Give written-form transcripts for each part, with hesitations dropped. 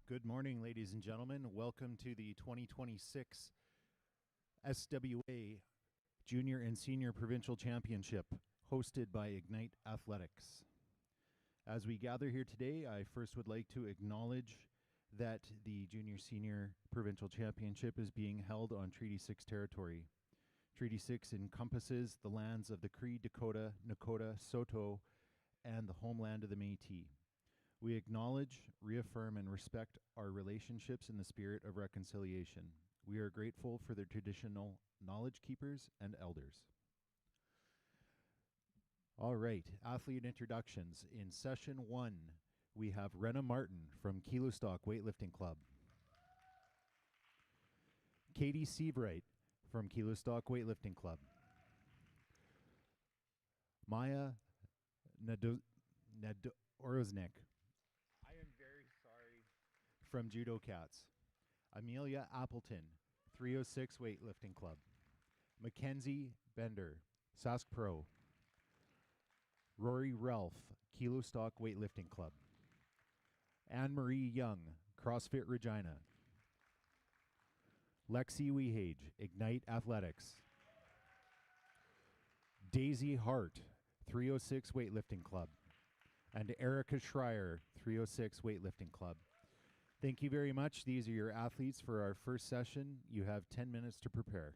Good morning, ladies and gentlemen. Welcome to the 2026 SWA Junior and Senior Provincial Championship, hosted by Ignite Athletics. As we gather here today, I first would like to acknowledge that the Junior Senior Provincial Championship is being held on Treaty 6 territory. Treaty 6 encompasses the lands of the Cree, Dakota, Nakota, Saulteaux, and the homeland of the Métis. We acknowledge, reaffirm, and respect our relationships in the spirit of reconciliation. We are grateful for the traditional knowledge keepers and elders. All right, athlete introductions. In session 1, we have Renna Martin from Saskatchewan Weightlifting Club. Katie Seabright from Saskatchewan Weightlifting Club. Maya Oroznik, I am very sorry, from Judo Cats. Amelia Appleton, 306 Weightlifting Club. Mackenzie Bender, Sask Pro. Rory Ralph, Saskatchewan Weightlifting Club. Anne-Marie Young, CrossFit Regina. Lexi Wehage, Ignite Athletics. Daisy Hart, 306 Weightlifting Club. And Erica Schreier, 306 Weightlifting Club. Thank you very much. These are your athletes for our first session. You have 10 minutes to prepare.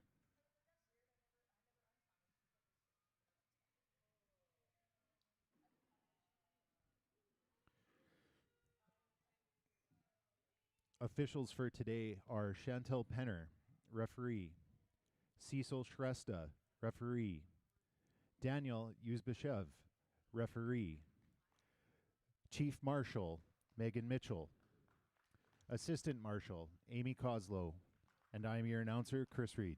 Officials for today are Chantel Penner, referee. Cecil Shrestha, referee. Daniel Yuzbashev, referee. Chief Marshal, Megan Mitchell. Assistant Marshal, Amy Coslow. And I am your announcer, Chris Reed.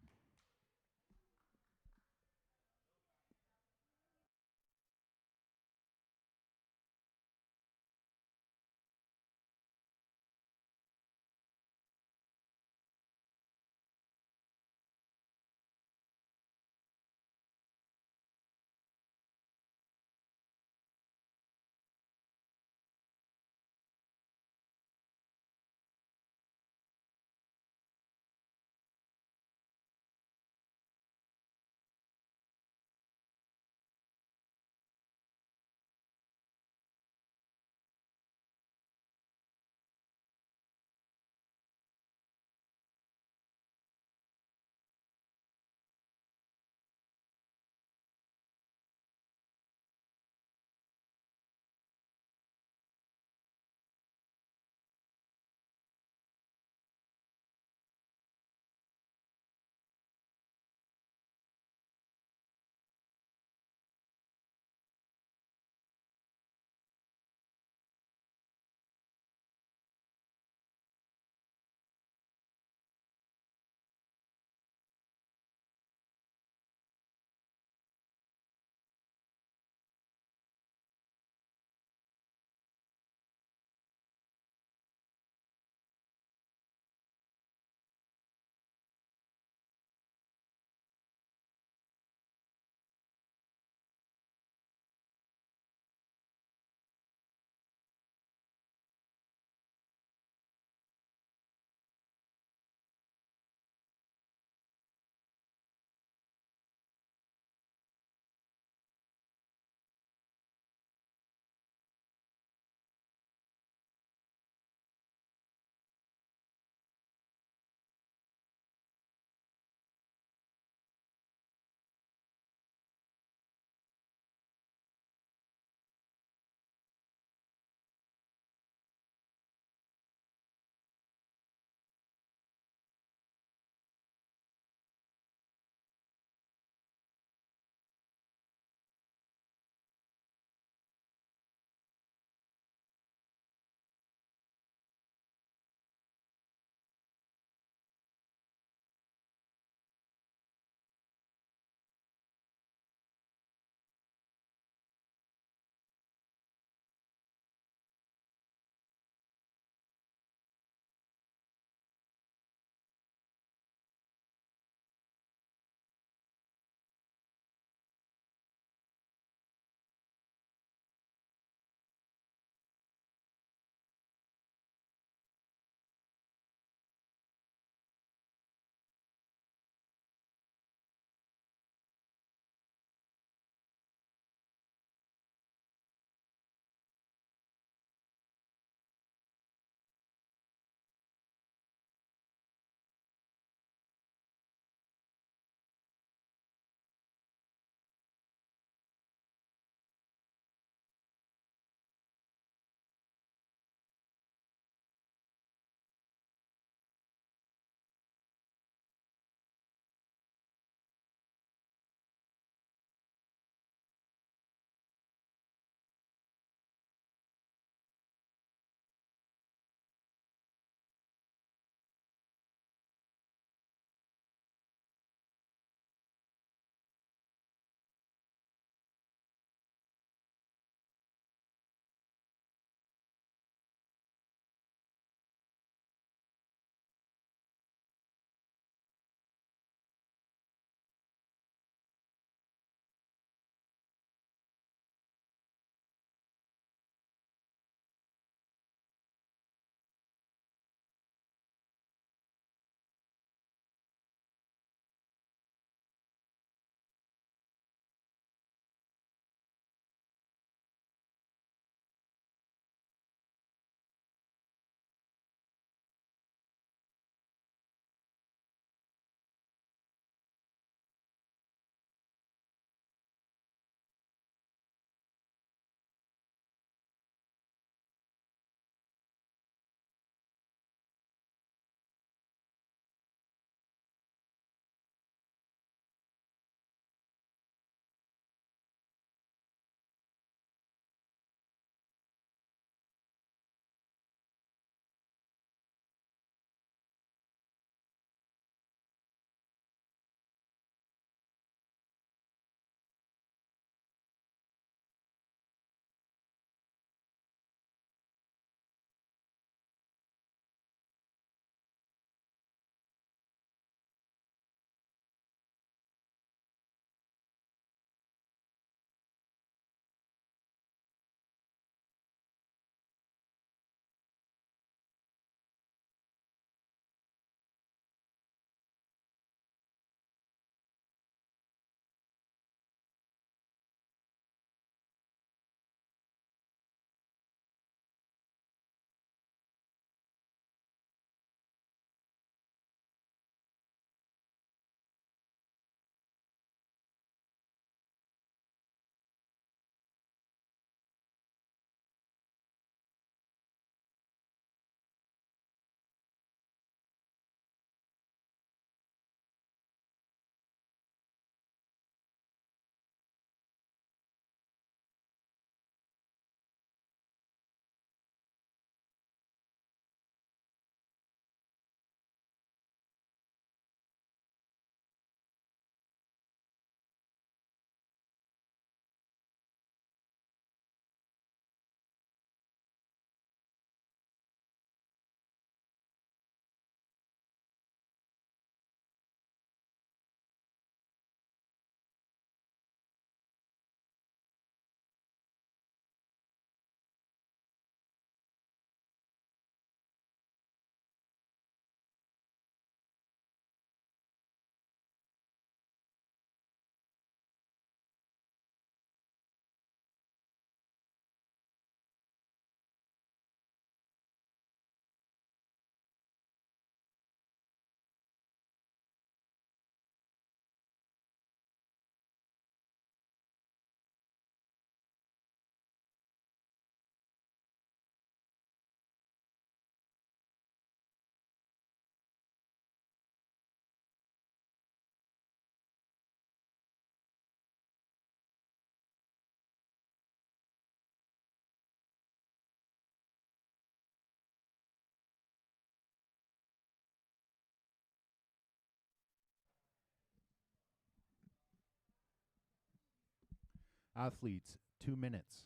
Athletes, 2 minutes.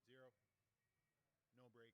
Zero. No break.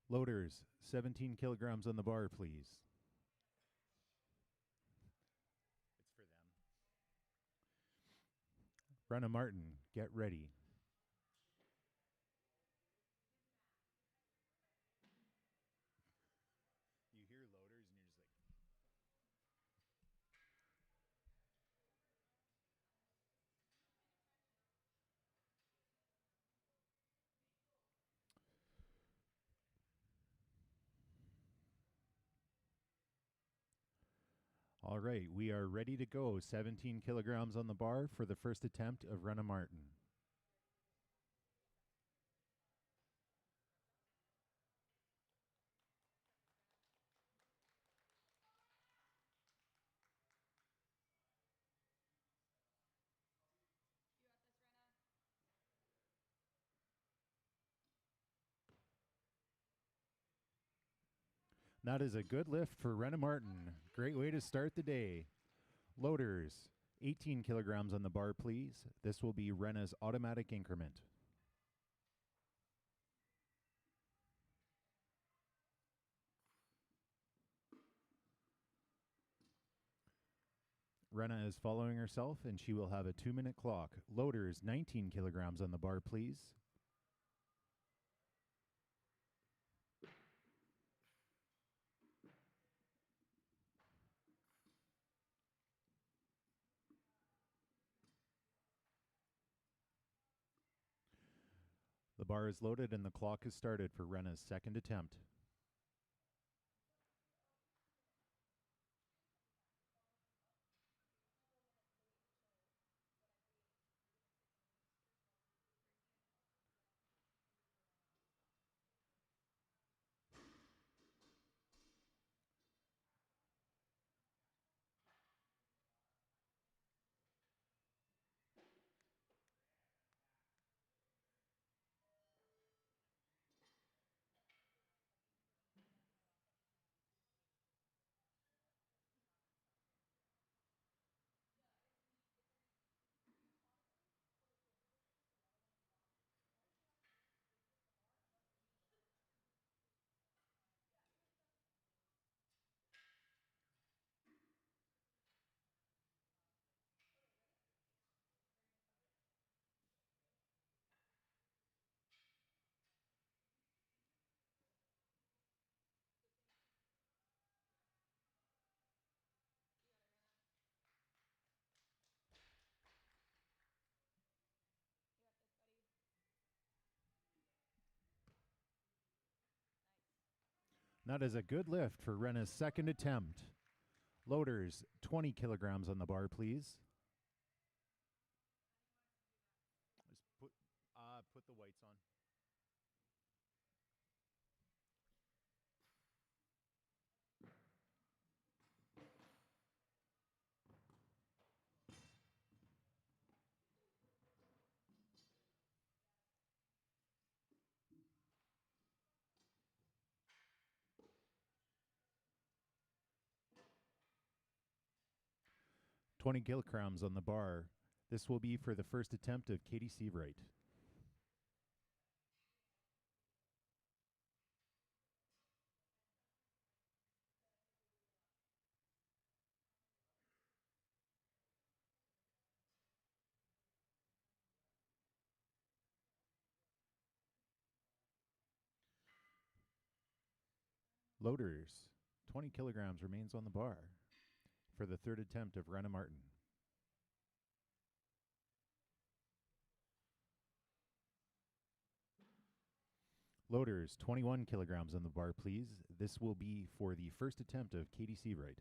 Loaders, 17 kilograms on the bar, please. It's for them. Brenna Martin, get ready. You hear loaders and you're just like, all right, we are ready to go. 17 kilograms on the bar for the first attempt of Brenna Martin. That is a good lift for Brenna Martin. Great way to start the day. Loaders, 18 kilograms on the bar, please. This will be Brenna's automatic increment. Brenna is following herself, and she will have a 2-minute clock. Loaders, 19 kilograms on the bar, please. The bar is loaded and the clock is started for Brenna's second attempt. That is a good lift for Brenna's second attempt. Loaders, 20 kilograms on the bar, please. Just put the whites on. 20 kilograms on the bar. This will be for the first attempt of Katie Seavright. Loaders, 20 kilograms remains on the bar for the third attempt of Renna Martin. Loaders, 21 kilograms on the bar, please. This will be for the first attempt of Katie Seavright.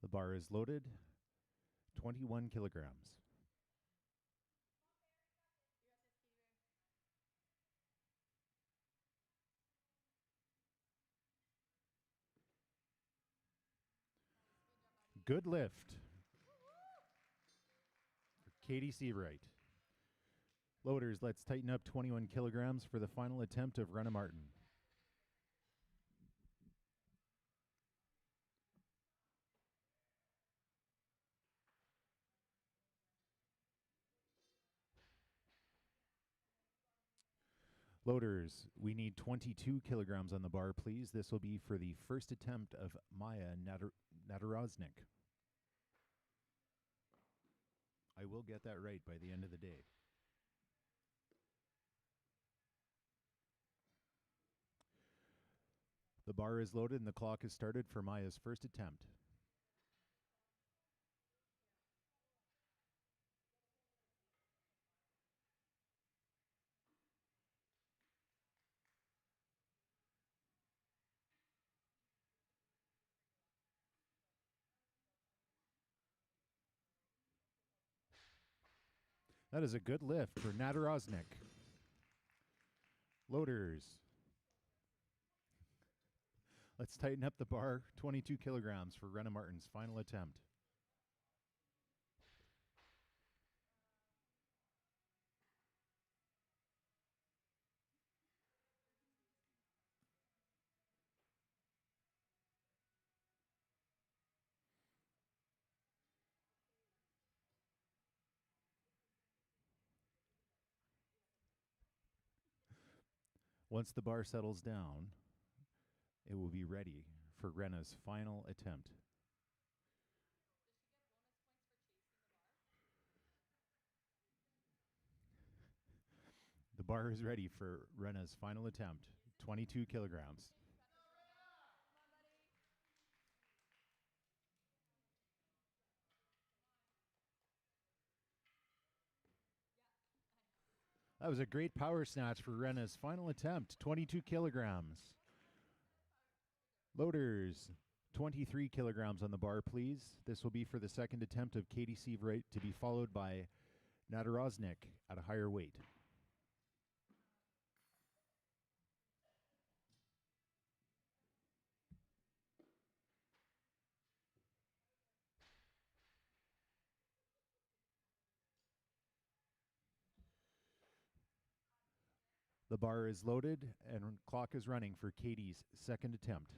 The bar is loaded, 21 kilograms. Good lift for Katie Seavright. Loaders, let's tighten up 21 kilograms for the final attempt of Renna Martin. Loaders, we need 22 kilograms on the bar, please. This will be for the first attempt of Maya Nadaroznik. I will get that right by the end of the day. The bar is loaded and the clock is started for Maya's first attempt. That is a good lift for Nadaroznik. Loaders. Let's tighten up the bar. 22 kilograms for Renna Martin's final attempt. Once the bar settles down, it will be ready for Renna's final attempt. The bar is ready for Renna's final attempt, 22 kilograms. That was a great power snatch for Renna's final attempt, 22 kilograms. Loaders, 23 kilograms on the bar, please. This will be for the second attempt of Katie Seavright, to be followed by Nadaroznik at a higher weight. The bar is loaded and clock is running for Katie's second attempt.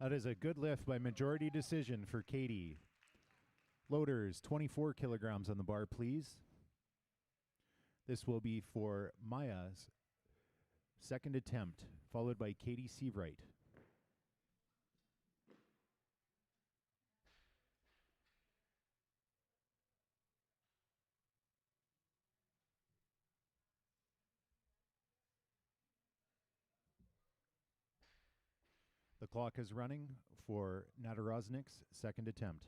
That is a good lift by majority decision for Katie. Loaders, 24 kilograms on the bar, please. This will be for Maya's second attempt, followed by Katie Seavright. The clock is running for Nadaroznik's second attempt.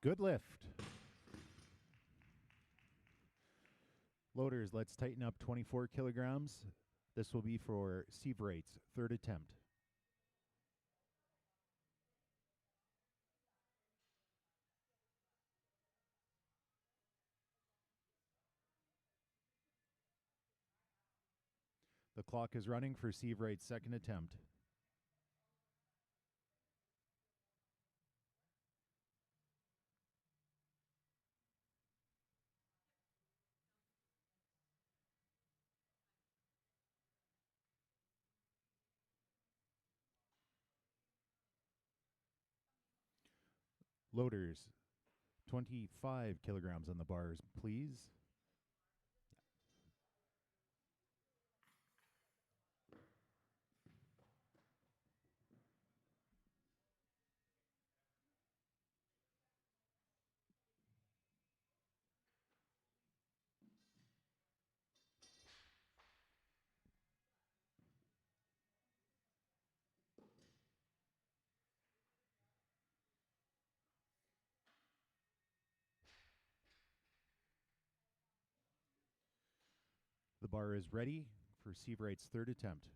Good lift. Loaders, let's tighten up 24 kilograms. This will be for Seaverate's third attempt. The clock is running for Seaverate's second attempt. Loaders, 25 kilograms on the bars, please. The bar is ready for Seaverate's third attempt.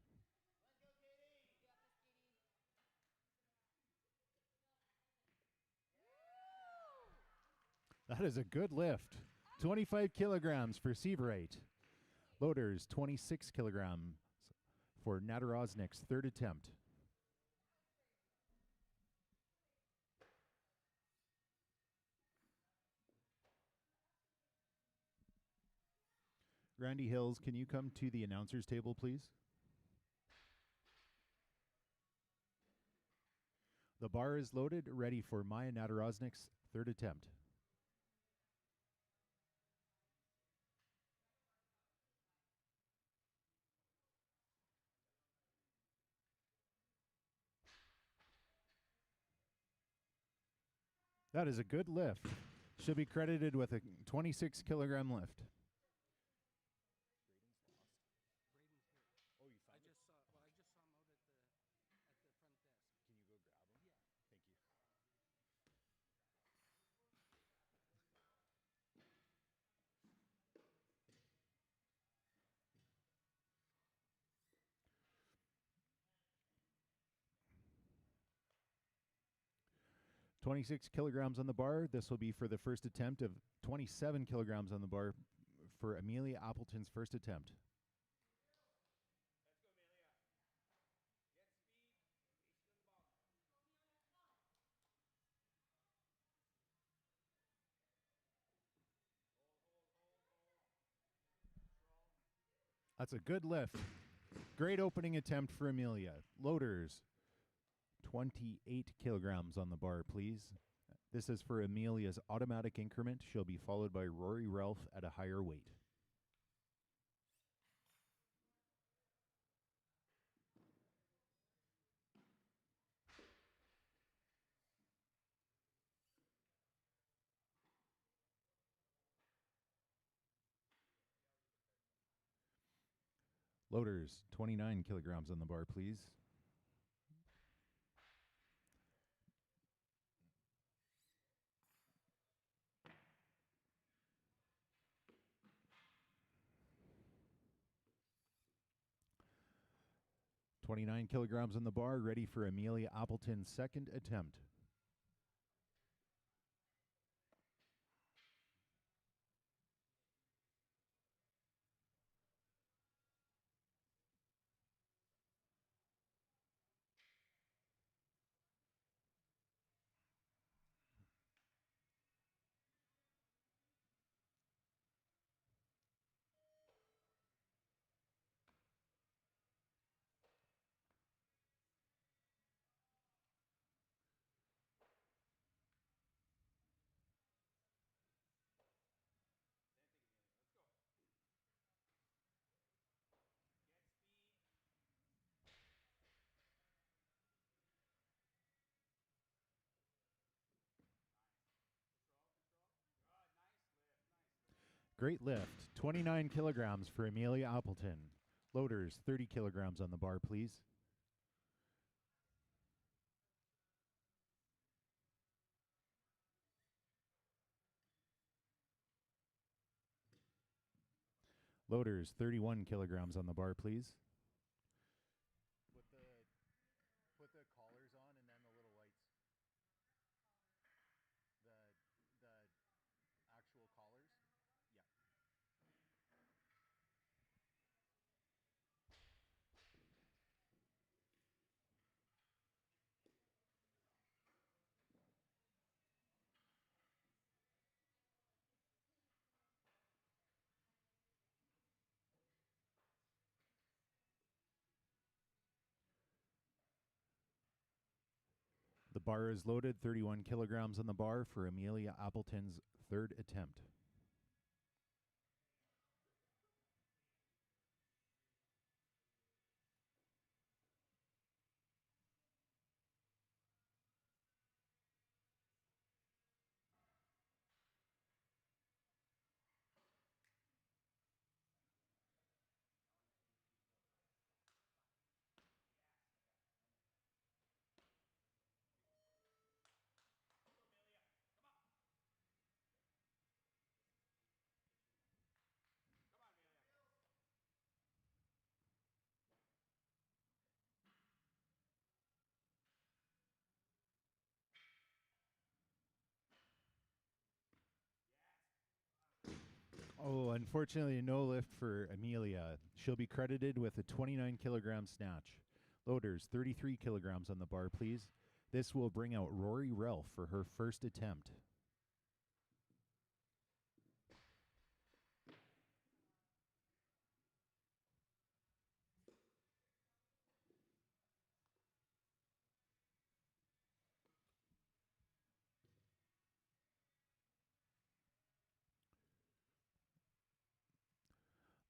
That is a good lift. 25 kilograms for Seaverate. Loaders, 26 kilograms for Nadaroznik's third attempt. Randy Hills, can you come to the announcer's table, please? The bar is loaded, ready for Maya Nadaroznik's third attempt. That is a good lift. Should be credited with a 26 kilogram lift. Thank you. 26 kilograms on the bar. This will be for the first attempt of 27 kilograms on the bar for Amelia Appleton's first attempt. That's a good lift. Great opening attempt for Amelia. Loaders, 28 kilograms on the bar, please. This is for Amelia's automatic increment. She'll be followed by Rory Ralph at a higher weight. Loaders, 29 kilograms on the bar, please. .29 kilograms on the bar, ready for Amelia Appleton's second attempt. Great lift. 29 kilograms for Amelia Appleton. Loaders, 30 kilograms on the bar, please. Loaders, 31 kilograms on the bar, please. Put the collars on and then the little lights. The actual collars? Yeah. The bar is loaded, 31 kilograms on the bar for Amelia Appleton's third attempt. Oh, unfortunately, no lift for Amelia. She'll be credited with a 29 kilogram snatch. Loaders, 33 kilograms on the bar, please. This will bring out Rory Ralph for her first attempt.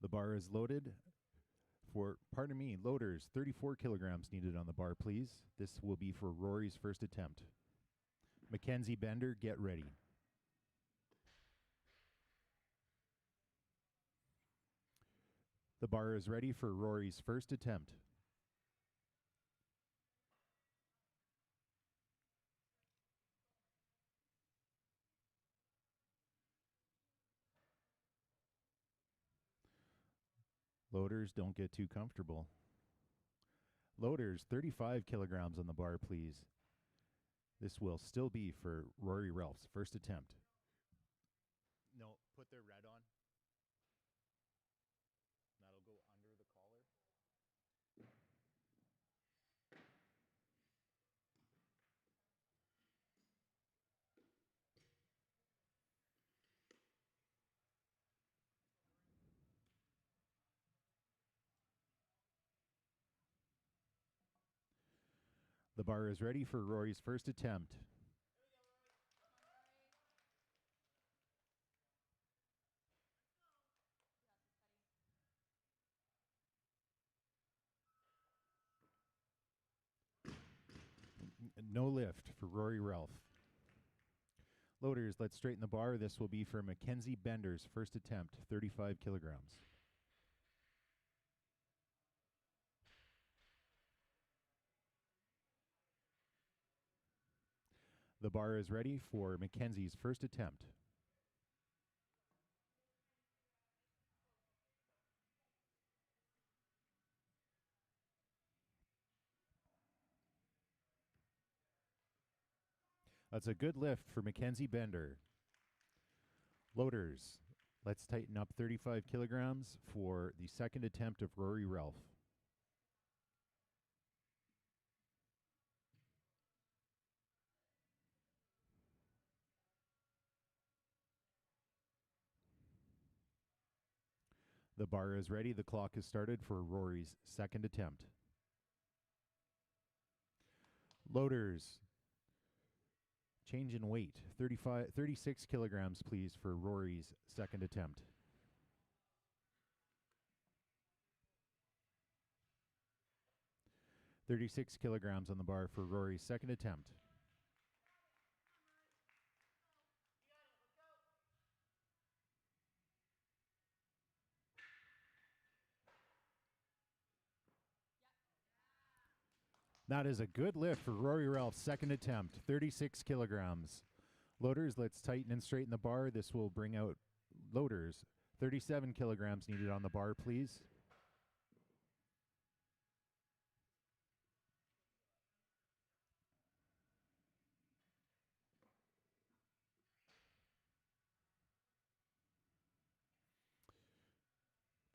The bar is loaded for, loaders, 34 kilograms needed on the bar, please. This will be for Rory's first attempt. Mackenzie Bender, get ready. The bar is ready for Rory's first attempt. Loaders, don't get too comfortable. Loaders, 35 kilograms on the bar, please. This will still be for Rory Ralph's first attempt. No, put their red on. That'll go under the collar. The bar is ready for Rory's first attempt. No lift for Rory Ralph. Loaders, let's straighten the bar. This will be for Mackenzie Bender's first attempt, 35 kilograms. The bar is ready for Mackenzie's first attempt. That's a good lift for Mackenzie Bender. Loaders, let's tighten up 35 kilograms for the second attempt of Rory Ralph. The bar is ready. The clock is started for Rory's second attempt. Loaders, change in weight. 36 kilograms, please, for Rory's second attempt. "36 kilograms on the bar for Rory's second attempt. That is a good lift for Rory Ralph's second attempt, 36 kilograms. Loaders, let's tighten and straighten the bar. This will bring out Loaders, 37 kilograms needed on the bar, please.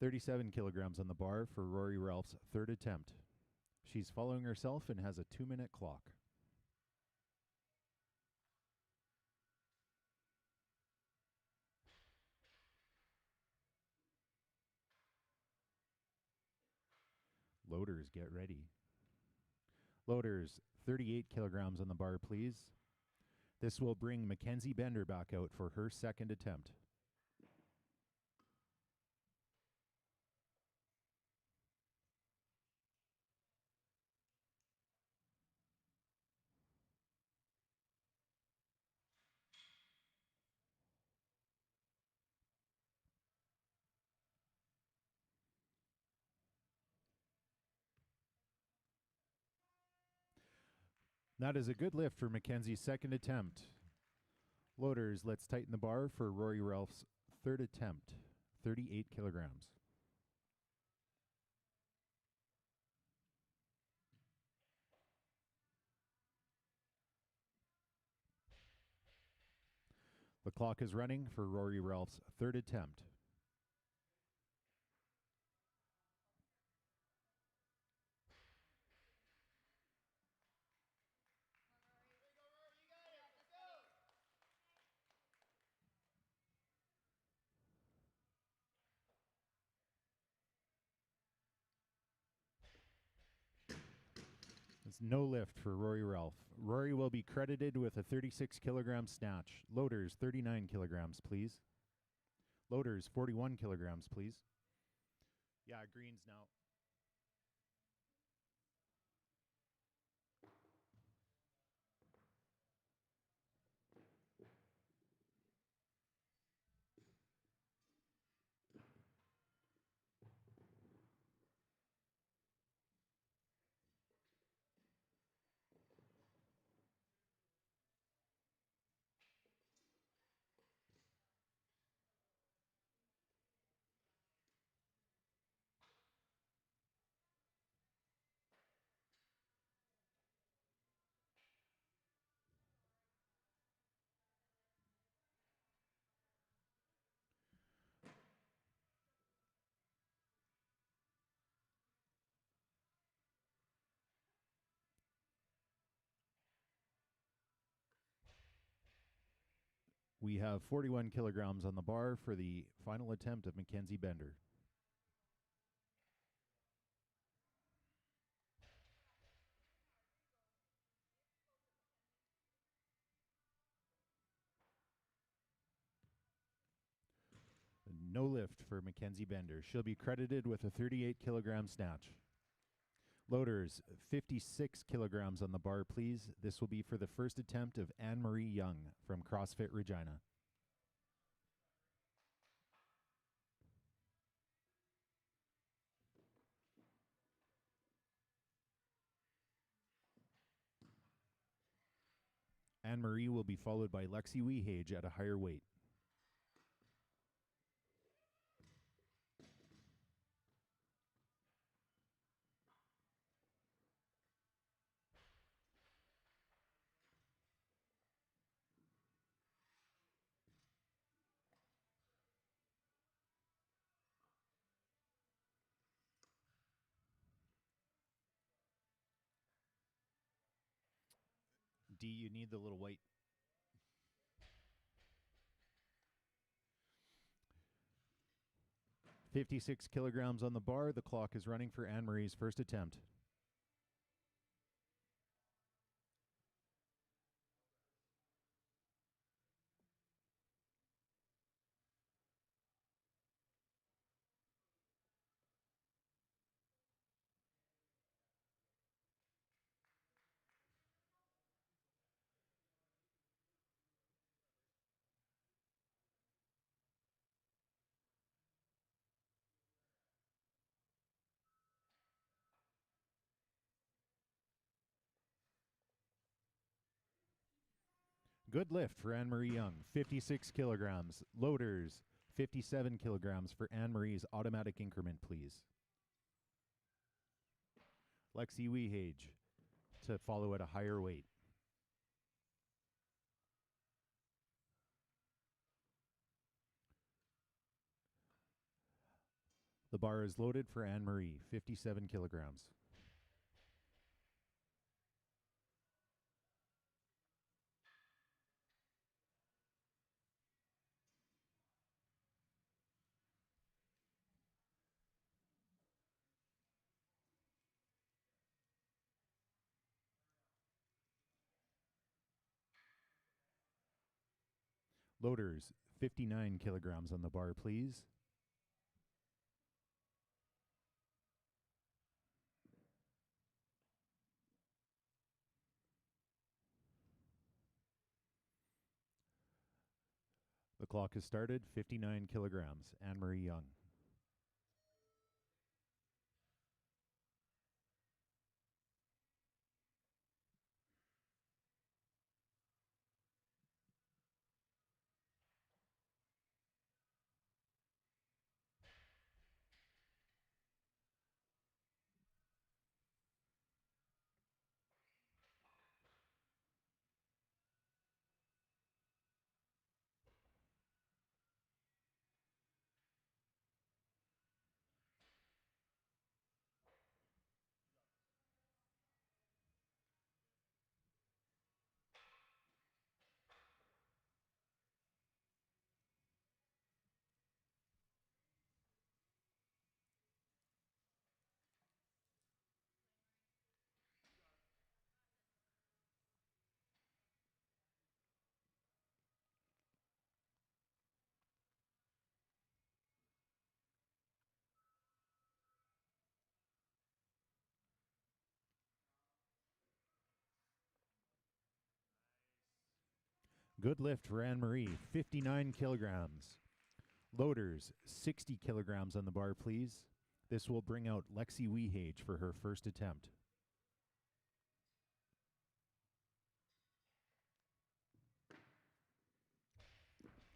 "37 kilograms on the bar for Rory Ralph's third attempt. She's following herself and has a 2-minute clock. Loaders, get ready. Loaders, 38 kilograms on the bar, please. This will bring Mackenzie Bender back out for her second attempt. That is a good lift for Mackenzie's second attempt. Loaders, let's tighten the bar for Rory Ralph's third attempt, 38 kilograms. The clock is running for Rory Ralph's third attempt. It's no lift for Rory Ralph. Rory will be credited with a 36 kilogram snatch. Loaders, 39 kilograms, please. Loaders, 41 kilograms, please. Yeah, greens now. We have 41 kilograms on the bar for the final attempt of Mackenzie Bender. No lift for Mackenzie Bender. She'll be credited with a 38 kilogram snatch. Loaders, 56 kilograms on the bar, please. This will be for the first attempt of Anne-Marie Young from CrossFit Regina. Anne-Marie will be followed by Lexi Wehage at a higher weight. D, you need the little white. "56 kilograms on the bar. The clock is running for Anne-Marie's first attempt. Good lift for Anne-Marie Young, 56 kilograms. Loaders, 57 kilograms for Anne-Marie's automatic increment, please. Lexi Wehage to follow at a higher weight. The bar is loaded for Anne-Marie, 57 kilograms. Loaders, 59 kilograms on the bar, please. The clock has started, 59 kilograms, Anne-Marie Young. Good lift for Anne-Marie, 59 kilograms. Loaders, 60 kilograms on the bar, please. This will bring out Lexi Wehage for her first attempt.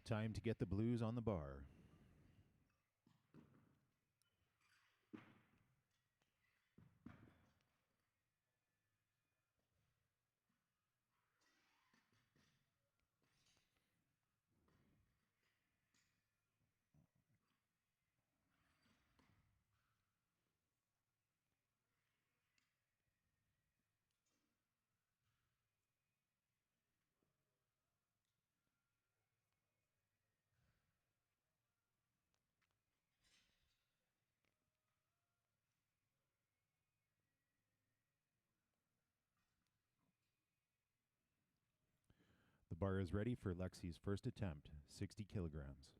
Time to get the blues on the bar. The bar is ready for Lexi's first attempt, 60 kilograms.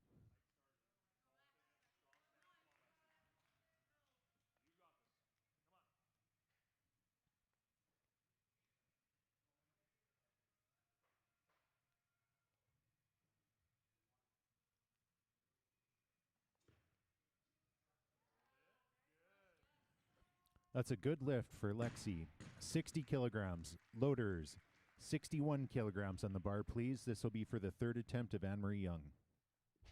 That's a good lift for Lexi. 60 kilograms. Loaders, 61 kilograms on the bar, please. This will be for the third attempt of Anne-Marie Young. Yeah.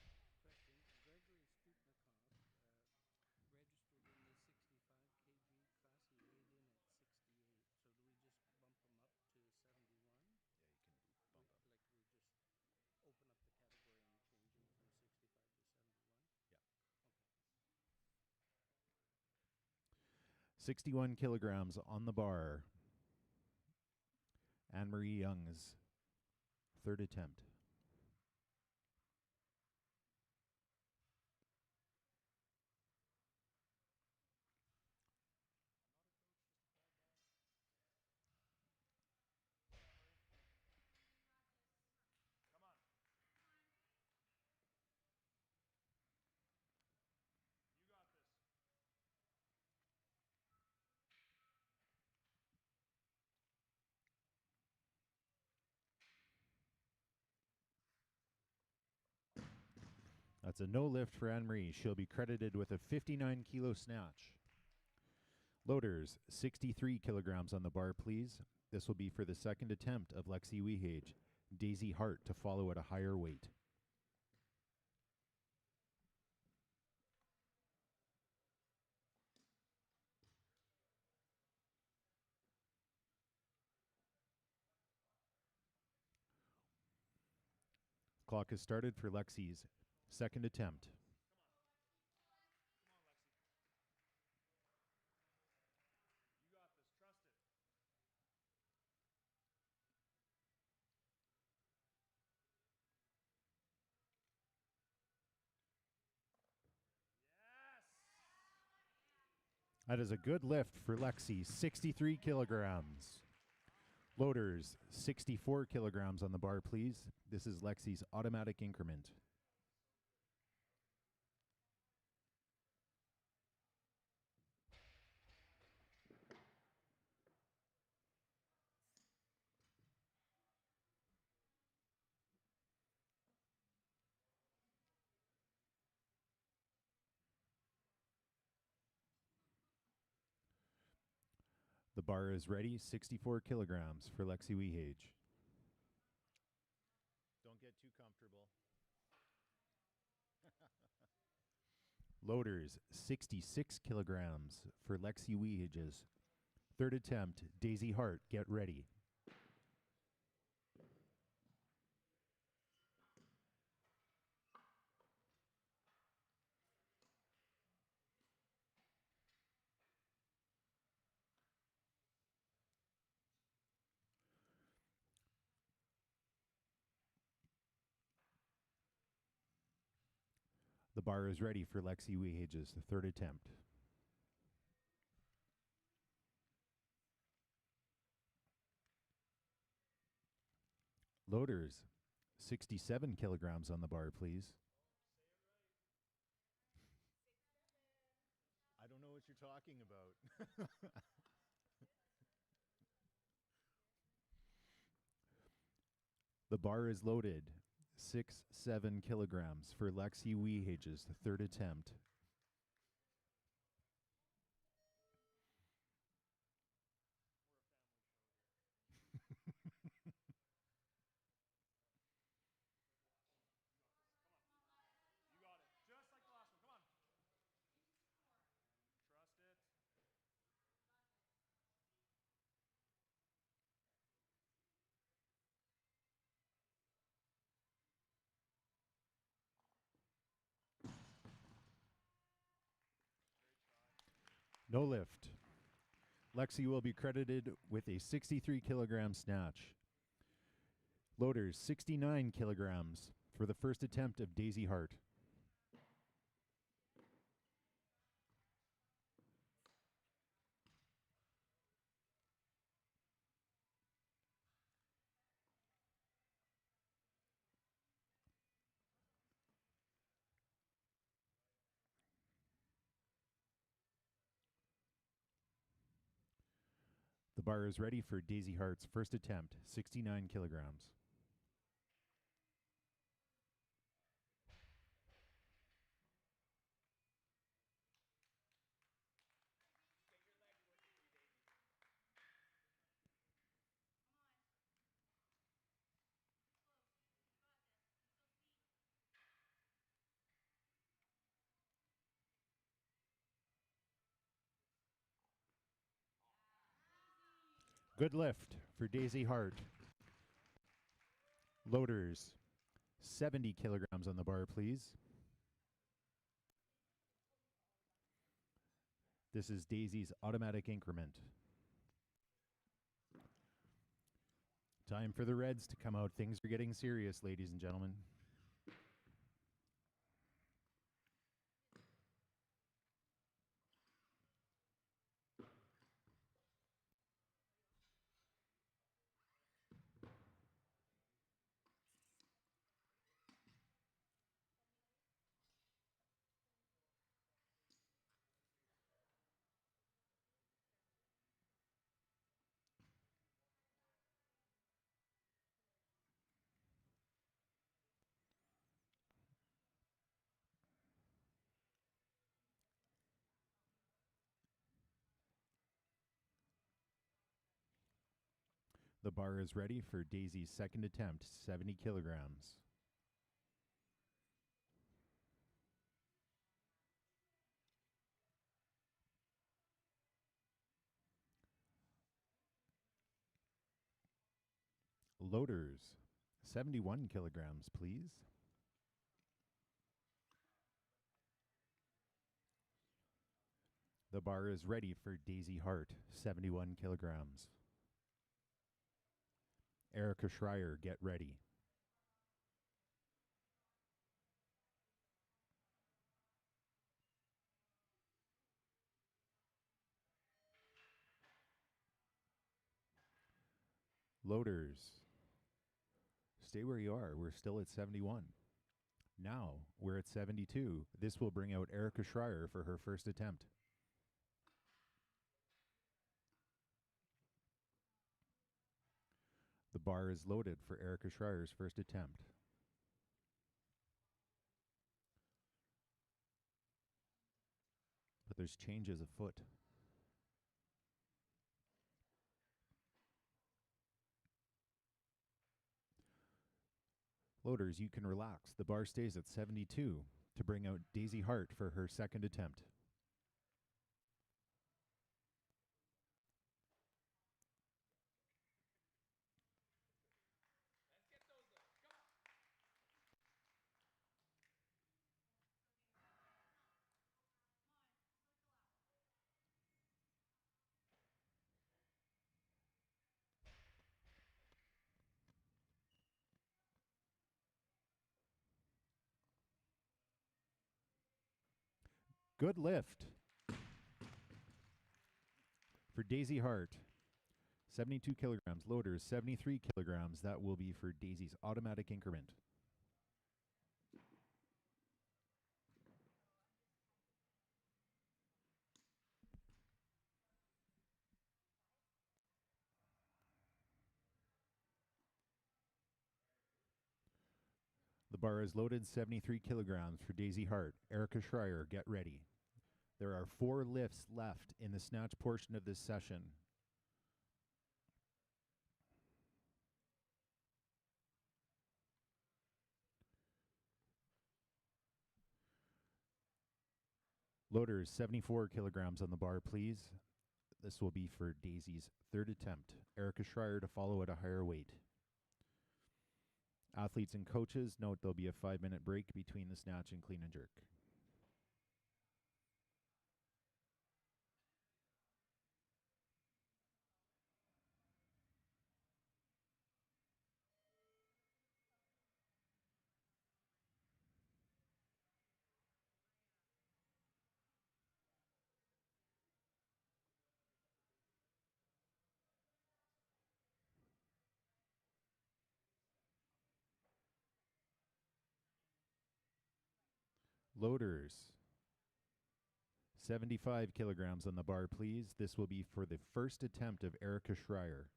61 kilograms on the bar. Anne-Marie Young's third attempt. That's a no lift for Anne-Marie. She'll be credited with a 59 kilo snatch. Loaders, 63 kilograms on the bar, please. This will be for the second attempt of Lexi Wehage. Daisy Hart to follow at a higher weight. Clock has started for Lexi's second attempt. That is a good lift for Lexi, 63 kilograms. Loaders, 64 kilograms on the bar, please. This is Lexi's automatic increment. The bar is ready, 64 kilograms for Lexi Wehage. Don't get too comfortable. Loaders, 66 kilograms for Lexi Wehage's third attempt. Daisy Hart, get ready. The bar is ready for Lexi Wehage's third attempt. Loaders, 67 kilograms on the bar, please. I don't know what you're talking about. The bar is loaded, 7 kilograms for Lexi Wehage's third attempt. No lift. Lexi will be credited with a 63 kilogram snatch. Loaders, 69 kilograms for the first attempt of Daisy Hart. The bar is ready for Daisy Hart's first attempt, 69 kilograms. Good lift for Daisy Hart. Loaders, 70 kilograms on the bar, please. This is Daisy's automatic increment. Time for the Reds to come out. Things are getting serious, ladies and gentlemen. The bar is ready for Daisy's second attempt, 70 kilograms. Loaders, 71 kilograms, please. The bar is ready for Daisy Hart, 71 kilograms. Erica Schreier, get ready. Loaders, stay where you are. We're still at 71. Now we're at 72. This will bring out Erica Schreier for her first attempt. The bar is loaded for Erica Schreier's first attempt. But there's changes afoot. Loaders, you can relax. The bar stays at 72 to bring out Daisy Hart for her second attempt. Good lift for Daisy Hart. 72 kilograms. Loaders, 73 kilograms. That will be for Daisy's automatic increment. The bar is loaded, 73 kilograms for Daisy Hart. Erica Schreier, get ready. There are 4 lifts left in the snatch portion of this session. Loaders, 74 kilograms on the bar, please. This will be for Daisy's third attempt. Erica Schreier to follow at a higher weight. Athletes and coaches, note there'll be a 5-minute break between the snatch and clean and jerk. Loaders, 75 kilograms on the bar, please. This will be for the first attempt of Erica Schreier.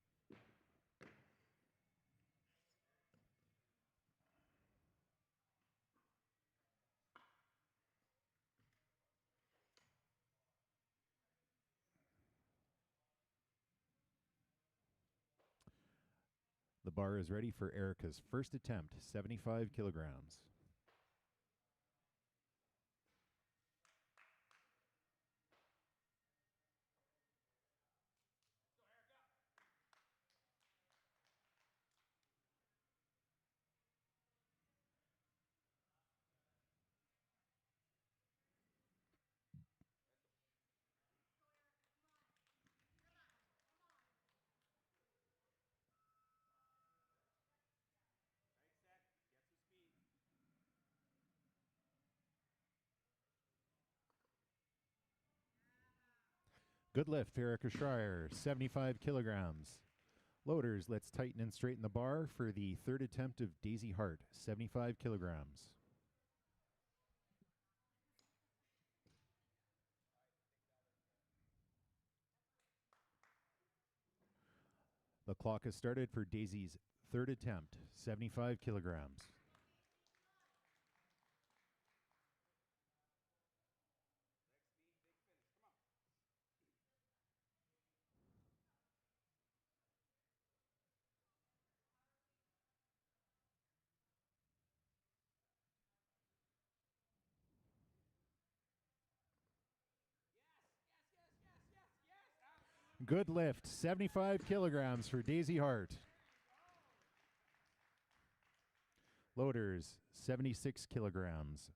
The bar is ready for Erica's first attempt, 75 kilograms. Good lift, Erica Schreier, 75 kilograms. Loaders, let's tighten and straighten the bar for the third attempt of Daisy Hart, 75 kilograms. The clock has started for Daisy's third attempt, 75 kilograms. Good lift, 75 kilograms for Daisy Hart. Loaders, 76 kilograms.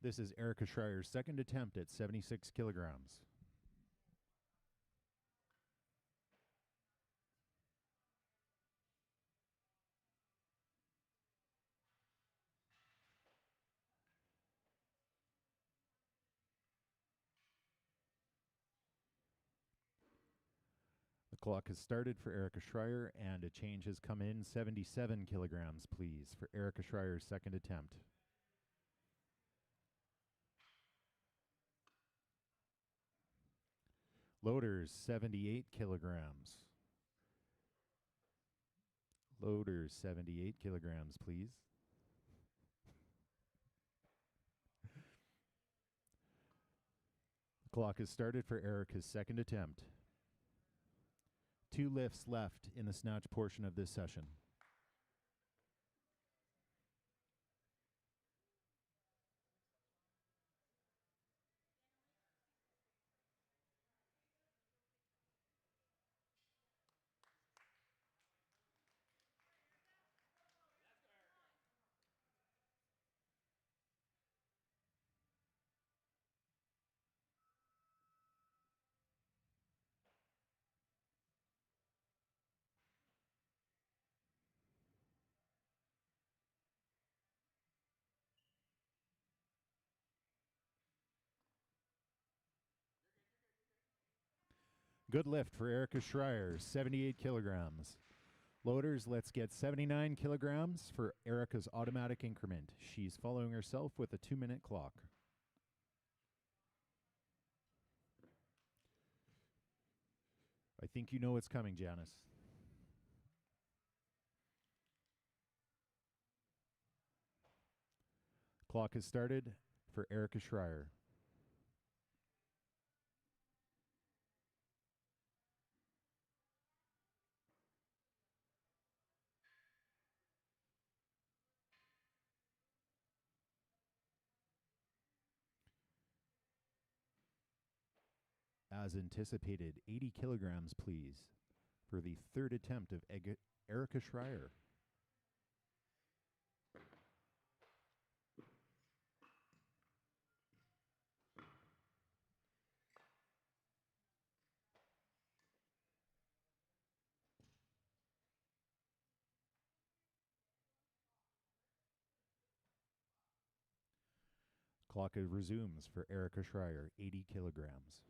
This is Erica Schreier's second attempt at 76 kilograms. The clock has started for Erica Schreier, and a change has come in. 77 kilograms, please, for Erica Schreier's second attempt. Loaders, 78 kilograms. Loaders, 78 kilograms, please. The clock has started for Erica's second attempt. 2 lifts left in the snatch portion of this session. Good lift for Erica Schreier, 78 kilograms. Loaders, let's get 79 kilograms for Erica's automatic increment. She's following herself with a 2-minute clock. I think you know what's coming, Janice. Clock has started for Erica Schreier. As anticipated, 80 kilograms, please, for the third attempt of Erica Schreier. Clock resumes for Erica Schreier, 80 kilograms.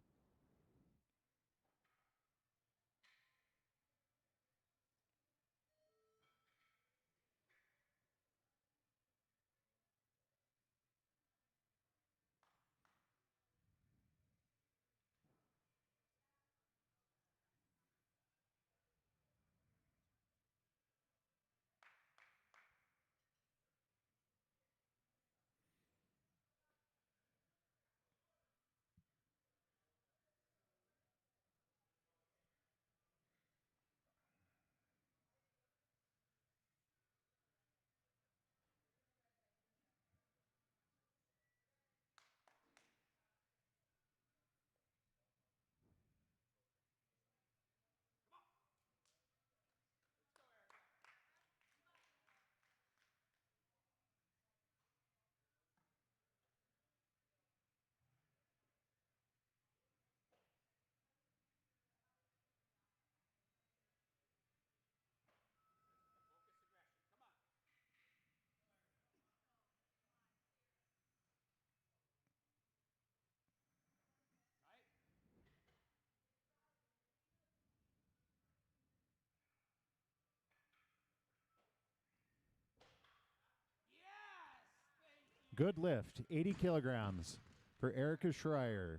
Good lift, 80 kilograms for Erica Schreier.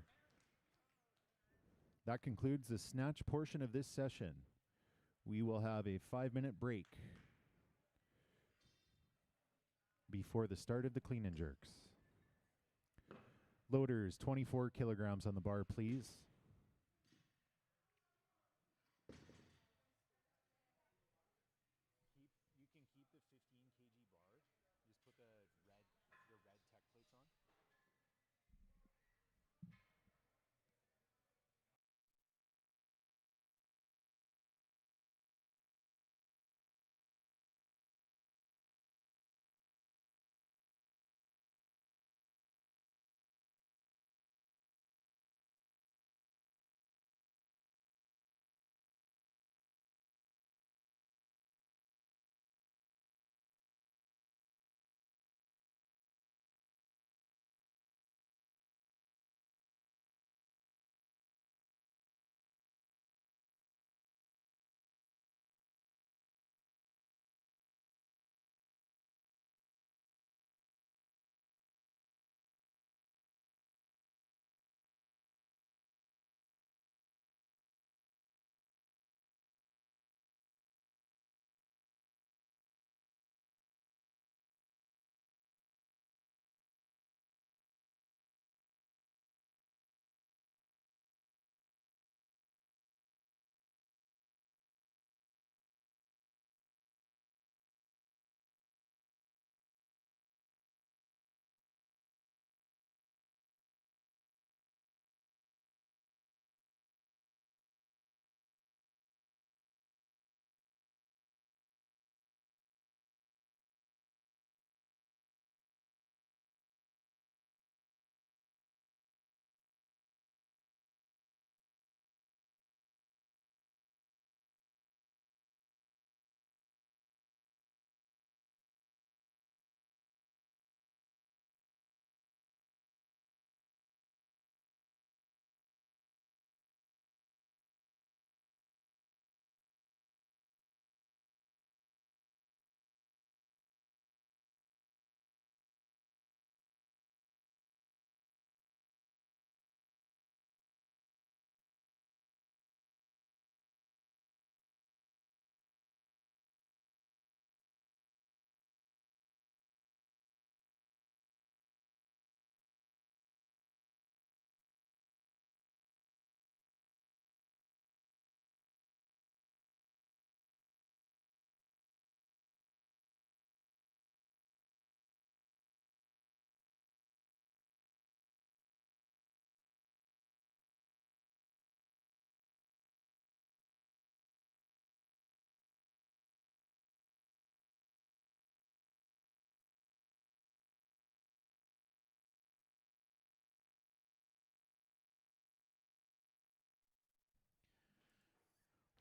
That concludes the snatch portion of this session. We will have a 5-minute break before the start of the clean and jerks. Loaders, 24 kilograms on the bar, please. You can keep the 15 kg bar. Just put the red tech plates on.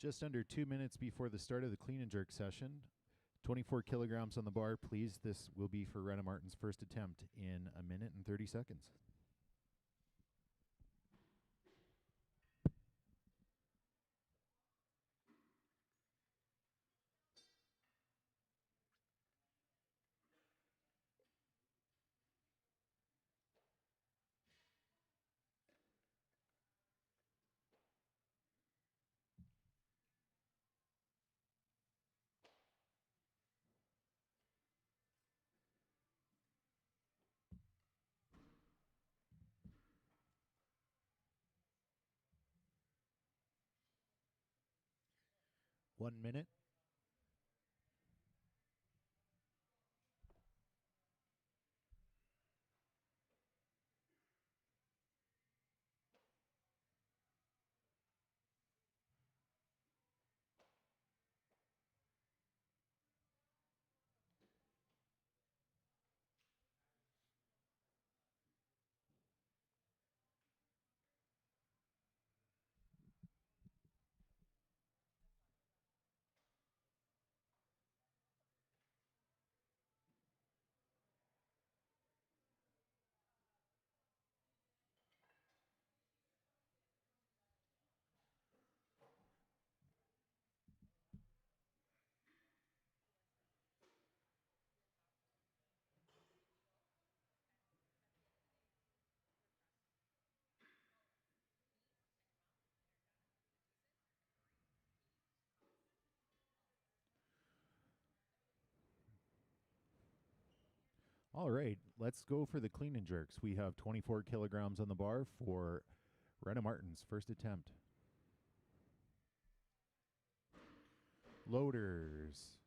Just under 2 minutes before the start of the clean and jerk session. 24 kilograms on the bar, please. This will be for Renna Martin's first attempt in 1 minute and 30 seconds. One minute. All right, let's go for the clean and jerks. We have 24 kilograms on the bar for Renna Martin's first attempt. Loaders.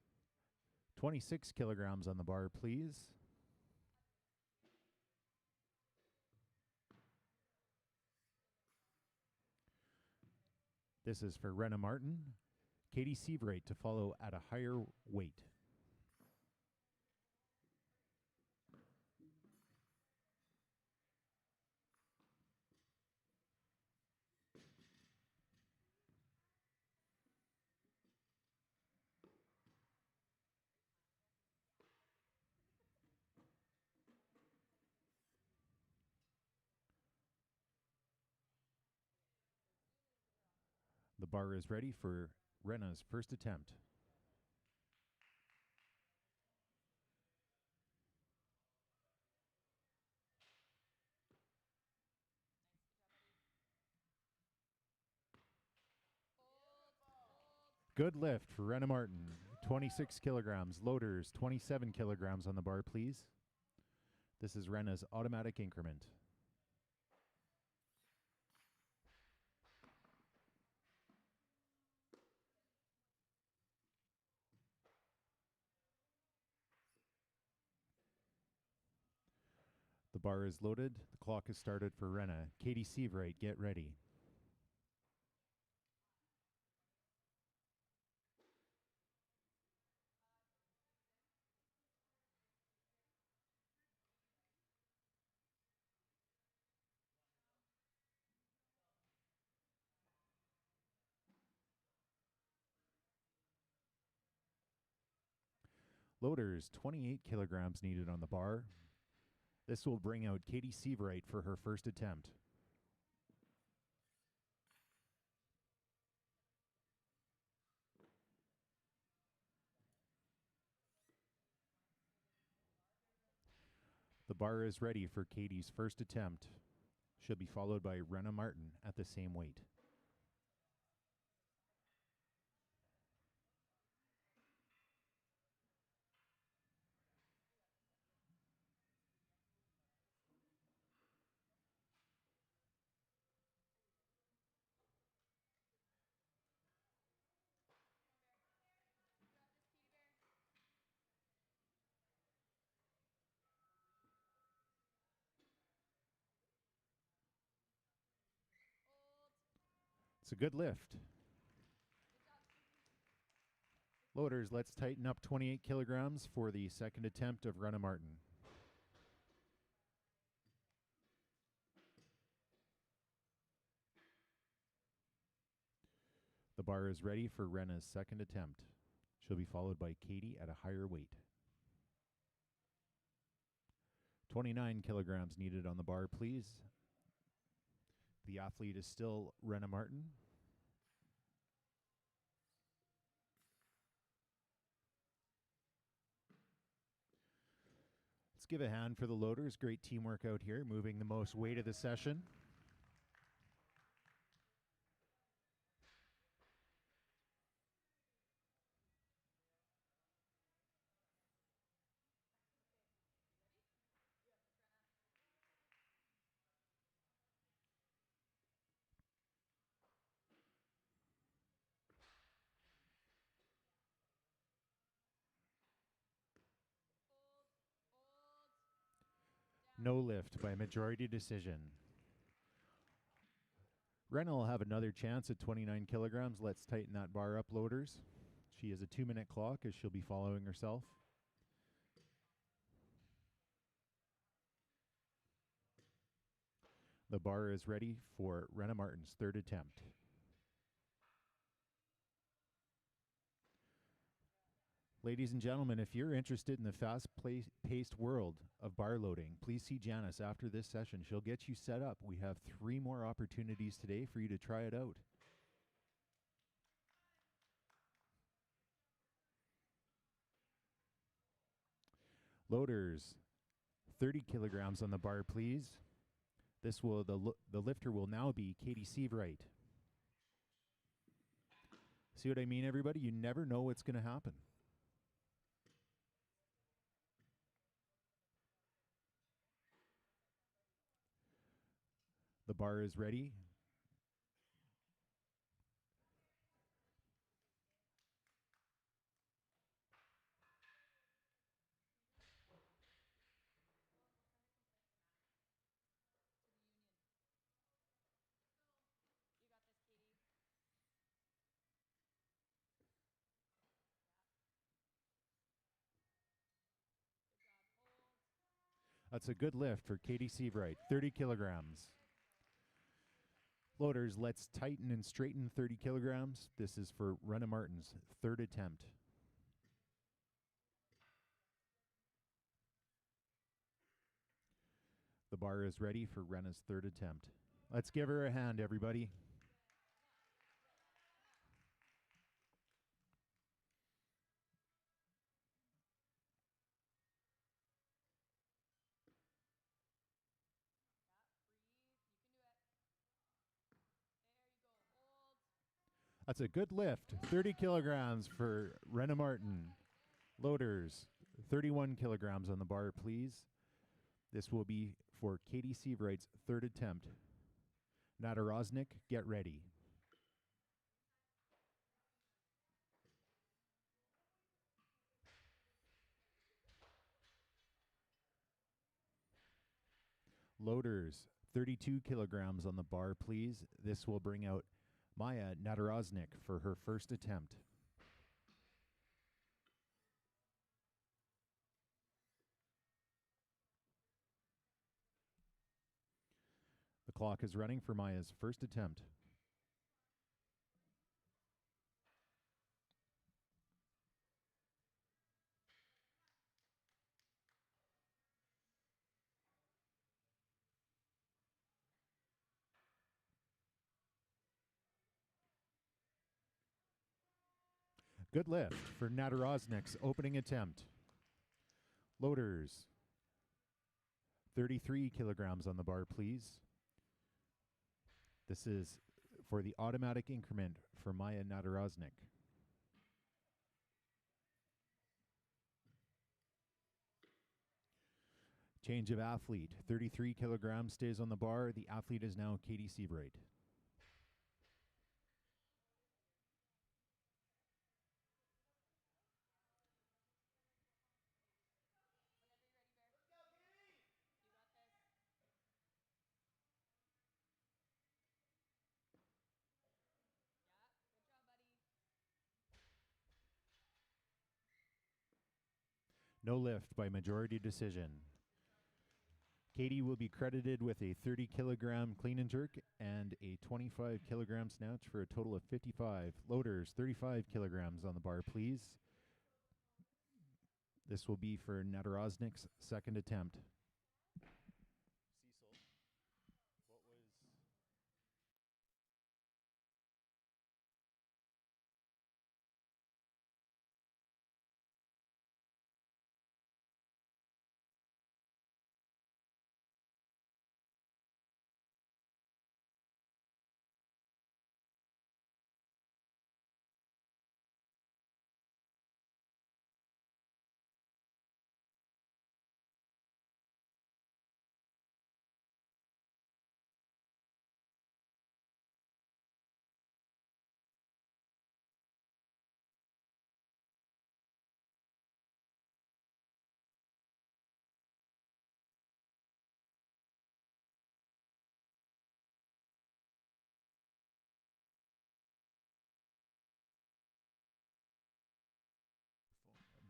26 kilograms on the bar, please. This is for Renna Martin. Katie Seabright to follow at a higher weight. The bar is ready for Renna's first attempt. Good lift for Renna Martin. 26 kilograms. Loaders, 27 kilograms on the bar, please. This is Renna's automatic increment. The bar is loaded. The clock is started for Renna. Katie Seabright, get ready. Loaders, 28 kilograms needed on the bar. This will bring out Katie Seabright for her first attempt. The bar is ready for Katie's first attempt. She'll be followed by Renna Martin at the same weight. It's a good lift. Loaders, let's tighten up 28 kilograms for the second attempt of Renna Martin. The bar is ready for Rena's second attempt. She'll be followed by Katie at a higher weight. 29 kilograms needed on the bar, please. The athlete is still Rena Martin. Let's give a hand for the loaders. Great teamwork out here, moving the most weight of the session. No lift by majority decision. Rena will have another chance at 29 kilograms. Let's tighten that bar up, loaders. She has a 2-minute clock as she'll be following herself. The bar is ready for Rena Martin's third attempt. Ladies and gentlemen, if you're interested in the fast-paced world of bar loading, please see Janice after this session. She'll get you set up. We have 3 more opportunities today for you to try it out. Loaders, 30 kilograms on the bar, please. The lifter will now be Katie Seavright. See what I mean, everybody? You never know what's going to happen. The bar is ready. That's a good lift for Katie Seavright, 30 kilograms. Loaders, let's tighten and straighten 30 kilograms. This is for Rena Martin's third attempt. The bar is ready for Rena's third attempt. Let's give her a hand, everybody. That's a good lift. 30 kilograms for Rena Martin. Loaders, 31 kilograms on the bar, please. This will be for Katie Seavright's third attempt. Nadaroznik, get ready. Loaders, 32 kilograms on the bar, please. This will bring out Maya Nadaroznik for her first attempt. The clock is running for Maya's first attempt. Good lift for Nadaroznik's opening attempt. Loaders, 33 kilograms on the bar, please. This is for the automatic increment for Maya Nadaroznik. Change of athlete. 33 kilograms stays on the bar. The athlete is now Katie Seabright. No lift by majority decision. Katie will be credited with a 30 kilogram clean and jerk and a 25 kilogram snatch for a total of 55. Loaders, 35 kilograms on the bar, please. This will be for Nadaroznik's second attempt.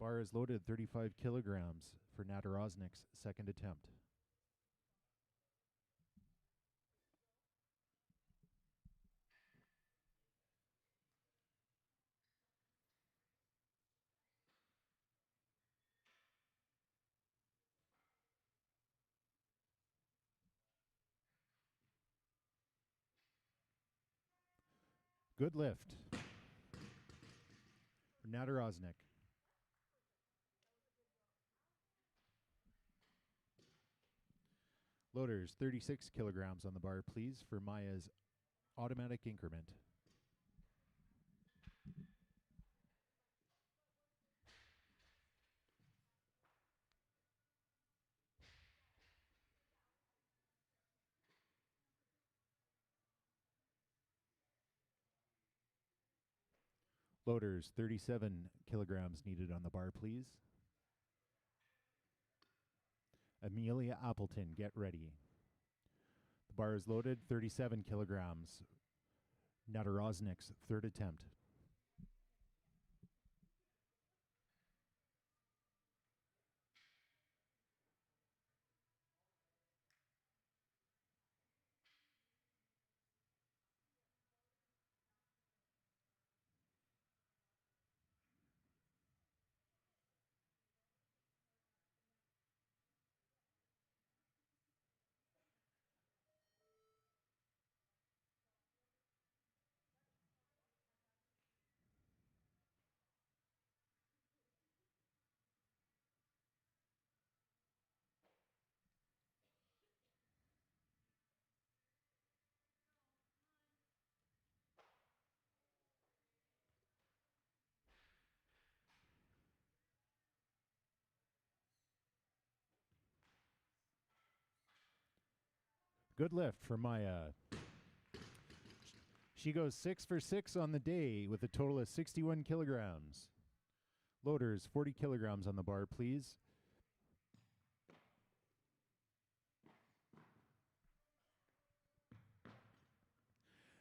Bar is loaded, 35 kilograms for Nadaroznik's second attempt. Good lift for Nadaroznik. Loaders, 36 kilograms on the bar, please, for Maya's automatic increment. Loaders, 37 kilograms needed on the bar, please. Amelia Appleton, get ready. The bar is loaded, 37 kilograms. Nadaroznik's third attempt. Good lift for Maya. She goes 6 for 6 on the day with a total of 61 kilograms. Loaders, 40 kilograms on the bar, please.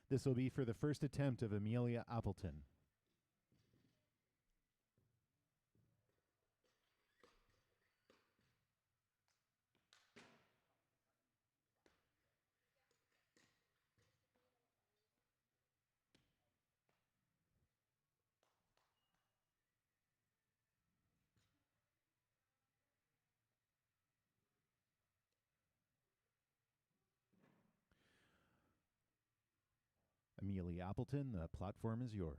This will be for the first attempt of Amelia Appleton. Amelia Appleton, the platform is yours.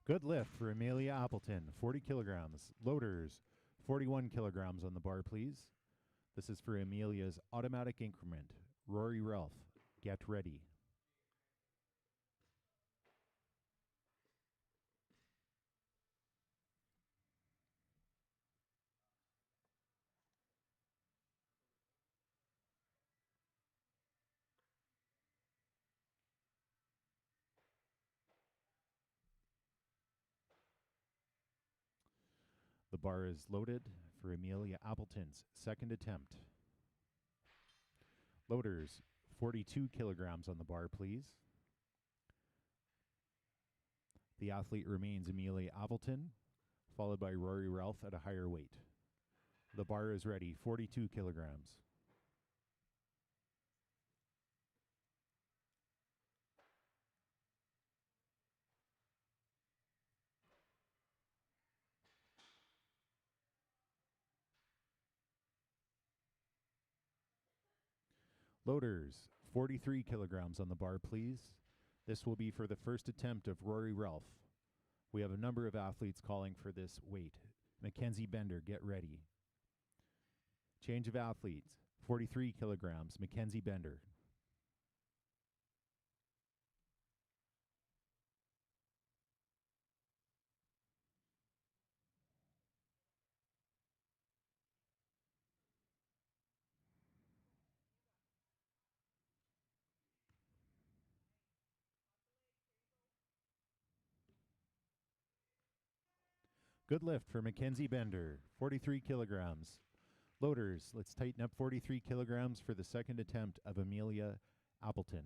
Good lift for Amelia Appleton, 40 kilograms. Loaders, 41 kilograms on the bar, please. This is for Amelia's automatic increment. Rory Ralph, get ready. The bar is loaded for Amelia Appleton's second attempt. Loaders, 42 kilograms on the bar, please. The athlete remains Amelia Appleton, followed by Rory Ralph at a higher weight. The bar is ready, 42 kilograms. Loaders, 43 kilograms on the bar, please. This will be for the first attempt of Rory Ralph. We have a number of athletes calling for this weight. Mackenzie Bender, get ready. Change of athletes, 43 kilograms, Mackenzie Bender. Good lift for Mackenzie Bender, 43 kilograms. Loaders, let's tighten up 43 kilograms for the second attempt of Amelia Appleton.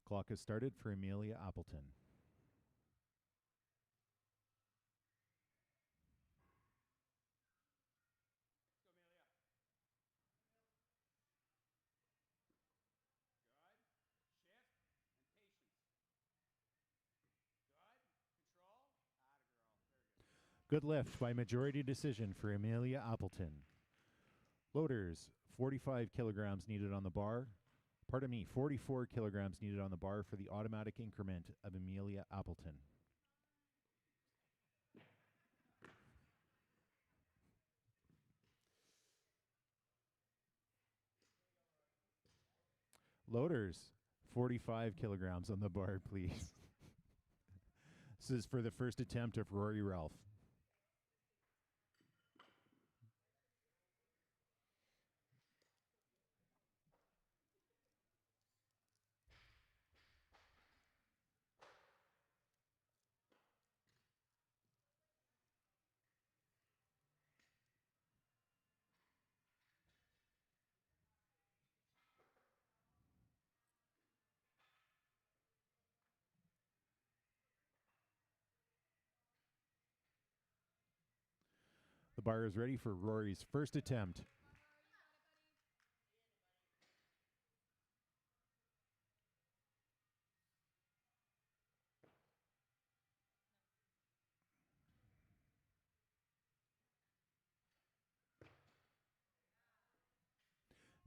Clock has started for Amelia Appleton. Good lift by majority decision for Amelia Appleton. Loaders, 45 kilograms needed on the bar. 44 kilograms needed on the bar for the automatic increment of Amelia Appleton. Loaders, 45 kilograms on the bar, please. This is for the first attempt of Rory Ralph. The bar is ready for Rory's first attempt.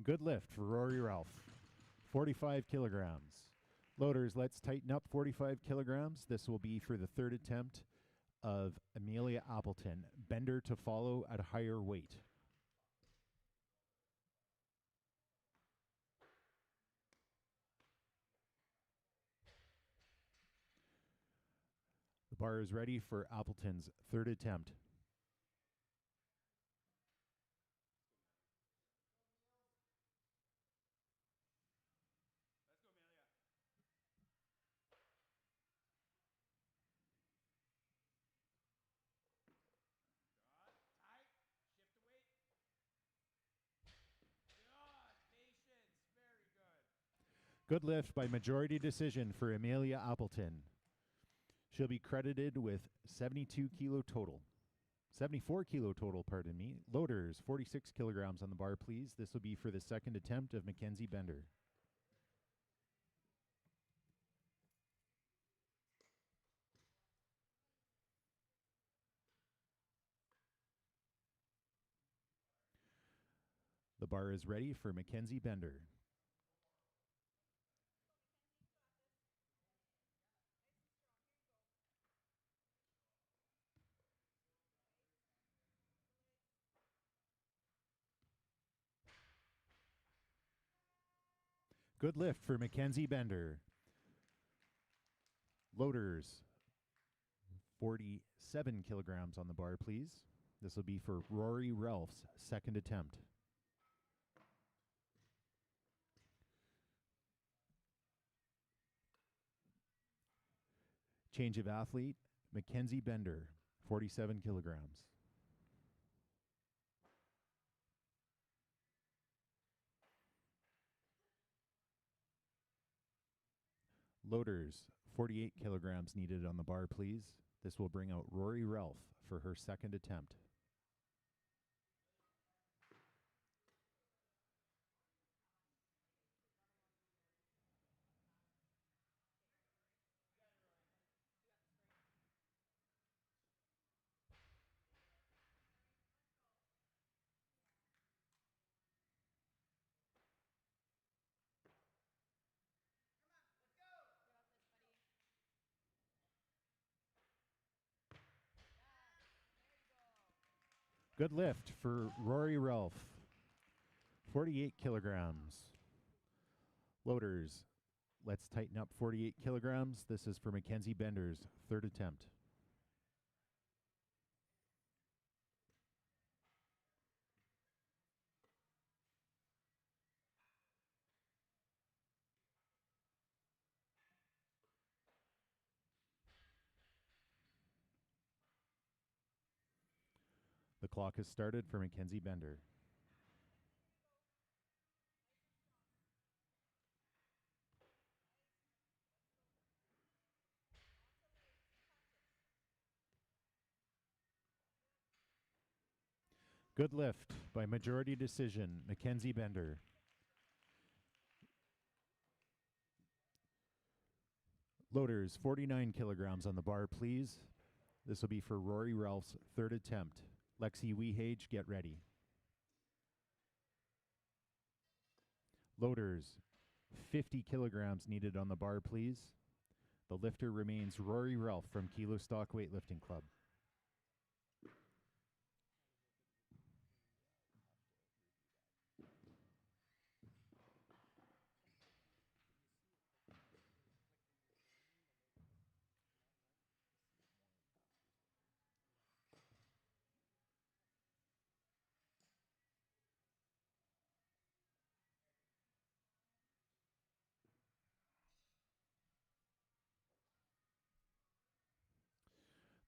Good lift for Rory Ralph, 45 kilograms. Loaders, let's tighten up 45 kilograms. This will be for the third attempt of Amelia Appleton. Bender to follow at a higher weight. The bar is ready for Appleton's third attempt. Good lift by majority decision for Amelia Appleton. She'll be credited with 74 kilo total, pardon me. Loaders, 46 kilograms on the bar, please. This will be for the second attempt of Mackenzie Bender. The bar is ready for Mackenzie Bender. Good lift for Mackenzie Bender. Loaders, 47 kilograms on the bar, please. This will be for Rory Ralph's second attempt. Change of athlete, Mackenzie Bender, 47 kilograms. Loaders, 48 kilograms needed on the bar, please. This will bring out Rory Ralph for her second attempt. Good lift for Rory Ralph, 48 kilograms. Loaders, let's tighten up 48 kilograms. This is for Mackenzie Bender's third attempt. The clock has started for Mackenzie Bender. Good lift by majority decision, Mackenzie Bender. Loaders, 49 kilograms on the bar, please. This will be for Rory Ralph's third attempt. Lexi Wehage, get ready. Loaders, 50 kilograms needed on the bar, please. The lifter remains Rory Ralph from Kilo Stock Weightlifting Club.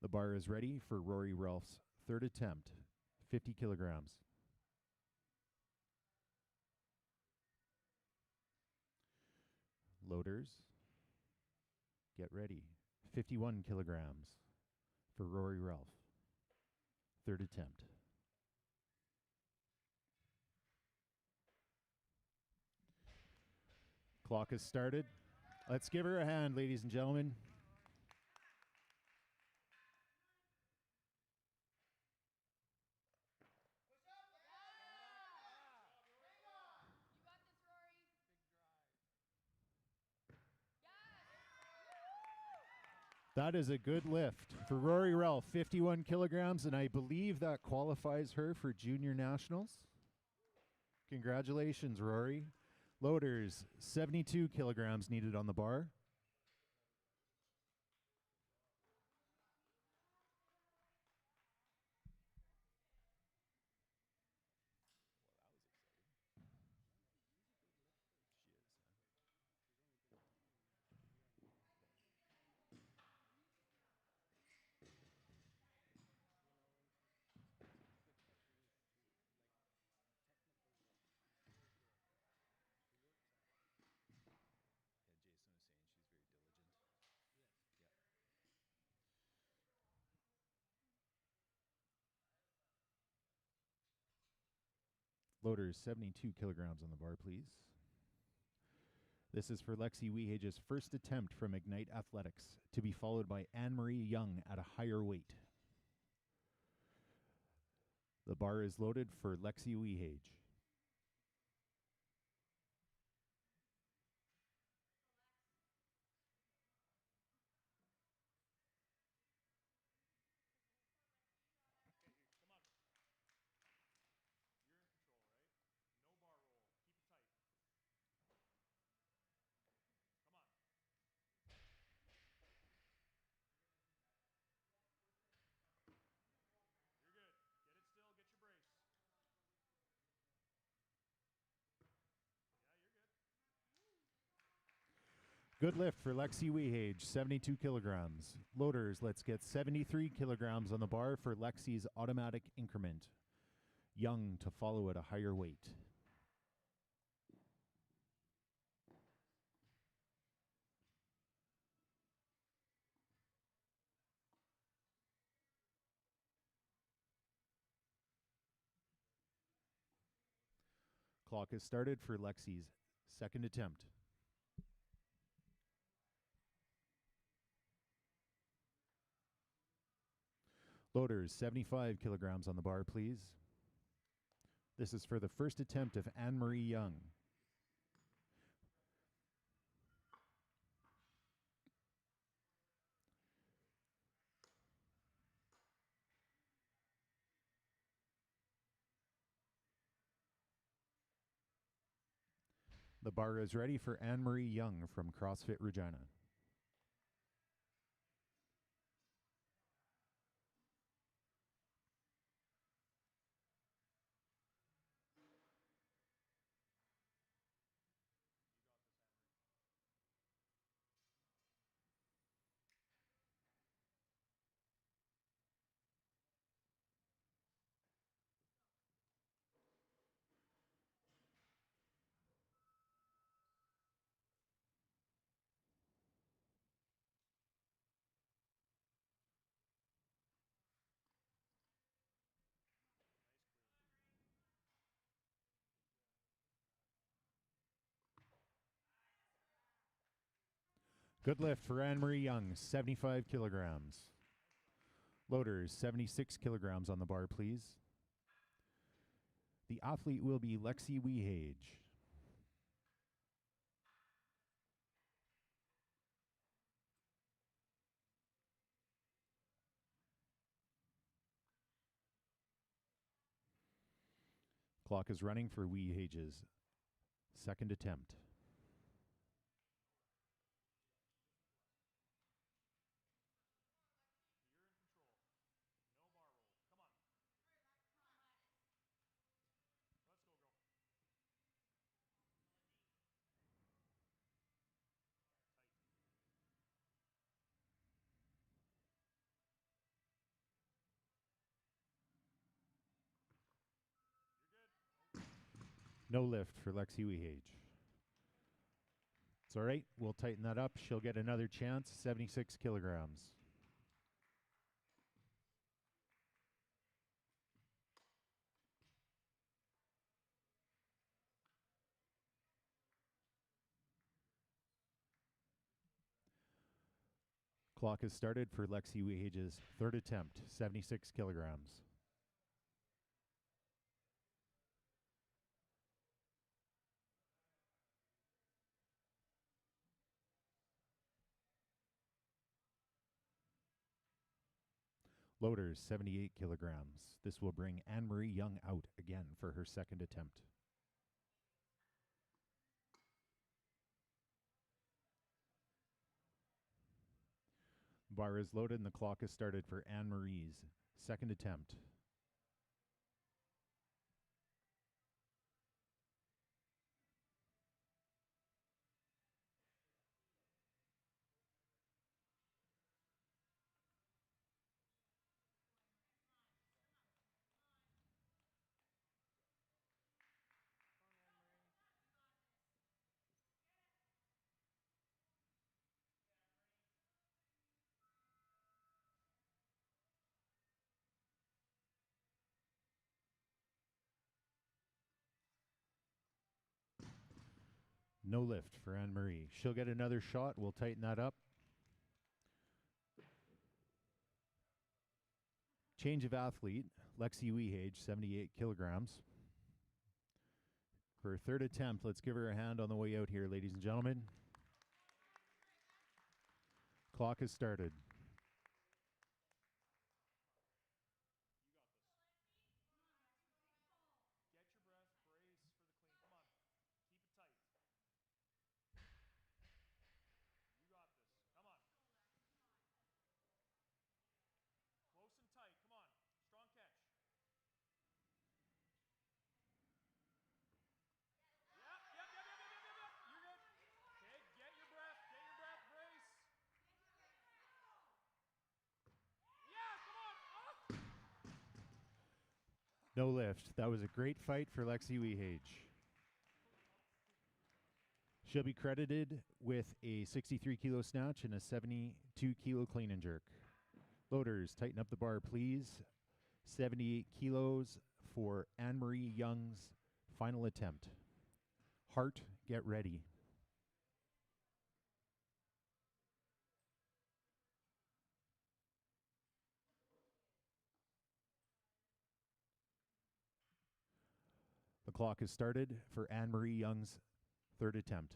The bar is ready for Rory Ralph's third attempt, 50 kilograms. Loaders, get ready. 51 kilograms for Rory Ralph, third attempt. Clock has started. Let's give her a hand, ladies and gentlemen. That is a good lift for Rory Ralph, 51 kilograms, and I believe that qualifies her for Junior Nationals. Congratulations, Rory. Loaders, 72 kilograms needed on the bar. Loaders, 72 kilograms on the bar, please. This is for Lexi Wehage's first attempt from Ignite Athletics, to be followed by Anne-Marie Young at a higher weight. The bar is loaded for Lexi Wehage. Good lift for Lexi Wehage, 72 kilograms. Loaders, let's get 73 kilograms on the bar for Lexi's automatic increment. Young to follow at a higher weight. Clock has started for Lexi's second attempt. Loaders, 75 kilograms on the bar, please. This is for the first attempt of Anne-Marie Young. The bar is ready for Anne-Marie Young from CrossFit Regina. Good lift for Anne-Marie Young, 75 kilograms. Loaders, 76 kilograms on the bar, please. The athlete will be Lexi Wehage. Clock is running for Wehage's second attempt. No lift for Lexi Wehage. It's all right. We'll tighten that up. She'll get another chance, 76 kilograms. Clock has started for Lexi Wehage's third attempt, 76 kilograms. Loaders, 78 kilograms. This will bring Anne-Marie Young out again for her second attempt. Bar is loaded and the clock is started for Anne-Marie's second attempt. No lift for Anne-Marie. She'll get another shot. We'll tighten that up. Change of athlete. Lexi Wehage, 78 kilograms. For her third attempt, let's give her a hand on the way out here, ladies and gentlemen. Clock has started. No lift. That was a great fight for Lexi Wehage. She'll be credited with a 63 kilo snatch and a 72 kilo clean and jerk. Loaders, tighten up the bar, please. 78 kilos for Anne-Marie Young's final attempt. Hart, get ready. The clock has started for Anne-Marie Young's third attempt.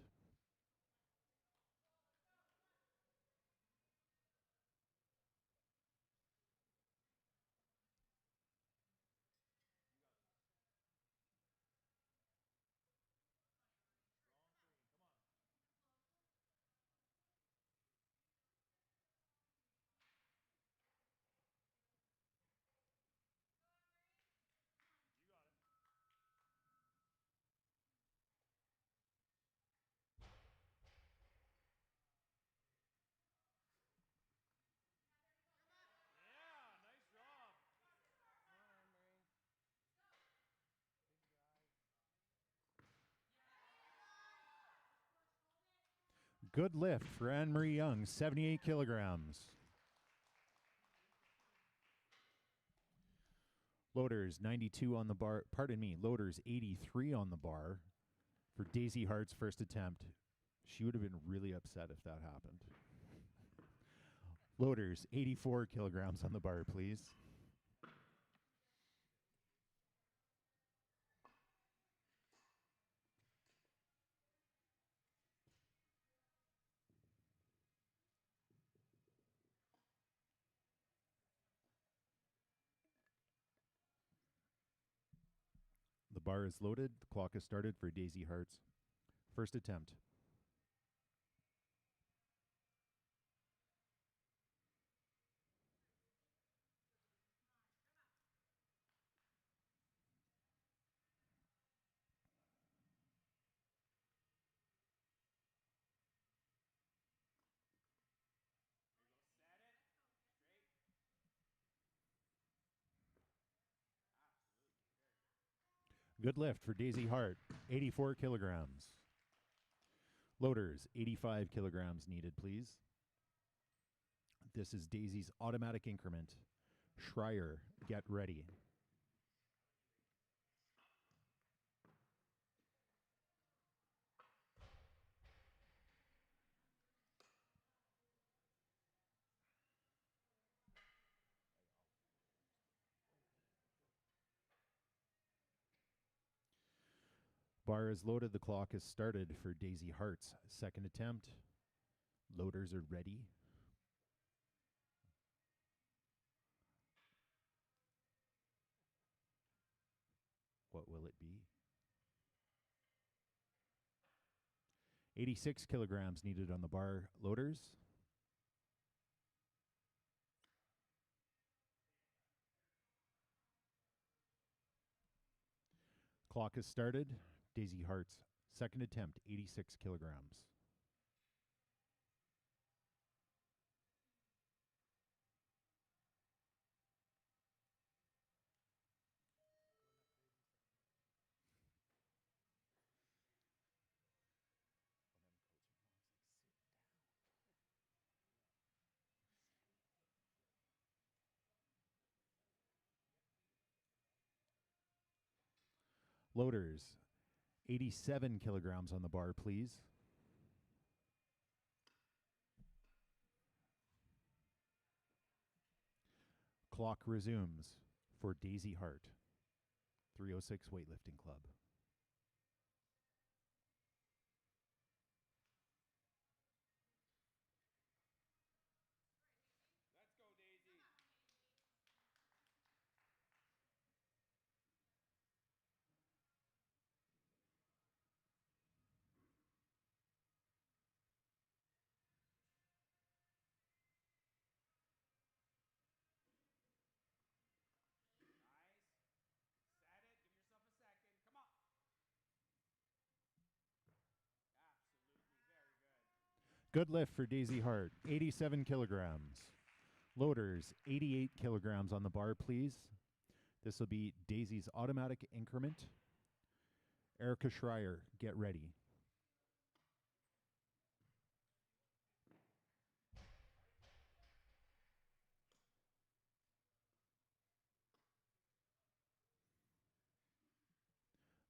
Good lift for Anne-Marie Young, 78 kilograms. Loaders, 92 on the bar. Pardon me, Loaders, 83 on the bar for Daisy Hart's first attempt. She would have been really upset if that happened. Loaders, 84 kilograms on the bar, please. The bar is loaded. The clock has started for Daisy Hart's first attempt. Good lift for Daisy Hart, 84 kilograms. Loaders, 85 kilograms needed, please. This is Daisy's automatic increment. Schreier, get ready. Bar is loaded. The clock has started for Daisy Hart's second attempt. Loaders are ready. What will it be? 86 kilograms needed on the bar. Loaders. Clock has started. Daisy Hart's second attempt, 86 kilograms. Loaders, 87 kilograms on the bar, please. Clock resumes for Daisy Hart, 306 Weightlifting Club. Good lift for Daisy Hart, 87 kilograms. Loaders, 88 kilograms on the bar, please. This will be Daisy's automatic increment. Erica Schreier, get ready.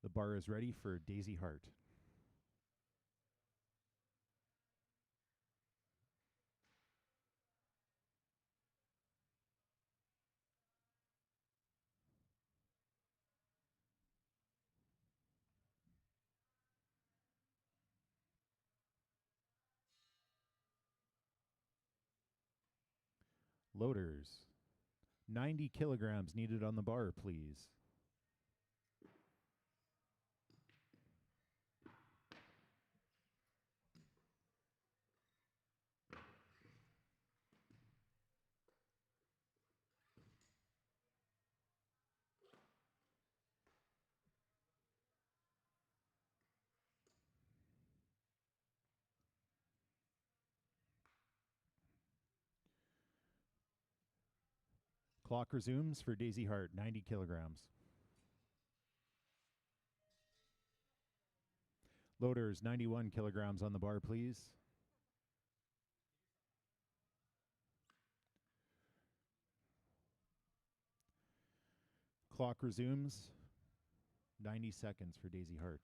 The bar is ready for Daisy Hart. Loaders. 90 kilograms needed on the bar, please. Clock resumes for Daisy Hart, 90 kilograms. Loaders, 91 kilograms on the bar, please. Clock resumes, 90 seconds for Daisy Hart.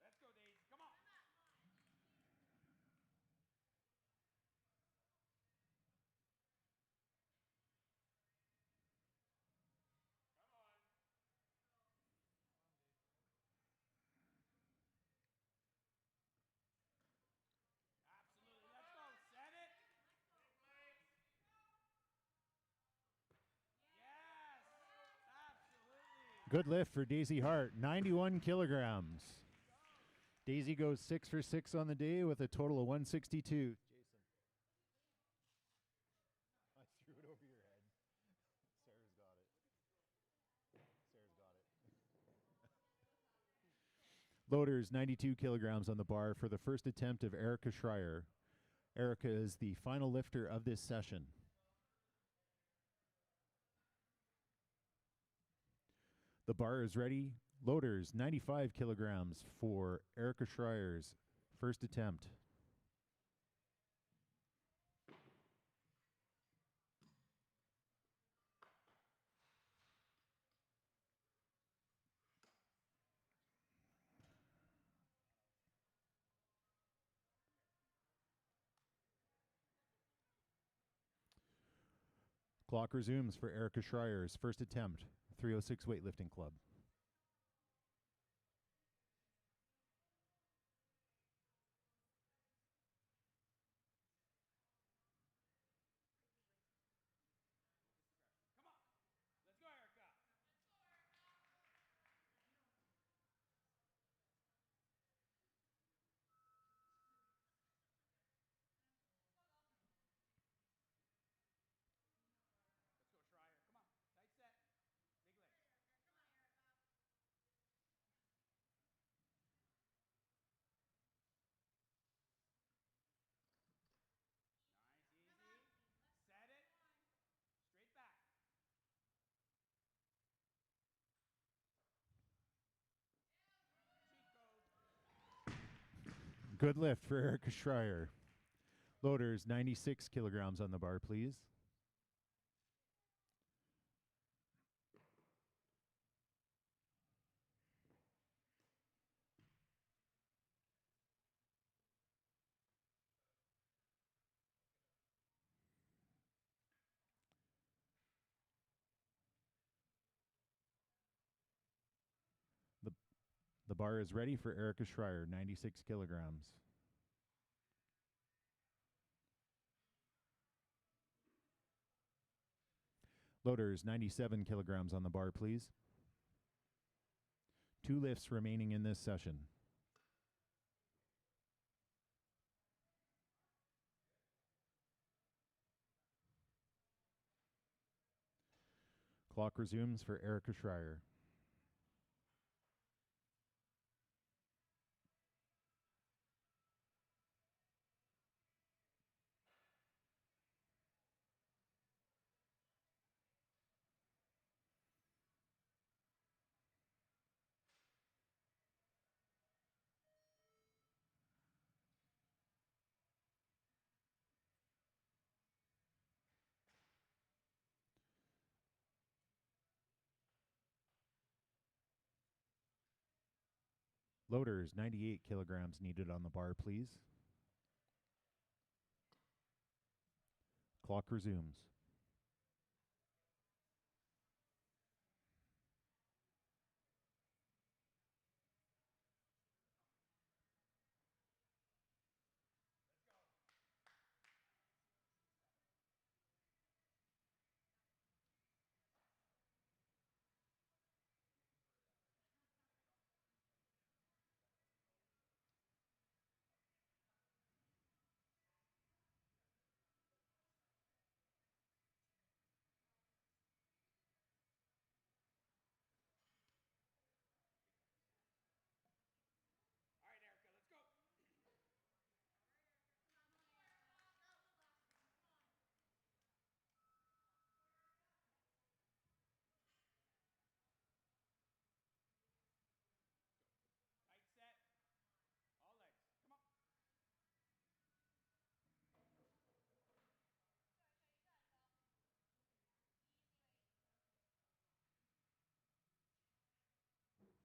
Let's go, Daisy. Come on. Come on. Absolutely. Let's go. Set it. Yes. Absolutely. Good lift for Daisy Hart, 91 kilograms. Daisy goes 6 for 6 on the day with a total of 162. Jason. I threw it over your head. Sarah's got it. Sarah's got it. Loaders, 92 kilograms on the bar for the first attempt of Erica Schreier. Erica is the final lifter of this session. The bar is ready. Loaders, 95 kilograms for Erica Schreier's first attempt. Clock resumes for Erica Schreier's first attempt, 306 Weightlifting Club. Come on. Let's go, Erica. Let's go, Schreier. Come on. Tight set. Big legs. Nice, easy. Set it. Straight back. Cheat code. Good lift for Erica Schreier. Loaders, 96 kilograms on the bar, please. The bar is ready for Erica Schreier, 96 kilograms. Loaders, 97 kilograms on the bar, please. 2 lifts remaining in this session. Clock resumes for Erica Schreier. Loaders, 98 kilograms needed on the bar, please. Clock resumes. All right, Erica, let's go. Tight set. All legs. Come on. Easy.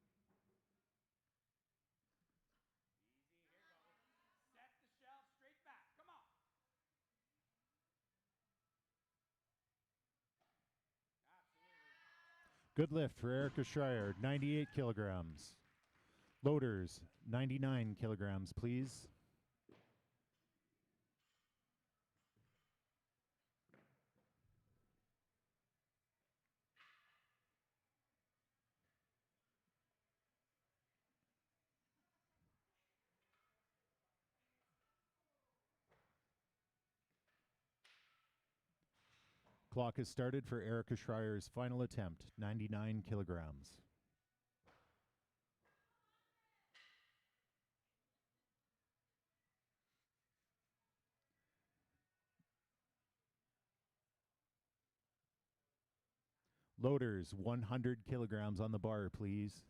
Here goes. Set the shelf straight back. Come on. Absolutely. Good lift for Erica Schreier, 98 kilograms. Loaders, 99 kilograms, please. Clock has started for Erica Schreier's final attempt, 99 kilograms. Loaders, 100 kilograms on the bar, please.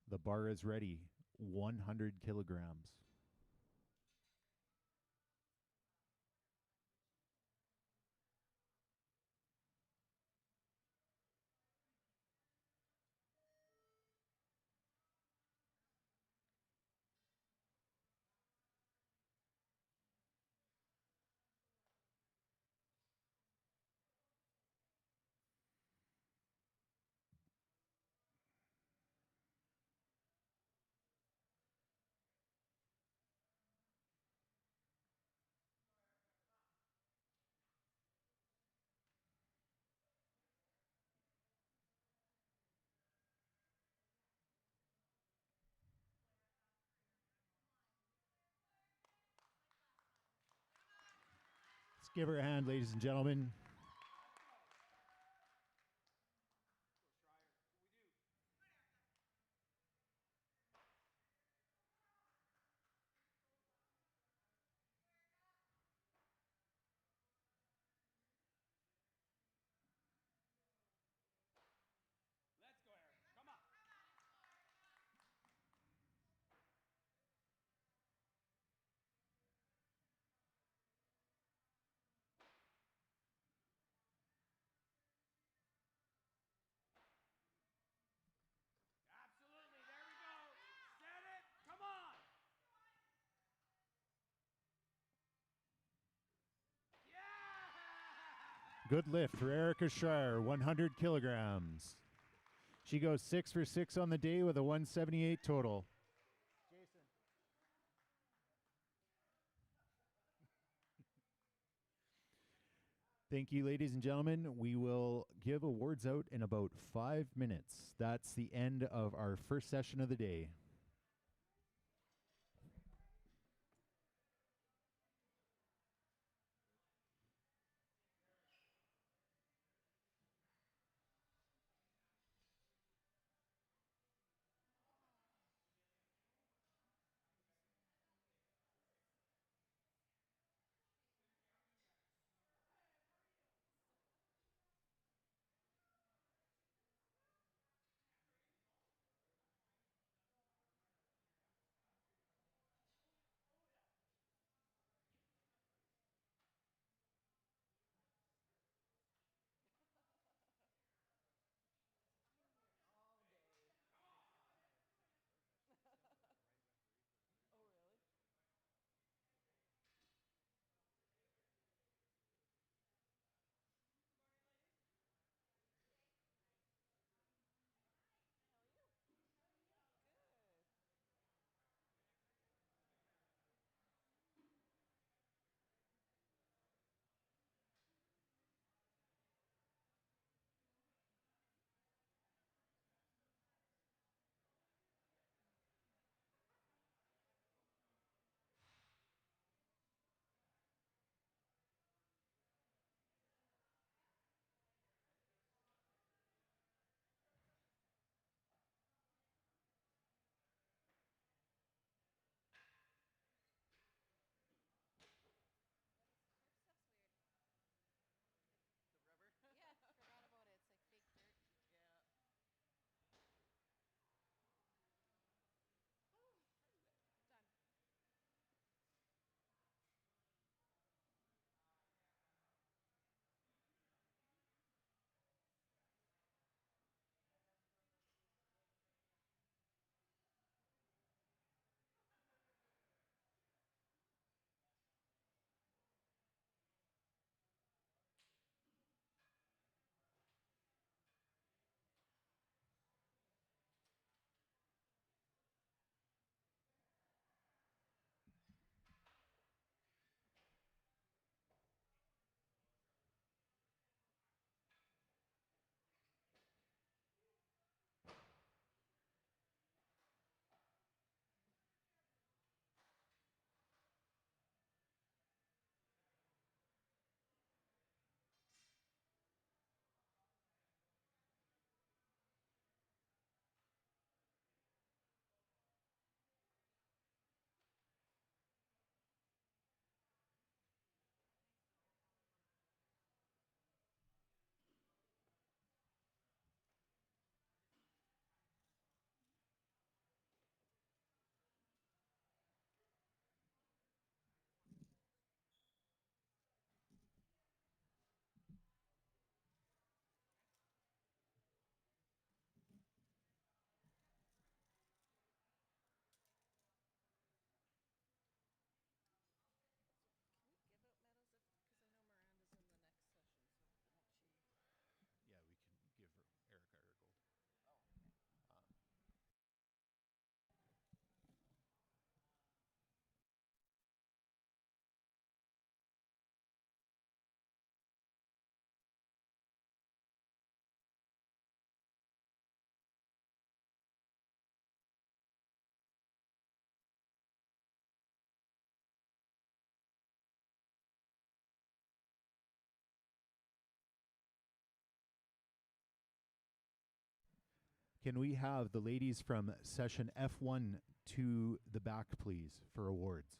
The bar is ready, 100 kilograms. Let's give her a hand, ladies and gentlemen. Let's go, Erica. Come on. Good lift for Erica Schreier, 100 kilograms. She goes 6 for 6 on the day with a 178 total. Jason. Thank you, ladies and gentlemen. We will give awards out in about 5 minutes. That's the end of our first session of the day. Yeah, we can give Erica her gold. Can we have the ladies from session F1 to the back, please, for awards?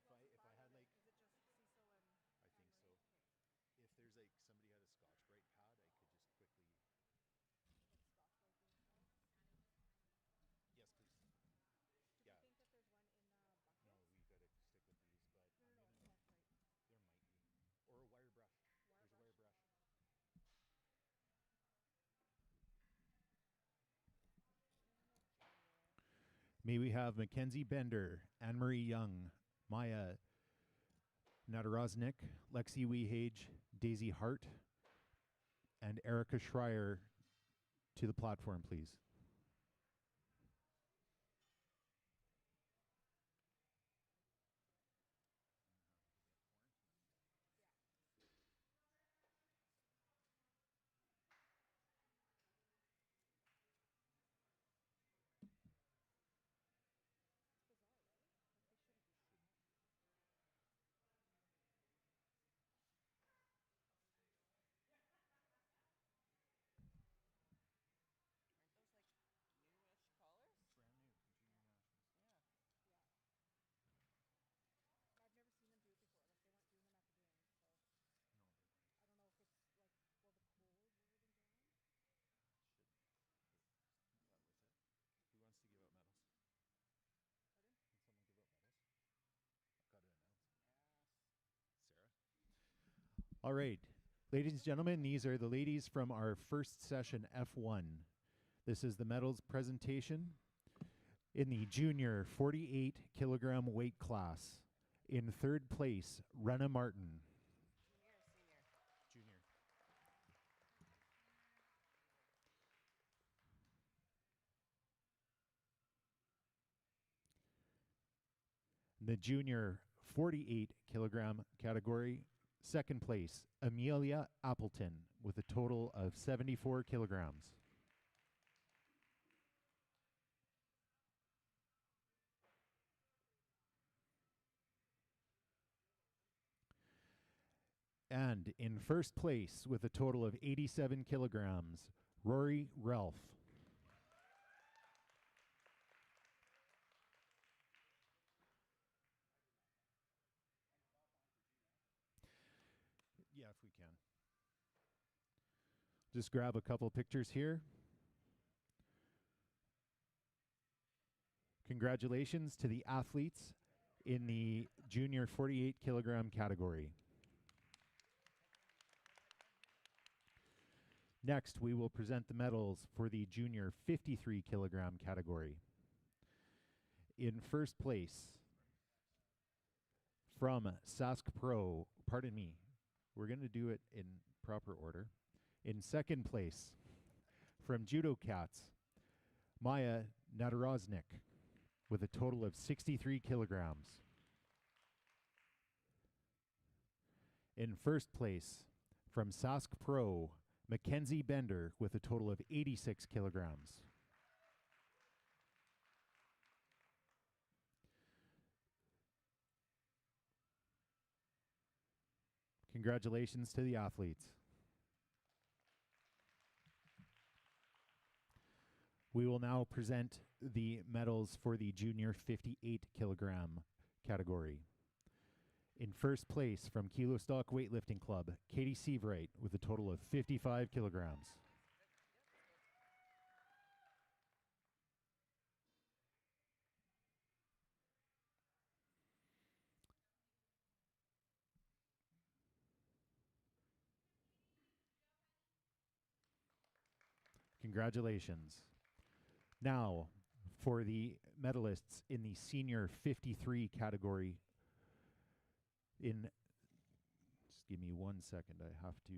If there's like somebody had a Scotch Brite pad, I could just quickly. May we have Mackenzie Bender, Anne-Marie Young, Maya Nadaroznik, Lexi Wehage, Daisy Hart, and Erica Schreier to the platform, please. All right. Ladies and gentlemen, these are the ladies from our first session, F1. This is the medals presentation in the junior 48 kilogram weight class. In third place, Renna Martin. Junior. The junior 48 kilogram category, second place, Amelia Appleton with a total of 74 kilograms. And in first place with a total of 87 kilograms, Rory Ralph. Yeah, if we can. Just grab a couple pictures here. Congratulations to the athletes in the junior 48 kilogram category. Next, we will present the medals for the junior 53 kilogram category. In first place, from we're going to do it in proper order. In second place, from Judo Cats, Maya Nadaroznik with a total of 63 kilograms. In first place, from Sask Pro, Mackenzie Bender with a total of 86 kilograms. Congratulations to the athletes. We will now present the medals for the junior 58 kilogram category. In first place from Kilo Stock Weightlifting Club, Katie Seavright with a total of 55 kilograms. Congratulations. Now, for the medalists in the senior 53 category, just give me 1 second, I have to.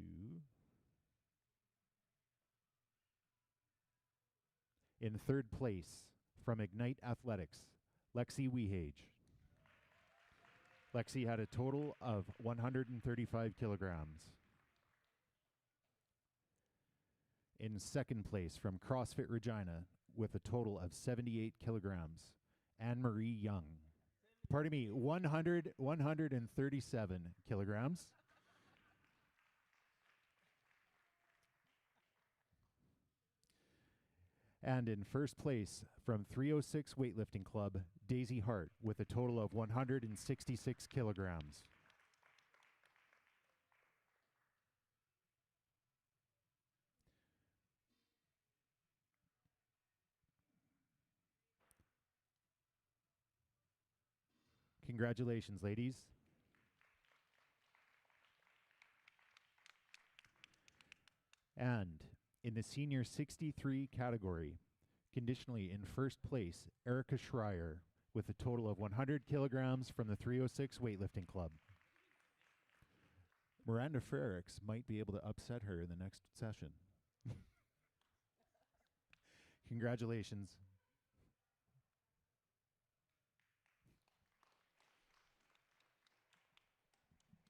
In third place, from Ignite Athletics, Lexi Wehage. Lexi had a total of 135 kilograms. In second place, from CrossFit Regina, with a total of 78 kilograms, Anne-Marie Young. Pardon me, 137 kilograms. And in first place, from 306 Weightlifting Club, Daisy Hart, with a total of 166 kilograms. Congratulations, ladies. And in the senior 63 category, Conditionally in first place, Erica Schreier with a total of 100 kilograms from the 306 Weightlifting Club. Miranda Frericks might be able to upset her in the next session. Congratulations.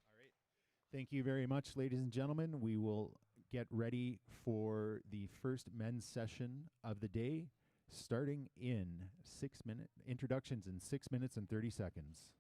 All right. Thank you very much, ladies and gentlemen. We will get ready for the first men's session of the day, starting in 6 minutes. Introductions in 6 minutes and 30 seconds.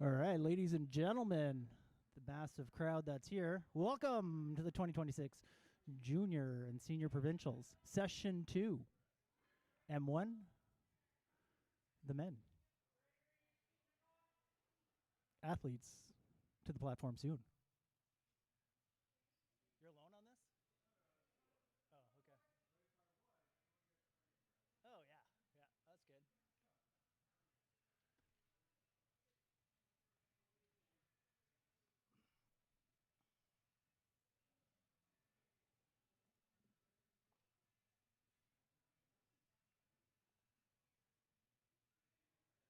All right, ladies and gentlemen, the massive crowd that's here, welcome to the 2026 Junior and Senior Provincials, Session 2, M1, the men. Athletes to the platform soon. You're alone on this? Oh, okay. Oh, yeah. Yeah, that's good.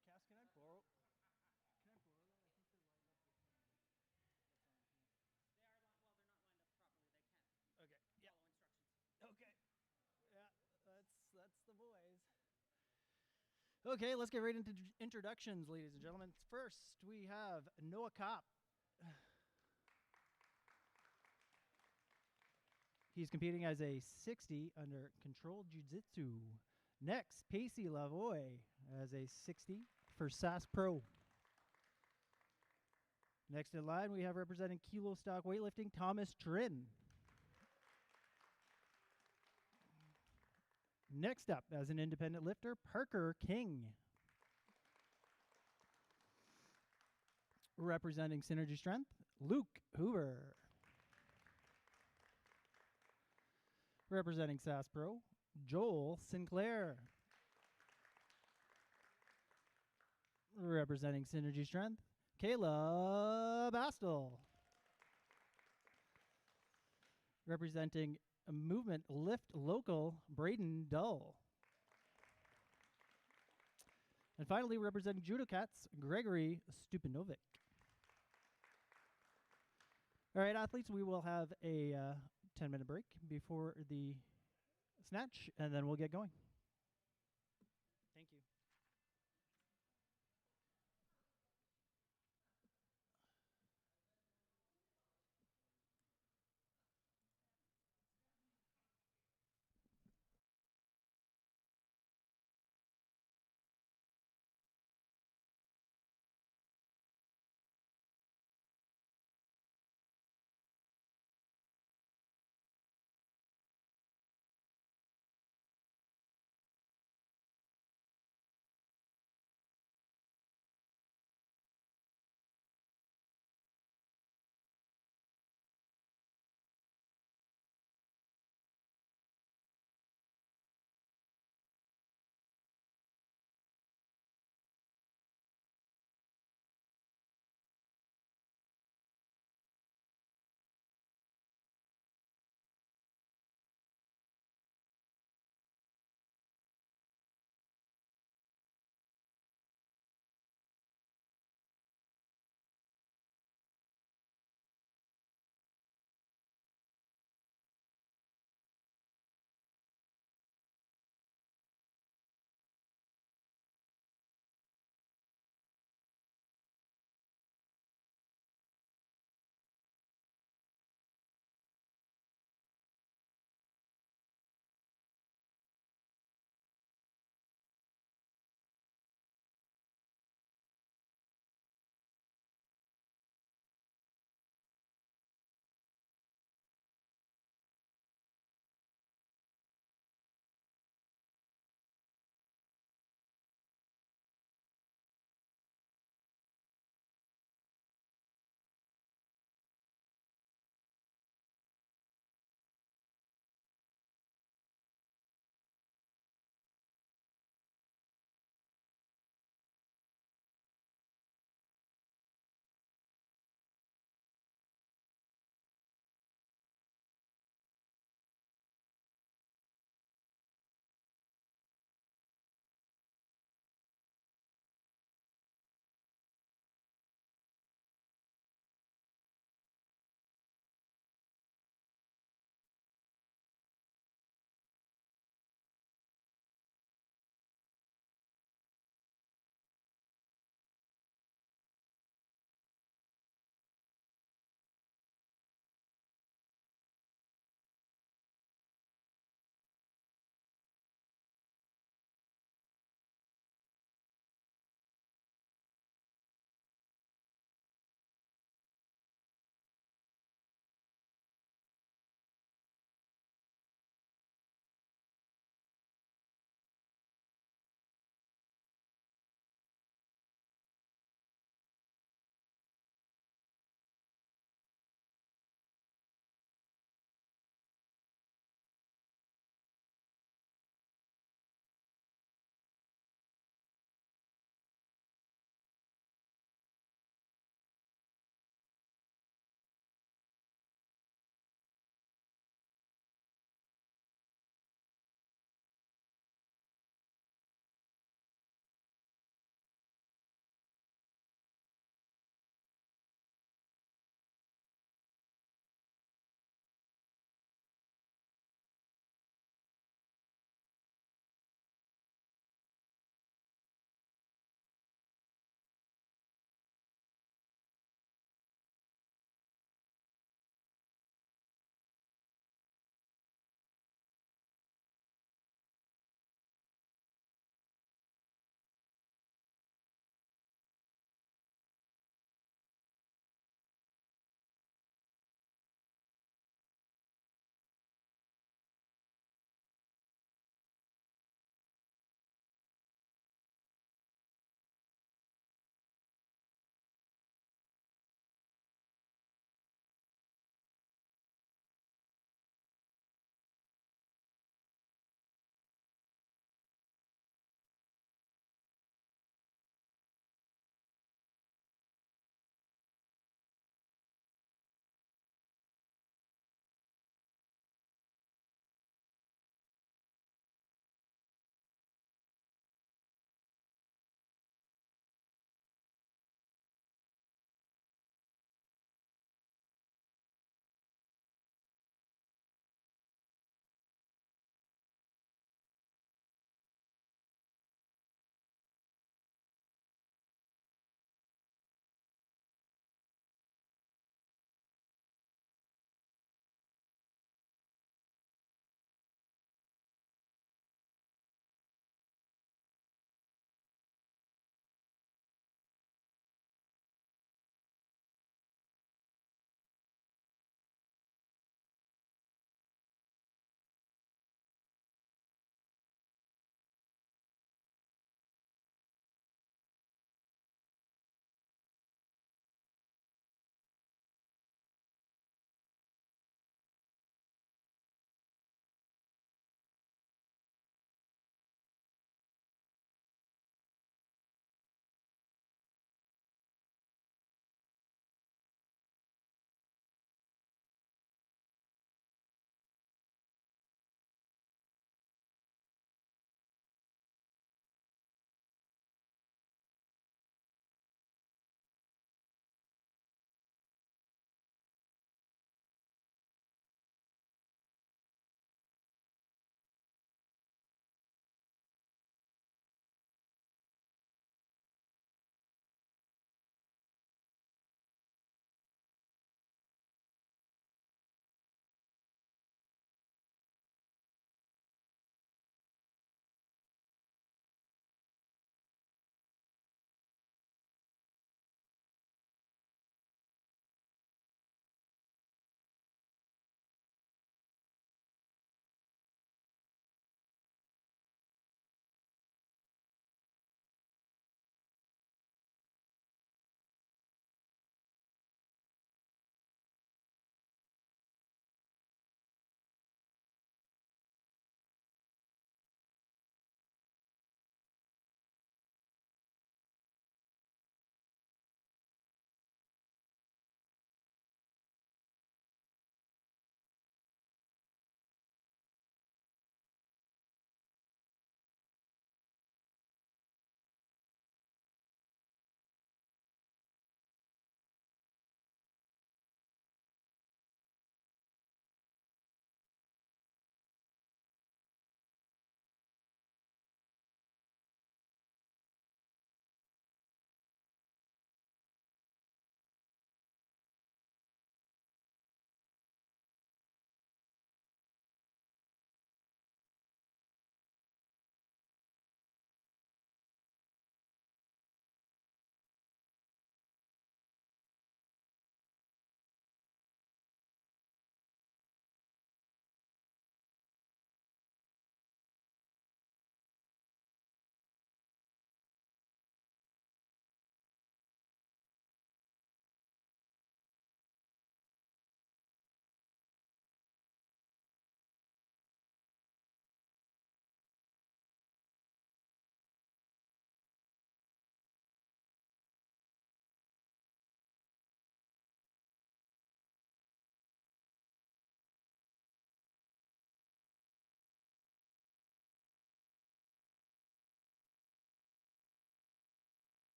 Cass, can I borrow? Can I borrow that? I think they're lined up with some of the. They are well, they're not lined up properly. They can't Okay. Yeah. follow instructions. Okay. Yeah, that's the boys. Okay, let's get right into introductions, ladies and gentlemen. First, we have Noah Kopp. He's competing as a 60 under controlled jiu-jitsu. Next, Pacey Lavoie as a 60 for SAS Pro. Next in line, we have representing kilo stock weightlifting, Thomas Trin. Next up, as an independent lifter, Parker King. Representing Synergy Strength, Luke Hoover. Representing SAS Pro, Joel Sinclair. Representing Synergy Strength, Caleb Astle. Representing Movement Lift Local, Braden Dull. And finally, representing Judo Cats, Gregory Stupinovic. All right, athletes, we will have a 10-minute break before the snatch, and then we'll get going. Thank you.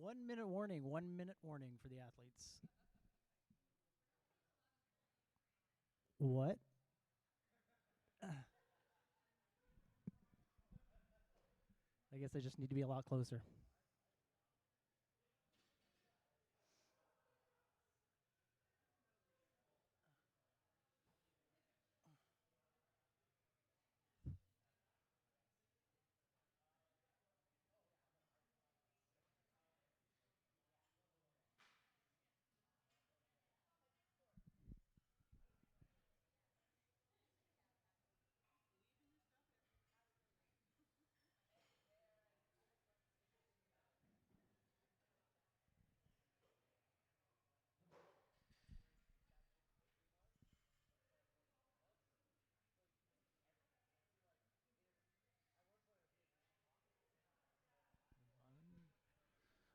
1 minute warning. 1 minute warning for the athletes. What? I guess I just need to be a lot closer.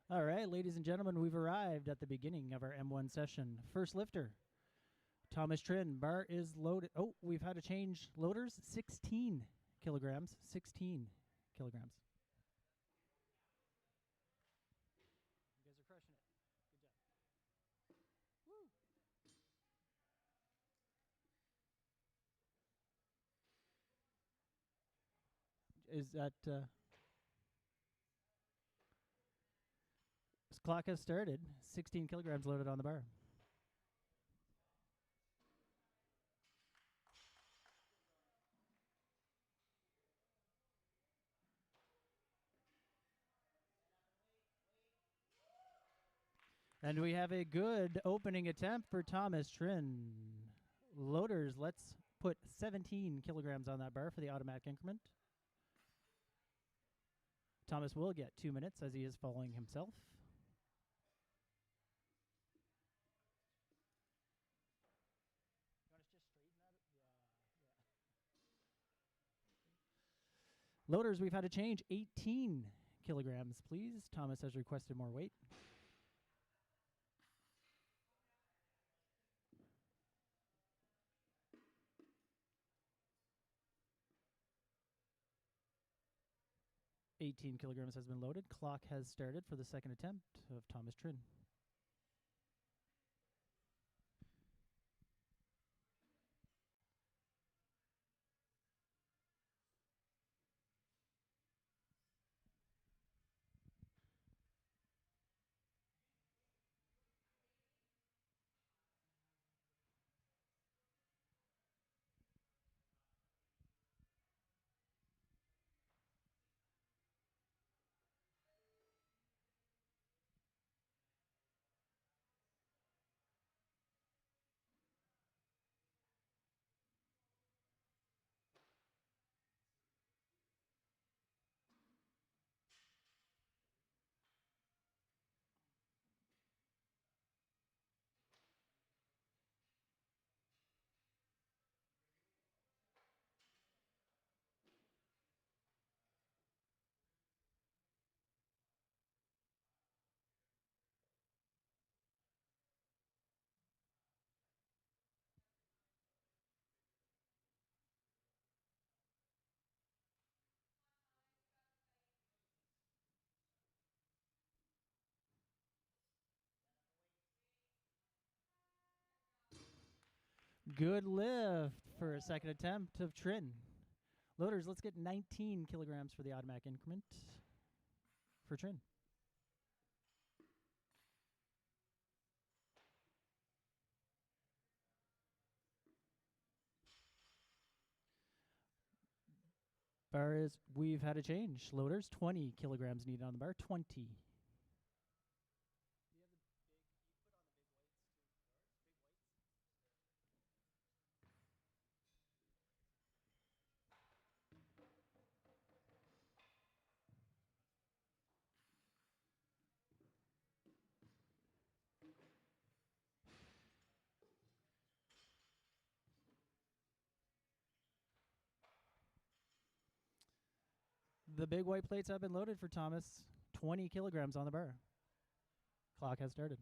All right, ladies and gentlemen, we've arrived at the beginning of our M1 session. First lifter, Thomas Trin. Bar is loaded. Oh, we've had to change loaders. 16 kilograms. 16 kilograms. You guys are crushing it. Good job. Woo. Is that... this clock has started. 16 kilograms loaded on the bar. And we have a good opening attempt for Thomas Trin. Loaders, let's put 17 kilograms on that bar for the automatic increment. Thomas will get 2 minutes as he is following himself. Loaders, we've had to change 18 kilograms, please. Thomas has requested more weight. $18 kilograms has been loaded. Clock has started for the second attempt of Thomas Trin. Good lift for a second attempt of Trin. Loaders, let's get 19 kilograms for the automatic increment for Trin. Bar is, we've had a change. Loaders, 20 kilograms needed on the bar. 20. The big white plates have been loaded for Thomas. 20 kilograms on the bar. Clock has started.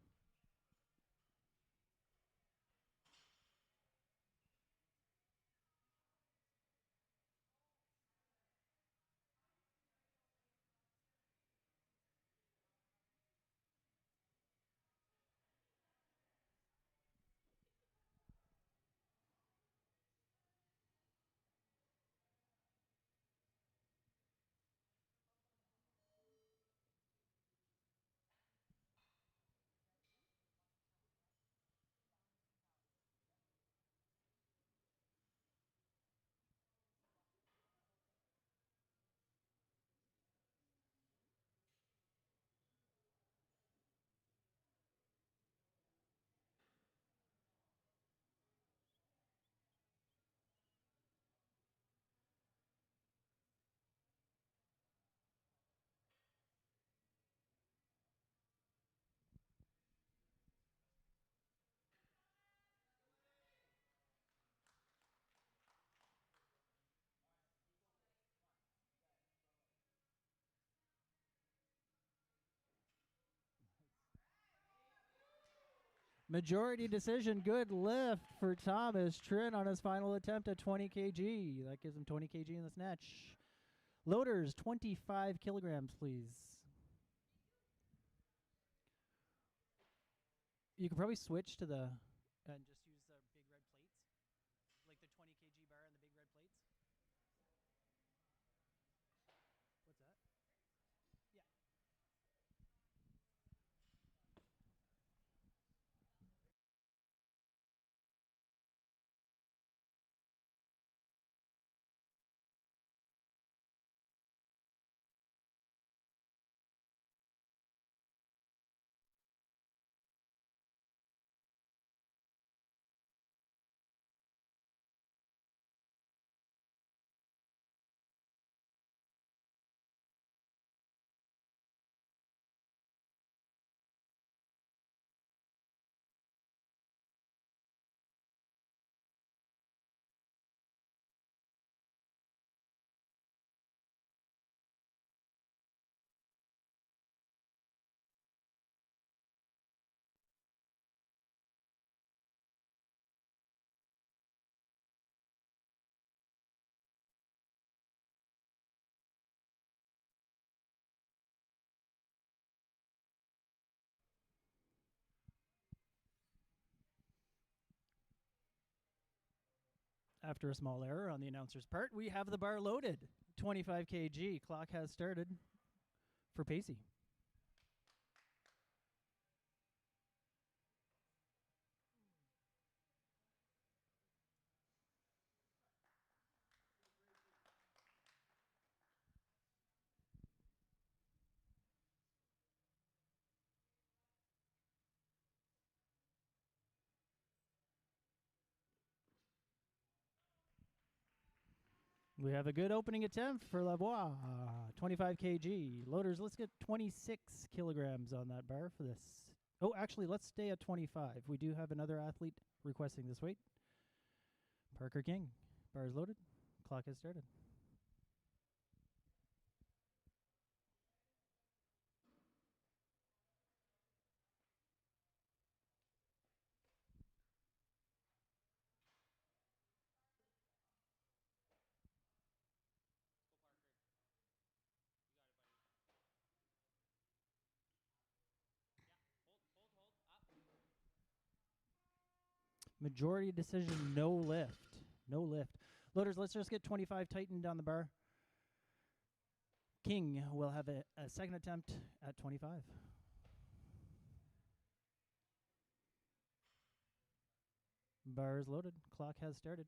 Majority decision. Good lift for Thomas Trin on his final attempt at 20 kg. That gives him 20 kg in the snatch. Loaders, 25 kilograms, please. You could probably switch to the and just use the big red plates, like the 20 kg bar and the big red plates. What's that? Yeah. After a small error on the announcer's part, we have the bar loaded. 25 kg. Clock has started for Pacey. We have a good opening attempt for Lavoie. 25 kg. Loaders, let's get 26 kilograms on that bar for this. Oh, actually, let's stay at 25. We do have another athlete requesting this weight. Parker King. Bar is loaded. Clock has started. Majority decision, no lift. No lift. Loaders, let's just get 25 tightened on the bar. King will have a second attempt at 25. Bar is loaded. Clock has started.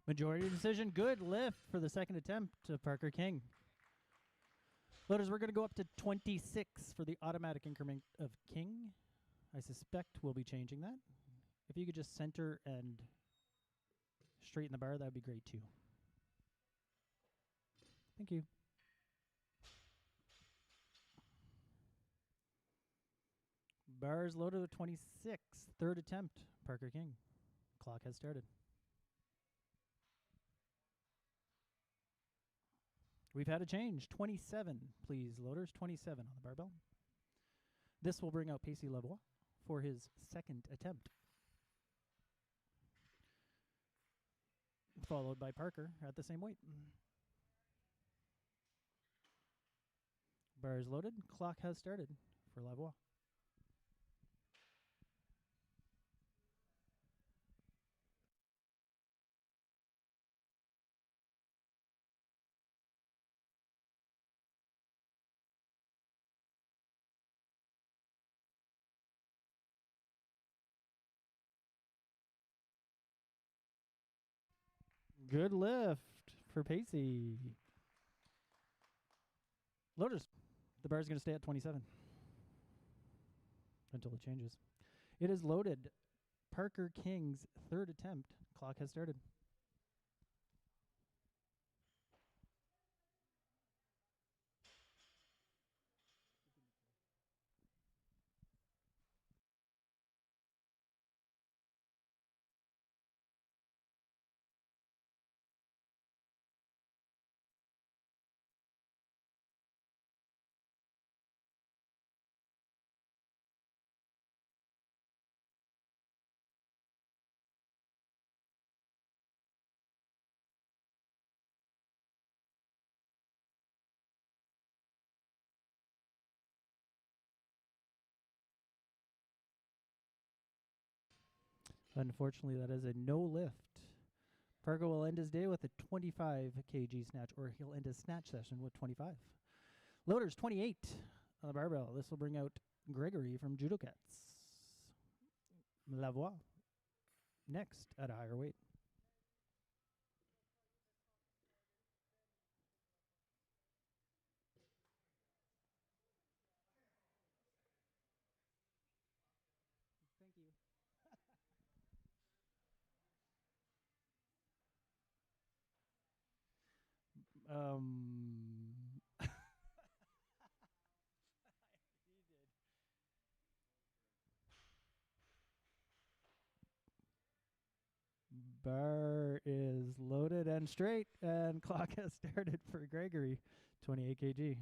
Majority decision, good lift for the second attempt to Parker King. Loaders, we're going to go up to 26 for the automatic increment of King. I suspect we'll be changing that. If you could just center and straighten the bar, that would be great too. Thank you. Bars loaded with 26. Third attempt, Parker King. Clock has started. We've had a change. 27, please, loaders. 27 on the barbell. This will bring out Pacey Lavoie for his second attempt. Followed by Parker at the same weight. Bars loaded. Clock has started for Lavoie. Good lift for Pacey. Loaders. The bar is going to stay at 27 until it changes. It is loaded. Parker King's third attempt. Clock has started. Unfortunately, that is a no lift. Parker will end his day with a 25 kg snatch, or he'll end his snatch session with 25. Loaders, 28 on the barbell. This will bring out Gregory from Judo Cats. Lavoie next at a higher weight. Thank you. He did. Bar is loaded and straight, and clock has started for Gregory, 28 kg.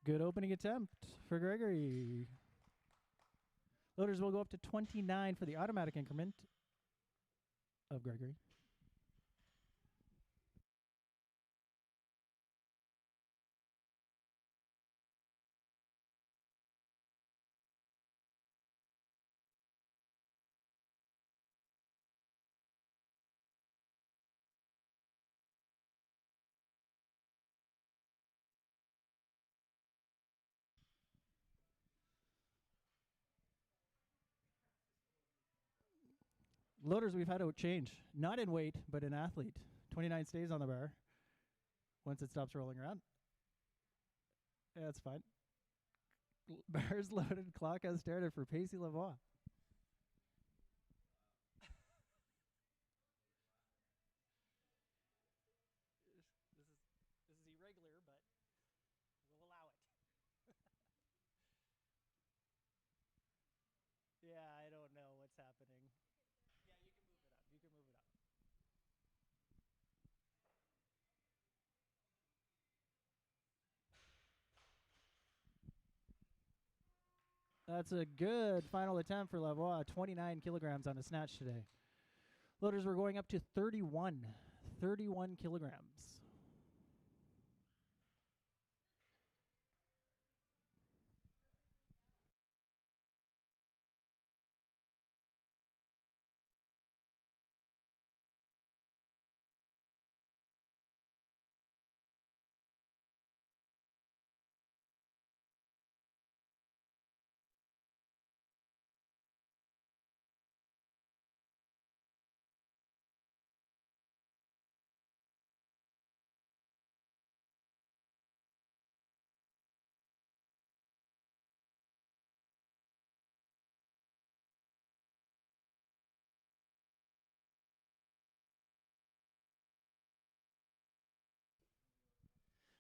Good opening attempt for Gregory. Loaders will go up to 29 for the automatic increment of Gregory. Loaders, we've had a change. Not in weight, but in athlete. 29 stays on the bar once it stops rolling around. Yeah, that's fine. Bars loaded. Clock has started for Pacey Lavoie. This is irregular, but we'll allow it. Yeah, I don't know what's happening. Yeah, you can move it up. You can move it up. That's a good final attempt for Lavoie. 29 kilograms on a snatch today. Loaders were going up to 31. 31 kilograms.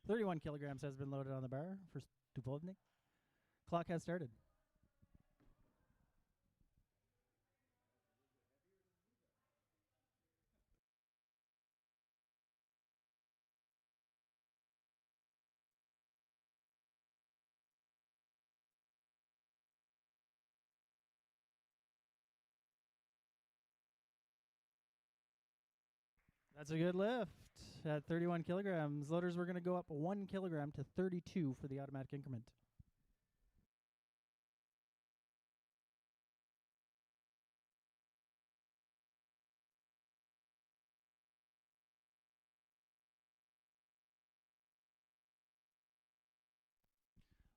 31 kilograms has been loaded on the bar for Stupovnik. Clock has started. That's a good lift at 31 kilograms. Loaders, we're going to go up 1 kilogram to 32 for the automatic increment.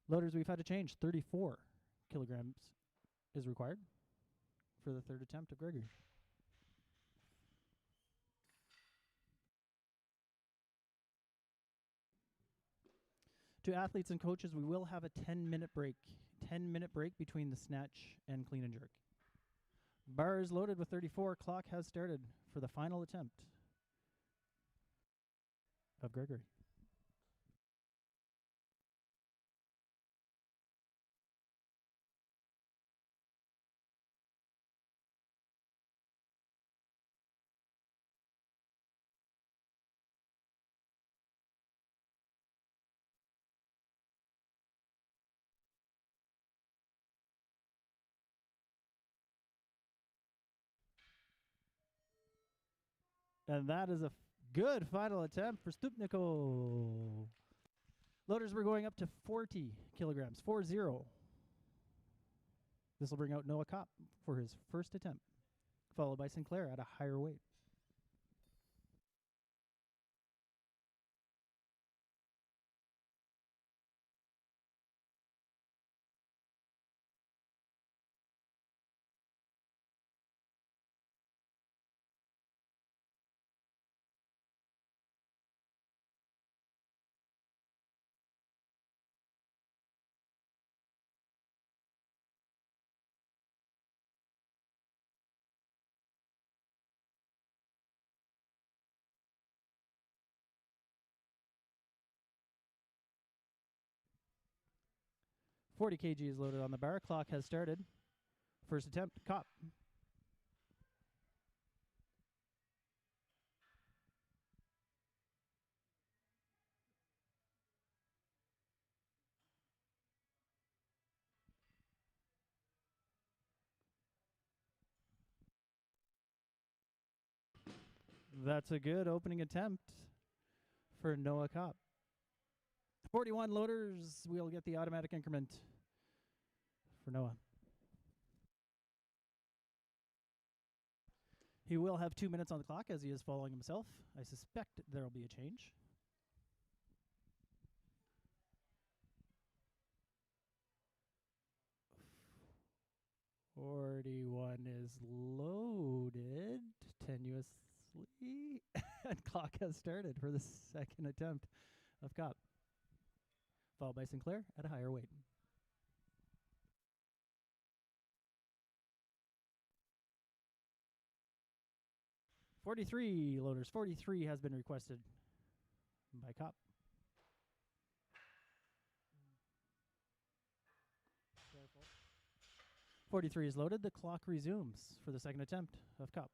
Loaders, we've had to change. 34 kilograms is required for the third attempt of Gregory. To athletes and coaches, we will have a 10-minute break. 10-minute break between the snatch and clean and jerk. Bar is loaded with 34. Clock has started for the final attempt of Gregory. And that is a good final attempt for Stupnikov. Loaders, we're going up to 40 kilograms, 4-0. This will bring out Noah Kopp for his first attempt, followed by Sinclair at a higher weight. .40 kg is loaded on the bar. Clock has started. First attempt, Kopp. That's a good opening attempt for Noah Kopp. 41 loaders. We'll get the automatic increment for Noah. He will have 2 minutes on the clock as he is following himself. I suspect there will be a change. .41 is loaded tenuously. And clock has started for the second attempt of Kopp, followed by Sinclair at a higher weight. .43 loaders. 43 has been requested by Kopp. Careful. 43 is loaded. The clock resumes for the second attempt of Kopp.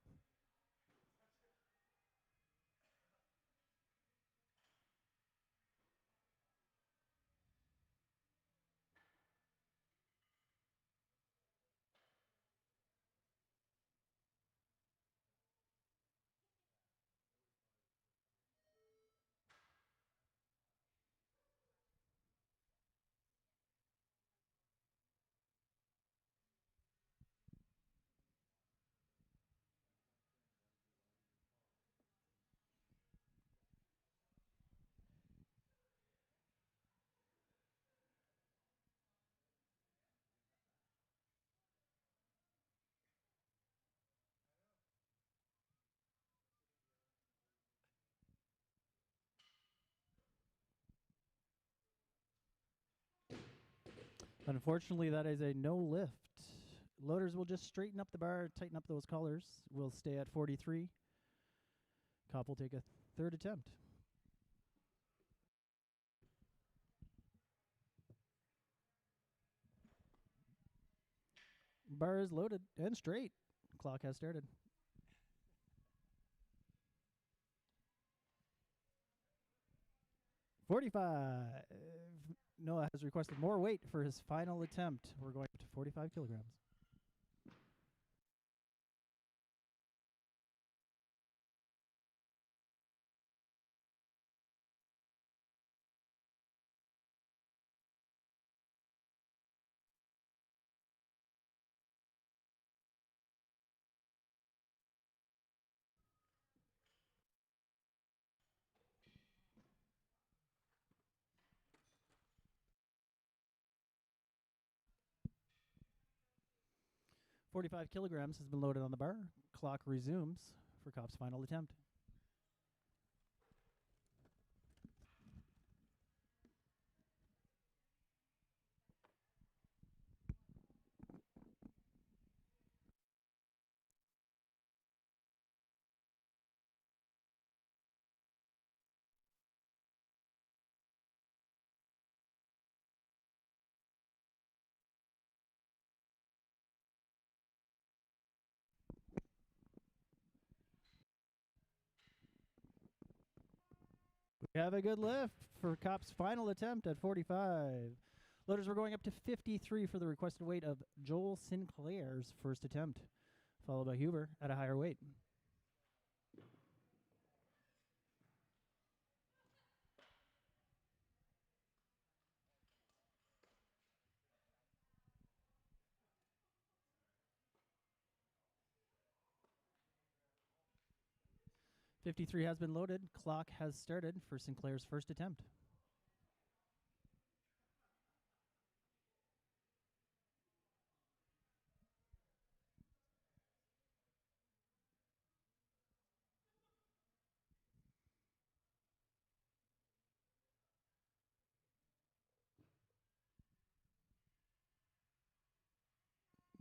Unfortunately, that is a no lift. Loaders will just straighten up the bar, tighten up those collars. We'll stay at 43. Kopp will take a third attempt. Bar is loaded and straight. Clock has started. $45. Noah has requested more weight for his final attempt. We're going up to 45 kilograms. $45 kilograms has been loaded on the bar. Clock resumes for Kopp's final attempt. We have a good lift for Kopp's final attempt at 45. Loaders were going up to 53 for the requested weight of Joel Sinclair's first attempt, followed by Huber at a higher weight. $53 has been loaded. Clock has started for Sinclair's first attempt.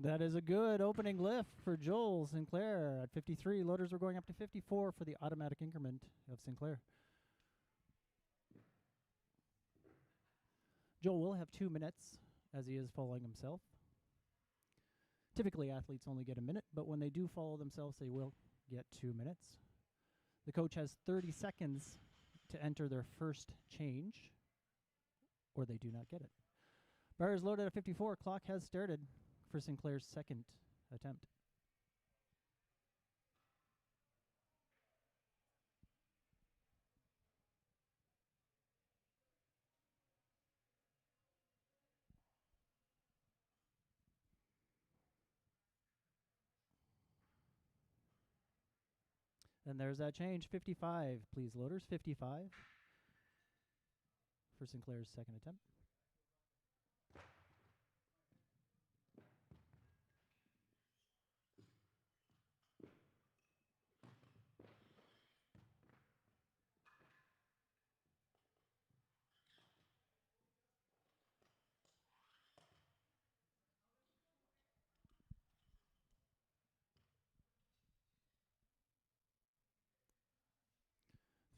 That is a good opening lift for Joel Sinclair at 53. Loaders were going up to 54 for the automatic increment of Sinclair. Joel will have 2 minutes as he is following himself. Typically, athletes only get a minute, but when they do follow themselves, they will get 2 minutes. The coach has 30 seconds to enter their first change, or they do not get it. Bar is loaded at 54. Clock has started for Sinclair's second attempt. And there's that change. 55, please, loaders. 55 for Sinclair's second attempt.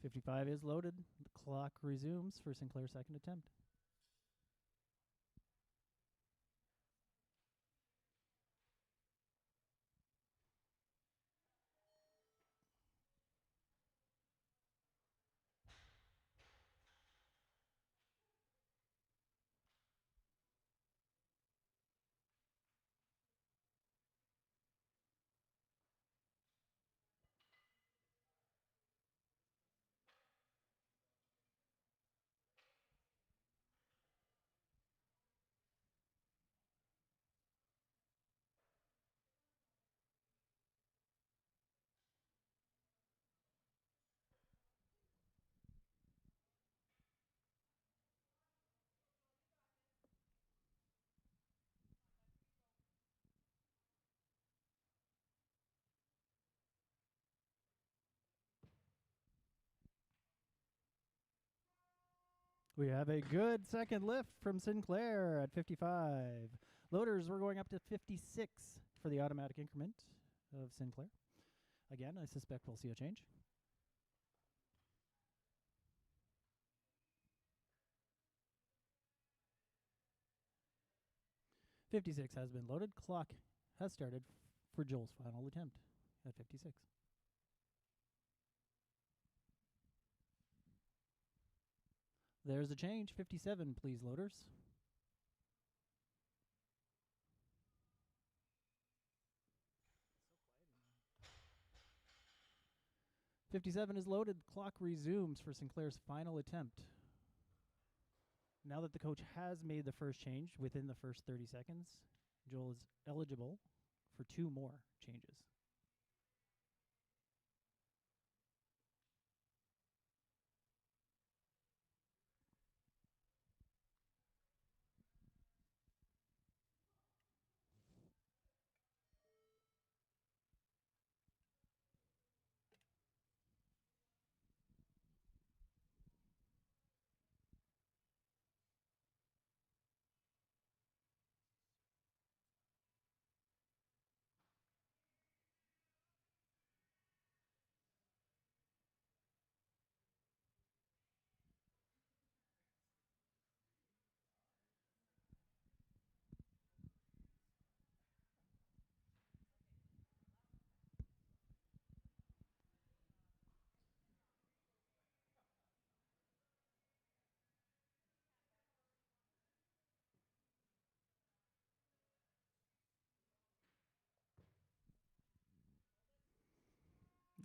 $55 is loaded. The clock resumes for Sinclair's second attempt. We have a good second lift from Sinclair at 55. Loaders, we're going up to 56 for the automatic increment of Sinclair. Again, I suspect we'll see a change. $56 has been loaded. Clock has started for Joel's final attempt at 56. There's a change. 57, please, loaders. .57 is loaded. Clock resumes for Sinclair's final attempt. Now that the coach has made the first change within the first 30 seconds, Joel is eligible for 2 more changes.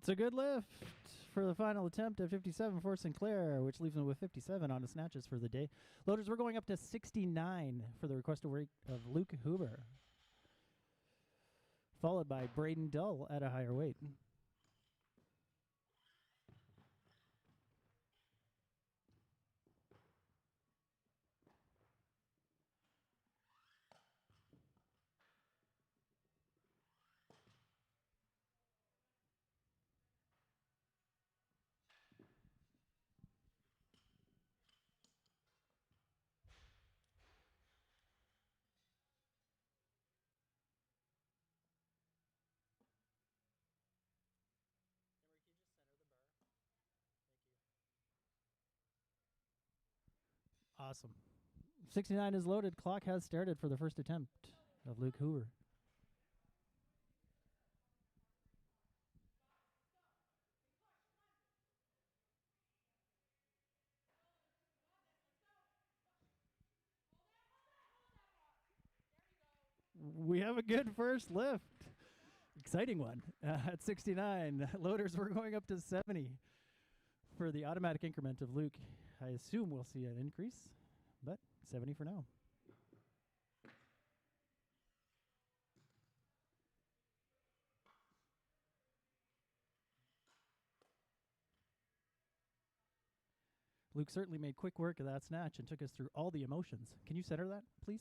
It's a good lift for the final attempt at 57 for Sinclair, which leaves him with 57 on his snatches for the day. Loaders, we're going up to 69 for the requested weight of Luke Huber, followed by Braden Dull at a higher weight. Awesome. 69 is loaded. Clock has started for the first attempt of Luke Hoover. We have a good first lift. Exciting one. At 69, loaders, we're going up to 70 for the automatic increment of Luke. I assume we'll see an increase, but 70 for now. Luke certainly made quick work of that snatch and took us through all the emotions. Can you center that, please?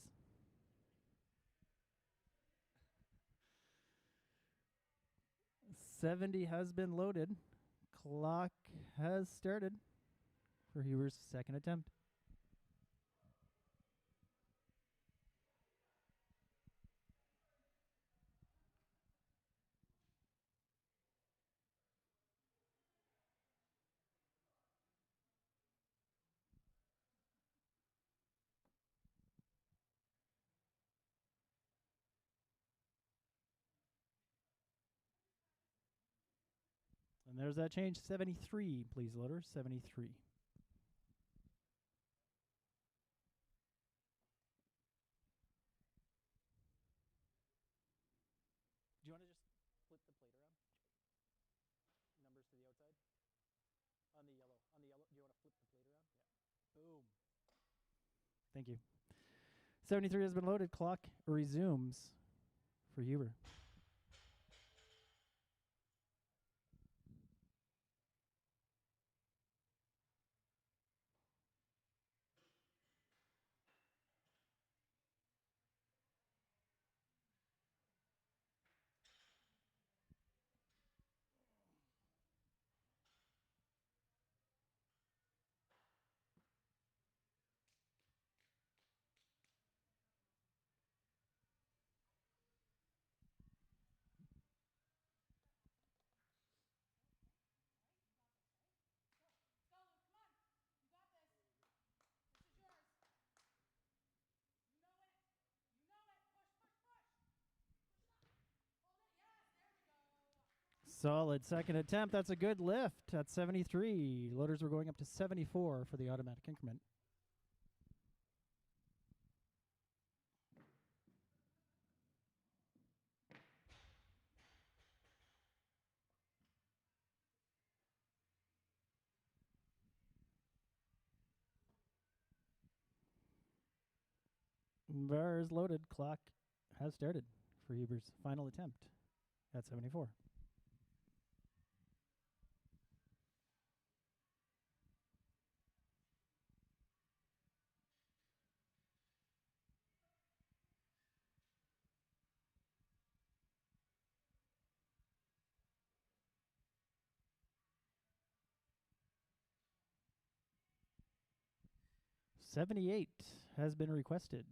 .70 has been loaded. Clock has started for Huber's second attempt. And there's that change. 73, please, loader. 73. Do you want to just flip the plate around? Numbers to the outside? On the yellow. On the yellow. Do you want to flip the plate around? Yeah. Boom. Thank you. 73 has been loaded. Clock resumes for Huber. Solid second attempt. That's a good lift at 73. Loaders were going up to 74 for the automatic increment. Bar is loaded. Clock has started for Huber's final attempt at 74. $78 has been requested.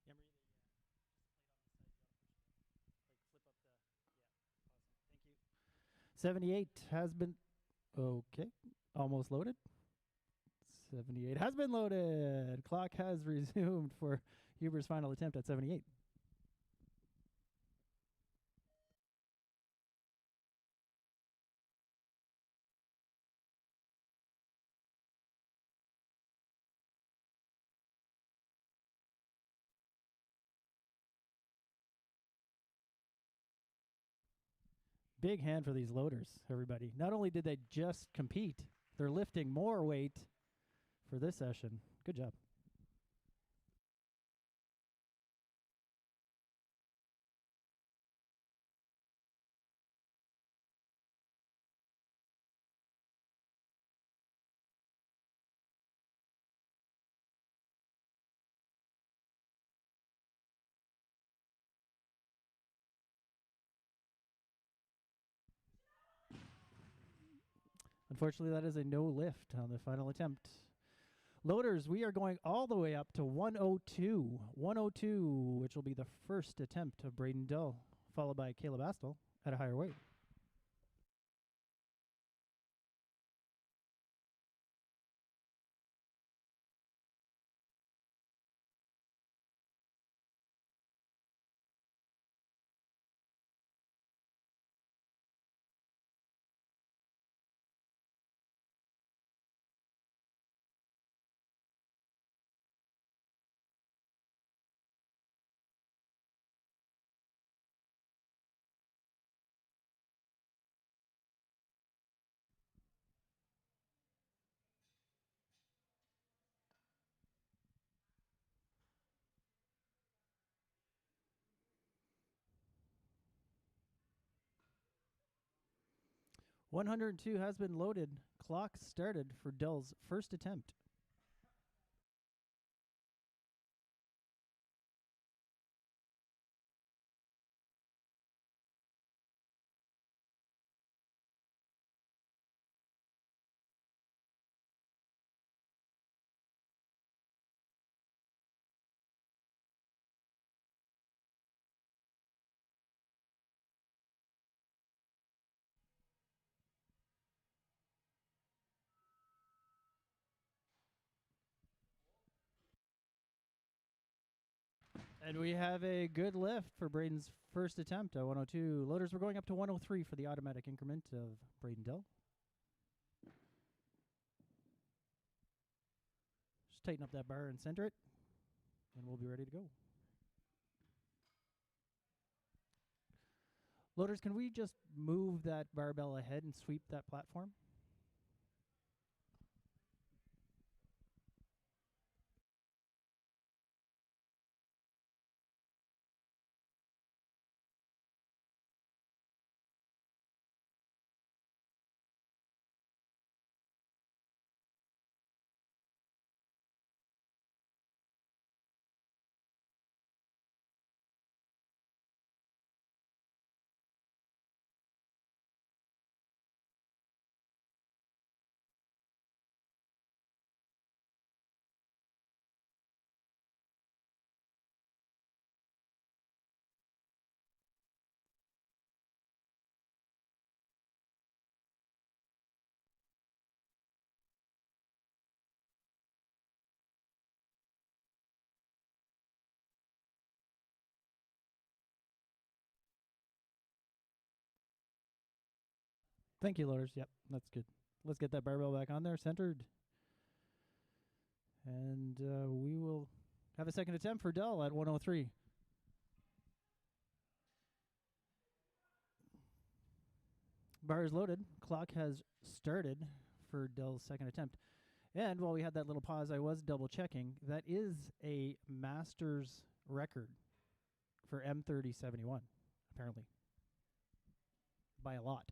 Thank you. 78 has been okay. Almost loaded. 78 has been loaded. Clock has resumed for Huber's final attempt at 78. Big hand for these loaders, everybody. Not only did they just compete, they're lifting more weight for this session. Good job. Unfortunately, that is a no lift on the final attempt. Loaders, we are going all the way up to 102. 102, which will be the first attempt of Braden Dull, followed by Caleb Astle at a higher weight. $102 has been loaded. Clock started for Dull's first attempt. And we have a good lift for Braden's first attempt at 102. Loaders, we're going up to 103 for the automatic increment of Braden Dull. Just tighten up that bar and center it, and we'll be ready to go. Loaders, can we just move that barbell ahead and sweep that platform? Thank you, Loaders. Yep, that's good. Let's get that barbell back on there, centered. And we will have a second attempt for Dell at 103. Bar is loaded. Clock has started for Dell's second attempt. And while we had that little pause, I was double checking. That is a master's record for M3071, apparently. By a lot.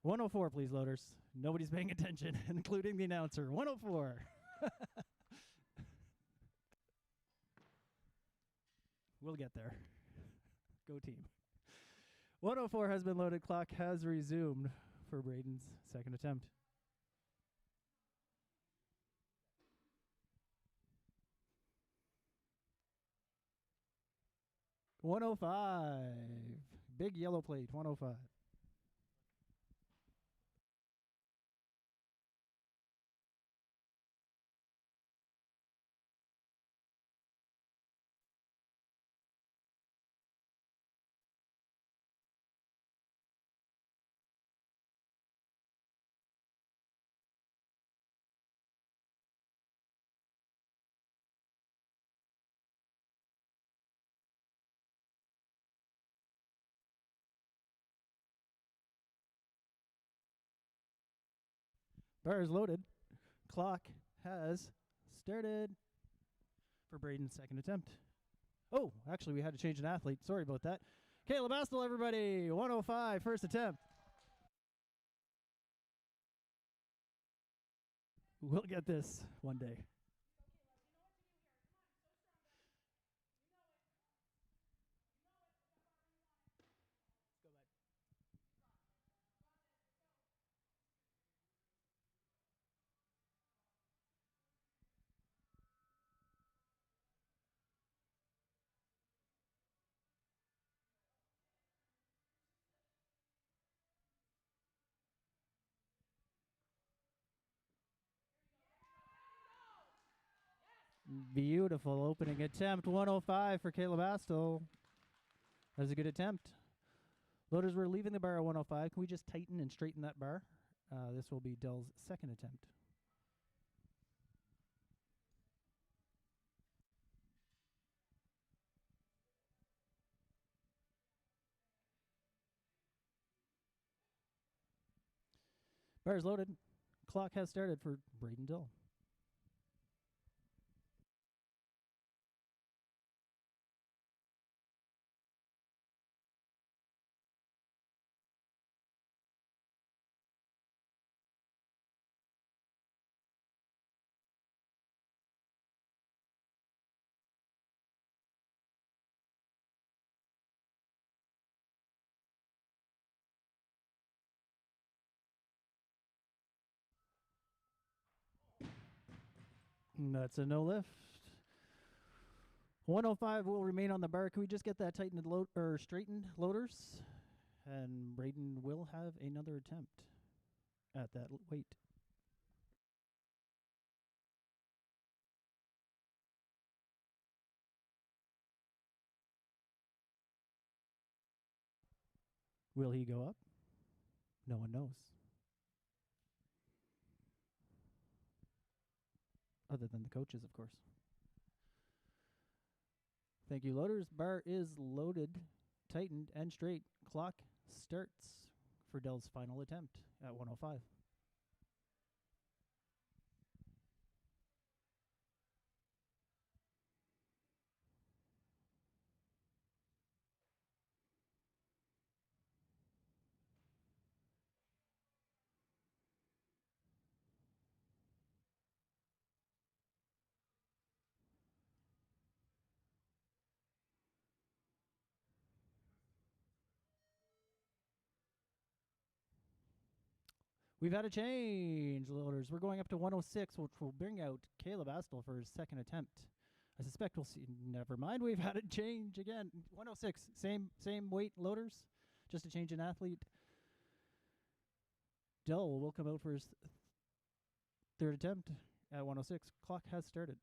104, please, Loaders. Nobody's paying attention, including the announcer. 104. We'll get there. Go team. 104 has been loaded. Clock has resumed for Braden's second attempt. $105. Big yellow plate, 105. Bar is loaded. Clock has started for Braden's second attempt. Oh, actually, we had to change an athlete. Sorry about that. Caleb Astle, everybody. 105, first attempt. We'll get this one day. Beautiful opening attempt. 105 for Caleb Astle. That was a good attempt. Loaders, we're leaving the bar at 105. Can we just tighten and straighten that bar? This will be Dell's second attempt. Bar is loaded. Clock has started for Braden Dell. That's a no lift. 105 will remain on the bar. Can we just get that tightened or straightened, Loaders? And Braden will have another attempt at that weight. Will he go up? No one knows. Other than the coaches, of course. Thank you, loaders. Bar is loaded, tightened, and straight. Clock starts for Dell's final attempt at 105. We've had a change, loaders. We're going up to 106, which will bring out Caleb Astle for his second attempt. I suspect we'll see. Never mind, we've had a change again. 106, same weight, loaders. Just a change in athlete. Dell will come out for his third attempt at 106. Clock has started.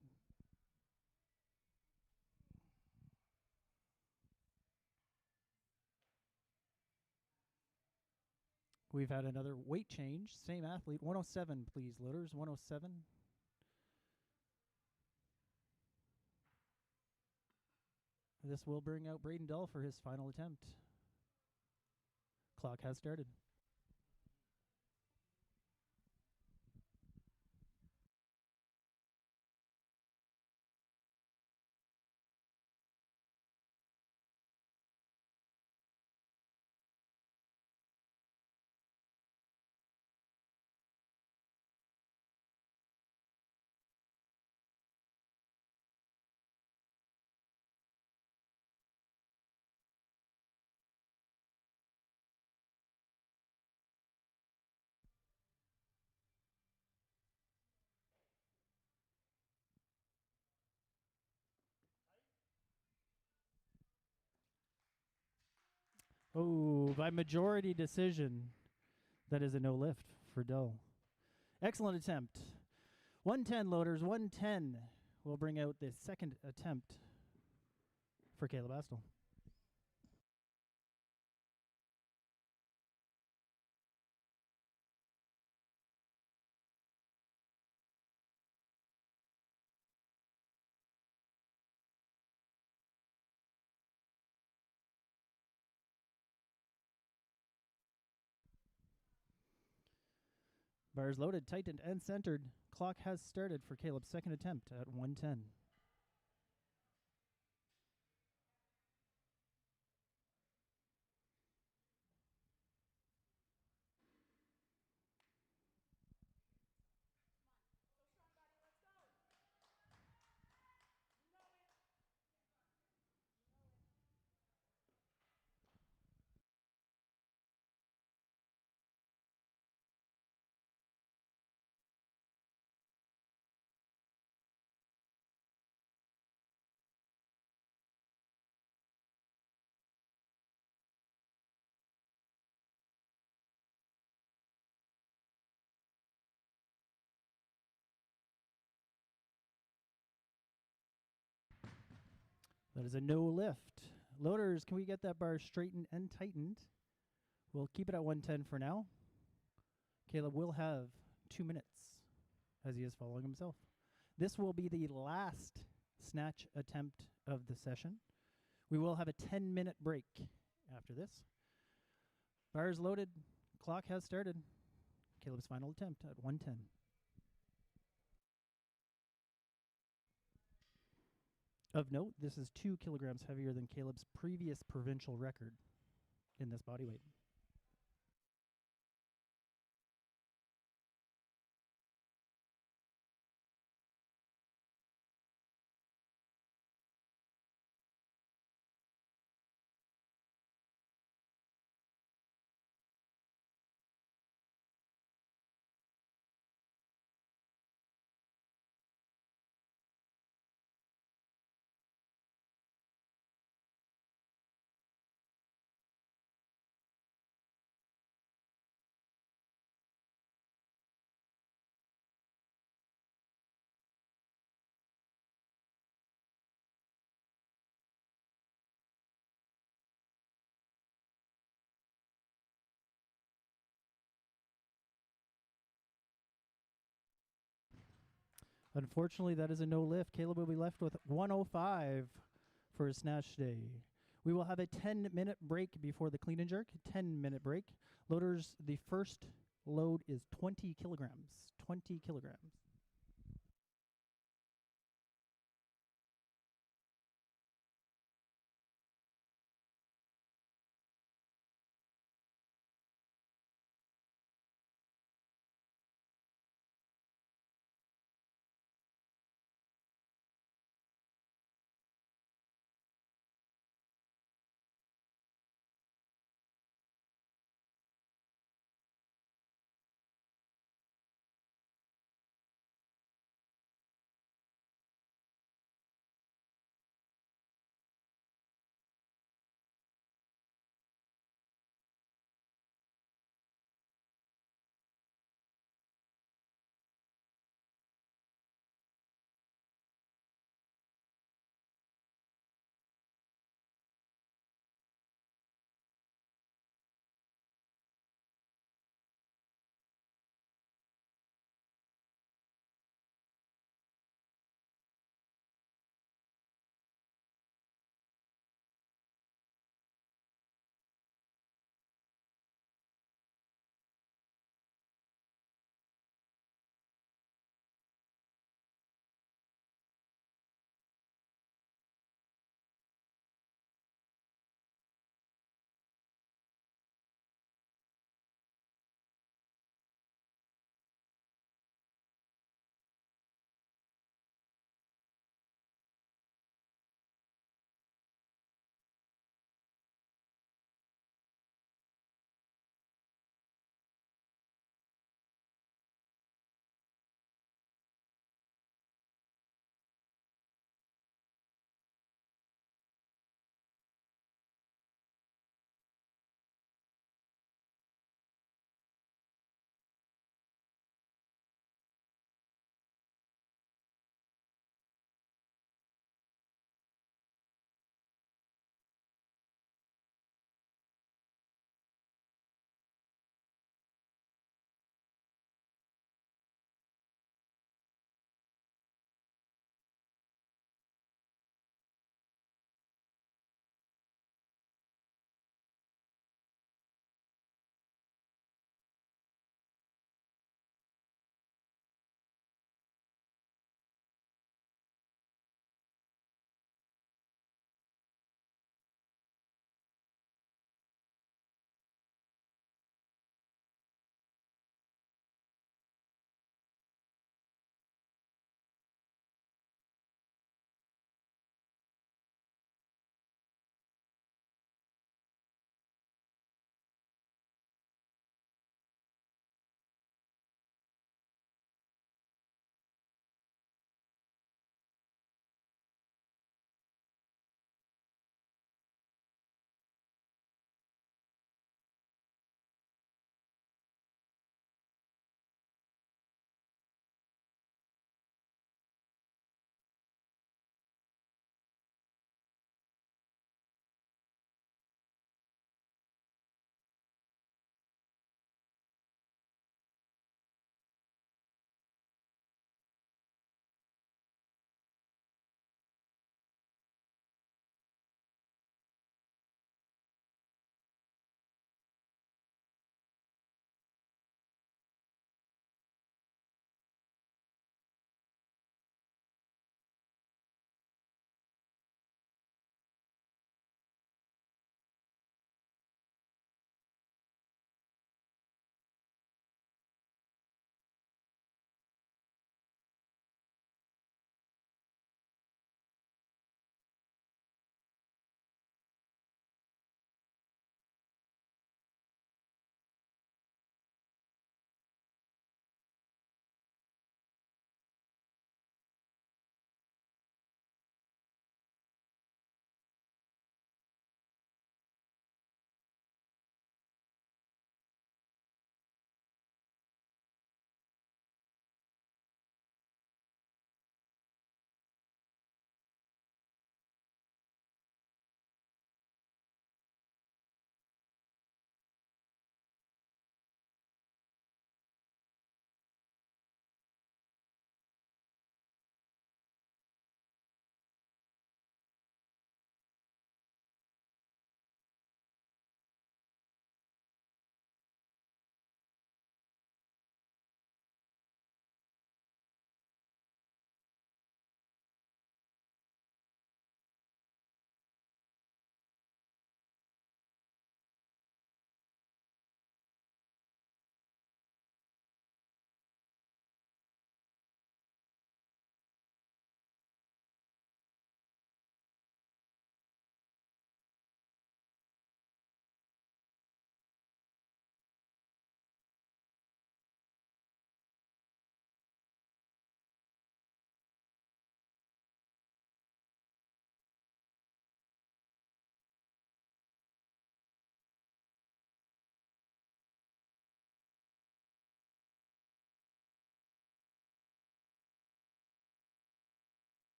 We've had another weight change. Same athlete. 107, please, loaders. 107. This will bring out Braden Dull for his final attempt. Clock has started. Oh, by majority decision, that is a no lift for Dull. Excellent attempt. 110, loaders. 110 will bring out the second attempt for Caleb Astle. Bars loaded, tightened, and centered. Clock has started for Caleb's second attempt at 110. That is a no lift. Loaders, can we get that bar straightened and tightened? We'll keep it at 110 for now. Caleb will have 2 minutes as he is following himself. This will be the last snatch attempt of the session. We will have a 10-minute break after this. Bars loaded. Clock has started. Caleb's final attempt at 110. Of note, this is 2 kilograms heavier than Caleb's previous provincial record in this body weight. Unfortunately, that is a no lift. Caleb will be left with 105 for his snatch day. We will have a 10-minute break before the clean and jerk. 10-minute break. Loaders, the first load is 20 kilograms. 20 kilograms.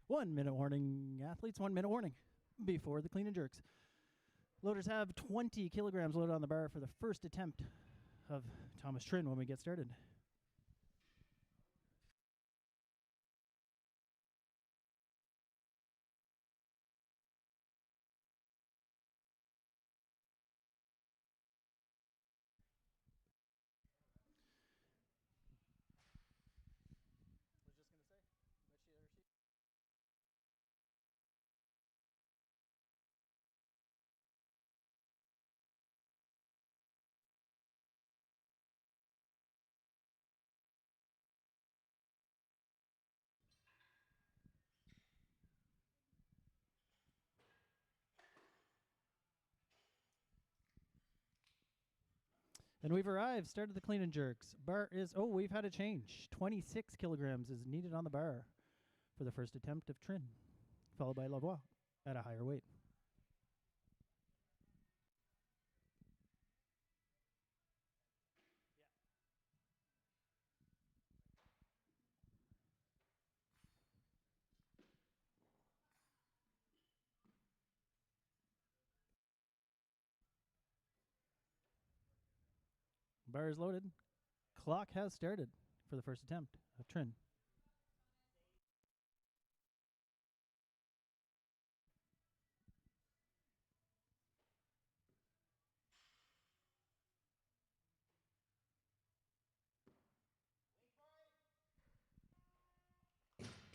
1 minute warning, athletes. 1 minute warning before the clean and jerks. Loaders have 20 kilograms loaded on the bar for the first attempt of Thomas Trin when we get started. And we've arrived. Started the clean and jerks. Bar is, we've had a change. 26 kilograms is needed on the bar for the first attempt of Trin, followed by Lavoie at a higher weight. Bar is loaded. Clock has started for the first attempt of Trin.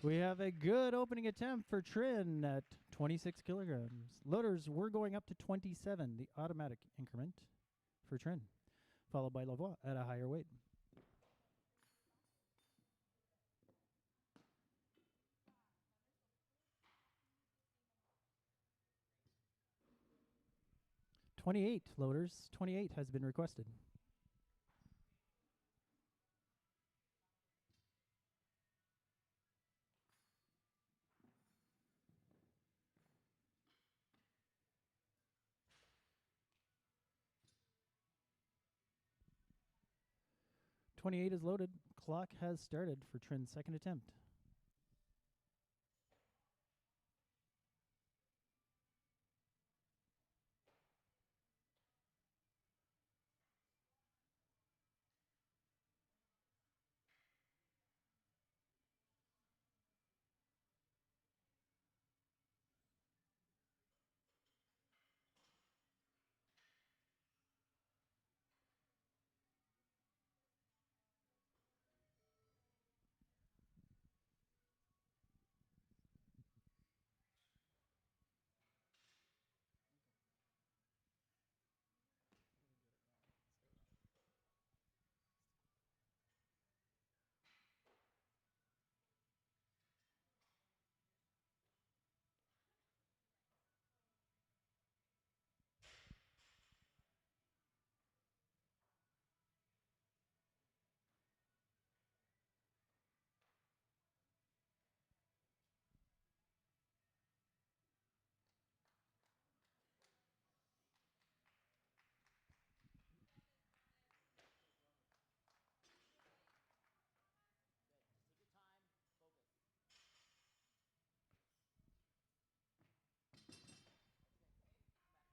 We have a good opening attempt for Trin at 26 kilograms. Loaders, we're going up to 27, the automatic increment for Trin, followed by Lavoie at a higher weight. .28, loaders. 28 has been requested. .28 is loaded. Clock has started for Trin's second attempt.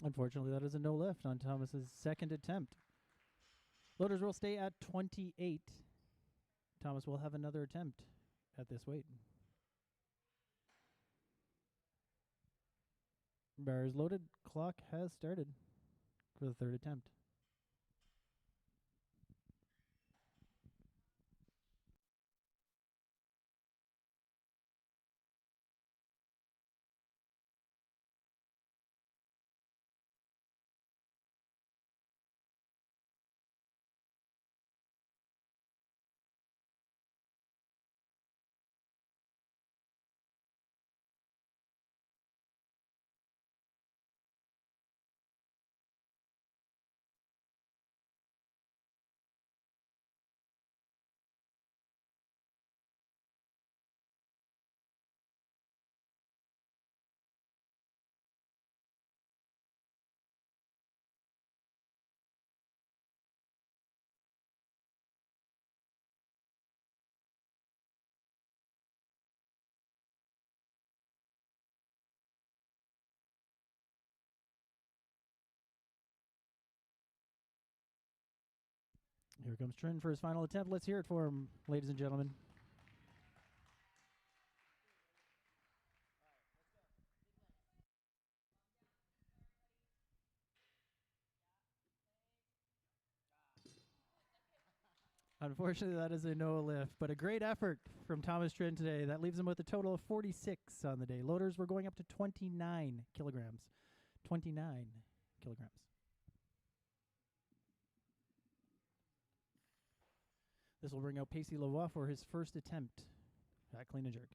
Unfortunately, that is a no lift on Thomas's second attempt. Loaders will stay at 28. Thomas will have another attempt at this weight. Bar is loaded. Clock has started for the third attempt. Here comes Trin for his final attempt. Let's hear it for him, ladies and gentlemen. Unfortunately, that is a no lift, but a great effort from Thomas Trin today. That leaves him with a total of 46 on the day. Loaders were going up to 29 kilograms. 29 kilograms. This will bring out Pacey Lavoie for his first attempt at clean and jerk.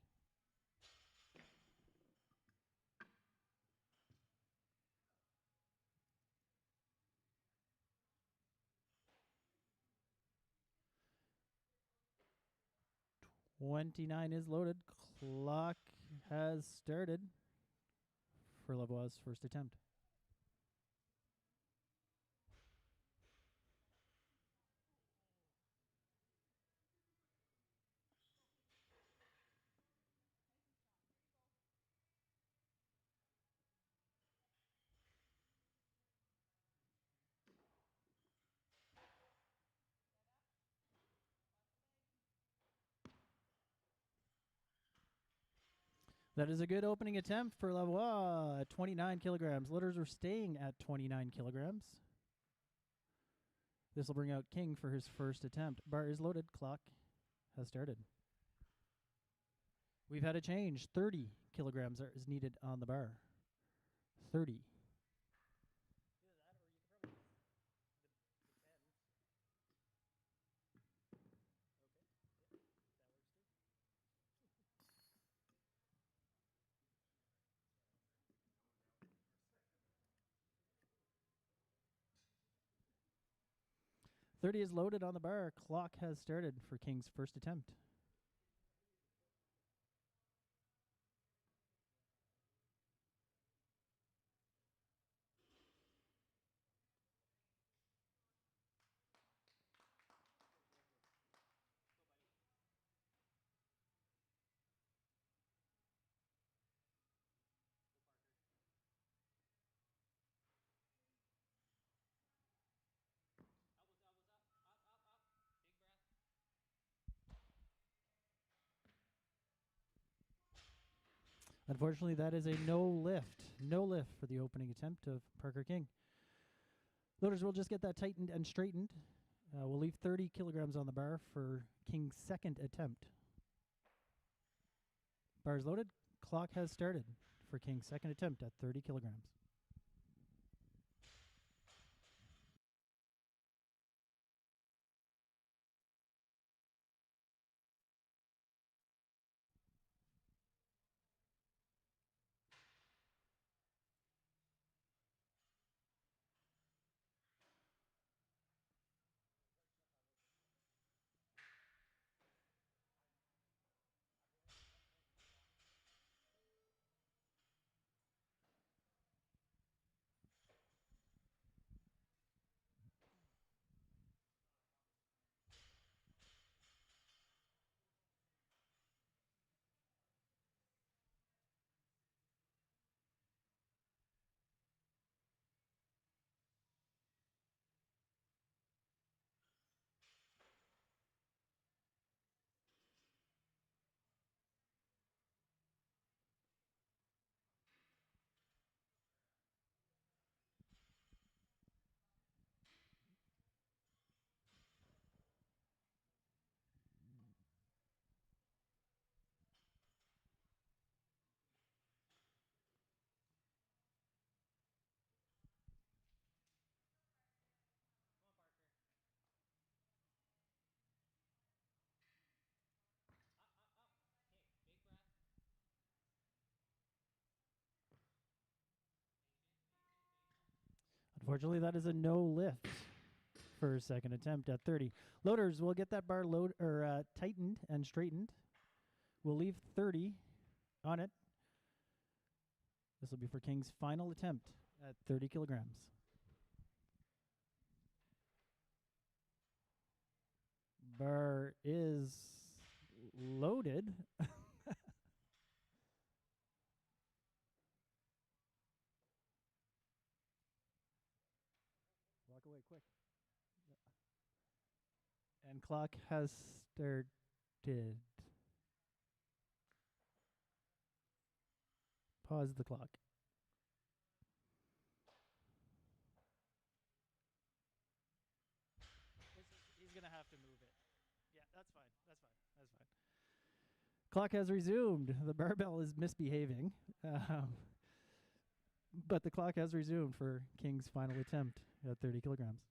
$29 is loaded. Clock has started for Lavoie's first attempt. That is a good opening attempt for Lavoie at 29 kilograms. Loaders are staying at 29 kilograms. This will bring out King for his first attempt. Bar is loaded. Clock has started. We've had a change. 30 kilograms is needed on the bar. 30. $30 is loaded on the bar. Clock has started for King's first attempt. Unfortunately, that is a no lift. No lift for the opening attempt of Parker King. Loaders will just get that tightened and straightened. We'll leave 30 kilograms on the bar for King's second attempt. Bar is loaded. Clock has started for King's second attempt at 30 kilograms. Unfortunately, that is a no lift for his second attempt at 30. Loaders will get that bar tightened and straightened. We'll leave 30 on it. This will be for King's final attempt at 30 kilograms. Bar is loaded. Walk away quick. Clock has started. Pause the clock. He's going to have to move it. Yeah, that's fine. That's fine. That's fine. Clock has resumed. The barbell is misbehaving. But the clock has resumed for King's final attempt at 30 kilograms.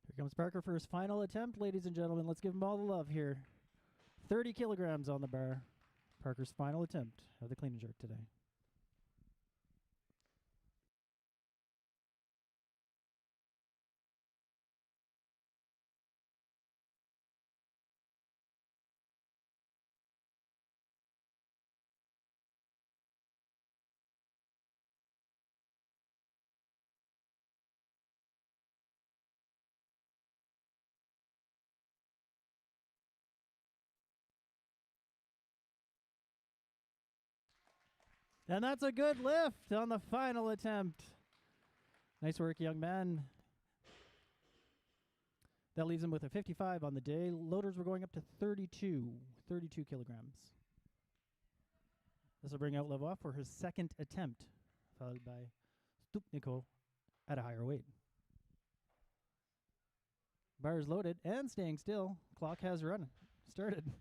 Here comes Parker for his final attempt, ladies and gentlemen. Let's give him all the love here. 30 kilograms on the bar. Parker's final attempt of the clean and jerk today. And that's a good lift on the final attempt. Nice work, young man. That leaves him with a 55 on the day. Loaders were going up to 32 kilograms. This will bring out Lavoie for his second attempt, followed by Stupniko at a higher weight. Bar is loaded and staying still. Clock has started.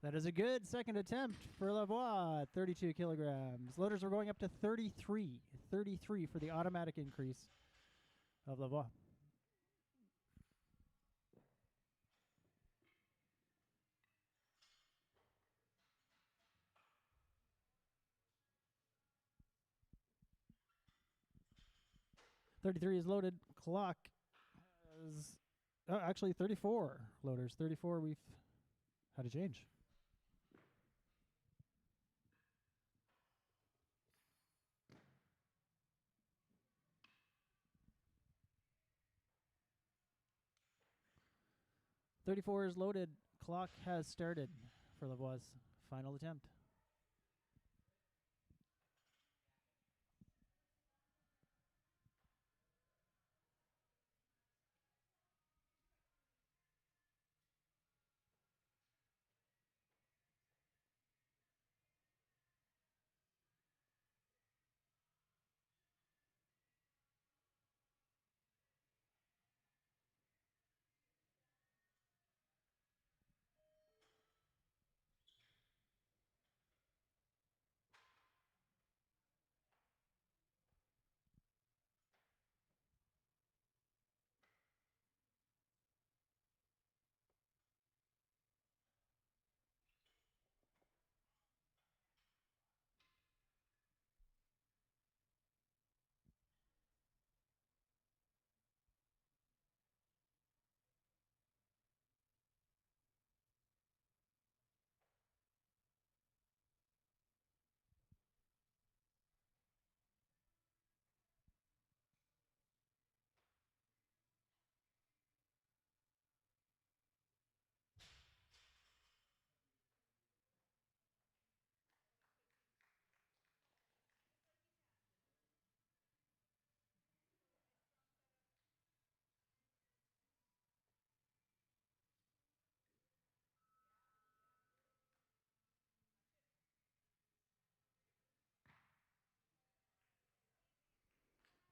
That is a good second attempt for Lavoie at 32 kilograms. Loaders were going up to 33. 33 for the automatic increase of Lavoie. .33 is loaded. Clock is actually 34. Loaders 34. We've had a change. .34 is loaded. Clock has started for Lavoie's final attempt.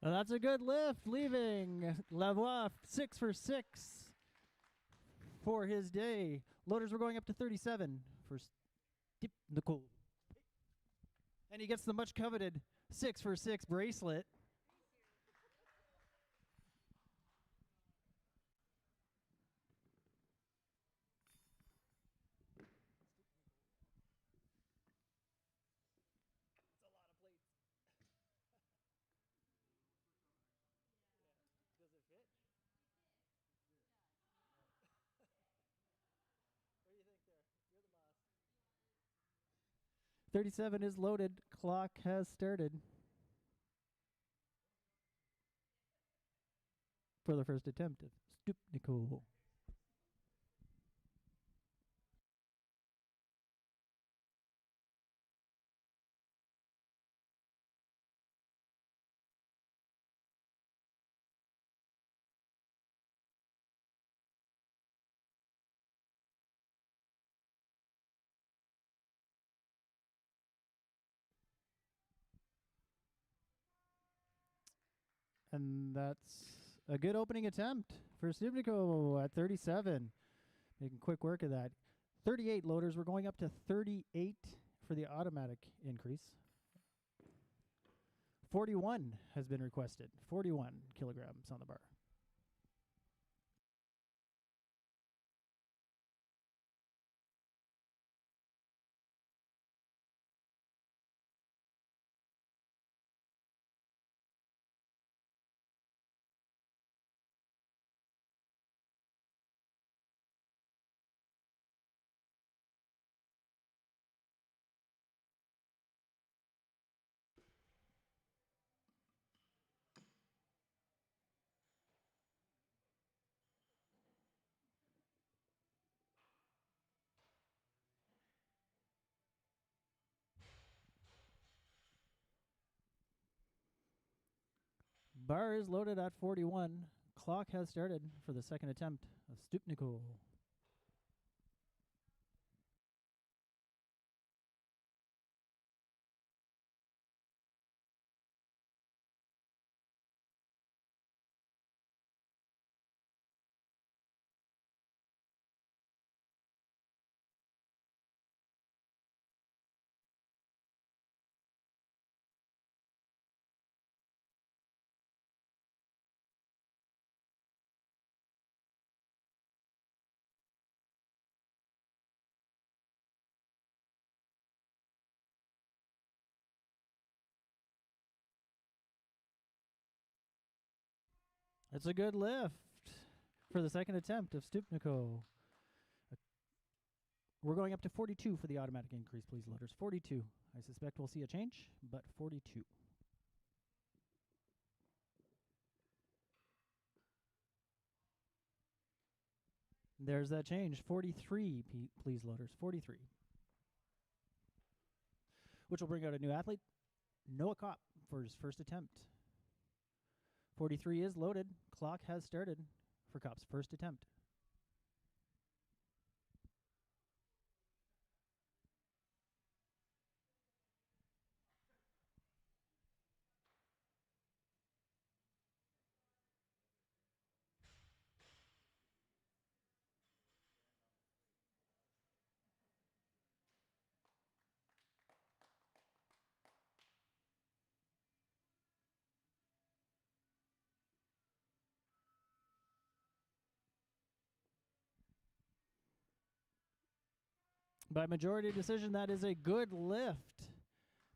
That's a good lift, leaving Lavoie 6 for 6 for his day. Loaders were going up to 37 for Stipnico. And he gets the much coveted 6 for 6 bracelet. Does it fit? What do you think there? You're the boss. 37 is loaded. Clock has started. For the first attempt of Stupnico. And that's a good opening attempt for Stupnico at 37. Making quick work of that. 38 loaders. We're going up to 38 for the automatic increase. 41 has been requested. 41 kilograms on the bar. Bar is loaded at 41. Clock has started for the second attempt of Stupnico. It's a good lift for the second attempt of Stupnico. We're going up to 42 for the automatic increase, please, loaders. 42. I suspect we'll see a change, but 42. There's that change. 43, please, loaders. 43. Which will bring out a new athlete, Noah Kopp, for his first attempt. 43 is loaded. Clock has started for Kopp's first attempt. By majority decision, that is a good lift.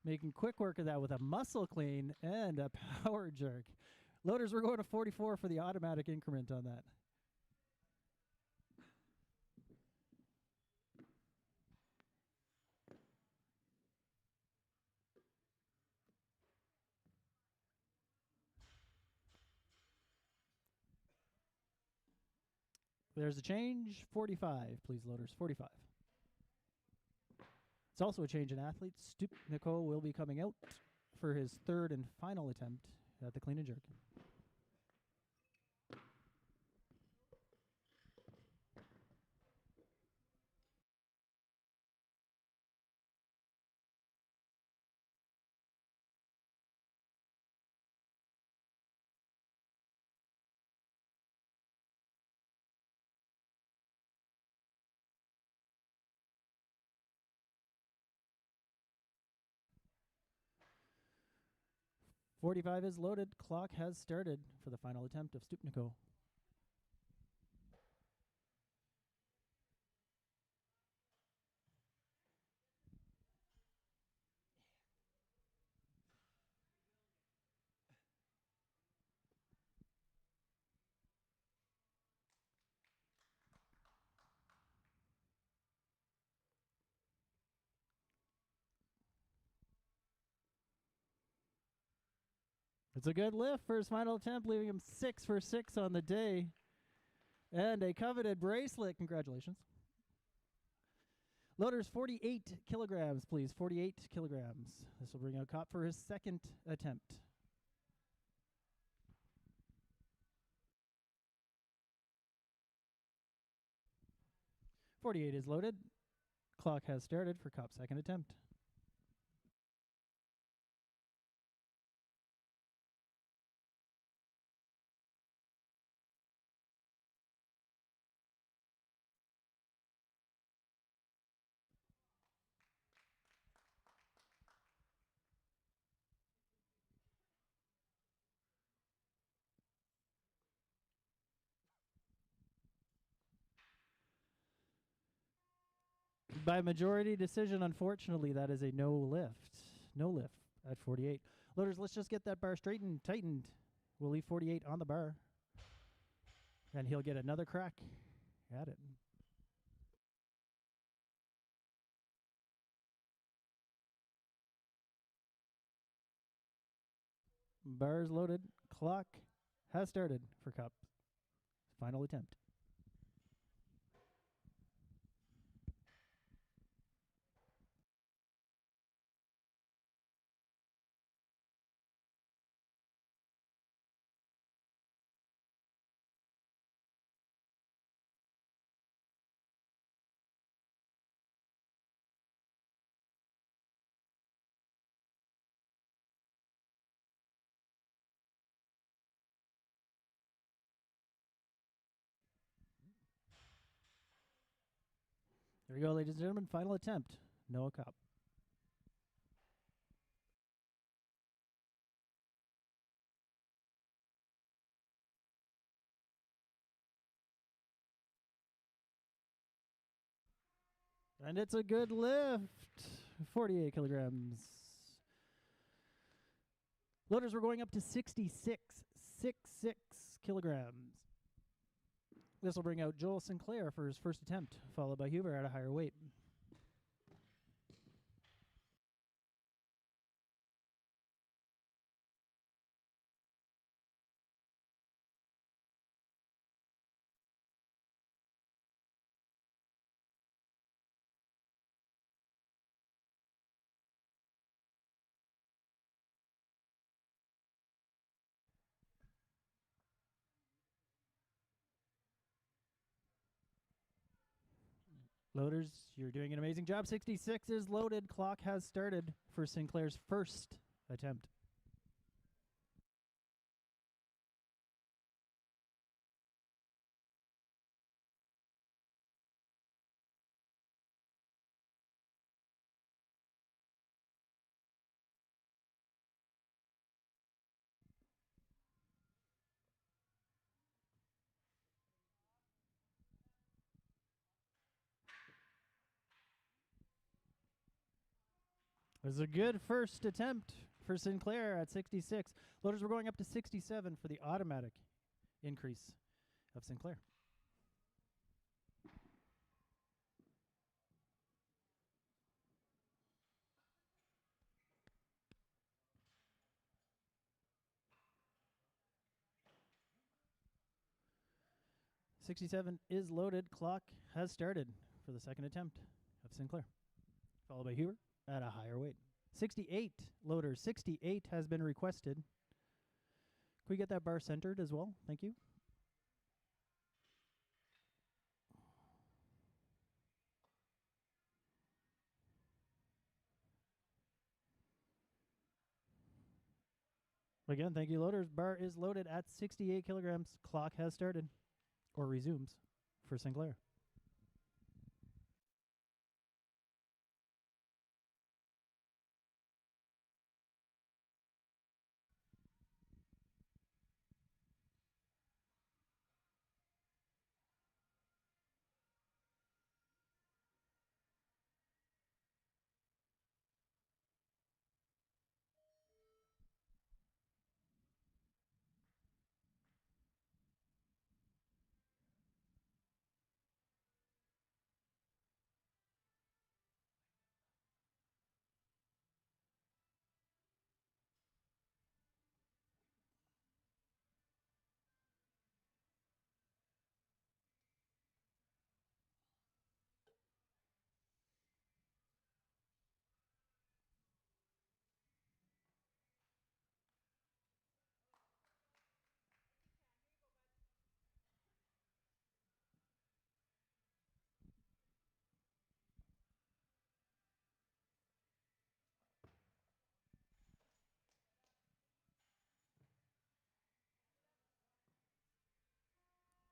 Making quick work of that with a muscle clean and a power jerk. Loaders, we're going to 44 for the automatic increment on that. There's a change. 45, please, loaders. 45. It's also a change in athlete. Stupnico will be coming out for his third and final attempt at the clean and jerk. 45 is loaded. Clock has started for the final attempt of Stupnico. It's a good lift for his final attempt, leaving him 6 for 6 on the day. And a coveted bracelet. Congratulations. Loaders, 48 kilograms, please. 48 kilograms. This will bring out Kopp for his second attempt. .48 is loaded. Clock has started for Kopp's second attempt. By majority decision, unfortunately, that is a no lift. No lift at 48. Loaders, let's just get that bar straightened, tightened. We'll leave 48 on the bar. And he'll get another crack at it. Bars loaded. Clock has started for Kopp. Final attempt. There we go, ladies and gentlemen. Final attempt. Noah Kopp. And it's a good lift. 48 kilograms. Loaders, we're going up to 66 kilograms. This will bring out Joel Sinclair for his first attempt, followed by Huber at a higher weight. Loaders, you're doing an amazing job. 66 is loaded. Clock has started for Sinclair's first attempt. It was a good first attempt for Sinclair at 66. Loaders, were going up to 67 for the automatic increase of Sinclair. .67 is loaded. Clock has started for the second attempt of Sinclair, followed by Huber at a higher weight. 68, loaders. 68 has been requested. Can we get that bar centered as well? Thank you. Again, thank you, loaders. Bar is loaded at 68 kilograms. Clock has started, or resumes, for Sinclair.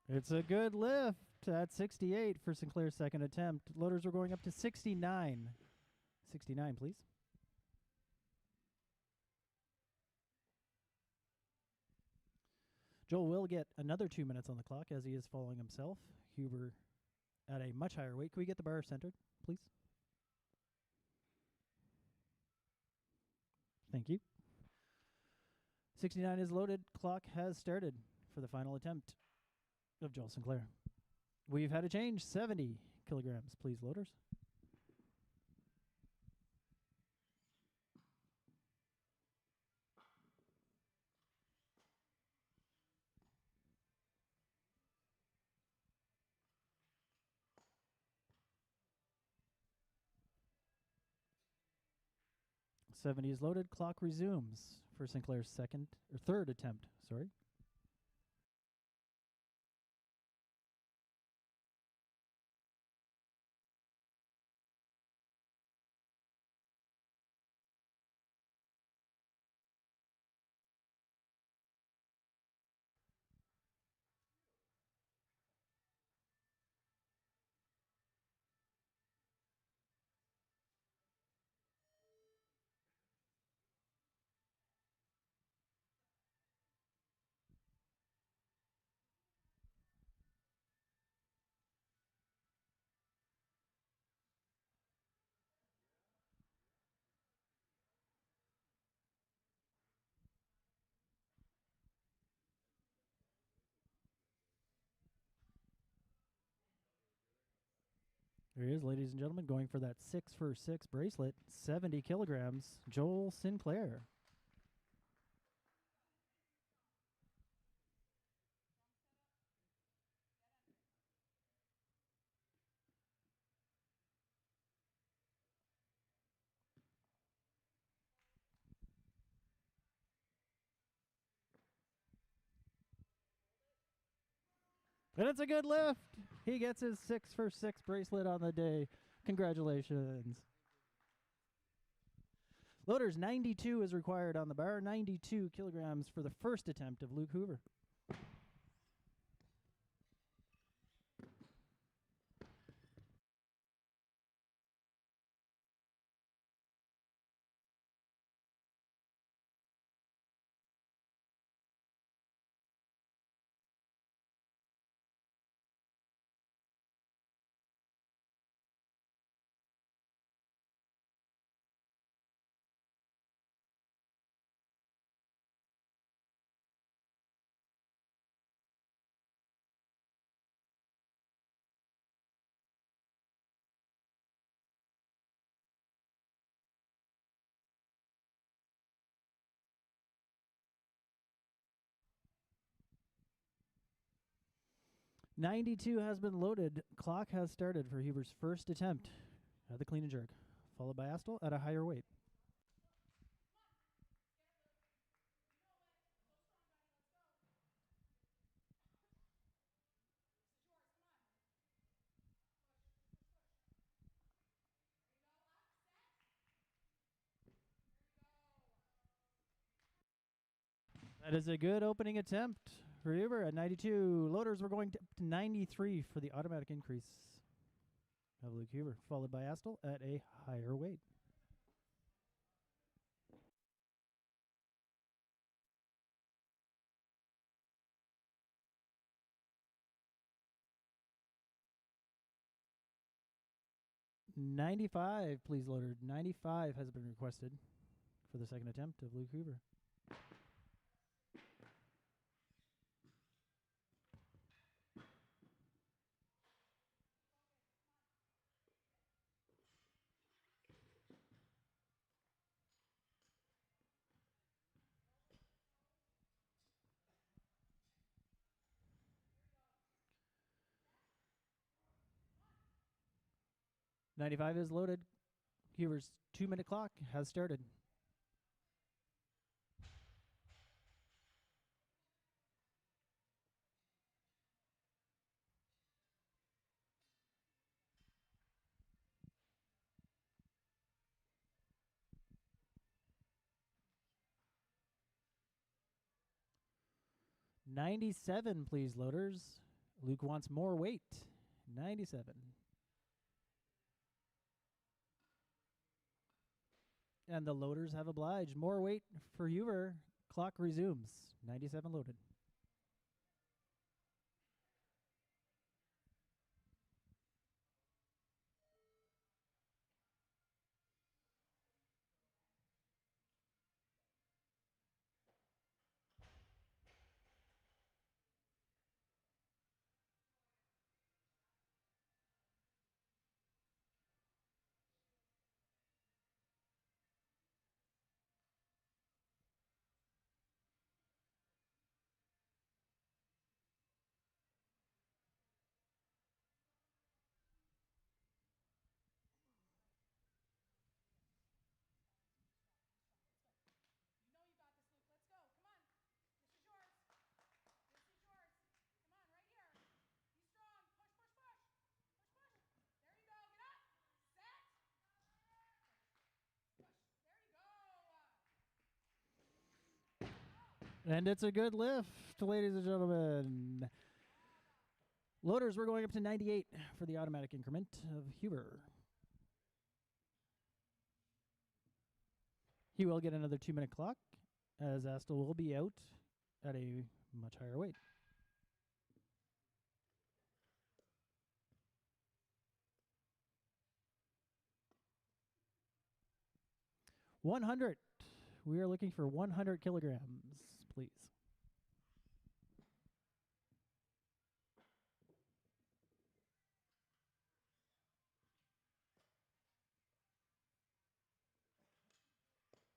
It's a good lift at 68 for Sinclair's second attempt. Loaders were going up to 69. 69, please. Joel will get another 2 minutes on the clock as he is following himself. Huber at a much higher weight. Can we get the bar centered, please? Thank you. 69 is loaded. Clock has started for the final attempt of Joel Sinclair. We've had a change. 70 kilograms, please, loaders. '70 is loaded. Clock resumes for Sinclair's third attempt. Sorry. There he is, ladies and gentlemen, going for that 6-for-6 bracelet. 70 kilograms, Joel Sinclair. And it's a good lift. He gets his 6-for-6 bracelet on the day. Congratulations. Loaders, 92 is required on the bar. 92 kilograms for the first attempt of Luke Hoover. '92 has been loaded. Clock has started for Hoover's first attempt at the clean and jerk, followed by Astle at a higher weight. That is a good opening attempt for Hoover at 92. Loaders were going to 93 for the automatic increase of Luke Hoover, followed by Astle at a higher weight. '95, please, loader. 95 has been requested for the second attempt of Luke Hoover. '95 is loaded. Hoover's 2-minute clock has started. '97, please, loaders. Luke wants more weight. 97. And the loaders have obliged. More weight for Huber. Clock resumes. 97 loaded. You know you got this, Luke. Let's go. Come on. This is yours. This is yours. Come on, right here. Be strong. Push, push, push. Push, push. There you go. Get up. Set. Push. There you go. And it's a good lift, ladies and gentlemen. Loaders, we're going up to 98 for the automatic increment of Huber. He will get another 2-minute clock, as Astle will be out at a much higher weight. $100. We are looking for 100 kilograms, please. Thank you.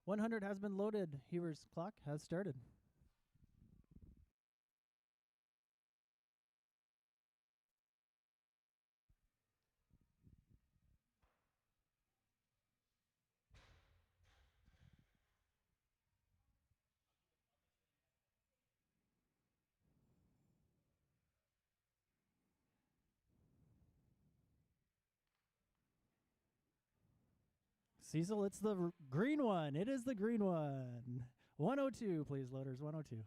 100 has been loaded. Huber's clock has started. Cecil, it's the green one. It is the green one. 102, please, loaders. 102.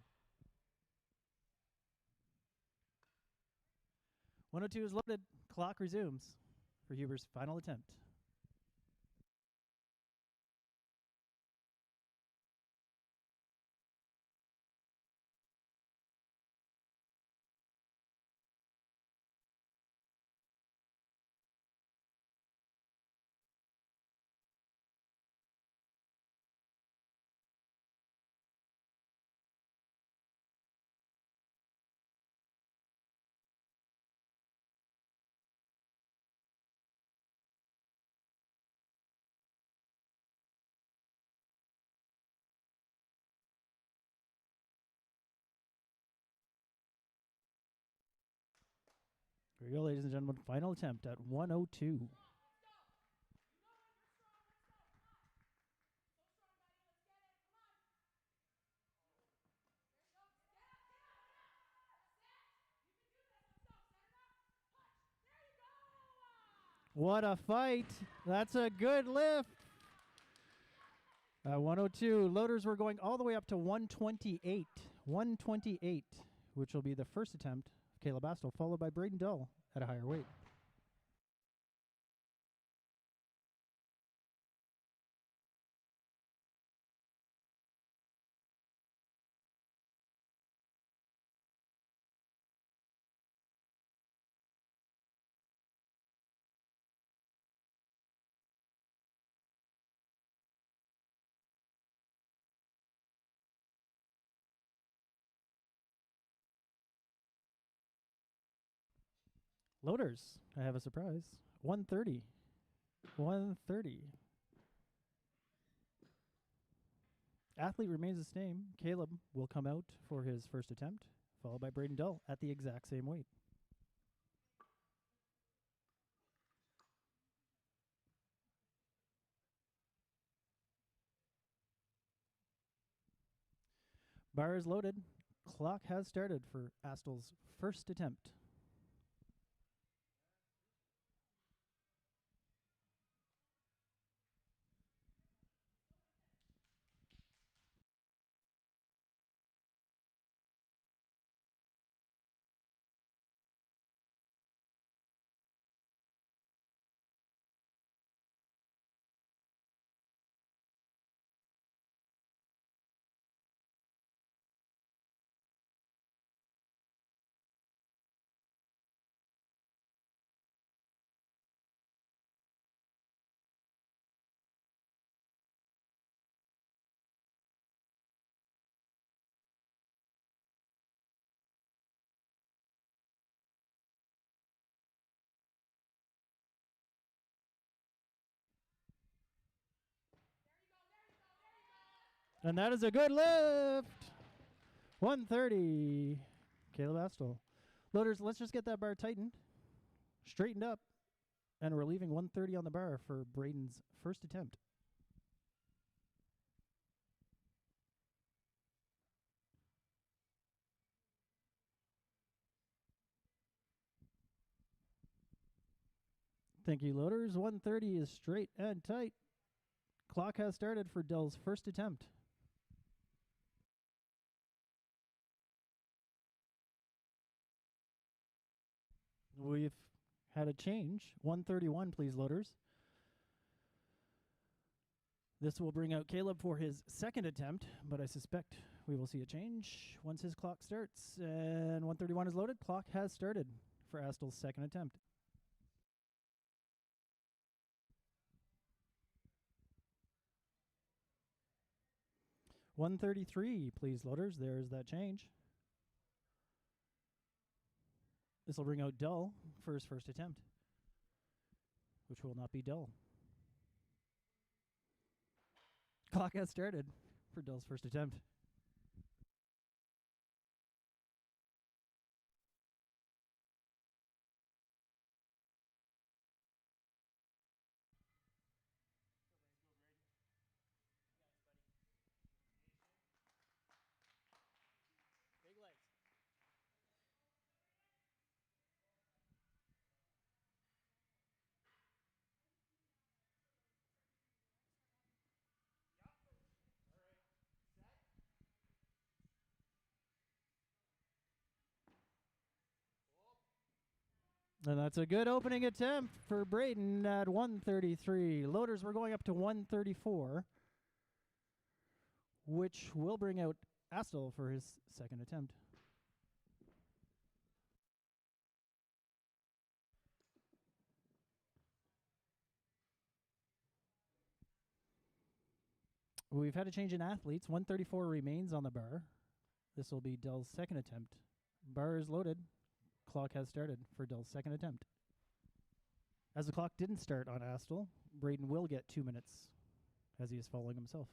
102 is loaded. Clock resumes for Huber's final attempt. Here we go, ladies and gentlemen. Final attempt at 102. What a fight. That's a good lift. 102. Loaders were going all the way up to 128. 128, which will be the first attempt of Caleb Astle, followed by Braden Dull at a higher weight. Loaders, I have a surprise. 130. 130. Athlete remains the same. Caleb will come out for his first attempt, followed by Braden Dull at the exact same weight. Bar is loaded. Clock has started for Astle's first attempt. And that is a good lift. 130. Caleb Astle. Loaders, let's just get that bar tightened, straightened up, and we're leaving 130 on the bar for Braden's first attempt. Thank you, loaders. 130 is straight and tight. Clock has started for Dell's first attempt. We've had a change. 131, please, loaders. This will bring out Caleb for his second attempt, but I suspect we will see a change once his clock starts. And 131 is loaded. Clock has started for Astle's second attempt. 133, please, loaders. There's that change. This will bring out Dull for his first attempt, which will not be Dull. Clock has started for Dull's first attempt. Big legs. And that's a good opening attempt for Braden at 133. Loaders, we're going up to 134, which will bring out Astle for his second attempt. We've had a change in athletes. 134 remains on the bar. This will be Dell's second attempt. Bar is loaded. Clock has started for Dell's second attempt. As the clock didn't start on Astle, Braden will get 2 minutes as he is following himself.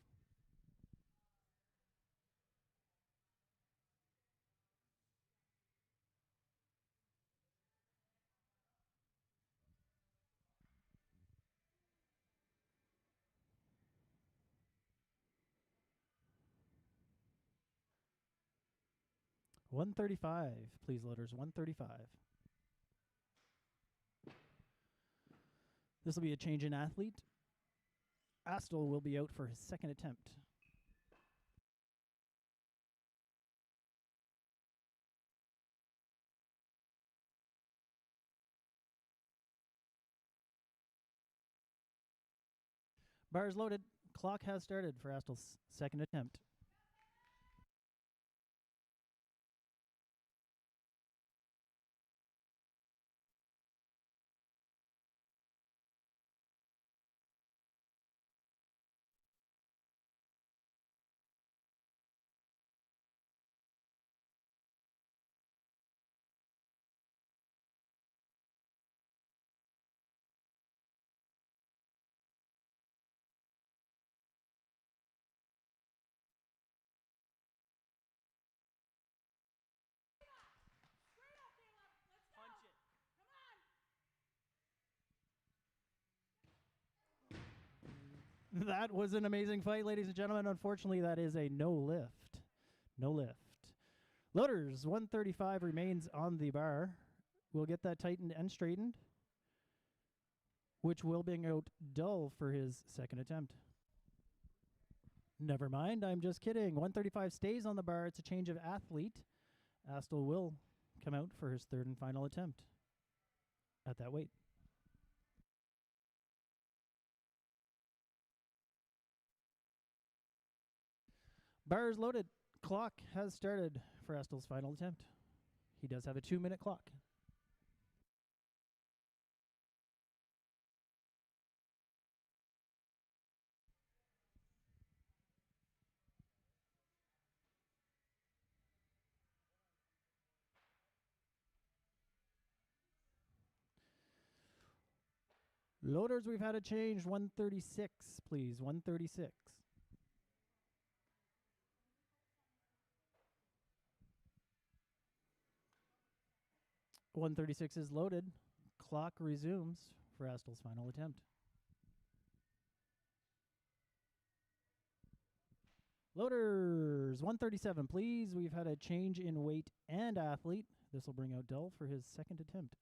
$135, please, loaders. $135. This will be a change in athlete. Astle will be out for his second attempt. Bar is loaded. Clock has started for Astle's second attempt. That was an amazing fight, ladies and gentlemen. Unfortunately, that is a no lift. No lift. Loaders, 135 remains on the bar. We'll get that tightened and straightened, which will bring out Dull for his second attempt. Never mind, I'm just kidding. 135 stays on the bar. It's a change of athlete. Astle will come out for his third and final attempt at that weight. Bar is loaded. Clock has started for Astle's final attempt. He does have a 2-minute clock. Loaders, we've had a change. 136, please. 136. 136 is loaded. Clock resumes for Astel's final attempt. Loaders, 137, please. We've had a change in weight and athlete. This will bring out Dell for his second attempt.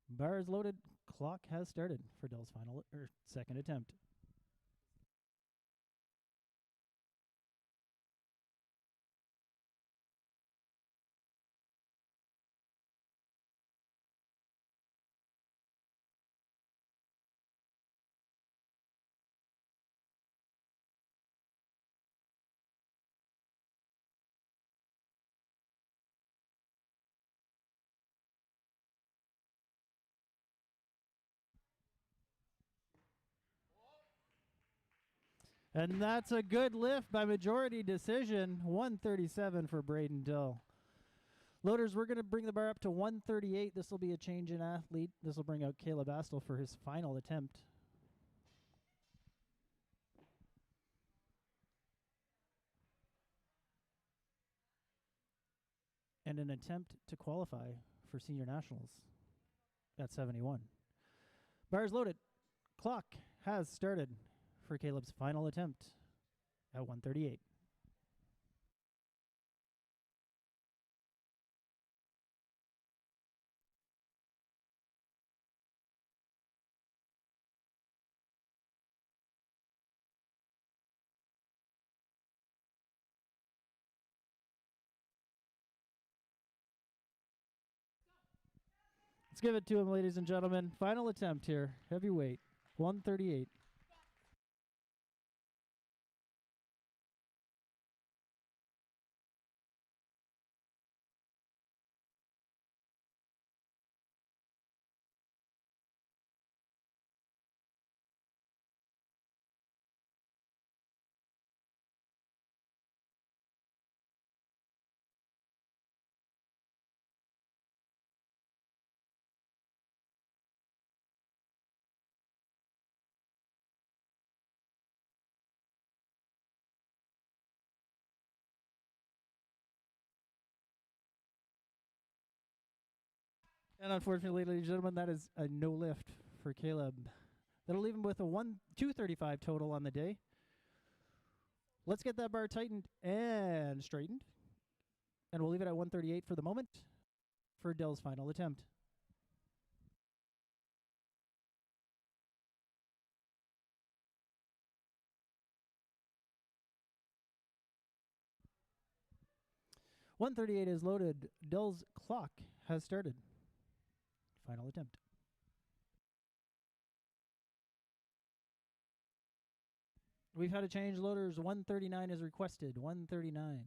Bars loaded. Clock has started for Dell's second attempt. And that's a good lift by majority decision. 137 for Braden Dill. Loaders, we're going to bring the bar up to 138. This will be a change in athlete. This will bring out Caleb Astel for his final attempt. And an attempt to qualify for senior nationals at 71. Bars loaded. Clock has started for Caleb's final attempt at 138. Let's give it to him, ladies and gentlemen. Final attempt here. Heavyweight. 138. And unfortunately, ladies and gentlemen, that is a no lift for Caleb. That'll leave him with a 235 total on the day. Let's get that bar tightened and straightened. And we'll leave it at 138 for the moment for Dell's final attempt. .138 is loaded. Dell's clock has started. Final attempt. We've had a change. Loaders 139 is requested. 139.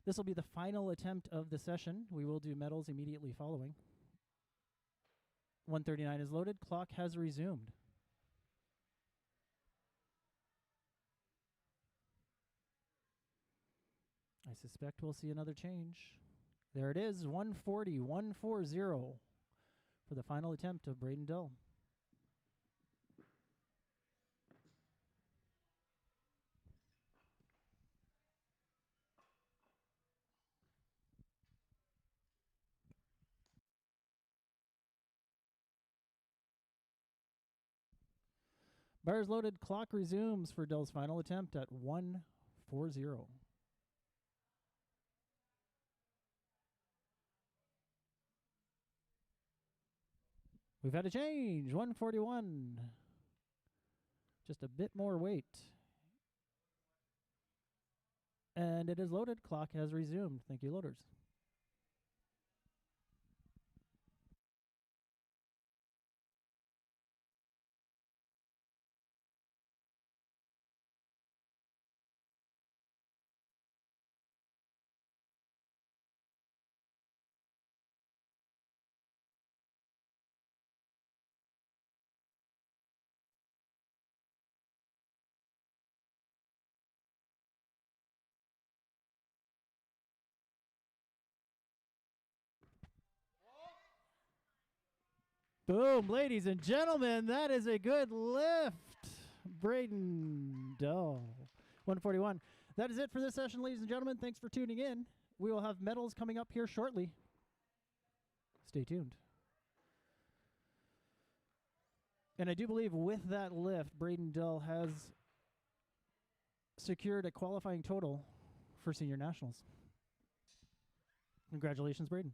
This will be the final attempt of the session. We will do medals immediately following. 139 is loaded. Clock has resumed. I suspect we'll see another change. There it is, 140, 140 for the final attempt of Braden Dill. Bars loaded, clock resumes for Dill's final attempt at 140. We've had a change, 141. Just a bit more weight. And it is loaded, clock has resumed. Thank you, loaders. Boom, ladies and gentlemen, that is a good lift. Braden Dull. 141. That is it for this session, ladies and gentlemen. Thanks for tuning in. We will have medals coming up here shortly. Stay tuned. And I do believe with that lift, Braden Dull has secured a qualifying total for senior nationals. Congratulations, Braden.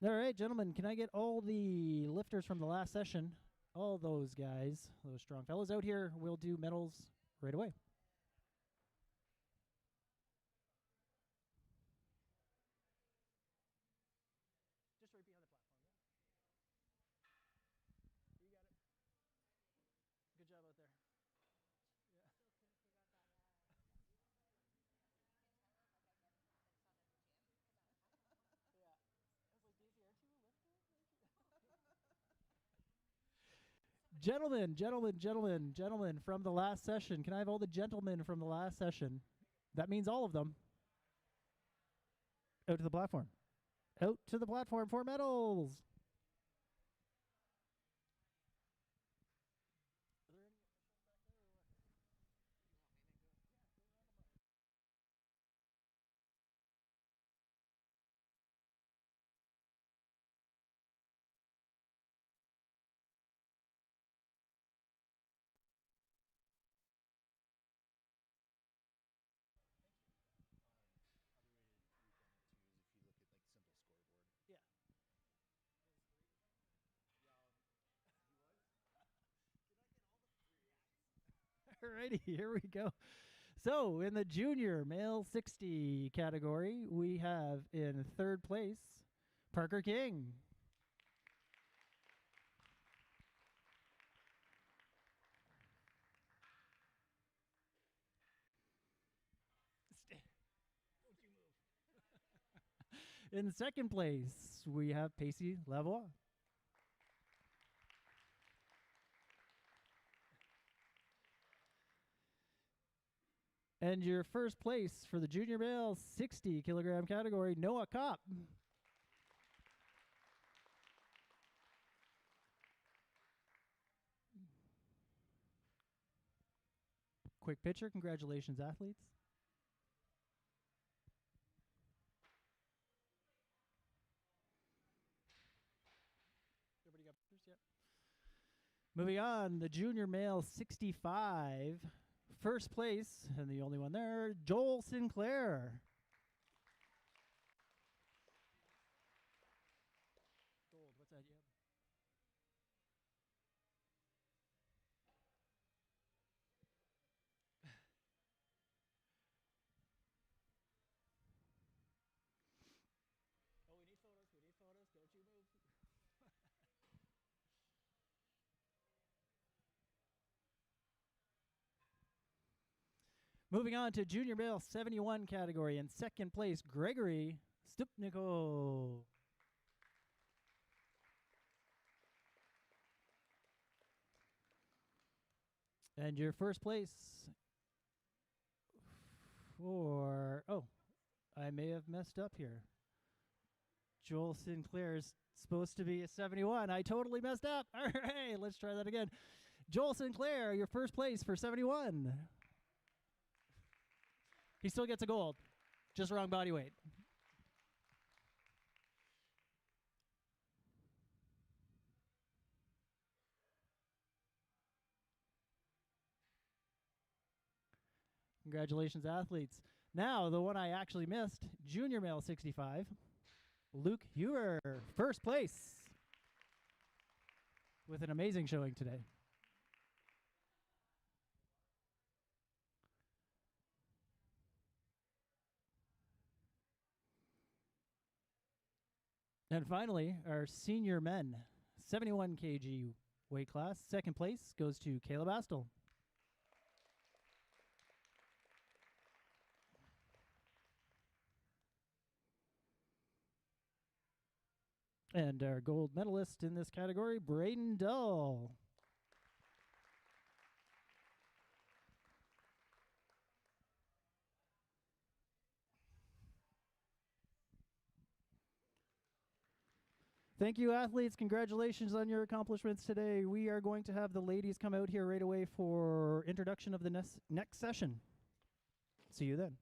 All right, gentlemen, can I get all the lifters from the last session, all those guys, those strong fellows out here, we'll do medals right away. Just right behind the platform, yeah. You got it. Good job out there. Yeah. Yeah. I was like, Daisy, aren't you a lifter? Gentlemen from the last session. Can I have all the gentlemen from the last session? That means all of them. Out to the platform. Out to the platform for medals. Alrighty, here we go. So, in the junior male 60 category, we have in third place Parker King. Don't you move. In second place, we have Pacey Lavoie. And your first place for the junior male 60 kilogram category, Noah Kopp. Quick picture. Congratulations, athletes. Everybody got pictures? Yep. Moving on, the junior male 65. First place, and the only one there, Joel Sinclair. Gold, what's that? Yep. Oh, we need photos. We Moving on to junior male 71 category. In second place, Gregory Stupnikov. And your first place for, oh, I may have messed up here. Joel Sinclair's supposed to be a 71. I totally messed up. All right, let's try that again. Joel Sinclair, your first place for 71. He still gets a gold, just wrong body weight. Congratulations, athletes. Now, the one I actually missed, junior male 65, Luke Hewer, first place, with an amazing showing today. And finally, our senior men, 71 kg weight class, second place goes to Caleb Astle. And our gold medalist in this category, Braden Dull. Thank you, athletes. Congratulations on your accomplishments today. We are going to have the ladies come out here right away for introduction of the next session. See you then.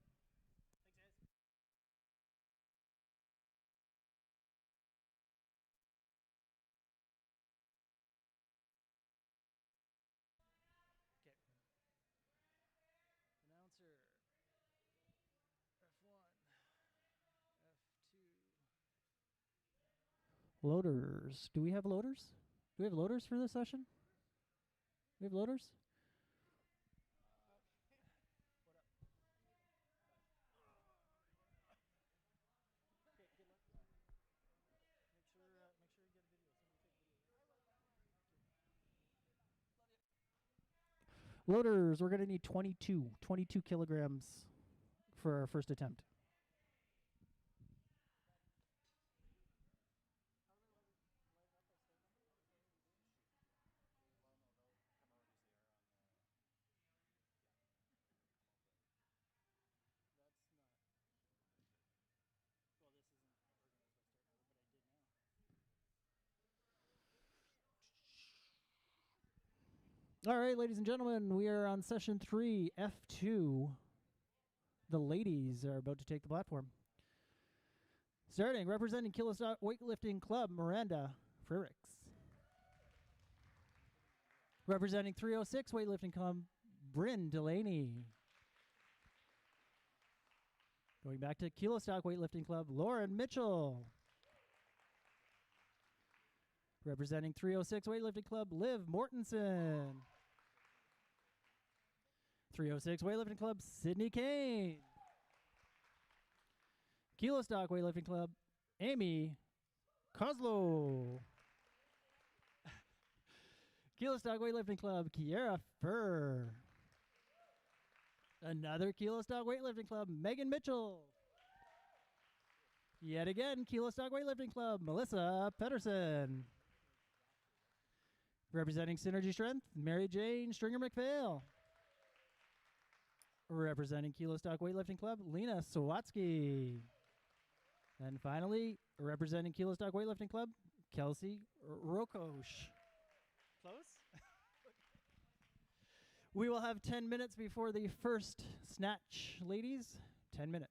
Loaders. Do we have loaders? Do we have loaders for this session? We have loaders? Loaders, we're going to need 22 kilograms for our first attempt. All right, ladies and gentlemen, we are on session 3, F2. The ladies are about to take the platform. Starting, representing Kilostock Weightlifting Club, Miranda Frericks. Representing 306 Weightlifting Club, Bryn Delaney. Going back to Kilostock Weightlifting Club, Lauren Mitchell. Representing 306 Weightlifting Club, Liv Mortensen. 306 Weightlifting Club, Sydney Kane. Kilostock Weightlifting Club, Amy Kozlow. Kilostock Weightlifting Club, Kiera Furr. Another Kilostock Weightlifting Club, Megan Mitchell. Yet again, Kilostock Weightlifting Club, Melissa Pedersen. Representing Synergy Strength, Mary Jane Stringer McPhail. Representing Kilostock Weightlifting Club, Lena Sawatsky. And finally, representing Kilostock Weightlifting Club, Kelsey Rokosh. Close? We will have 10 minutes before the first snatch, ladies. 10 minutes.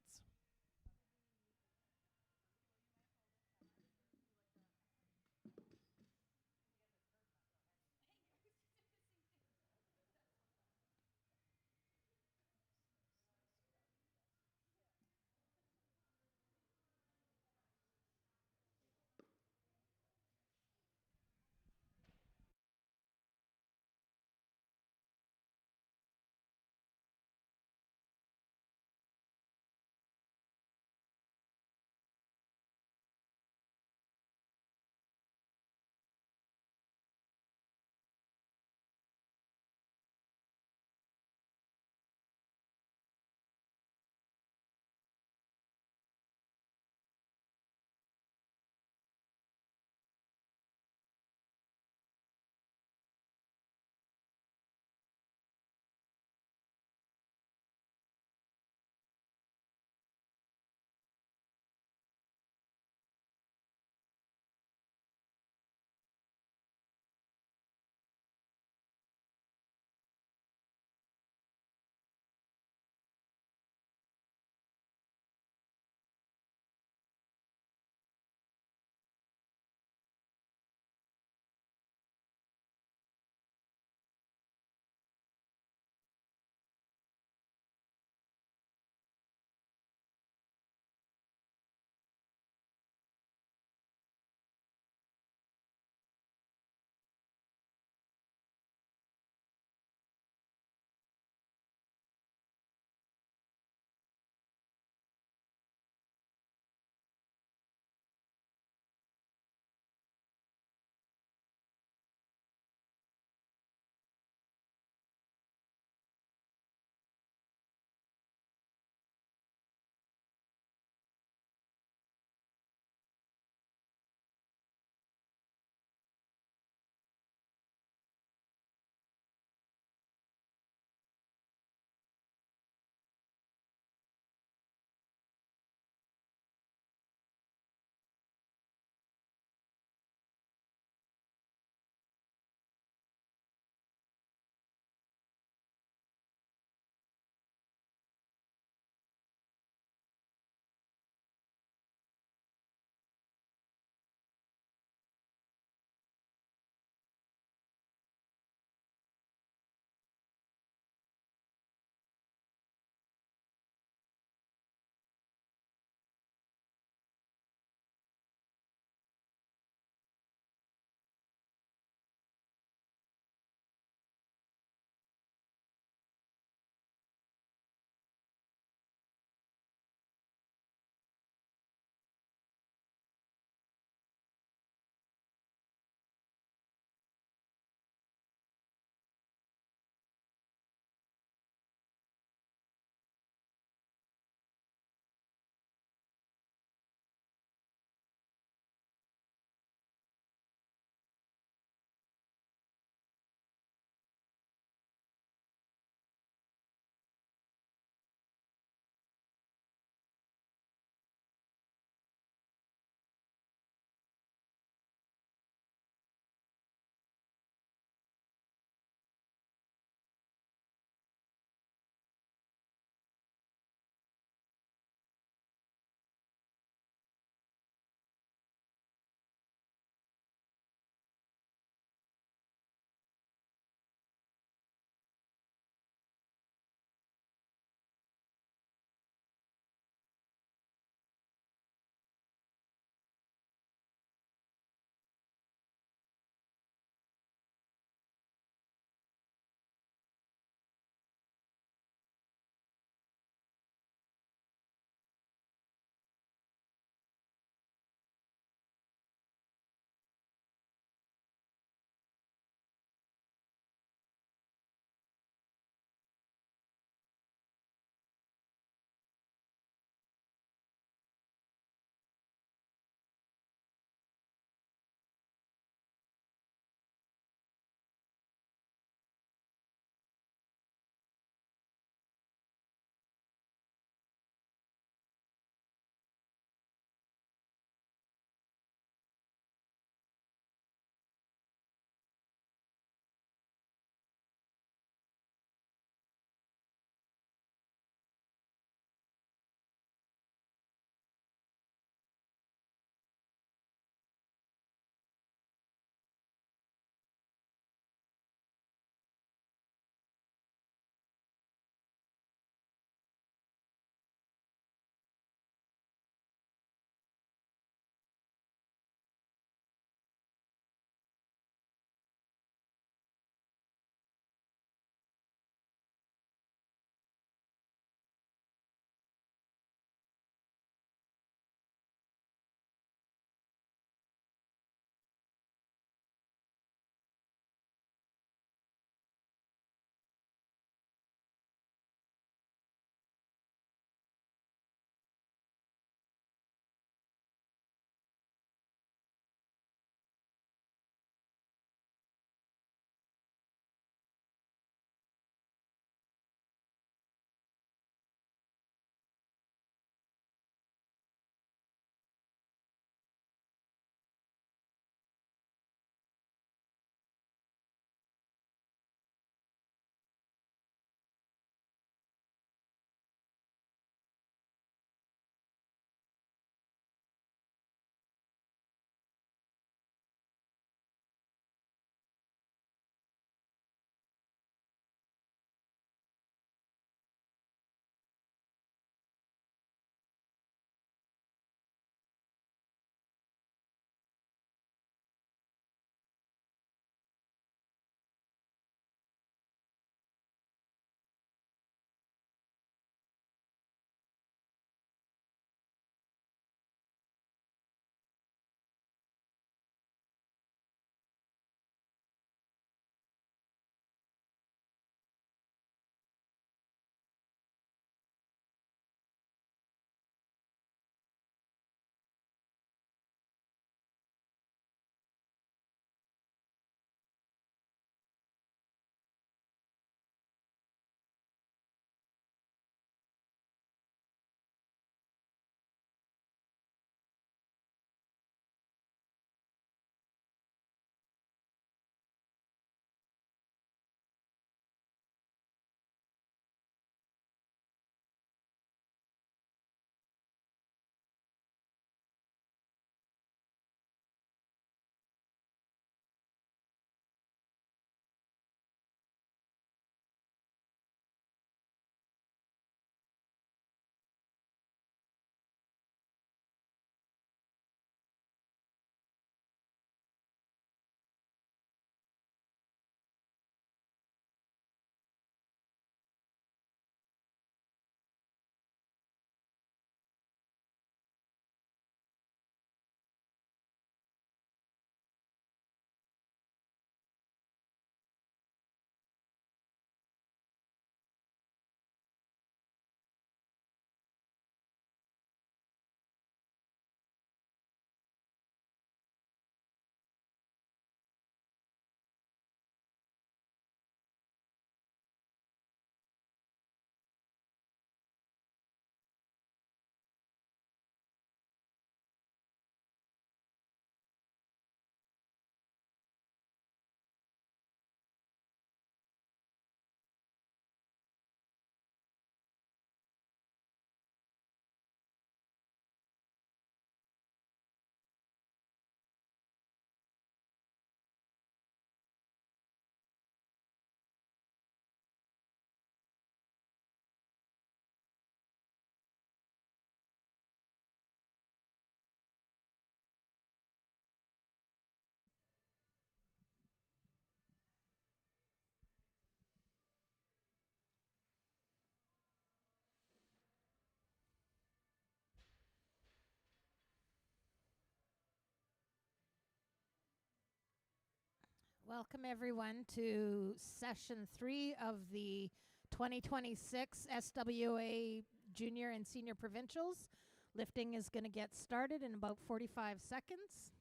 Welcome everyone to session 3 of the 2026 SWA Junior and Senior Provincials. Lifting is going to get started in about 45 seconds.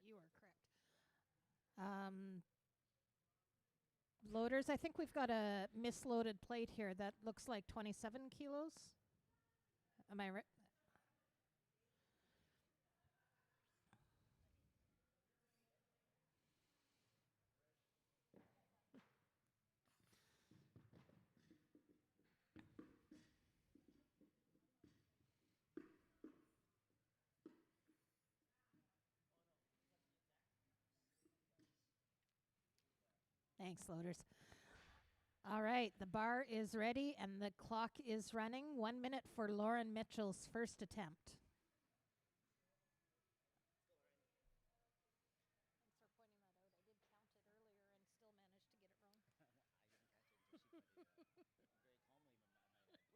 You are correct. Loaders, I think we've got a misloaded plate here that looks like 27 kilos. Am I right? Thanks, loaders. All right, the bar is ready and the clock is running. 1 minute for Lauren Mitchell's first attempt.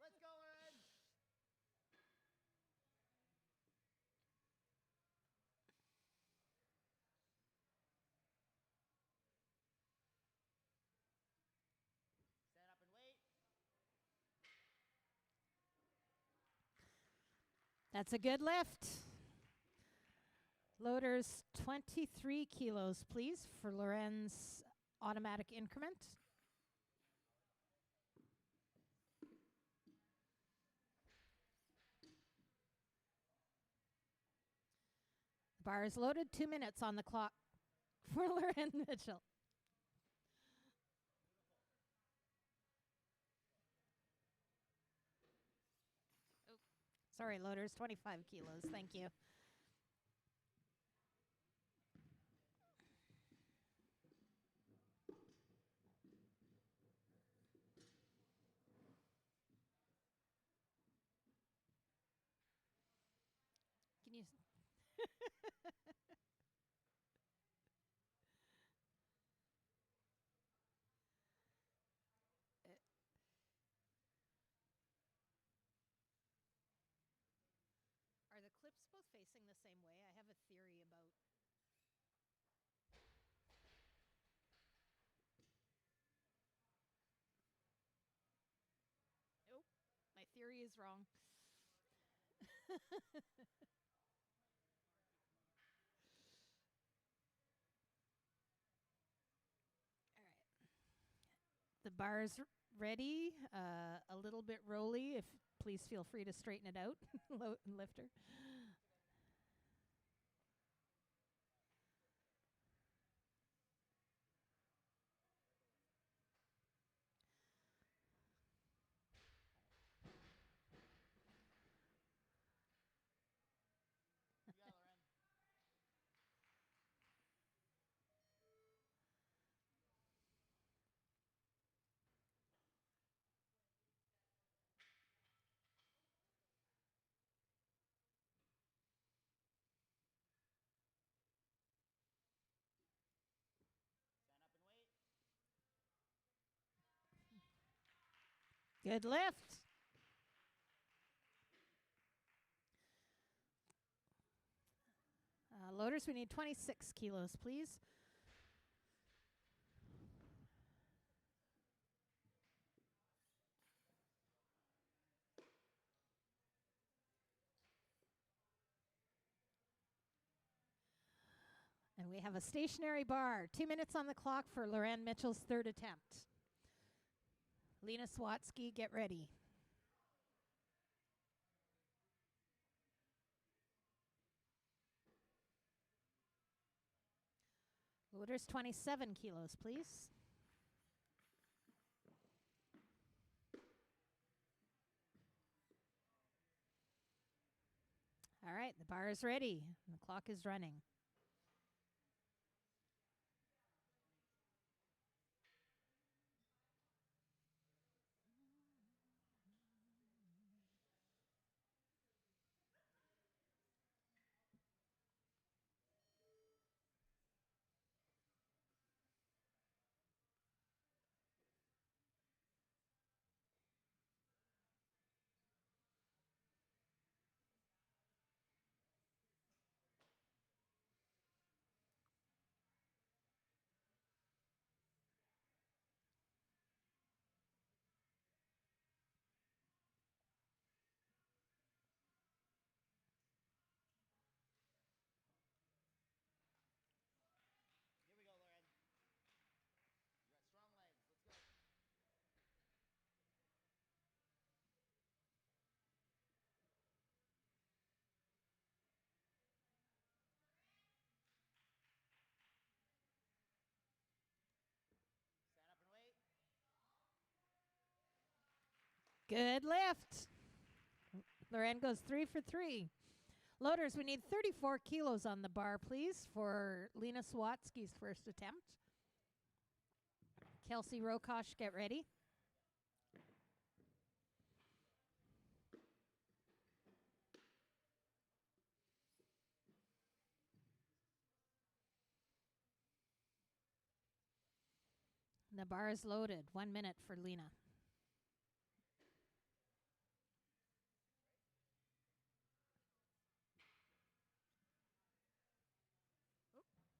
Let's go, Lauren! Stand up and wait. That's a good lift. Loaders, 23 kilos, please, for Loren's automatic increment. The bar is loaded. 2 minutes on the clock for Loren Mitchell. Sorry, loaders, 25 kilos. Thank you. Can you? Are the clips both facing the same way? I have a theory about. Nope, my theory is wrong. All right. The bar's ready. A little bit rolly. If please feel free to straighten it out, lifter. Good lift. Loaders, we need 26 kilos, please. And we have a stationary bar. 2 minutes on the clock for Loren Mitchell's third attempt. Lena Swatsky, get ready. Loaders, 27 kilos, please. All right, the bar is ready. The clock is running. Here we go, Lauren. You got strong legs. Let's go. Stand up and wait. Good lift. Loren goes 3 for 3. Loaders, we need 34 kilos on the bar, please, for Lena Sawatsky's first attempt. Kelsey Rokosh, get ready. The bar is loaded. 1 minute for Lena. Yeah, Lena.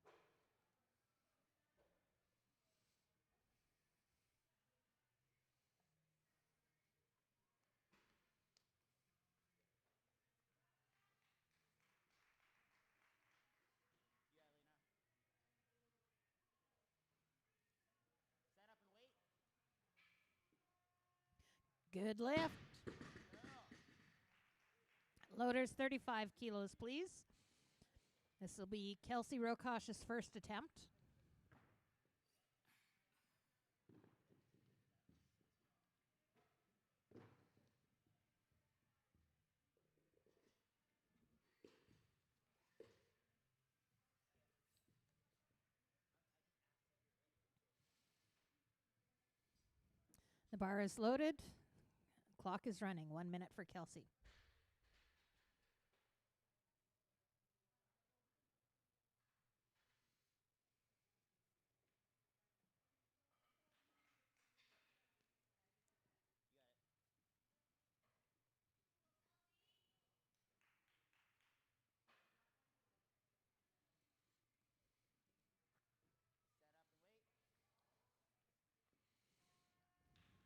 Stand up and wait. Good lift. Girl. Loaders, 35 kilos, please. This will be Kelsey Rokosh's first attempt. The bar is loaded. Clock is running. 1 minute for Kelsey.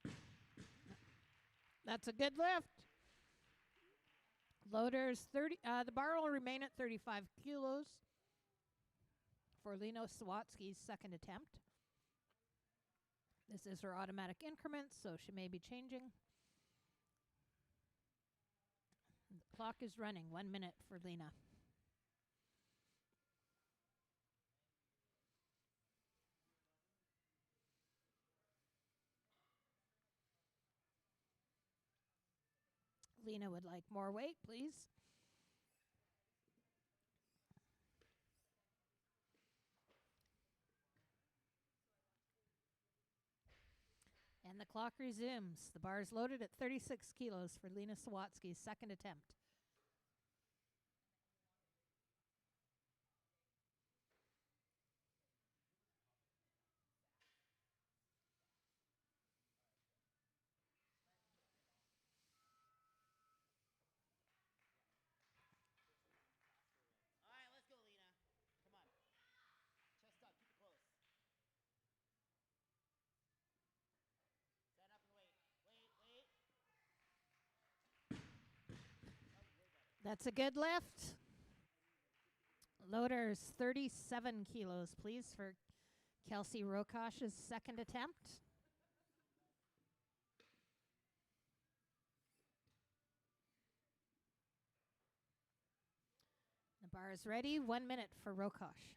You got it. Stand up and wait. That's a good lift. Loaders, 30. The bar will remain at 35 kilos for Lena Sawatsky's second attempt. This is her automatic increment, so she may be changing. The clock is running. 1 minute for Lena. Lena would like more weight, please. And the clock resumes. The bar is loaded at 36 kilos for Lena Sawatsky's second attempt. All right, let's go, Lena. Come on. Chest up. Keep it close. Stand up and wait. Wait, wait. That was way better. That's a good lift. Loaders, 37 kilos, please, for Kelsey Rokosh's second attempt. The bar is ready. 1 minute for Rokosh.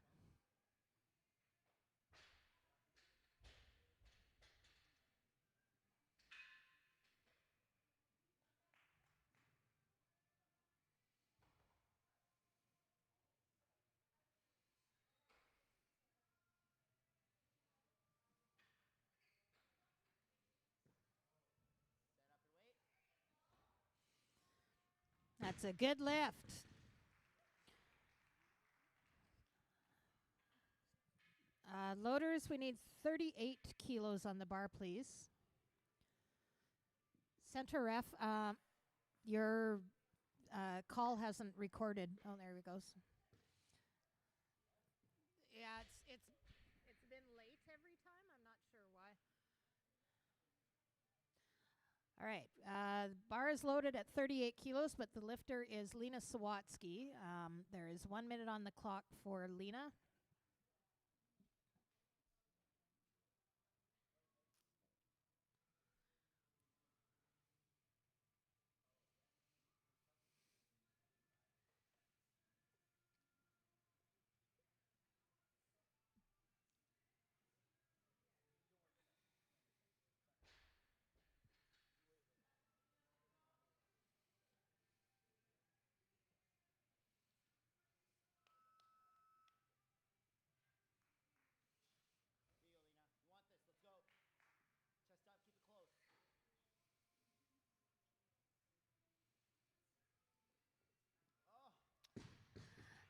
That's a good lift. Loaders, we need 38 kilos on the bar, please. Center ref, your call hasn't recorded. Oh, there it goes. Yeah, it's been late every time. I'm not sure why. All right. Bar is loaded at 38 kilos, but the lifter is Lena Sawatsky. There is 1 minute on the clock for Lena.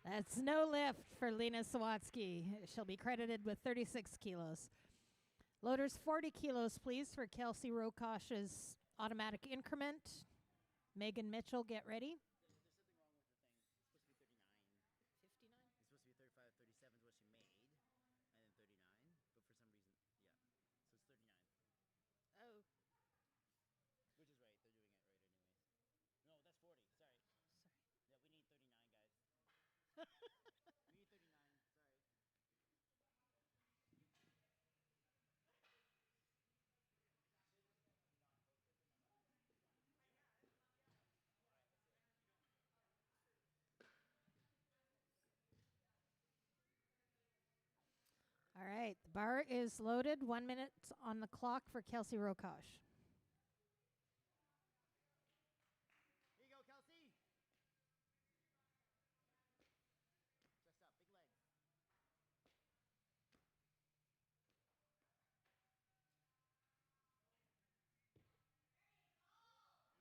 That's no lift for Lena Sawatsky. She'll be credited with 36 kilos. Loaders, 40 kilos, please, for Kelsey Rokosh's automatic increment. Megan Mitchell, get ready. All right, the bar is loaded. 1 minute on the clock for Kelsey Rokosh. Here you go, Kelsey. Chest up, big leg.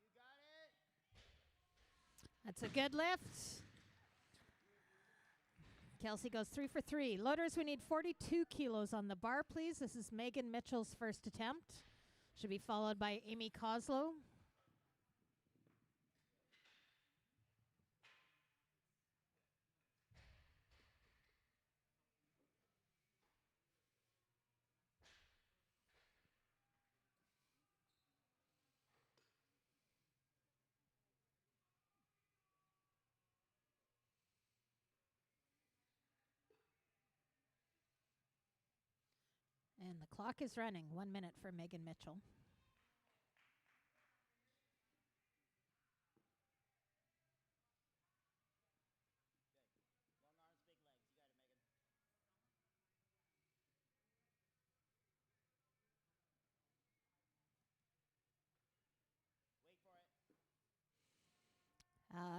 You got it. That's a good lift. Kelsey goes 3 for 3. Loaders, we need 42 kilos on the bar, please. This is Megan Mitchell's first attempt. Should be followed by Amy Coslow. And the clock is running. 1 minute for Megan Mitchell.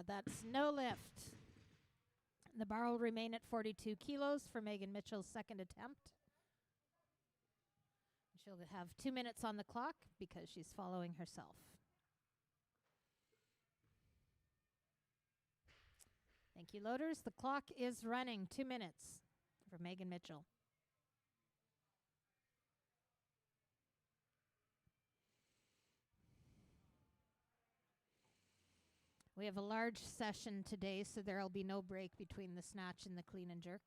That's no lift. The bar will remain at 42 kilos for Megan Mitchell's second attempt. She'll have 2 minutes on the clock because she's following herself. Thank you, loaders. The clock is running. 2 minutes for Megan Mitchell. We have a large session today, so there will be no break between the snatch and the clean and jerk.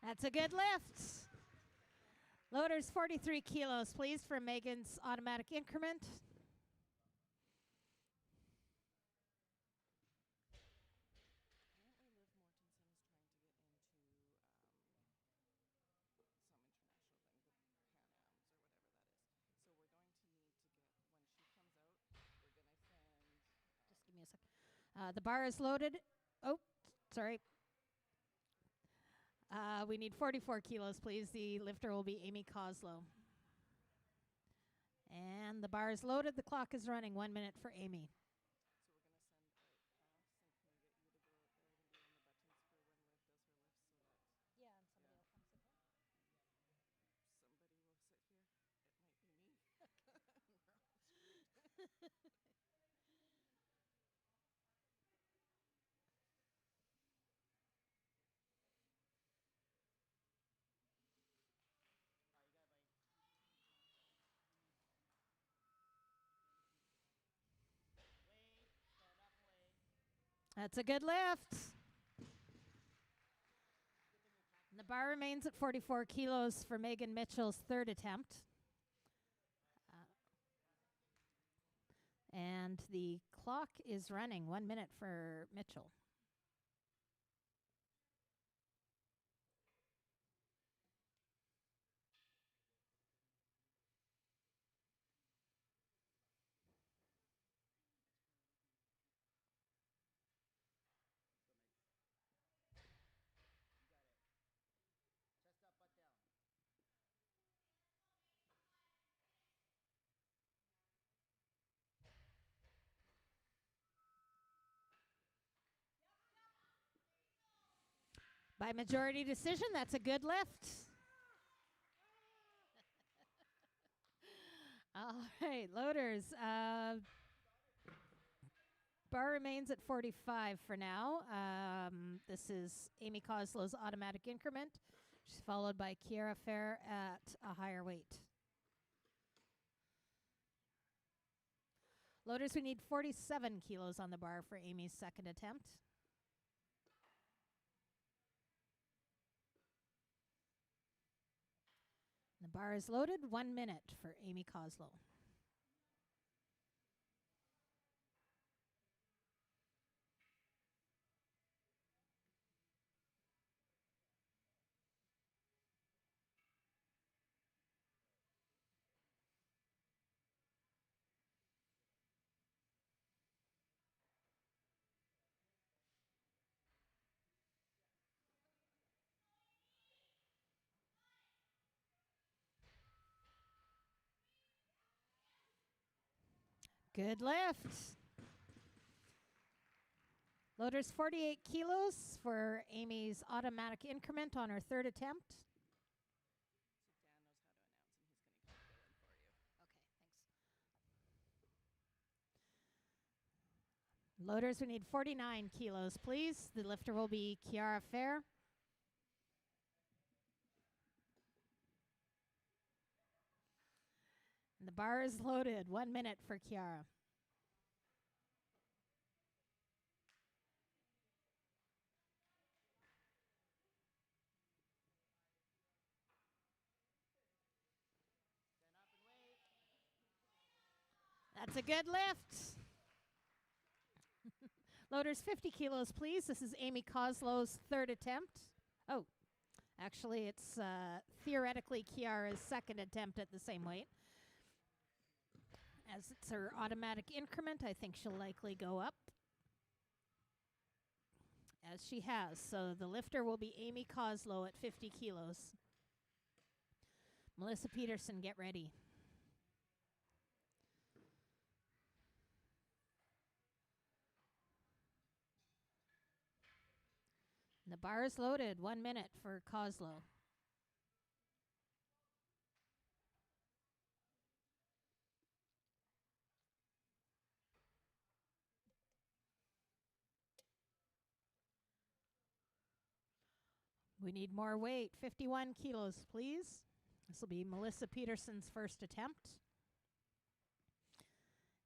That's a good lift. Loaders 43 kilos, please, for Megan's automatic increment. Just give me a sec. The bar is loaded. Oh, sorry. We need 44 kilos, please. The lifter will be Amy Coslow. And the bar is loaded. The clock is running. 1 minute for Amy. That's a good lift. And the bar remains at 44 kilos for Megan Mitchell's third attempt. And the clock is running. 1 minute for Mitchell. By majority decision, that's a good lift. All right, loaders. Bar remains at 45 for now. This is Amy Coslow's automatic increment. She's followed by Kiara Fair at a higher weight. Loaders, we need 47 kilos on the bar for Amy's second attempt. The bar is loaded. 1 minute for Amy Coslow. Good lift. Loaders 48 kilos for Amy's automatic increment on her third attempt. Loaders, we need 49 kilos, please. The lifter will be Kiara Fair. And the bar is loaded. 1 minute for Kiara. That's a good lift. Loaders 50 kilos, please. This is Amy Coslow's third attempt. Oh, actually, it's theoretically Kiara's second attempt at the same weight. As it's her automatic increment, I think she'll likely go up. As she has. So the lifter will be Amy Coslow at 50 kilos. Melissa Peterson, get ready. The bar is loaded. 1 minute for Coslow. We need more weight. 51 kilos, please. This will be Melissa Peterson's first attempt.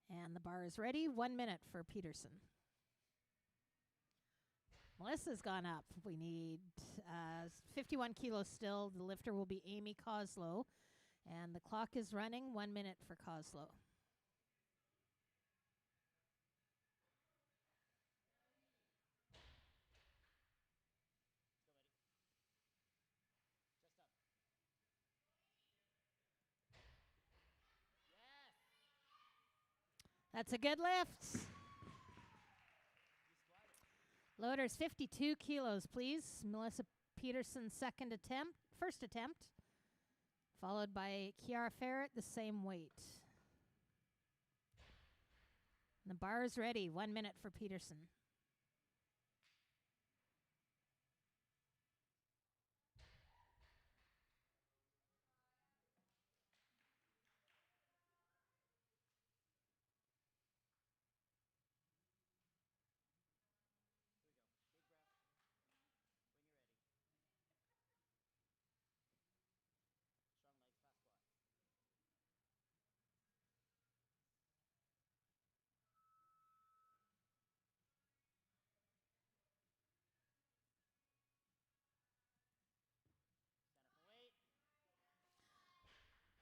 And the bar is ready. 1 minute for Peterson. Melissa's gone up. We need 51 kilos still. The lifter will be Amy Coslow. And the clock is running. 1 minute for Coslow. That's a good lift. Loaders 52 kilos, please. Melissa Peterson's first attempt, followed by Kiara Ferret, the same weight. And the bar is ready. 1 minute for Peterson.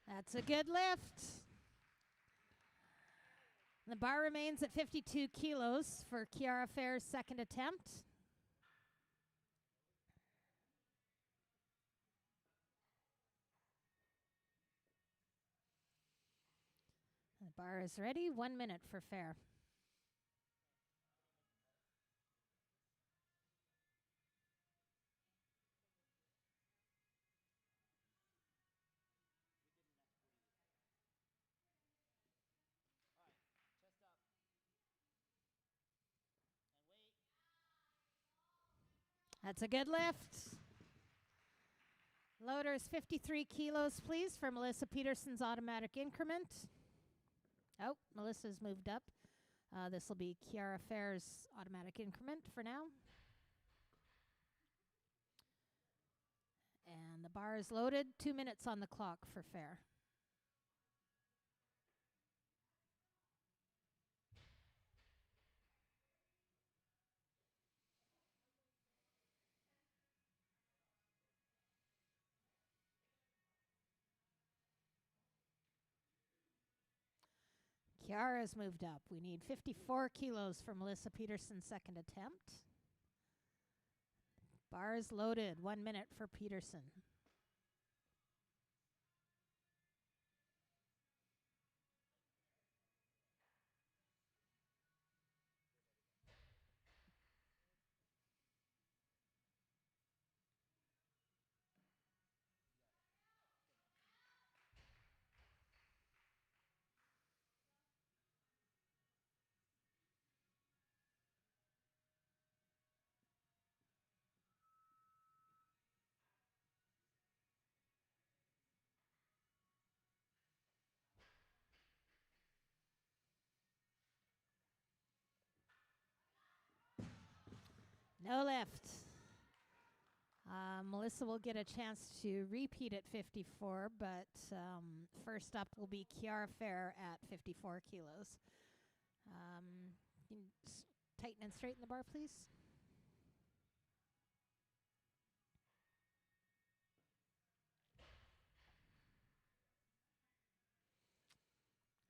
That's a good lift. The bar remains at 52 kilos for Kiara Fair's second attempt. The bar is ready. 1 minute for Fair. That's a good lift. Loaders 53 kilos, please, for Melissa Peterson's automatic increment. Oh, Melissa's moved up. This will be Kiara Fair's automatic increment for now. And the bar is loaded. 2 minutes on the clock for Fair. Kiara's moved up. We need 54 kilos for Melissa Peterson's second attempt. Bar is loaded. 1 minute for Peterson. No lift. Melissa will get a chance to repeat at 54, but first up will be Kiara Fair at 54 kilos. Can you tighten and straighten the bar, please?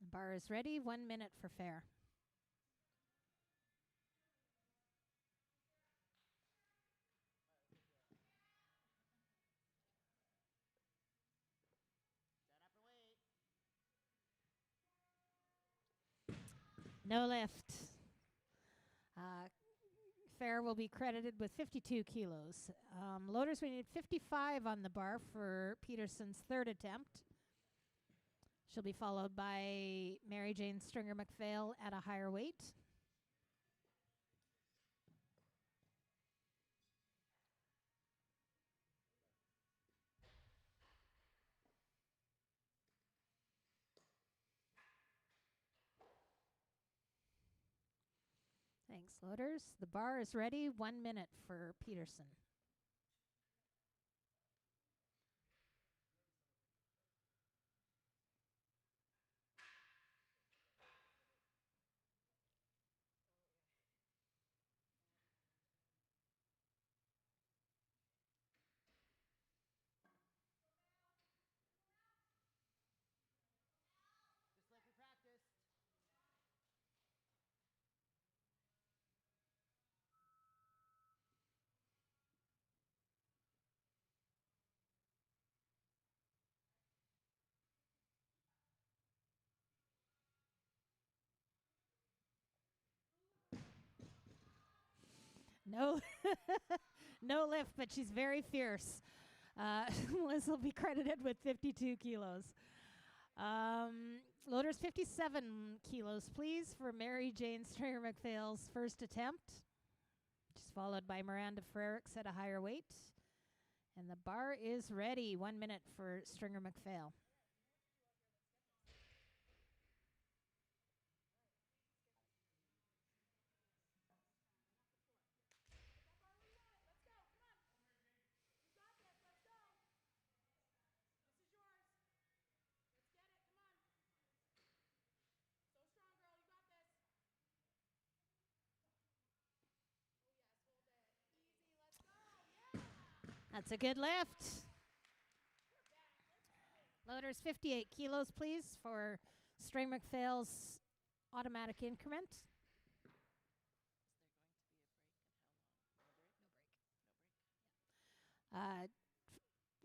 The bar is ready. 1 minute for Fair. No lift. Fair will be credited with 52 kilos. Loaders, we need 55 on the bar for Peterson's third attempt. She'll be followed by Mary Jane Stringer McPhail at a higher weight. Thanks, loaders. The bar is ready. 1 minute for Peterson. No, no lift, but she's very fierce. Liz will be credited with 52 kilos. Loaders 57 kilos, please, for Mary Jane Stringer McPhail's first attempt. She's followed by Miranda Frericks at a higher weight. And the bar is ready. 1 minute for Stringer McPhail. That's a good lift. Loaders 58 kilos, please, for String McPhail's automatic increment.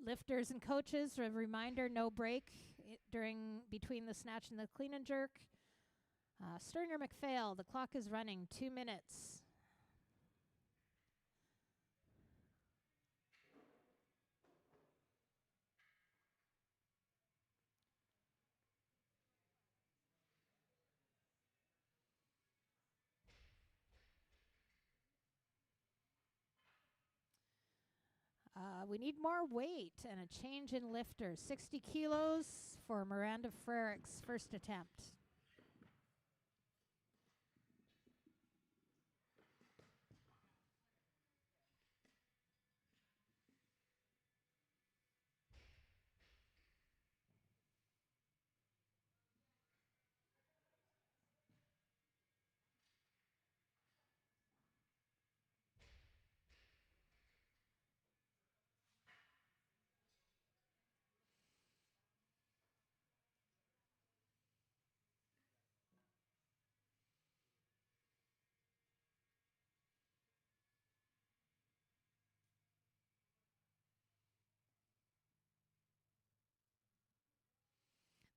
Lifters and coaches, a reminder, no break between the snatch and the clean and jerk. Stringer McPhail, the clock is running, 2 minutes. We need more weight and a change in lifter. 60 kilos for Miranda Frericks' first attempt.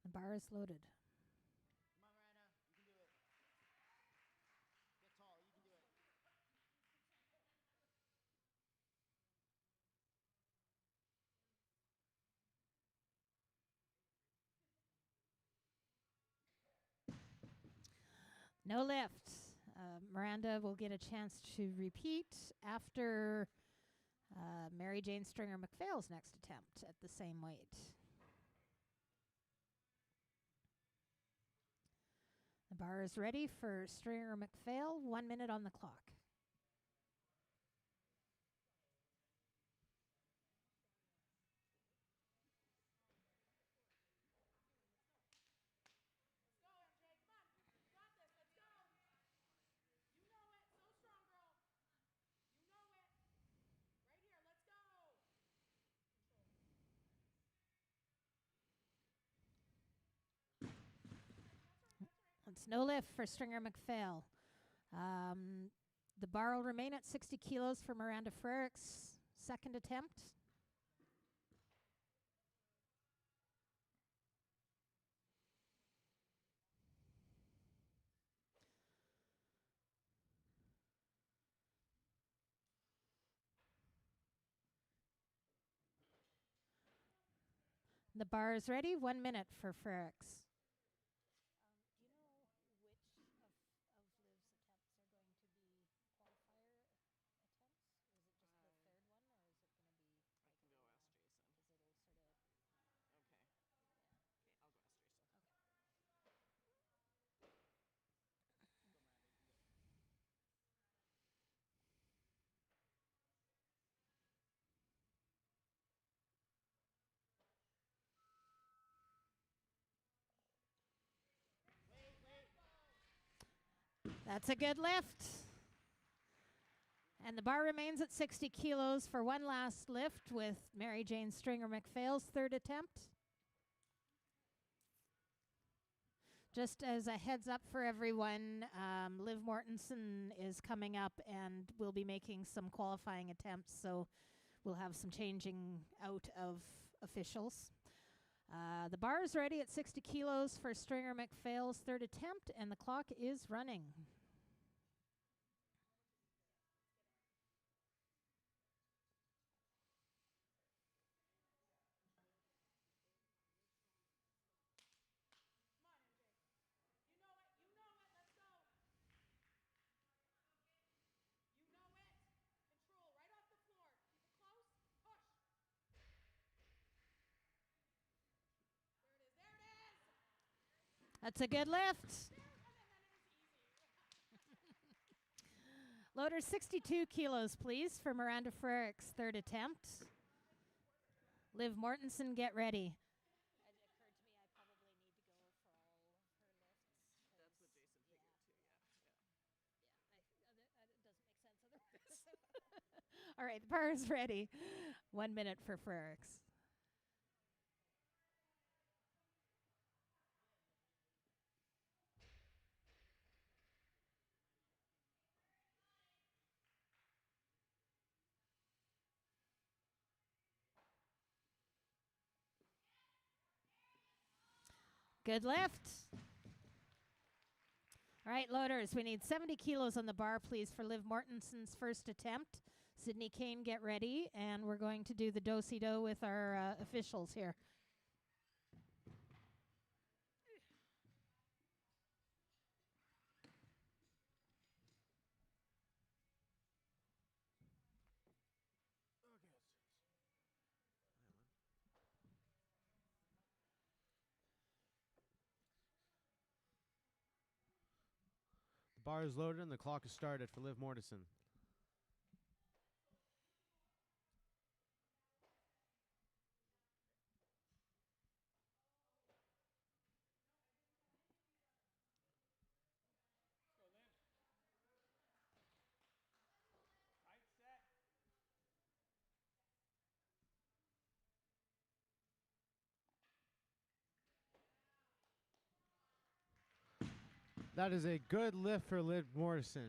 The bar is loaded. Come on, Miranda. You can do it. Get tall. You can do it. No lift. Miranda will get a chance to repeat after Mary Jane Stringer McPhail's next attempt at the same weight. The bar is ready for Stringer McPhail. 1 minute on the clock. It's no lift for Stringer McPhail. The bar will remain at 60 kilos for Miranda Frericks' second attempt. The bar is ready. 1 minute for Frericks. Do you know which of Liv's attempts are going to be qualifier attempts? That's a good lift. And the bar remains at 60 kilos for one last lift with Mary Jane Stringer McPhail's third attempt. Just as a heads up for everyone, Liv Mortensen is coming up and we'll be making some qualifying attempts, so we'll have some changing out of officials. The bar is ready at 60 kilos for Stringer McPhail's third attempt, and the clock is running. That's a good lift. Loader 62 kilos, please, for Miranda Frerich's third attempt. Liv Mortensen, get ready. All right, the bar is ready. 1 minute for Frerichs. Good lift. All right, loaders, we need 70 kilos on the bar, please, for Liv Mortensen's first attempt. Sydney Kane, get ready, and we're going to do the do-si-do with our officials here. The bar is loaded and the clock is started for Liv Mortensen. That is a good lift for Liv Mortensen.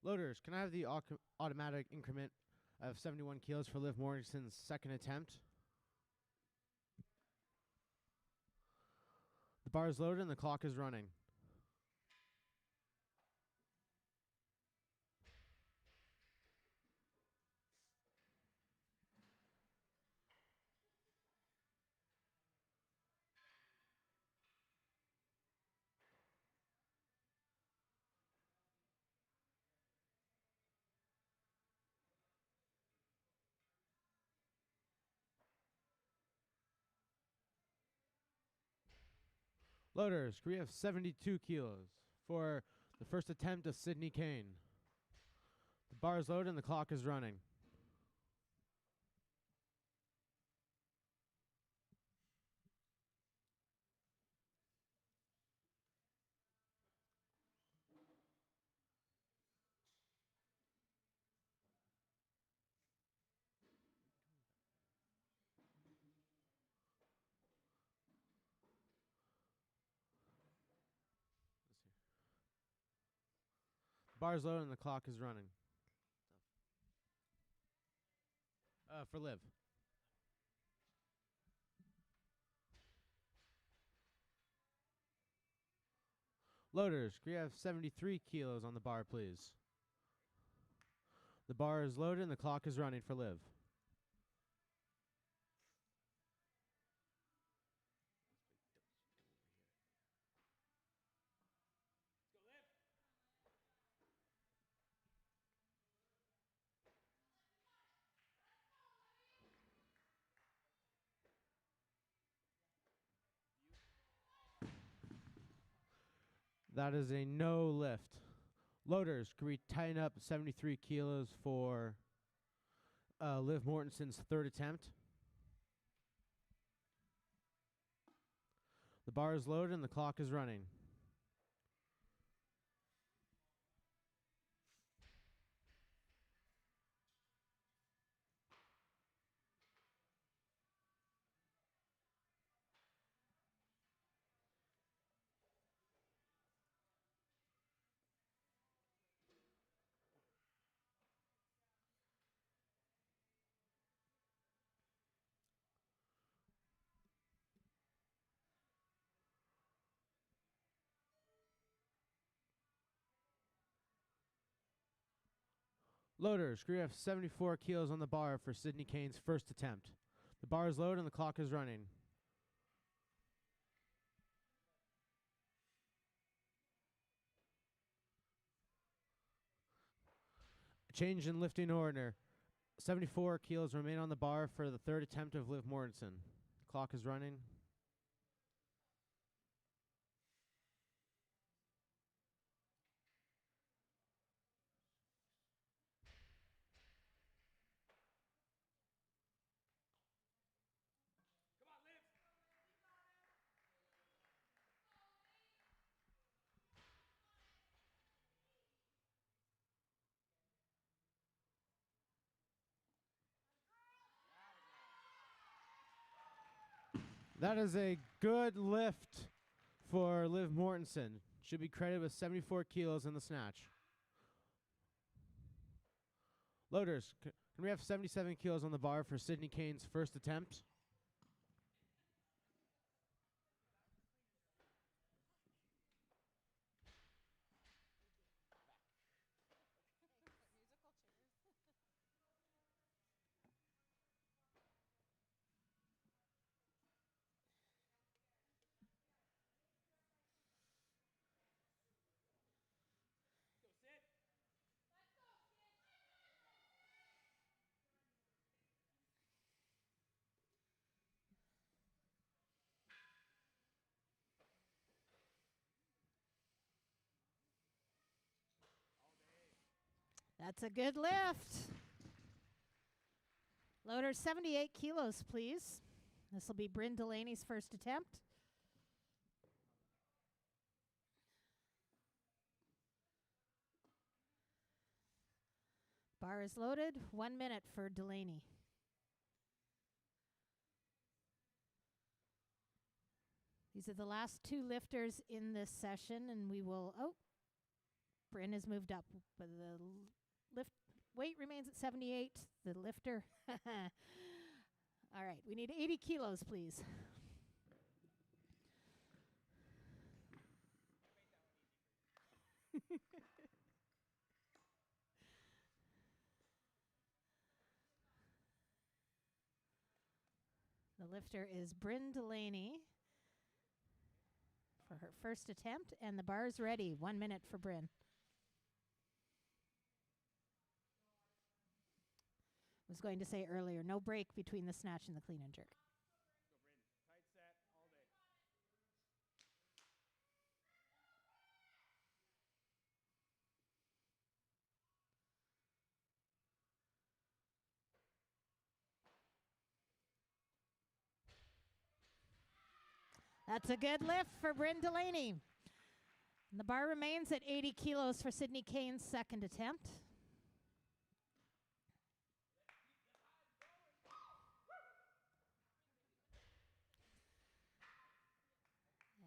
Loaders, can I have the automatic increment of 71 kilos for Liv Mortensen's second attempt? The bar is loaded and the clock is running. Loaders, we have 72 kilos for the first attempt of Sydney Kane. The bar is loaded and the clock is running. The bar is loaded and the clock is running. For Liv. Loaders, we have 73 kilos on the bar, please. The bar is loaded and the clock is running for Liv. That is a no lift. Loaders, can we tighten up 73 kilos for Liv Mortensen's third attempt? The bar is loaded and the clock is running. Loaders, we have 74 kilos on the bar for Sydney Kane's first attempt. The bar is loaded and the clock is running. Change in lifting order. 74 kilos remain on the bar for the third attempt of Liv Mortensen. Clock is running. That is a good lift for Liv Mortensen. Should be credited with 74 kilos in the snatch. Loaders, can we have 77 kilos on the bar for Sydney Kane's first attempt? That's a good lift. Loader 78 kilos, please. This will be Bryn Delaney's first attempt. Bar is loaded. 1 minute for Delaney. These are the last two lifters in this session, and we will. Oh, Bryn has moved up, but the lift weight remains at 78. The lifter. All right, we need 80 kilos, please. The lifter is Bryn Delaney for her first attempt, and the bar's ready. 1 minute for Bryn. I was going to say earlier, no break between the snatch and the clean and jerk. That's a good lift for Bryn Delaney. And the bar remains at 80 kilos for Sydney Kane's second attempt.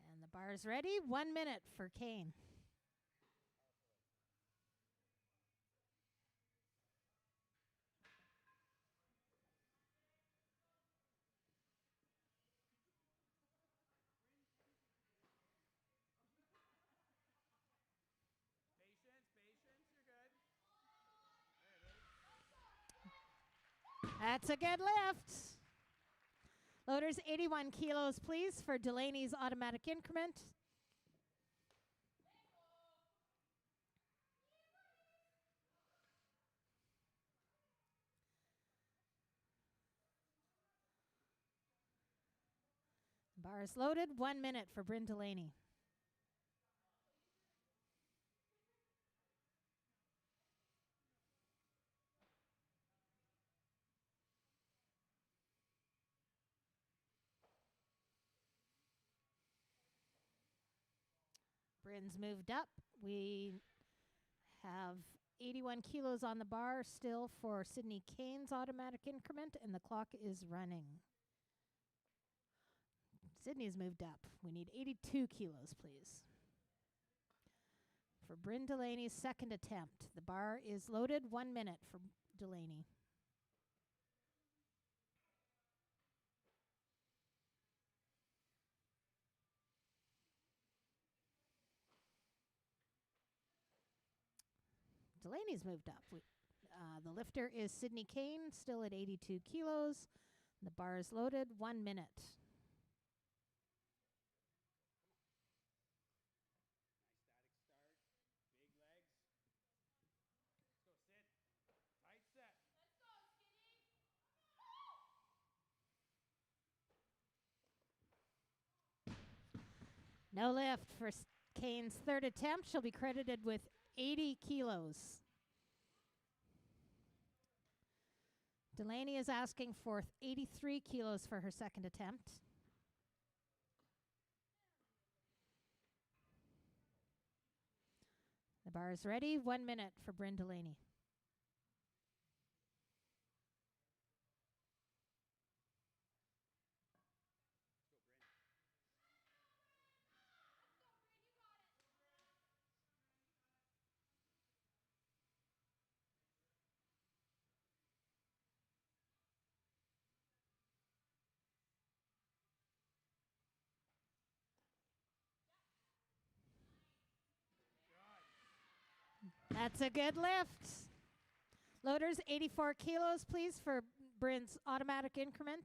And the bar's ready. 1 minute for Kane. That's a good lift. Loaders 81 kilos, please, for Delaney's automatic increment. Bar is loaded. 1 minute for Bryn Delaney. Bryn's moved up. We have 81 kilos on the bar still for Sydney Kane's automatic increment, and the clock is running. Sydney's moved up. We need 82 kilos, please. For Bryn Delaney's second attempt, the bar is loaded. 1 minute for Delaney. Delaney's moved up. The lifter is Sydney Kane, still at 82 kilos. The bar is loaded. 1 minute. No lift for Kane's third attempt. She'll be credited with 80 kilos. Delaney is asking for 83 kilos for her second attempt. The bar is ready. 1 minute for Bryn Delaney. That's a good lift. Loaders, 84 kilos, please, for Bryn's automatic increment.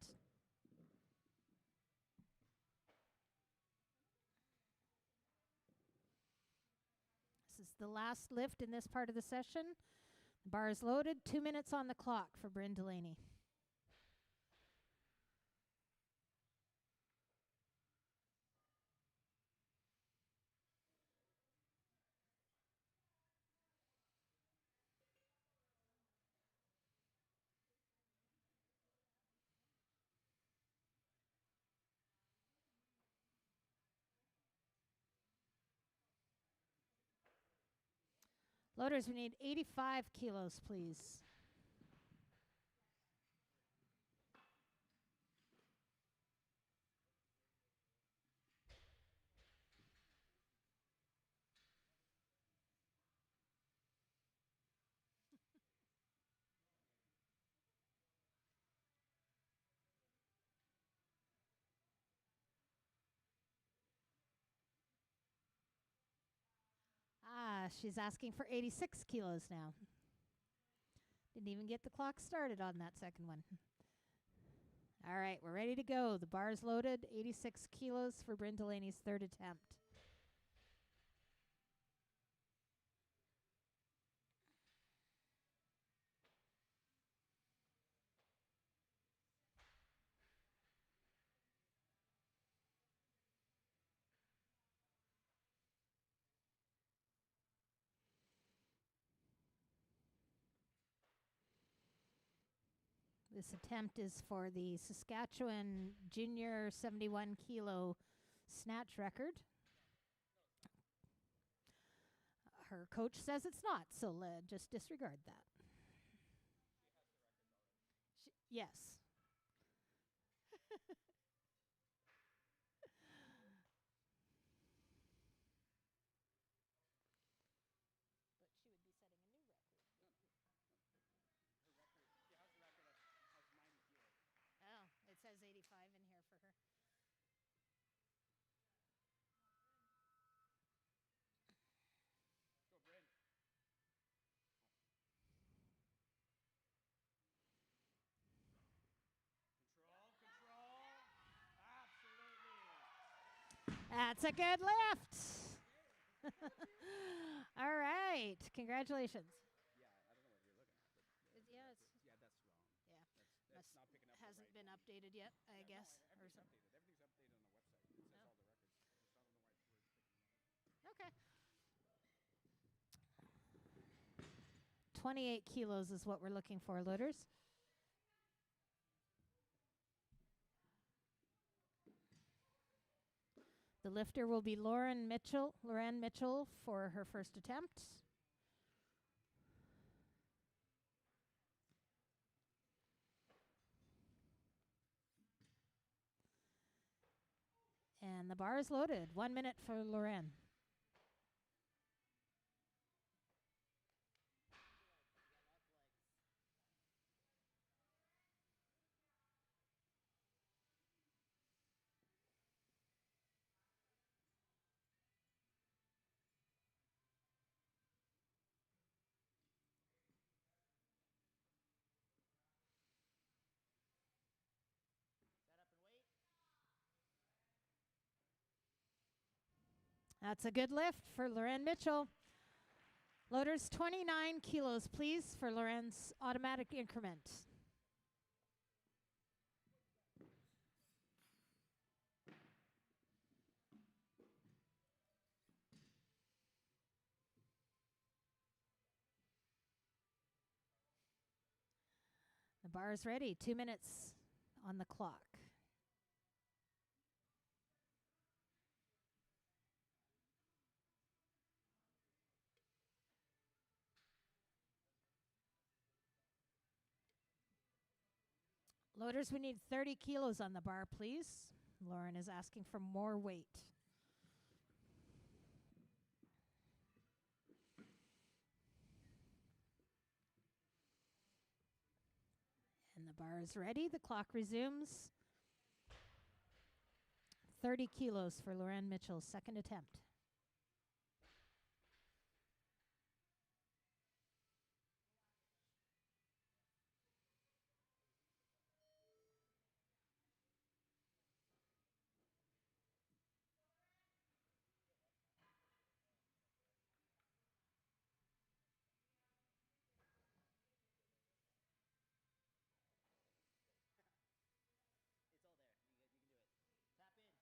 This is the last lift in this part of the session. The bar is loaded. 2 minutes on the clock for Bryn Delaney. Loaders, we need 85 kilos, please. She's asking for 86 kilos now. Didn't even get the clock started on that second one. All right, we're ready to go. The bar's loaded. 86 kilos for Bryn Delaney's third attempt. This attempt is for the Saskatchewan Junior 71 kilo snatch record. Her coach says it's not, so just disregard that. Yes. Oh, it says 85 in here for her. That's a good lift. All right. Congratulations. Yeah, I don't know what you're looking at. Yeah. That's not picking up. Hasn't been updated yet, I guess. Or something. Everything's updated on the website. It says all the records. I just don't know why it's picking up. Okay. 28 kilos is what we're looking for, loaders. The lifter will be Lauren Mitchell for her first attempt. And the bar is loaded. 1 minute for Lauren. That's a good lift for Lauren Mitchell. Loaders, 29 kilos, please, for Lauren's automatic increment. The bar is ready. 2 minutes on the clock. Loaders, we need 30 kilos on the bar, please. Lauren is asking for more weight. And the bar is ready. The clock resumes. 30 kilos for Lauren Mitchell's second attempt. It's all there. You can do it. Tap in. You got it, Loren. Good. Big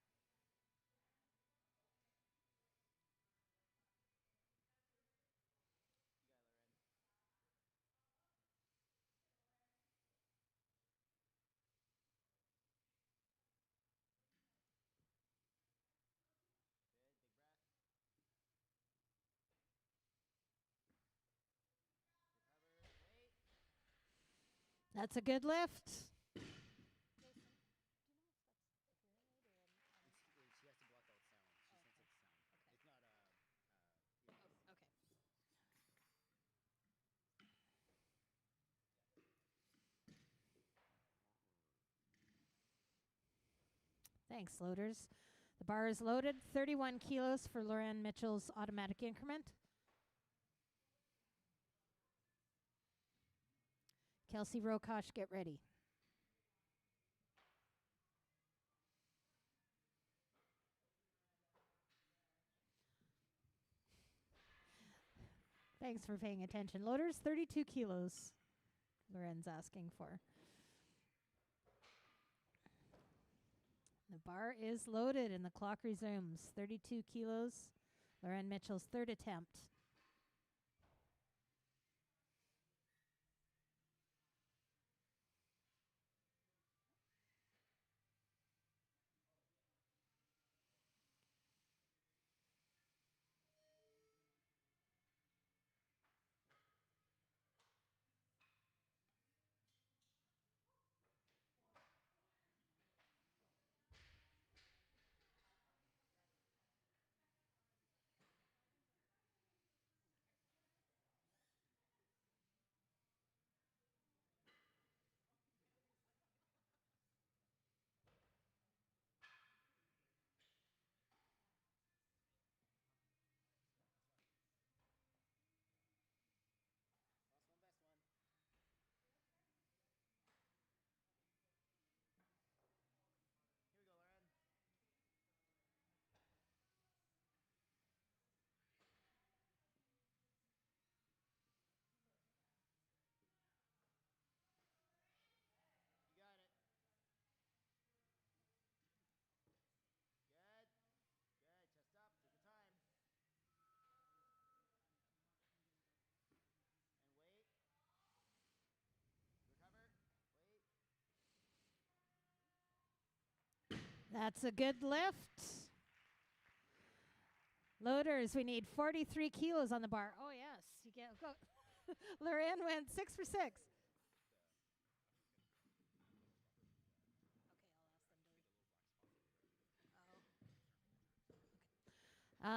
breath. Recover. Wait. That's a good lift. She has to block out sound. She senses sound. It's not Okay. Thanks, loaders. The bar is loaded. 31 kilos for Lauren Mitchell's automatic increment. Kelsey Rokosh, get ready. Thanks for paying attention. Loaders, 32 kilos. Loren's asking for. The bar is loaded and the clock resumes. 32 kilos. Lauren Mitchell's third attempt. last one, best one. Here we go, Loren. You got it. Good. Good. Chest up. Take your time. And wait. Recover. Wait. That's a good lift. Loaders, we need 43 kilos on the bar. Oh, yes. You get go. Loren went 6 for 6.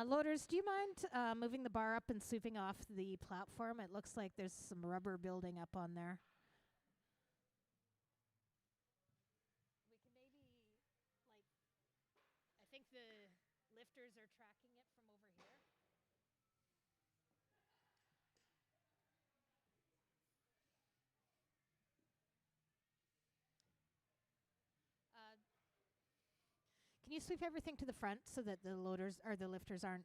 Loaders, do you mind moving the bar up and sweeping off the platform? It looks like there's some rubber building up on there. We can maybe, like, I think the lifters are tracking it from over here. Can you sweep everything to the front so that the loaders or the lifters aren't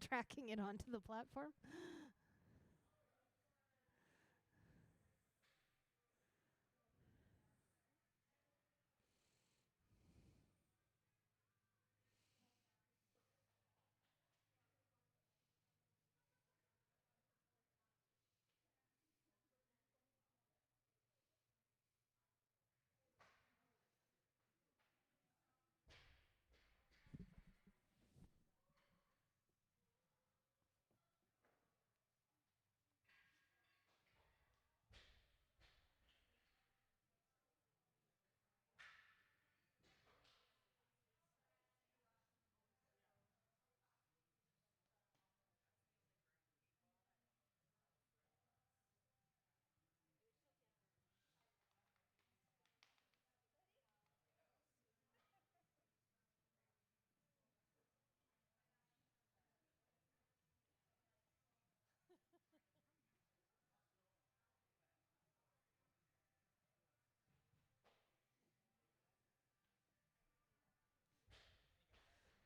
tracking it onto the platform?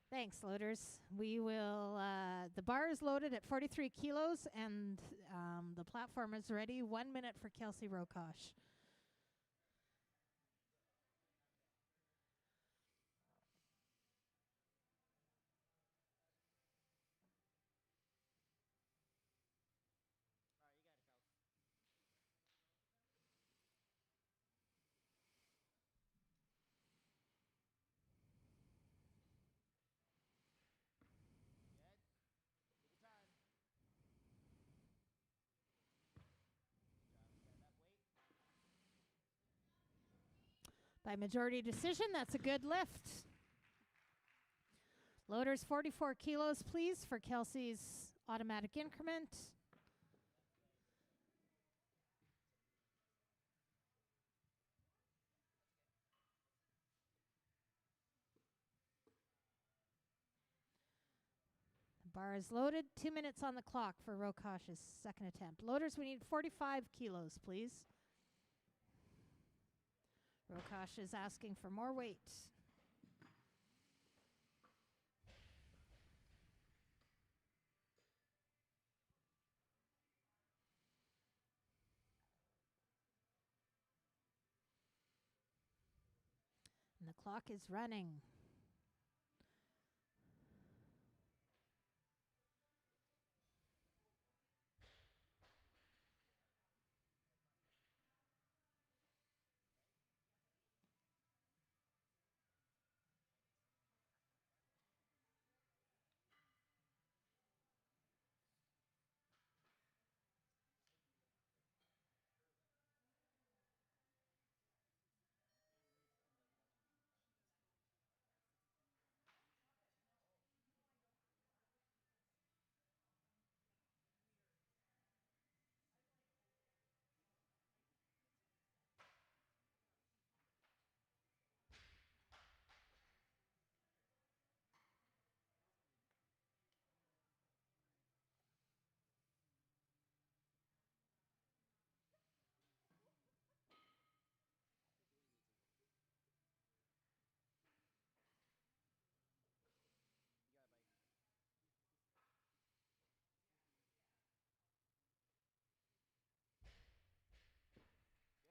Thanks, loaders. We will, the bar is loaded at 43 kilos and the platform is ready. 1 minute for Kelsey Rokosh. All right, you got it, Kels. Good. Take your time. Good job. Stand up. Wait. By majority decision, that's a good lift. Loaders 44 kilos, please, for Kelsey's automatic increment. The bar is loaded. 2 minutes on the clock for Rokosh's second attempt. Loaders, we need 45 kilos, please. Rokosh is asking for more weight. And the clock is running. You got it, buddy.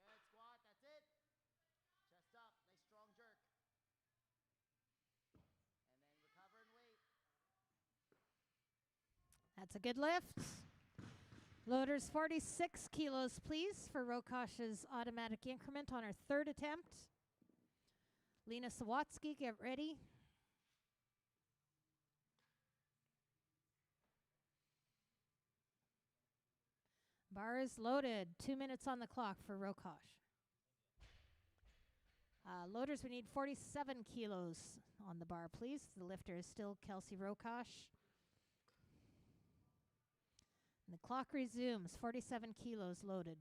Good squat. That's it. Chest up. Nice strong jerk. And then recover and wait. That's a good lift. Loaders 46 kilos, please, for Rokosh's automatic increment on our third attempt. Lena Sawatsky, get ready. Bar is loaded. 2 minutes on the clock for Rokosh. Loaders, we need 47 kilos on the bar, please. The lifter is still Kelsey Rokosh. And the clock resumes. 47 kilos loaded.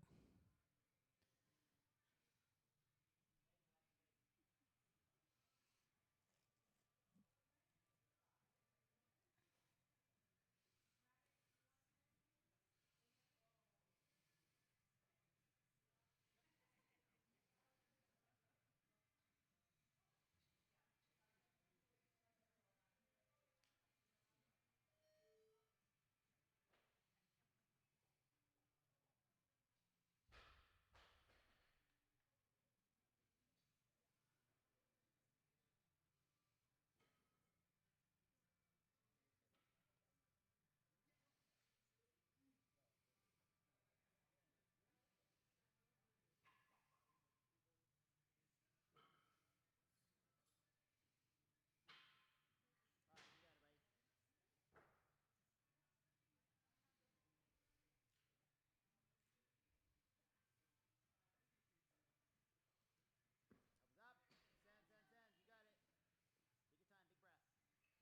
All right, you got it, buddy.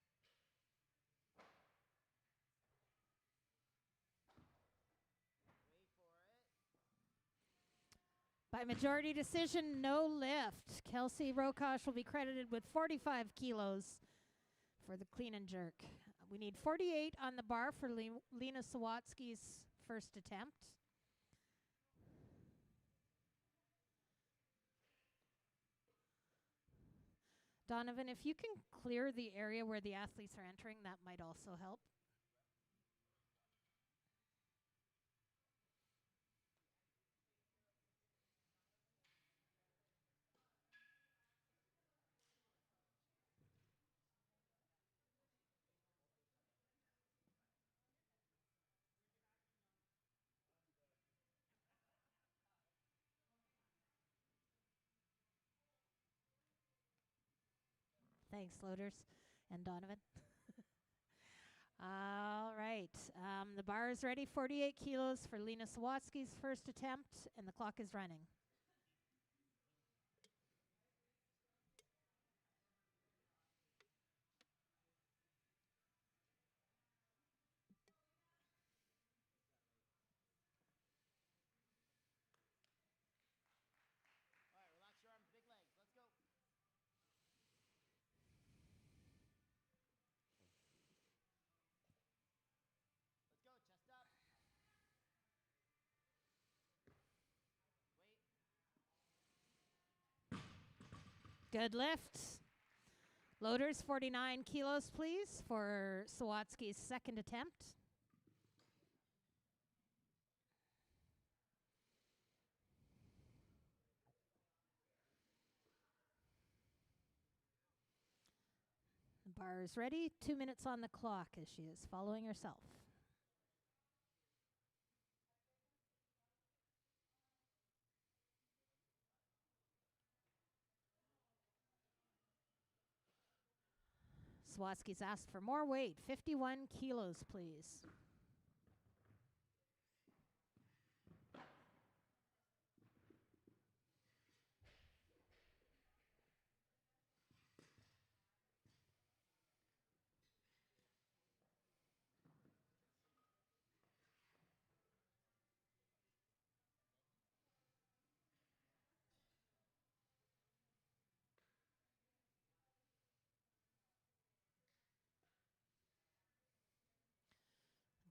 Elbows up. Send, send, send. You got it. Take your time. Big breath. Wait for it. By majority decision, no lift. Kelsey Rokosh will be credited with 45 kilos for the clean and jerk. We need 48 on the bar for Lena Sawatsky's first attempt. Donovan, if you can clear the area where the athletes are entering, that might also help. Thanks, Loaders and Donovan. All right. The bar is ready. 48 kilos for Lena Sawatsky's first attempt, and the clock is running. All right, relax your arms, big legs. Let's go. Let's go, chest up. Wait. Good lift. Loaders, 49 kilos, please, for Sawatsky's second attempt. The bar is ready. 2 minutes on the clock as she is following herself. Sawatsky's asked for more weight. 51 kilos, please.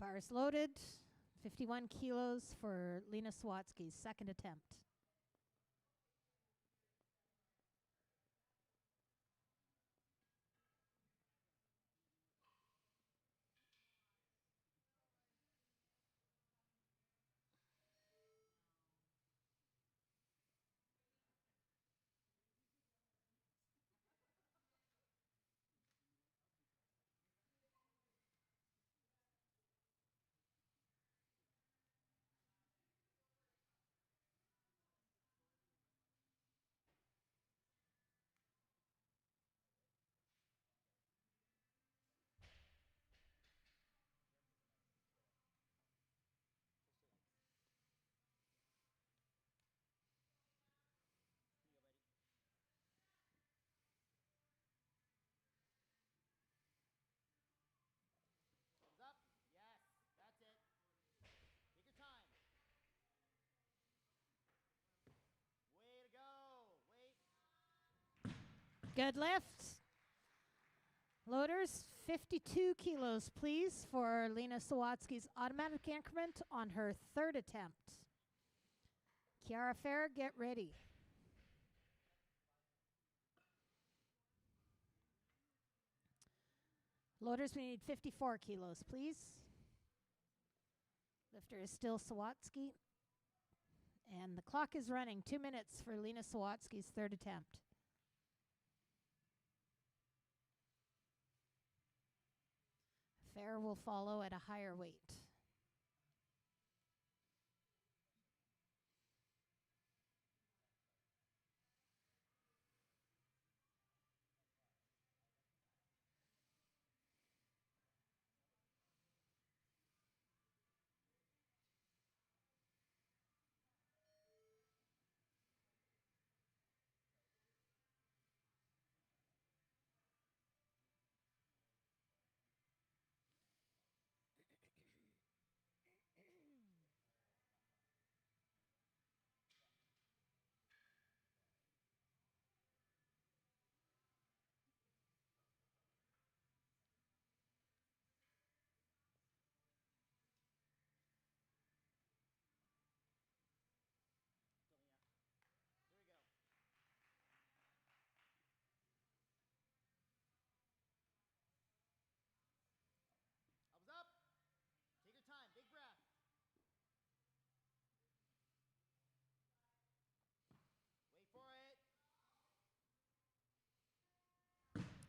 Bars loaded. 51 kilos for Lena Sawatsky's second attempt. Here you go, buddy. Thumbs up. Yes, that's it. Take your time. Way to go. Wait. Good lift. Loaders, 52 kilos, please, for Lena Sawatsky's automatic increment on her third attempt. Kiara Fair, get ready. Loaders, we need 54 kilos, please. Lifter is still Sawatsky. And the clock is running. 2 minutes for Lena Sawatsky's third attempt. Fair will follow at a higher weight.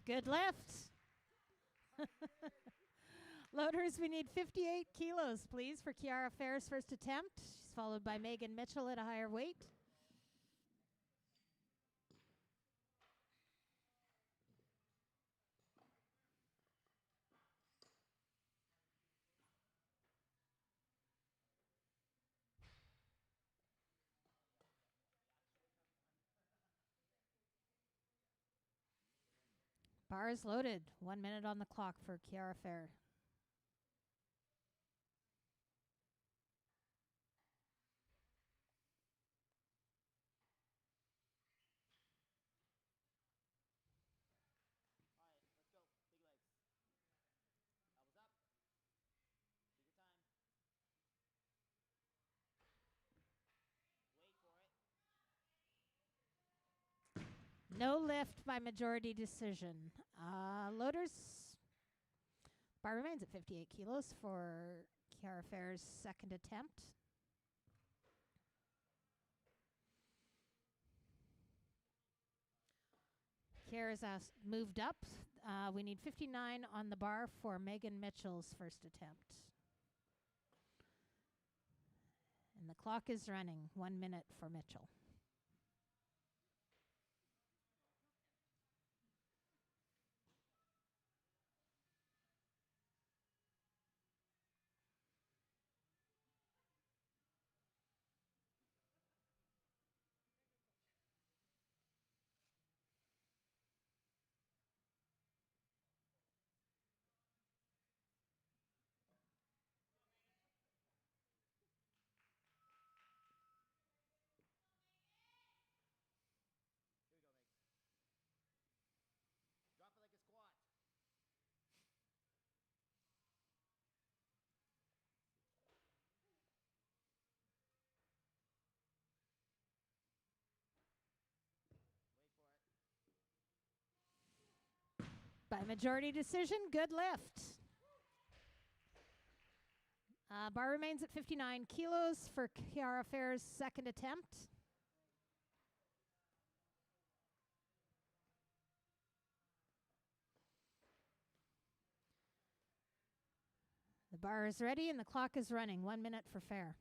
Good lift. Loaders, we need 58 kilos, please, for Kiara Fair's first attempt. She's followed by Megan Mitchell at a higher weight. Bar is loaded. 1 minute on the clock for Kiara Fair. All right, let's go. Big legs. Elbows up. Take your time. Wait for it. No lift by majority decision. Loaders, bar remains at 58 kilos for Kiara Fair's second attempt. Kiara's moved up. We need 59 on the bar for Megan Mitchell's first attempt. And the clock is running. 1 minute for Mitchell. Here we go, Megs. Drop it like a squat. Wait for it. By majority decision, good lift. Bar remains at 59 kilos for Kiara Fair's second attempt. The bar is ready and the clock is running. 1 minute for Fair.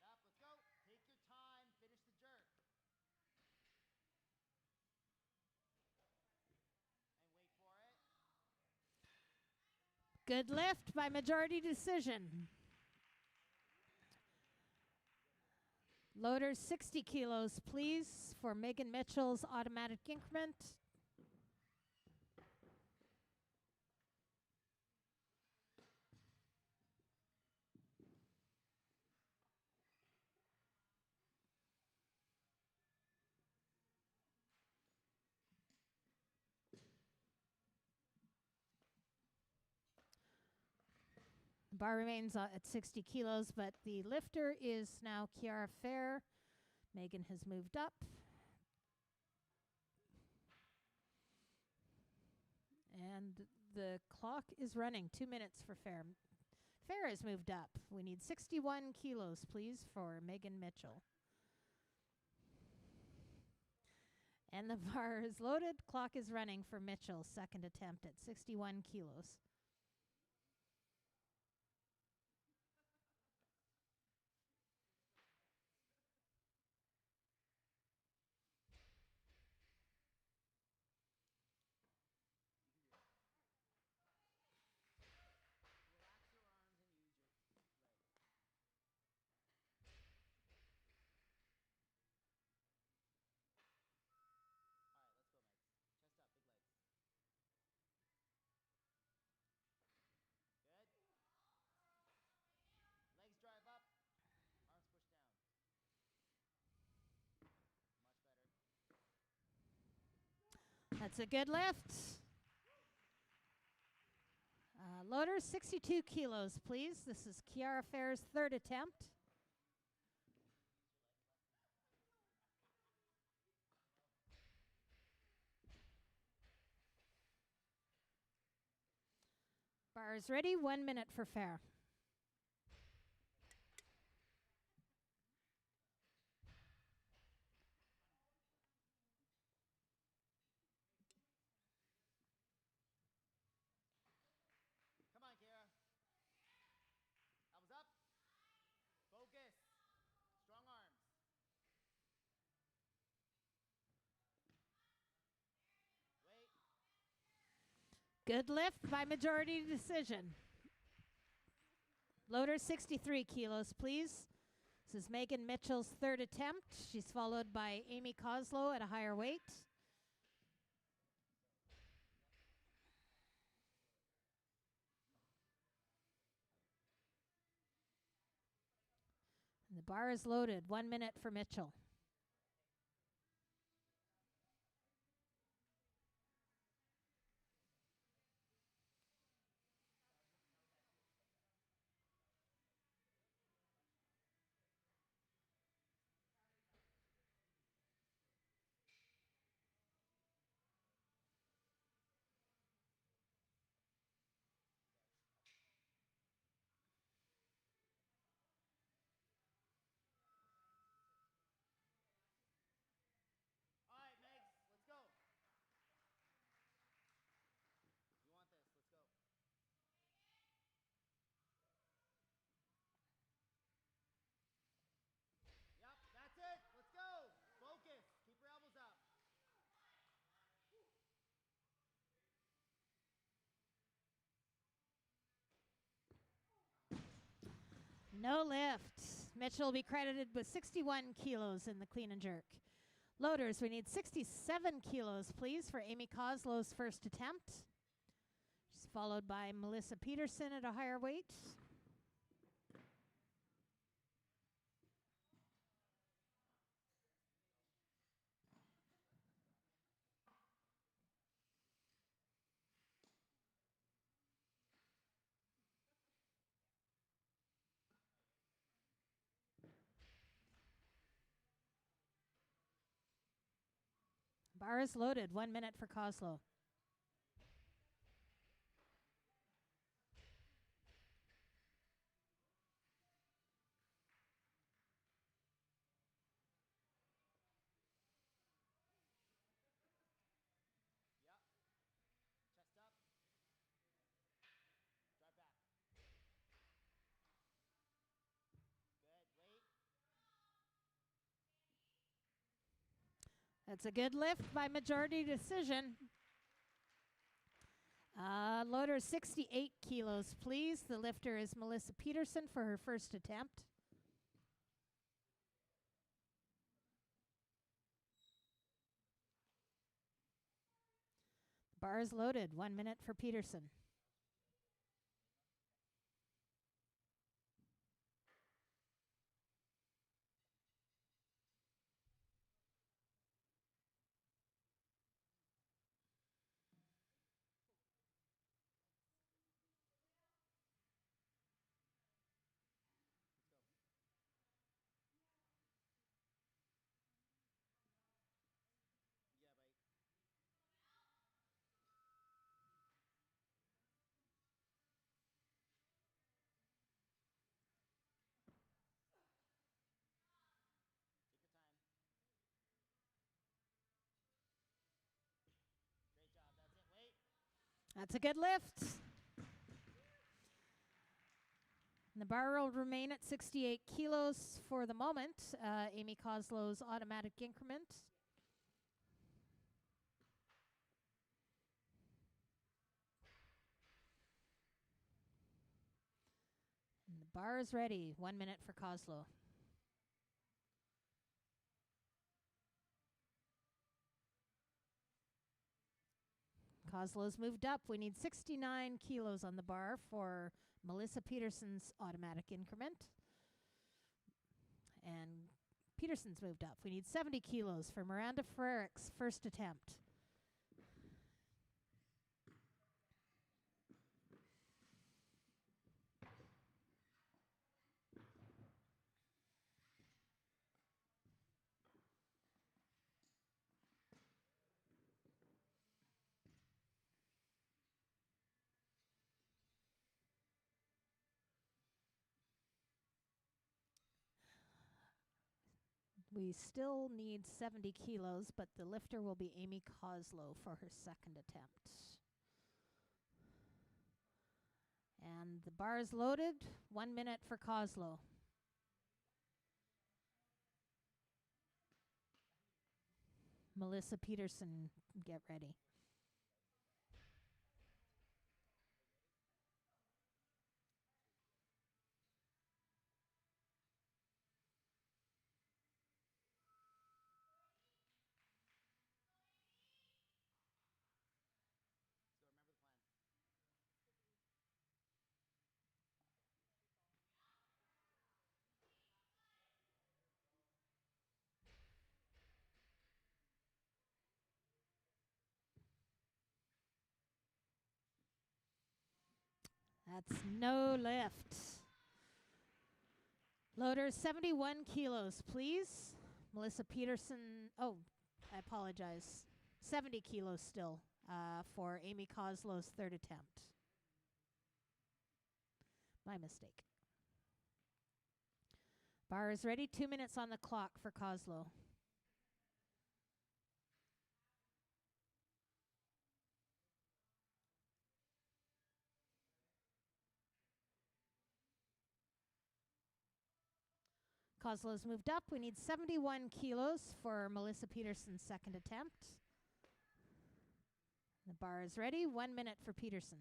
All right, come on. Let's go. Stand up. Let's go. Take your time. Finish the jerk. And wait for it. Good lift by majority decision. Loaders 60 kilos, please, for Megan Mitchell's automatic increment. The bar remains at 60 kilos, but the lifter is now Kiara Fair. Megan has moved up. And the clock is running. 2 minutes for Fair. Fair has moved up. We need 61 kilos, please, for Megan Mitchell. And the bar is loaded. Clock is running for Mitchell. Second attempt at 61 kilos. Relax your arms and use your legs. All right, let's go, Megs. Chest up, big legs. Good. Legs drive up. Arms push down. Much better. That's a good lift. Loader 62 kilos, please. This is Kiara Fair's third attempt. Bars ready, 1 minute for fair. Come on, Kara. Elbows up. Focus. Strong arms. Wait. Good lift by majority decision. Loader 63 kilos, please. This is Megan Mitchell's third attempt. She's followed by Amy Coslow at a higher weight. And the bar is loaded. 1 minute for Mitchell. All right, Megs. Let's go. You want this? Let's go. Yep, that's it. Let's go. Focus. Keep your elbows up. No lift. Mitchell will be credited with 61 kilos in the clean and jerk. Loaders, we need 67 kilos, please, for Amy Coslow's first attempt. She's followed by Melissa Peterson at a higher weight. Bar is loaded. 1 minute for Coslow. Yep. Chest up. Drive back. Good. Wait. That's a good lift by majority decision. Loader 68 kilos, please. The lifter is Melissa Peterson for her first attempt. Bar is loaded. 1 minute for Peterson. Yeah, bye. Take your time. Great job. That's it. Wait. That's a good lift. And the bar will remain at 68 kilos for the moment. Amy Coslow's automatic increment. And the bar is ready. 1 minute for Coslow. Coslow's moved up. We need 69 kilos on the bar for Melissa Peterson's automatic increment. And Peterson's moved up. We need 70 kilos for Miranda Frerich's first attempt. We still need 70 kilos, but the lifter will be Amy Coslow for her second attempt. And the bar is loaded. 1 minute for Coslow. Melissa Peterson, get ready. So remember the plan. That's no lift. Loader 71 kilos, please. Melissa Peterson. Oh, I apologize. 70 kilos still for Amy Coslow's third attempt. My mistake. Bar is ready. 2 minutes on the clock for Coslow. Coslow's moved up. We need 71 kilos for Melissa Peterson's second attempt. The bar is ready. 1 minute for Peterson.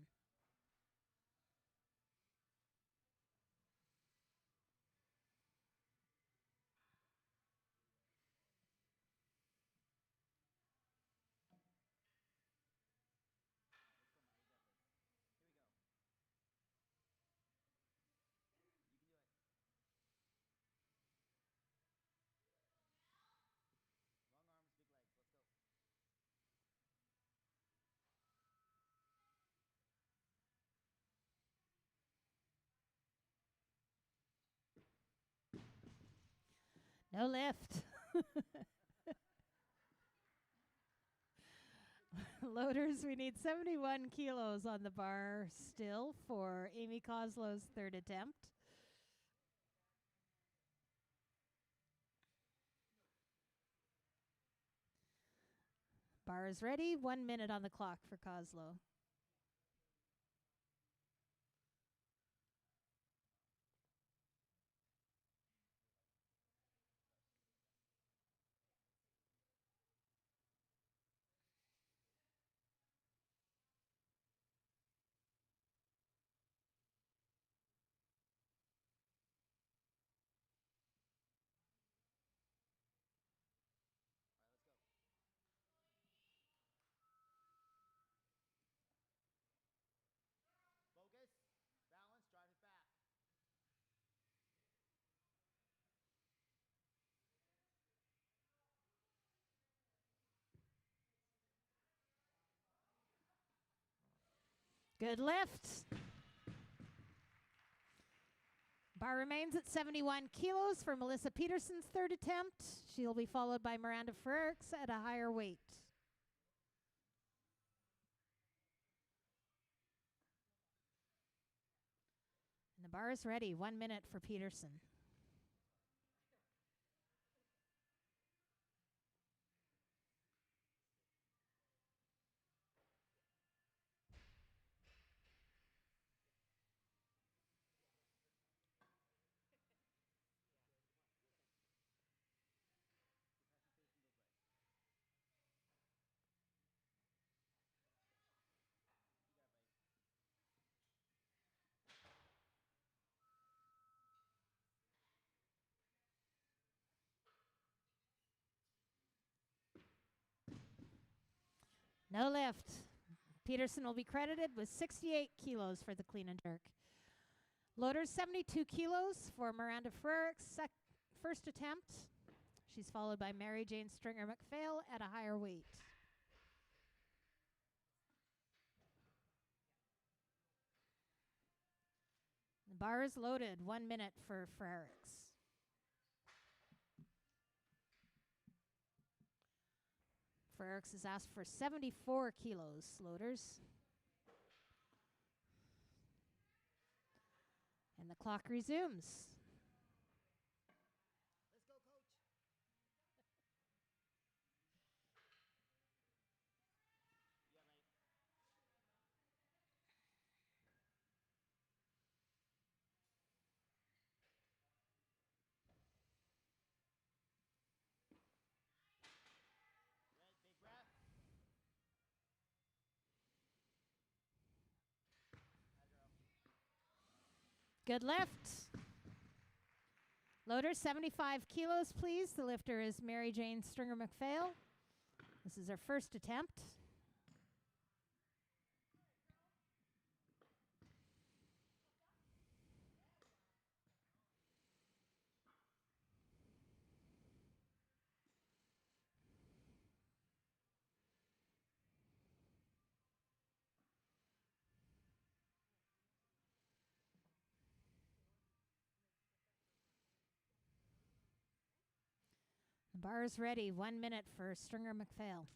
No lift. Loaders, we need 71 kilos on the bar still for Amy Coslow's third attempt. Bar is ready. 1 minute on the clock for Coslow. Focus, balance, drive it back. Good lift. Bar remains at 71 kilos for Melissa Peterson's third attempt. She'll be followed by Miranda Frericks at a higher weight. And the bar is ready. 1 minute for Peterson. No lift. Peterson will be credited with 68 kilos for the clean and jerk. Loaders 72 kilos for Miranda Frericks' first attempt. She's followed by Mary Jane Stringer McPhail at a higher weight. The bar is loaded. 1 minute for Frericks. Frericks has asked for 74 kilos, loaders. And the clock resumes. Let's go, coach. good lift. Loader 75 kilos, please. The lifter is Mary Jane Stringer McPhail. This is her first attempt. The bar is ready. 1 minute for Stringer McPhail.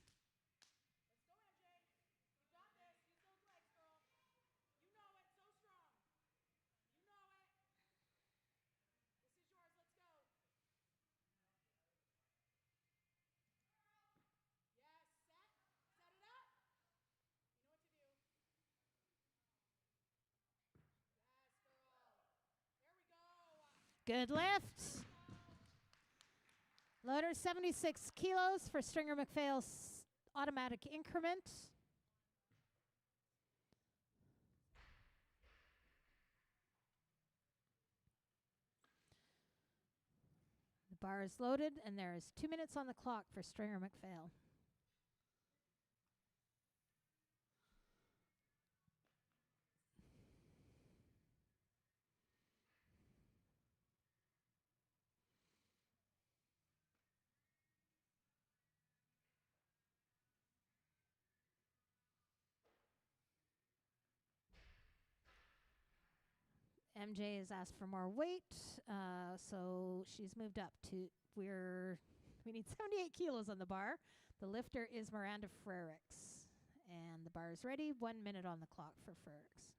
Good lift. Loader 76 kilos for Stringer McPhail's automatic increment. The bar is loaded, and there is 2 minutes on the clock for Stringer McPhail. MJ has asked for more weight, so she's moved up to, we need 78 kilos on the bar. The lifter is Miranda Frericks, and the bar is ready. 1 minute on the clock for Frericks.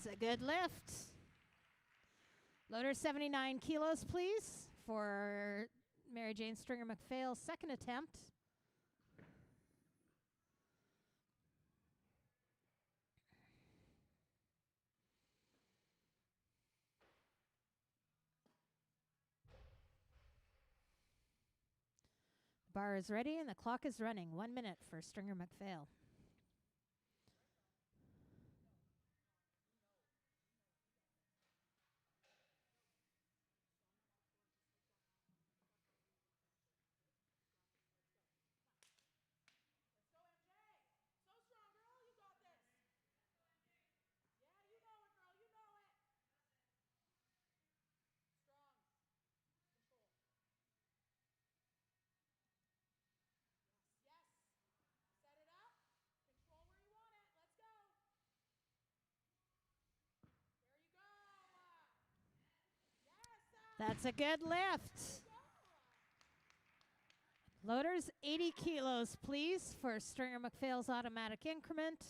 It's a good lift. Loader 79 kilos, please, for Mary Jane Stringer McPhail's second attempt. Bar is ready and the clock is running. 1 minute for Stringer McPhail. That's a good lift. Loaders 80 kilos, please, for Stringer McPhail's automatic increment.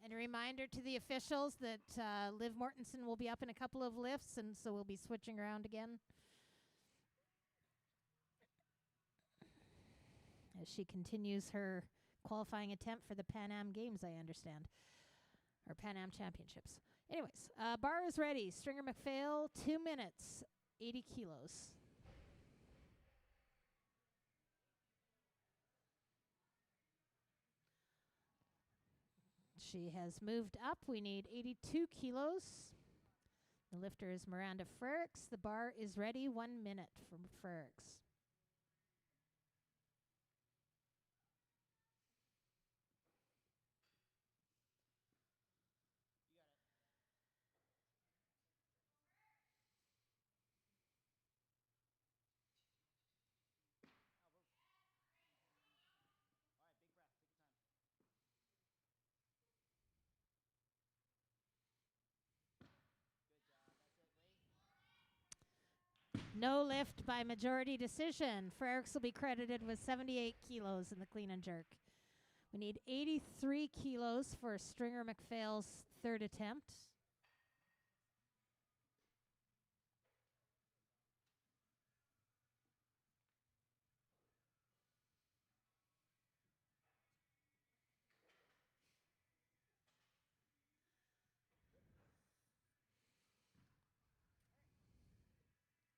And a reminder to the officials that Liv Mortensen will be up in a couple of lifts, and so we'll be switching around again as she continues her qualifying attempt for the Pan Am Games, I understand. Or Pan Am Championships. Anyways, bar is ready. Stringer McPhail, 2 minutes, 80 kilos. She has moved up. We need 82 kilos. The lifter is Miranda Frericks. The bar is ready. 1 minute for Frericks. No lift by majority decision. Frericks will be credited with 78 kilos in the clean and jerk. We need 83 kilos for Stringer McPhail's third attempt.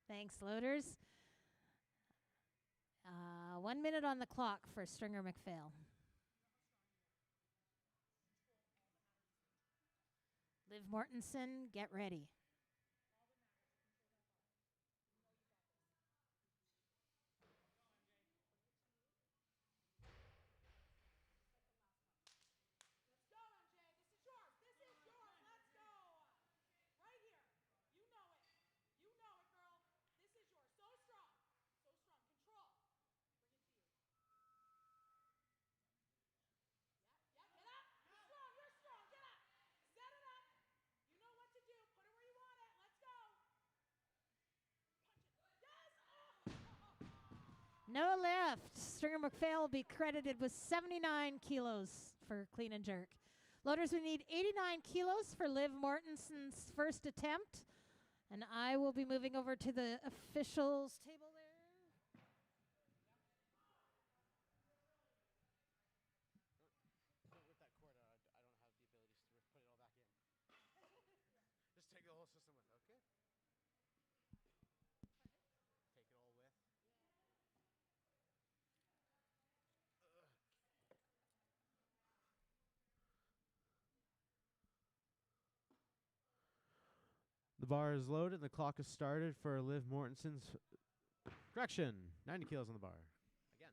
Thanks, loaders. 1 minute on the clock for Stringer McPhail. Liv Mortensen, get ready. Let's go, MJ. This is yours. This is yours. Let's go. Right here. You know it. You know it, girl. This is yours. So strong. So strong. Control. Bring it to you. Yeah, get up. You're strong. You're strong. Get up. Set it up. You know what to do. Put it where you want it. Let's go. Punch it. Yes. Oh. No lift. Stringer McPhail will be credited with 79 kilos for clean and jerk. Loaders, we need 89 kilos for Liv Mortensen's first attempt. And I will be moving over to the officials table there. Don't rip that cord out. I don't have the abilities to put it all back in. Just take the whole system with. Okay. Take it all with. The bar is loaded and the clock is started for Liv Mortensen's correction. 90 kilos on the bar. Again.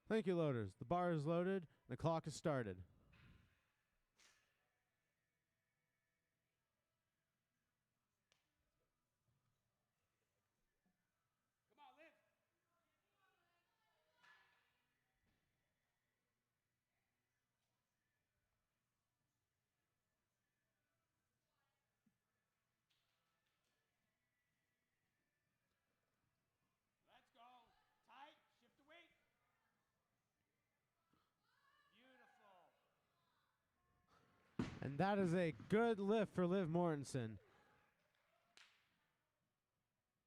Thank you, loaders. The bar is loaded. The clock is started. Come on, Liv. Let's go. Tight. Shift the weight. Beautiful. And that is a good lift for Liv Mortensen.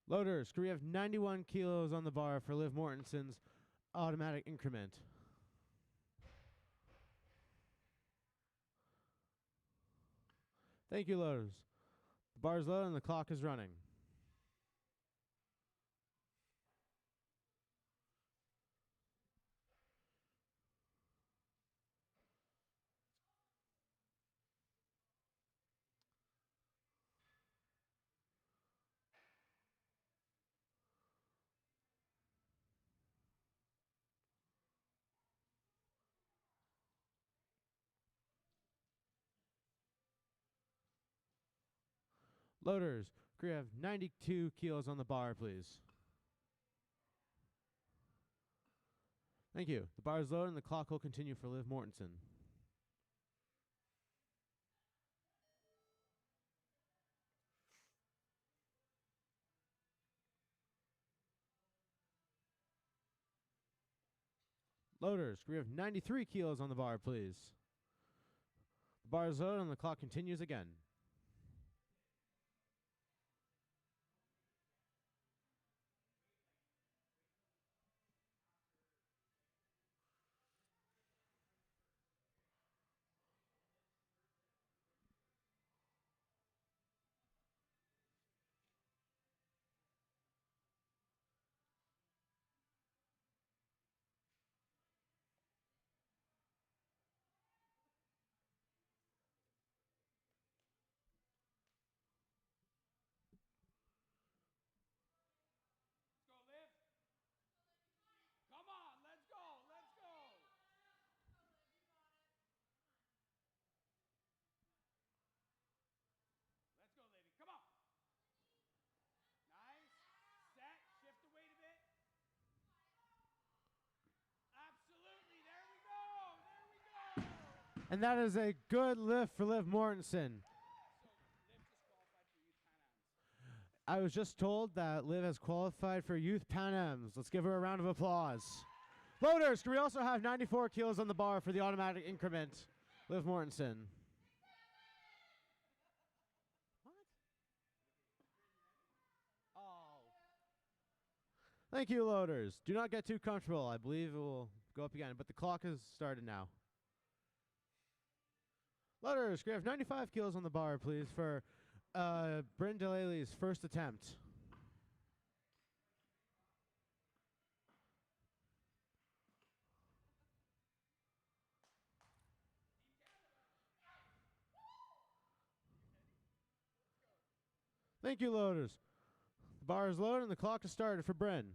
Loaders, we have 91 kilos on the bar for Liv Mortensen's automatic increment. Thank you, loaders. The bar is loaded and the clock is running. Loaders, we have 92 kilos on the bar, please. Thank you. The bar is loaded and the clock will continue for Liv Mortensen. Loaders, we have 93 kilos on the bar, please. The bar is loaded and the clock continues again. And that is a good lift for Liv Mortensen. I was just told that Liv has qualified for Youth Pan Ams. Let's give her a round of applause. Loaders, can we also have 94 kilos on the bar for the automatic increment? Liv Mortensen. What? Oh. Thank you, loaders. Do not get too comfortable. I believe it will go up again, but the clock has started now. Loaders, can we have 95 kilos on the bar, please, for Bryn Delaley's first attempt? Thank you, loaders. The bar is loaded and the clock has started for Bryn.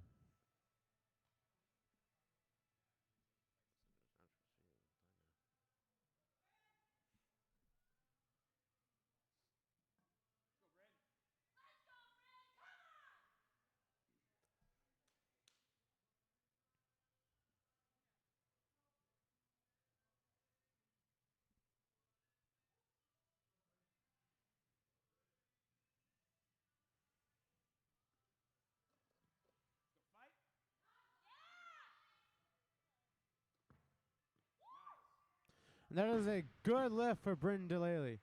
And that is a good lift for Bryn Delaley.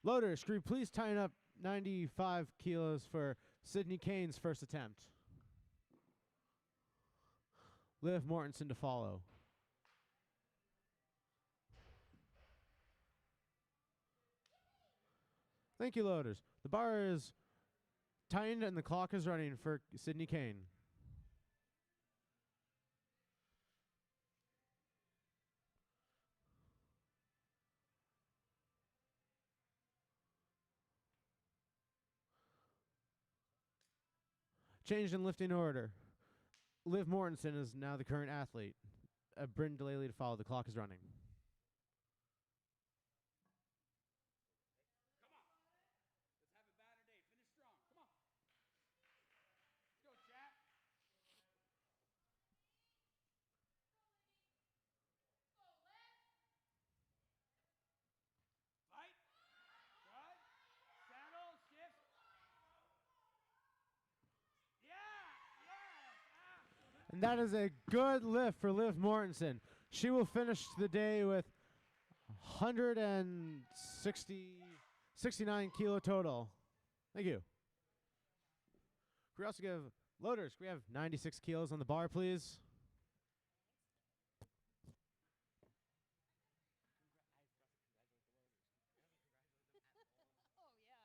Loaders, can you please tighten up 95 kilos for Sydney Kane's first attempt? Liv Mortensen to follow. Thank you, loaders. The bar is tightened and the clock is running for Sydney Kane. Changed in lifting order. Liv Mortensen is now the current athlete. Bryn Delaley to follow. The clock is running. And that is a good lift for Liv Mortensen. She will finish the day with 69 kilo total. Thank you. Can we also give loaders, can we have 96 kilos on the bar, please? Oh, yeah, I haven't said a thing.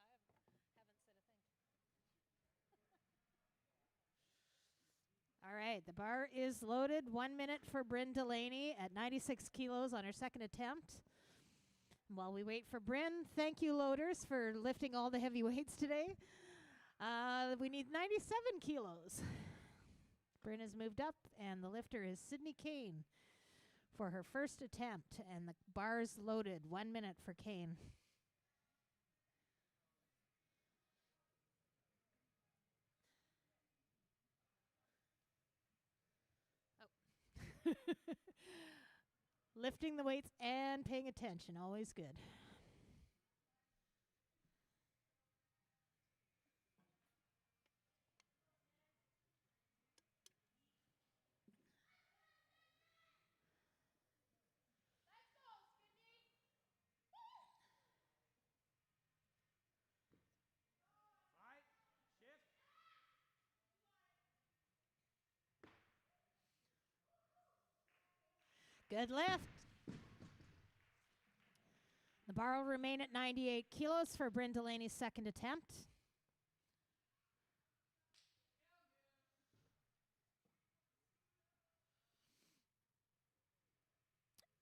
All right, the bar is loaded. 1 minute for Bryn Delaney at 96 kilos on her second attempt. While we wait for Bryn, thank you, loaders, for lifting all the heavy weights today. We need 97 kilos. Bryn has moved up, and the lifter is Sydney Kane for her first attempt, and the bar's loaded. 1 minute for Kane. Lifting the weights and paying attention, always good. Good lift. The bar will remain at 98 kilos for Bryn Delaney's second attempt.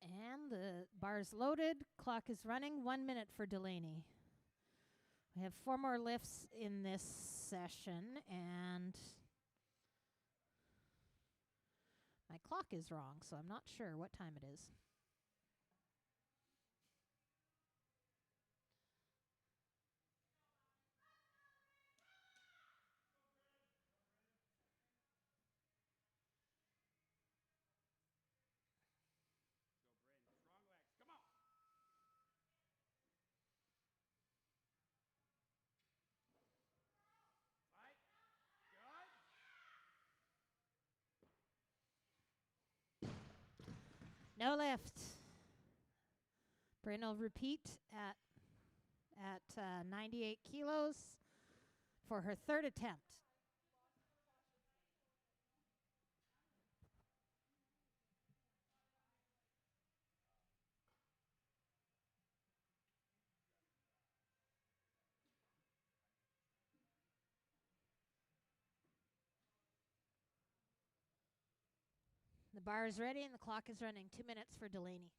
And the bar's loaded. Clock is running. 1 minute for Delaney. We have 4 more lifts in this session, and my clock is wrong, so I'm not sure what time it is. No lift. Bryn will repeat at 98 kilos for her third attempt. The bar is ready and the clock is running. 2 minutes for Delaney.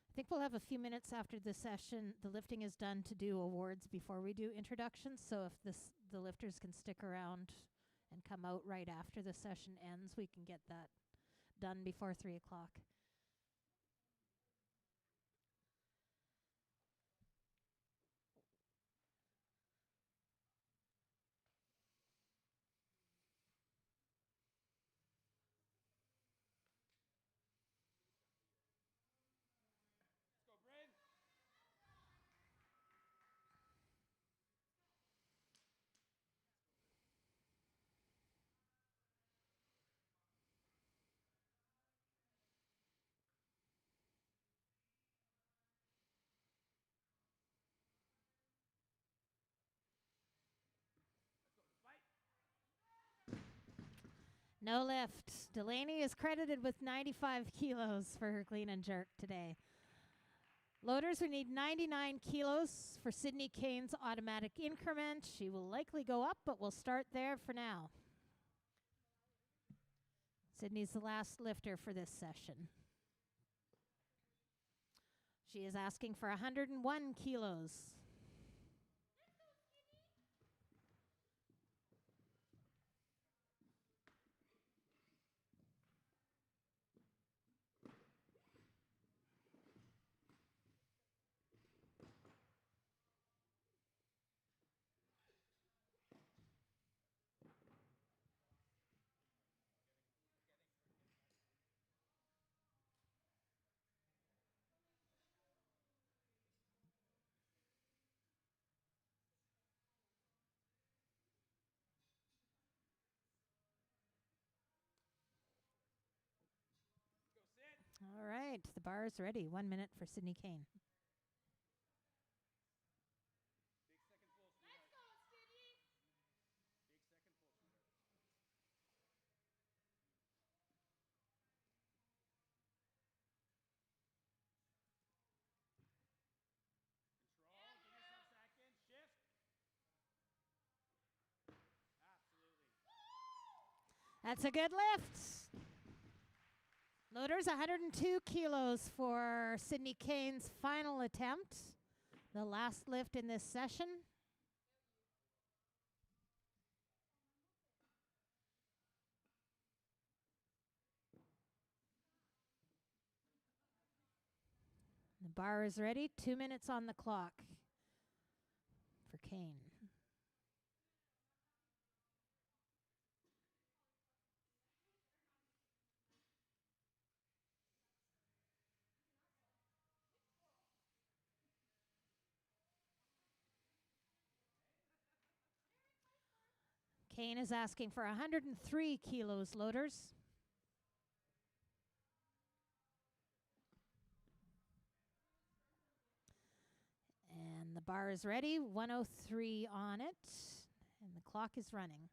I think we'll have a few minutes after the session, the lifting is done, to do awards before we do introductions. So if the lifters can stick around and come out right after the session ends, we can get that done before 3 o'clock. Let's go, Bryn. Let's go. Fight. No lift. Delaney is credited with 95 kilos for her clean and jerk today. Loaders, we need 99 kilos for Sydney Kane's automatic increment. She will likely go up, but we'll start there for now. Sydney's the last lifter for this session. She is asking for 101 kilos. Let's go, Sid. All right, the bar is ready. 1 minute for Sydney Kane. Big second full, sweetheart. Let's go, Sydney. Big second full, sweetheart. Control. Give yourself seconds. Shift. Absolutely. That's a good lift. Loaders, 102 kilos for Sydney Kane's final attempt. The last lift in this session. The bar is ready. 2 minutes on the clock for Kane. Kane is asking for 103 kilos, loaders. And the bar is ready. 103 on it. And the clock is running.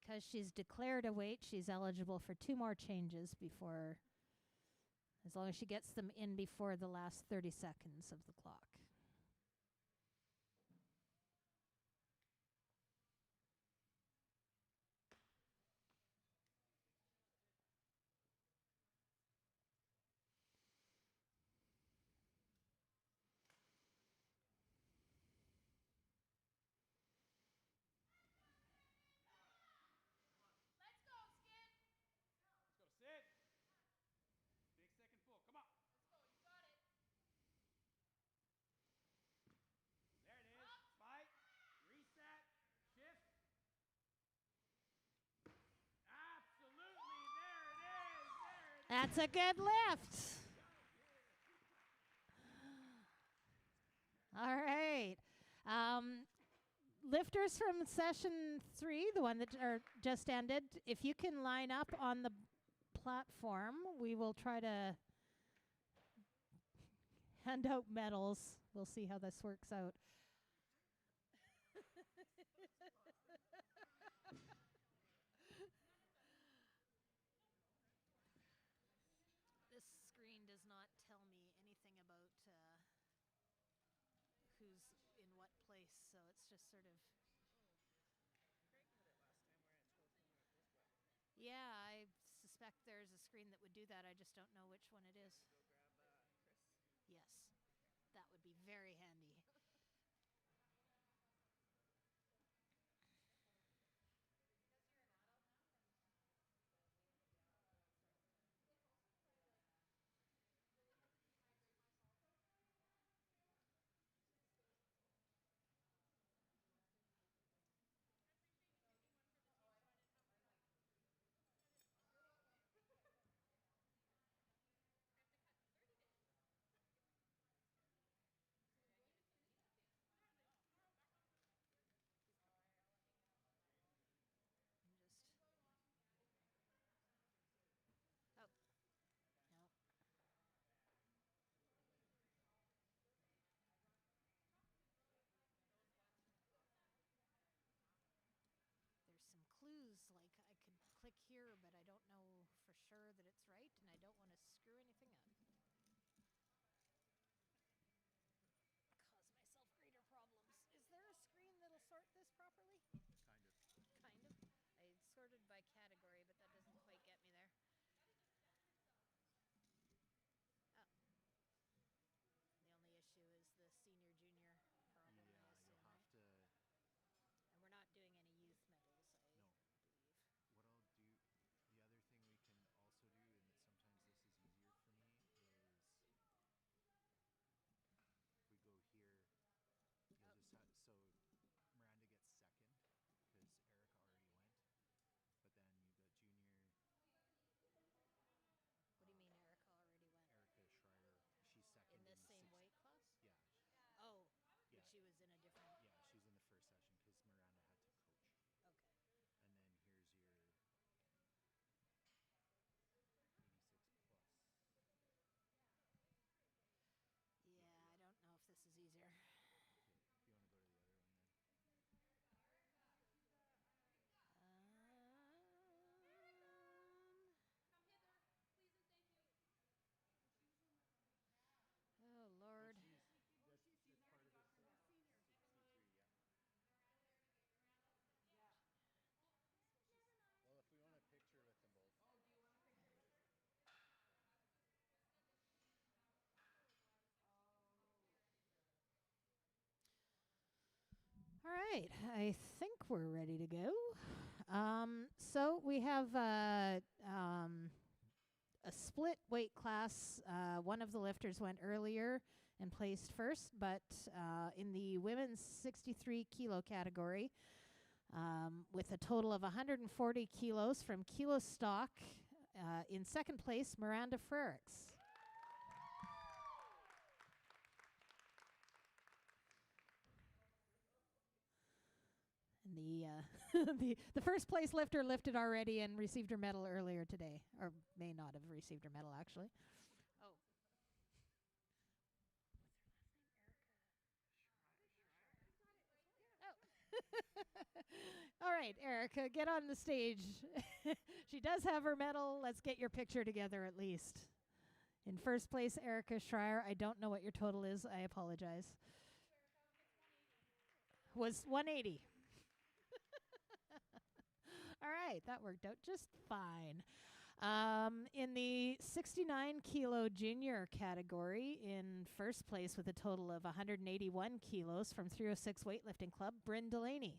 because she's declared a weight, she's eligible for 2 more changes before, as long as she gets them in before the last 30 seconds of the clock. Let's go, Skid. Let's go, Sid. Big second full. Come on. Let's go. You got it. There it is. Spike. Reset. Shift. Absolutely. There it is. There it is. That's a good lift. All right. Lifters from session 3, the one that just ended, if you can line up on the platform, we will try to hand out medals. We'll see how this works out. This screen does not tell me anything about who's in what place, so it's just sort of. Yeah, I suspect there's a screen that would do that. I just don't know which one it is. Yes, that would be very handy. Oh, no. There's some clues, like I could click here, but I don't know for sure that it's right, and I don't want to screw anything up. Cause myself greater problems. Is there a screen that'll sort this properly? Kind of. I sorted by category, but that doesn't quite get me there. Oh. The only issue is the senior junior problem, I assume, you'll right? have to. And we're not doing any youth medals, I No. believe. What I'll do, the other thing we can also do, and sometimes this is easier for me, is if we go here, you'll just have, so Miranda gets second because Erica already went, but then you got junior What do you mean Erica already went? Erica Schreier. She's second In the same sixth- weight class? Yeah, Oh, Yeah. but she was in a different. yeah, she's in the first session because Miranda had to coach. Okay. And then here's your 86 plus. Yeah, I don't know if this is easier. Okay, if you want to go to the other one then. Oh Lord. That's part of this 63, yeah. Well, if we want a picture with them both. All right, I think we're ready to go. So we have a split weight class. One of the lifters went earlier and placed first, but in the women's 63 kilo category, with a total of 140 kilos from Kilo Stock, in second place, Miranda Frericks. And the first place lifter lifted already and received her medal earlier today, or may not have received her medal actually. Oh. What's her last name? Erica. Oh. All right, Erica, get on the stage. She does have her medal. Let's get your picture together at least. In first place, Erica Schreier. I don't know what your total is. I apologize. Was 180. All right, that worked out just fine. In the 69 kilo junior category, in first place with a total of 181 kilos from 306 Weightlifting Club, Bryn Delaney.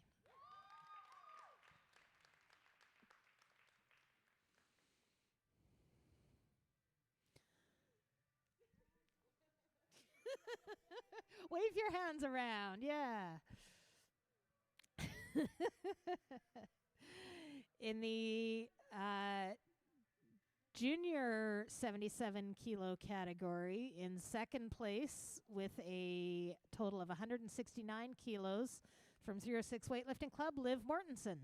Wave your hands around, yeah. In the junior 77 kilo category, in second place with a total of 169 kilos from 306 Weightlifting Club, Liv Mortensen.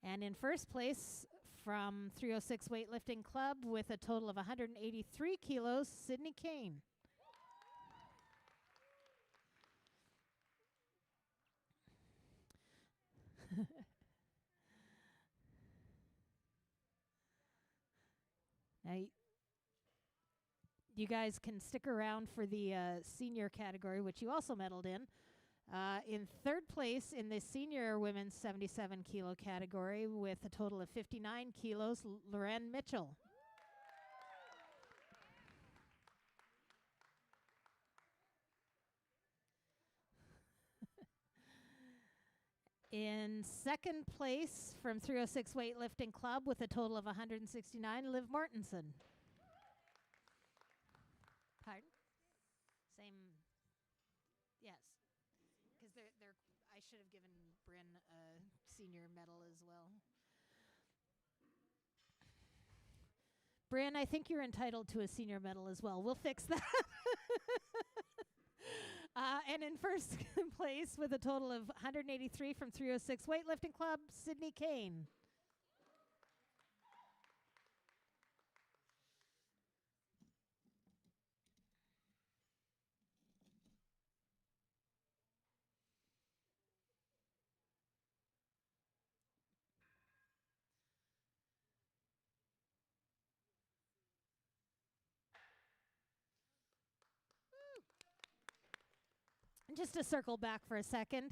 And in first place from 306 Weightlifting Club with a total of 183 kilos, Sydney Kane. Now, you guys can stick around for the senior category, which you also medaled in. In third place in the senior women's 77 kilo category with a total of 59 kilos, Loren Mitchell. In second place from 306 Weightlifting Club with a total of 169, Liv Mortensen. Pardon? Same. Yes. Because I should have given Bryn a senior medal as well. Bryn, I think you're entitled to a senior medal as well. We'll fix that. And in first place with a total of 183 from 306 Weightlifting Club, Sydney Kane. Just to circle back for a second,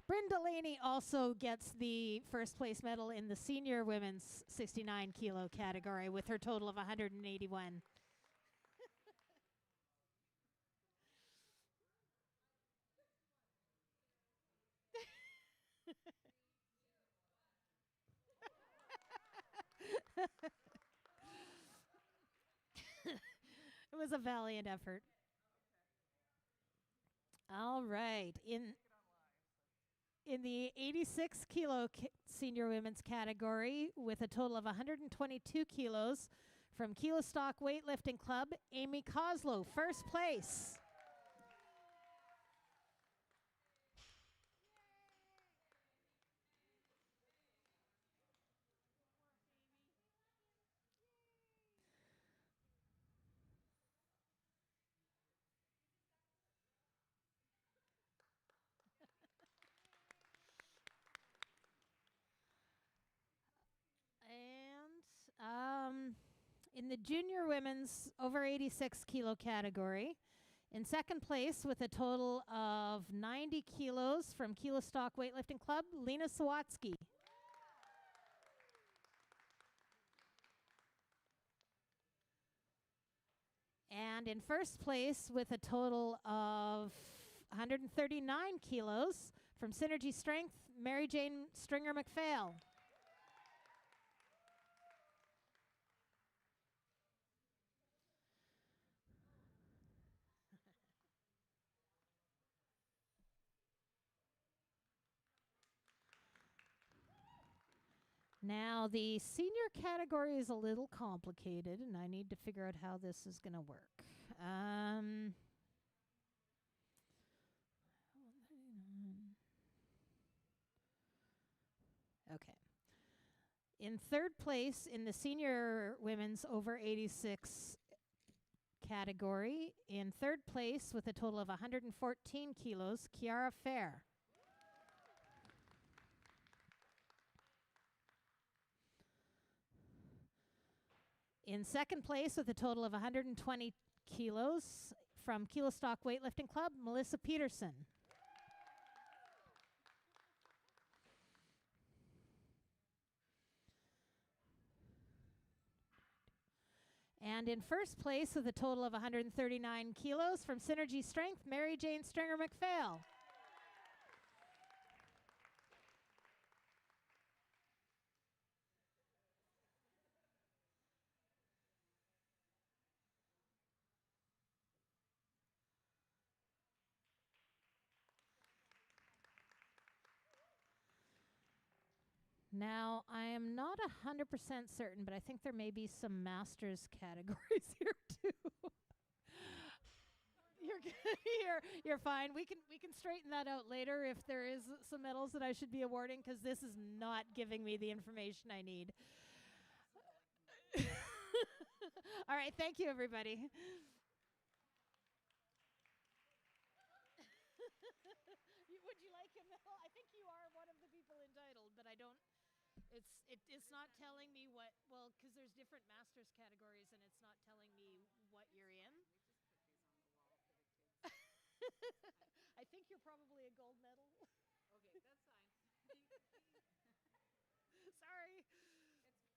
Bryn Delaney also gets the first place medal in the senior women's 69 kilo category with her total of 181. It was a valiant effort. All right. In the 86 kilo senior women's category with a total of 122 kilos from Kilo Stock Weightlifting Club, Amy Coslow, first place. In the junior women's over 86 kilo category, in second place with a total of 90 kilos from Kilo Stock Weightlifting Club, Lena Sawatsky. And in first place with a total of 139 kilos from Synergy Strength, Mary Jane Stringer McPhail. Now, the senior category is a little complicated, and I need to figure out how this is going to work. Okay. In third place in the senior women's over 86 category. In third place with a total of 114 kilos, Kiara Fair. In second place with a total of 120 kilos from Kilo Stock Weightlifting Club, Melissa Peterson. And in first place with a total of 139 kilos from Synergy Strength, Mary Jane Stringer McPhail. Now, I am not 100% certain, but I think there may be some masters categories here too. You're good. You're fine. We can straighten that out later if there is some medals that I should be awarding, because this is not giving me the information I need. All right, thank you, everybody. Would you like a medal? I think you are one of the people entitled, but I don't. It's not telling me what. Well, because there's different masters categories, and it's not telling me what you're in. I think you're probably a gold medal. Okay, that's fine. Sorry.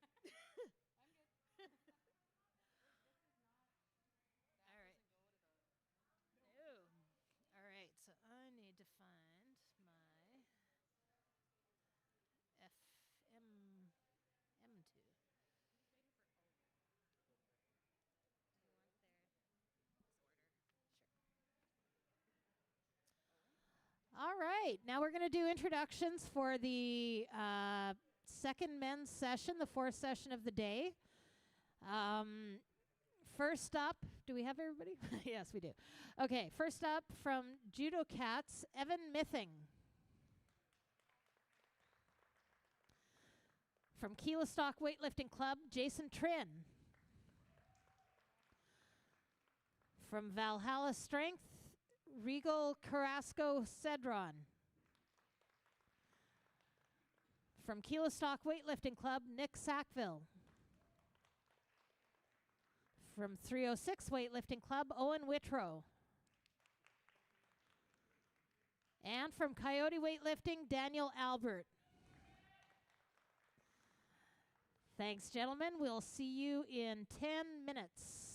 I'm good. All right. No. All right. So I need to find my M2. All right, now we're going to do introductions for the second men's session, the fourth session of the day. First up, do we have everybody? Yes, we do. Okay, first up from Judo Cats, Evan Mithing. From Kilo Stock Weightlifting Club, Jason Trin. From Valhalla Strength, Regal Carrasco Cedron. From Kilo Stock Weightlifting Club, Nick Sackville. From 306 Weightlifting Club, Owen Whitrow. And from Coyote Weightlifting, Daniel Albert. Thanks, gentlemen. We'll see you in 10 minutes.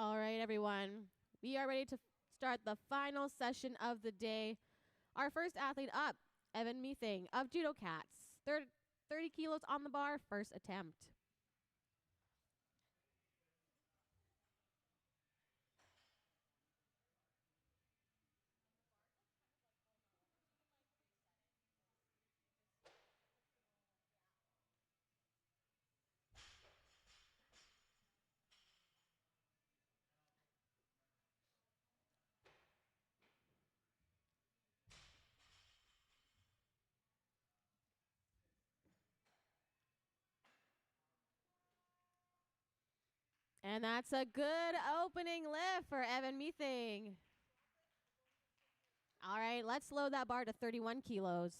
All right, everyone. We are ready to start the final session of the day. Our first athlete up, Evan Mething of Judo Cats. 30 kilos on the bar, first attempt. And that's a good opening lift for Evan Mething. All right, let's load that bar to 31 kilos.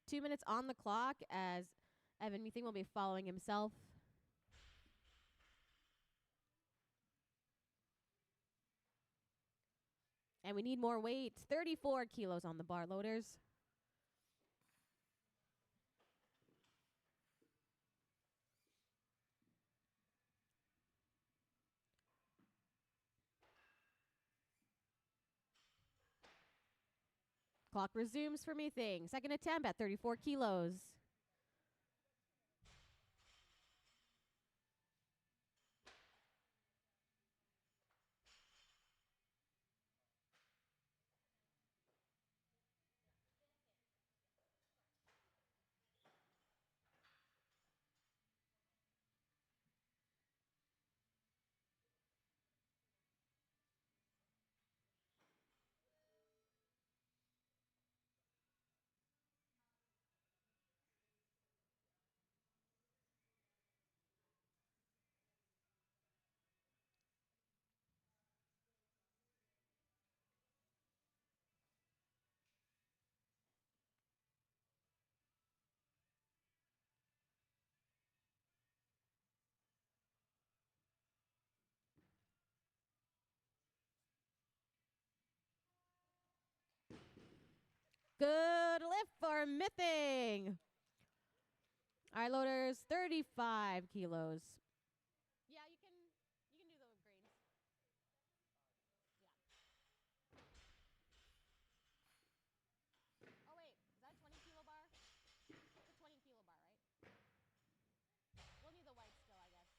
2 minutes on the clock as Evan Mething will be following himself. And we need more weight. 34 kilos on the bar loaders. Clock resumes for Mething. Second attempt at 34 kilos. Good lift for Mething. All right, loaders, 35 kilos. Yeah, you can do the greens. Yeah. Oh wait, is that a 20 kilo bar? It's a 20 kilo bar, right? We'll need the white still, I guess.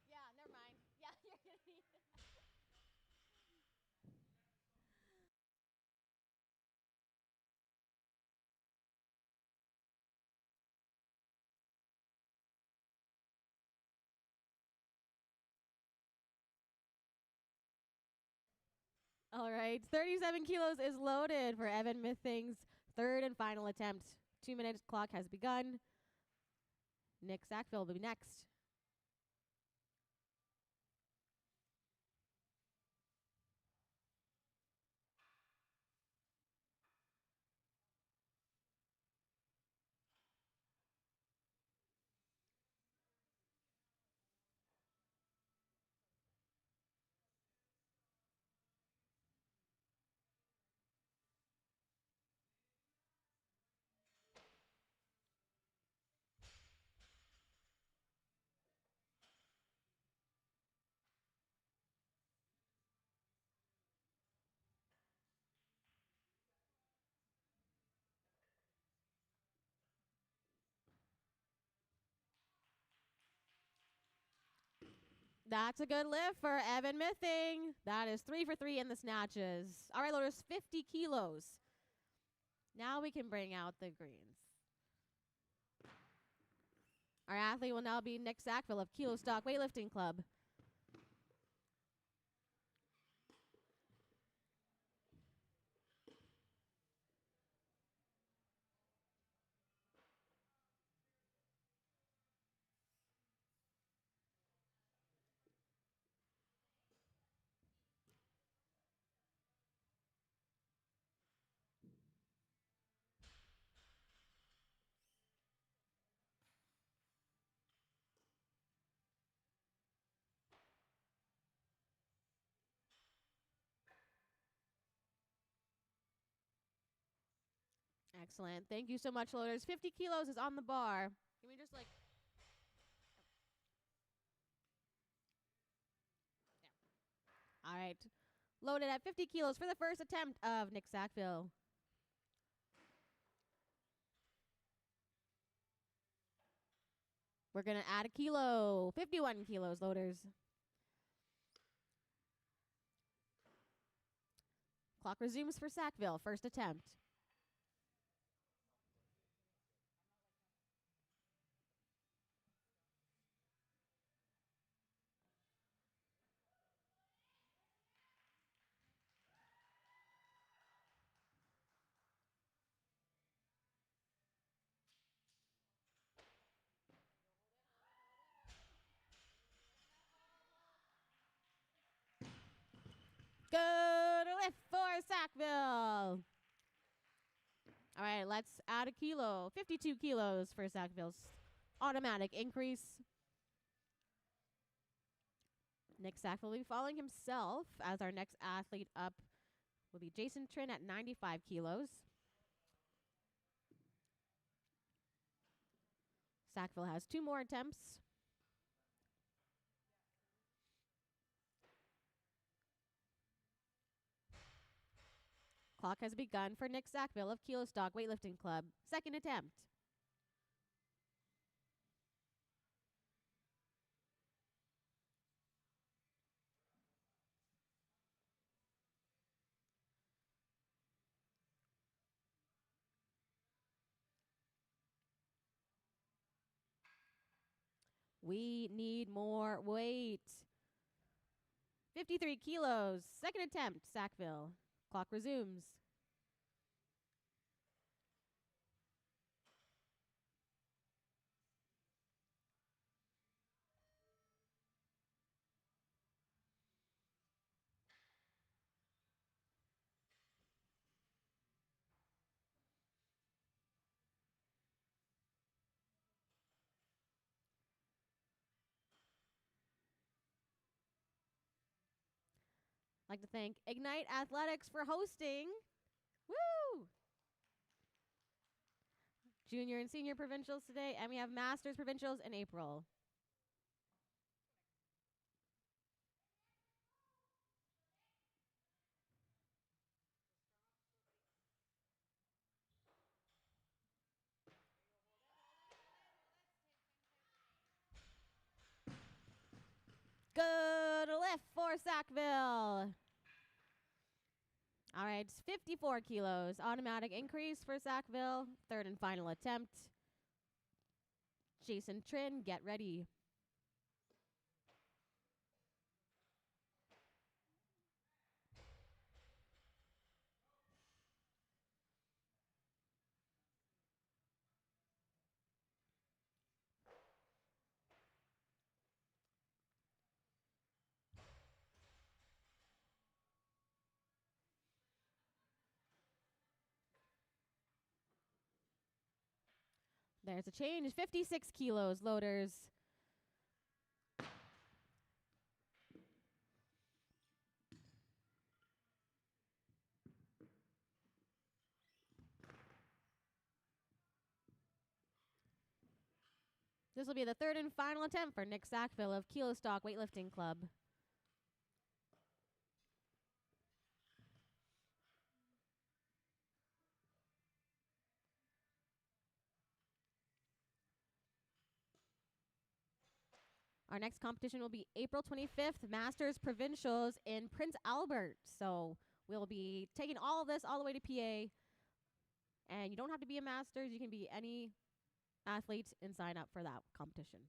Yeah, never mind. Yeah, you're gonna need. All right, 37 kilos is loaded for Evan Mething's third and final attempt. 2 minutes clock has begun. Nick Sackville will be next. That's a good lift for Evan Mething. That is 3 for 3 in the snatches. All right, loaders, 50 kilos. Now we can bring out the greens. Our athlete will now be Nick Sackville of Kilo Stock Weightlifting Club. Excellent. Thank you so much, loaders. 50 kilos is on the bar. Can we just All right. Loaded at 50 kilos for the first attempt of Nick Sackville. We're going to add a kilo. 51 kilos, loaders. Clock resumes for Sackville. First attempt. Good lift for Sackville. All right, let's add a kilo. 52 kilos for Sackville's automatic increase. Nick Sackville will be following himself as our next athlete up will be Jason Trin at 95 kilos. Sackville has 2 more attempts. Clock has begun for Nick Sackville of Kilo Stock Weightlifting Club. Second attempt. We need more weight. 53 kilos. Second attempt, Sackville. Clock resumes. I'd like to thank Ignite Athletics for hosting. Woo! Junior and senior provincials today, and we have masters provincials in April. Good lift for Sackville. All right, 54 kilos. Automatic increase for Sackville. Third and final attempt. Jason Trin, get ready. There's a change. 56 kilos, loaders. This will be the third and final attempt for Nick Sackville of Kilo Stock Weightlifting Club. Our next competition will be April 25th, Masters Provincials in Prince Albert. So we'll be taking all of this all the way to PA. And you don't have to be a Masters. You can be any athlete and sign up for that competition.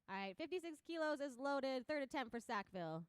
All right, 56 kilos is loaded. Third attempt for Sackville.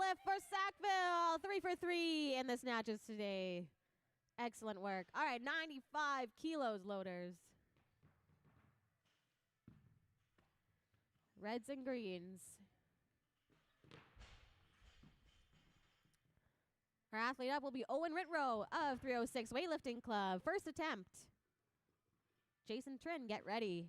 lift for Sackville. 3 for 3 in the snatches today. Excellent work. All right, 95 kilos, loaders. Reds and greens. Our athlete up will be Owen Rittrow of 306 Weightlifting Club. First attempt. Jason Trin, get ready.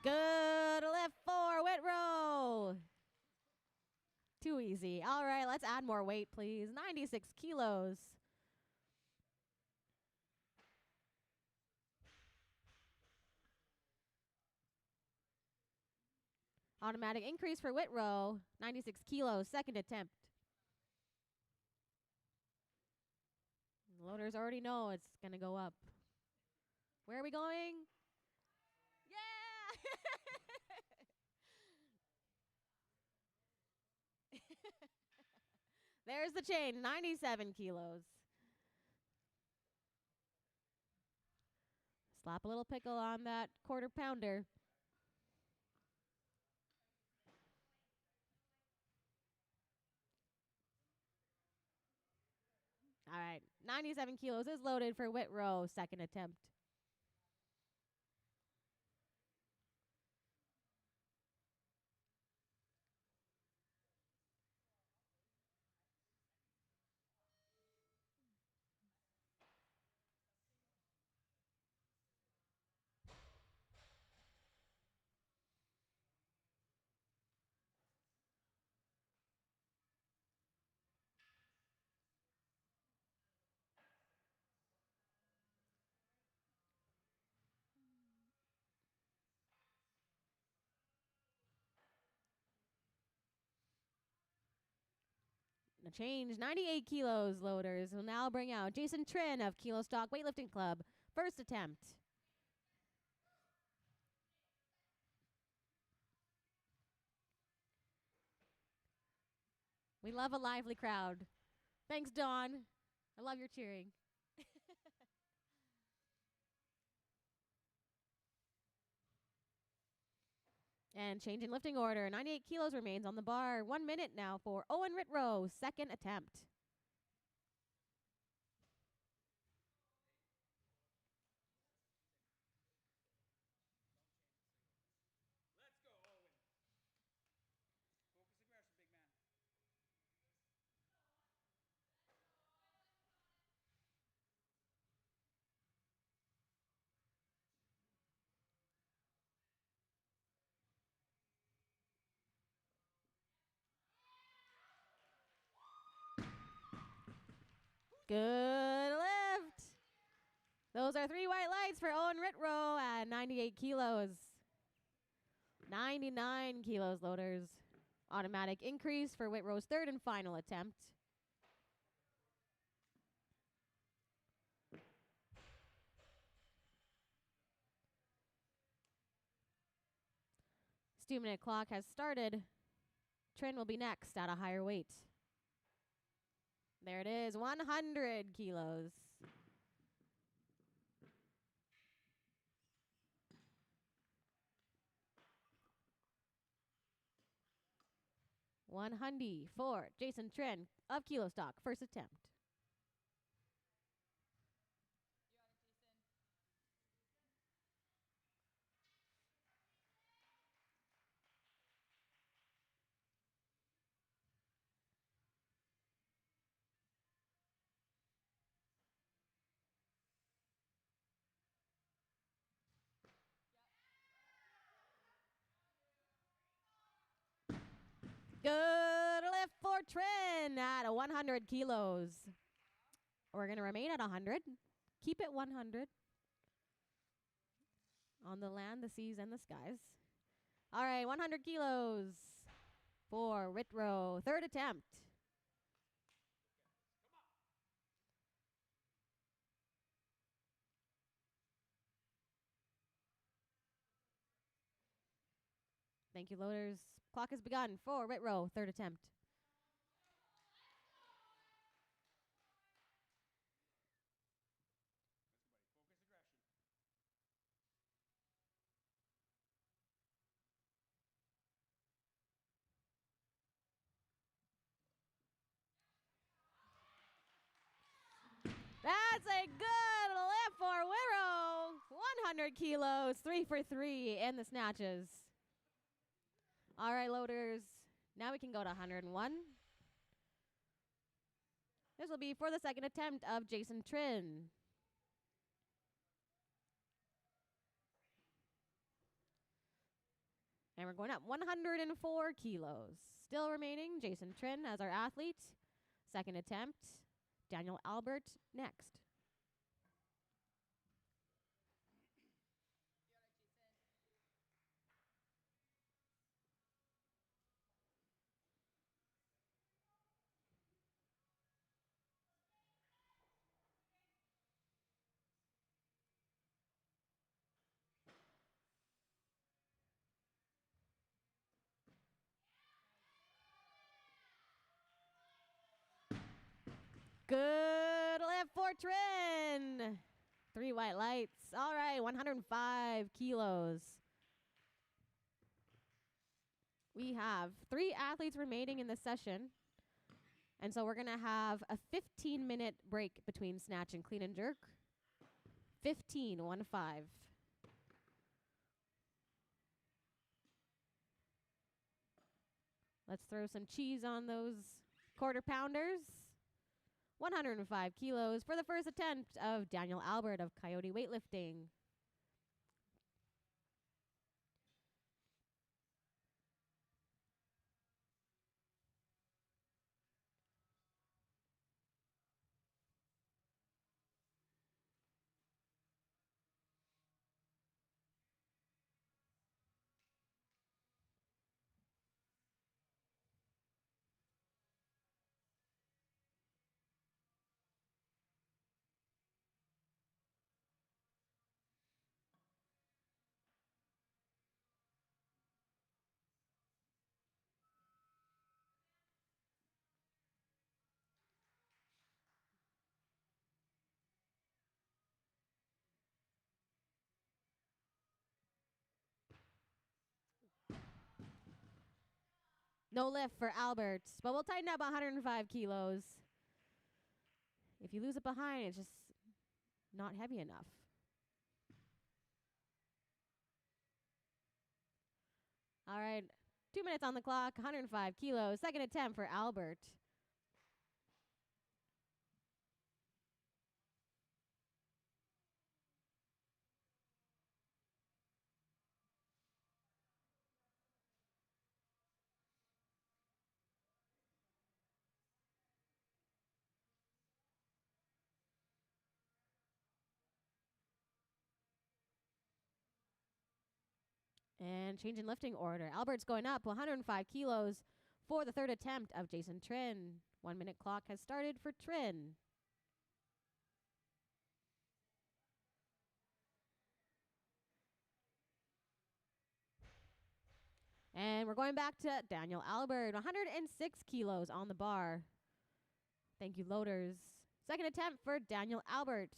Good lift for Whitrow. Too easy. All right, let's add more weight, please. 96 kilos. Automatic increase for Whitrow. 96 kilos, second attempt. The loaders already know it's going to go up. Where are we going? Yeah! There's the chain, 97 kilos. Slap a little pickle on that quarter pounder. All right, 97 kilos is loaded for Whitrow, second attempt. A change, 98 kilos loaders will now bring out Jason Trin of Kilo Stock Weightlifting Club. First attempt. We love a lively crowd. Thanks, Dawn. I love your cheering. And change in lifting order. 98 kilos remains on the bar. 1 minute now for Owen Rittrow, second attempt. Let's go, Owen. Focus aggression, big man. Good lift. Those are 3 white lights for Owen Rittrow at 98 kilos. 99 kilos loaders. Automatic increase for Whitrow's third and final attempt. His 2-minute clock has started. Trin will be next at a higher weight. There it is, 100 kilos. $100 for Jason Trin of Kilo Stock, first attempt. Good lift for Trin at 100 kilos. We're going to remain at 100. Keep it 100 on the land, the seas, and the skies. All right, 100 kilos for Ritro. Third attempt. Thank you, loaders. Clock has begun for Ritro. Third attempt. Focus aggression. That's a good lift for Wirro. 100 kilos, 3 for 3 in the snatches. All right, loaders. Now we can go to 101. This will be for the second attempt of Jason Trin. And we're going up 104 kilos. Still remaining, Jason Trin as our athlete. Second attempt, Daniel Albert next. Good lift for Trin. 3 white lights. All right, 105 kilos. We have 3 athletes remaining in the session. And so we're going to have a 15-minute break between snatch and clean and jerk. 15, 1-5. Let's throw some cheese on those quarter pounders. 105 kilos for the first attempt of Daniel Albert of Coyote Weightlifting. No lift for Albert, but we'll tighten up 105 kilos. If you lose it behind, it's just not heavy enough. All right, 2 minutes on the clock, 105 kilos. Second attempt for Albert. And change in lifting order. Albert's going up 105 kilos for the third attempt of Jason Trin. 1 minute clock has started for Trin. And we're going back to Daniel Albert. 106 kilos on the bar. Thank you, loaders. Second attempt for Daniel Albert.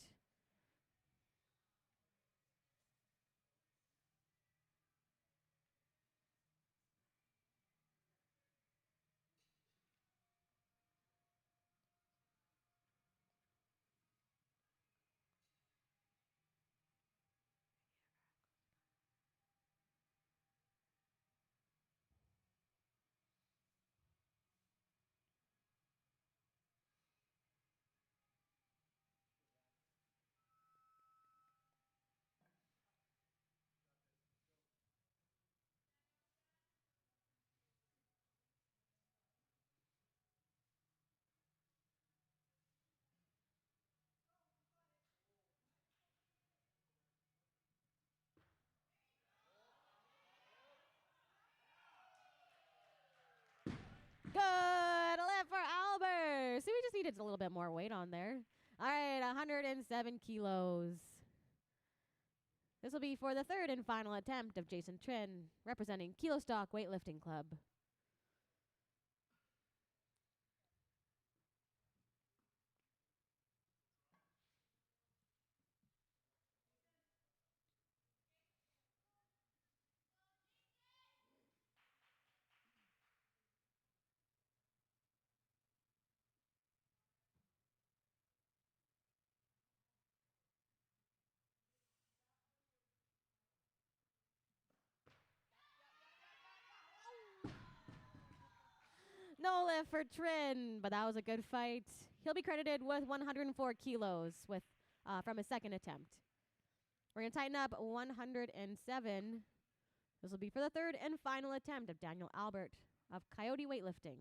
needed a little bit more weight on there. All right, 107 kilos. This will be for the third and final attempt of Jason Trin, representing Kilo Stock Weightlifting Club. No lift for Trin, but that was a good fight. He'll be credited with 104 kilos with from his second attempt. We're going to tighten up 107. This will be for the third and final attempt of Daniel Albert of Coyote Weightlifting.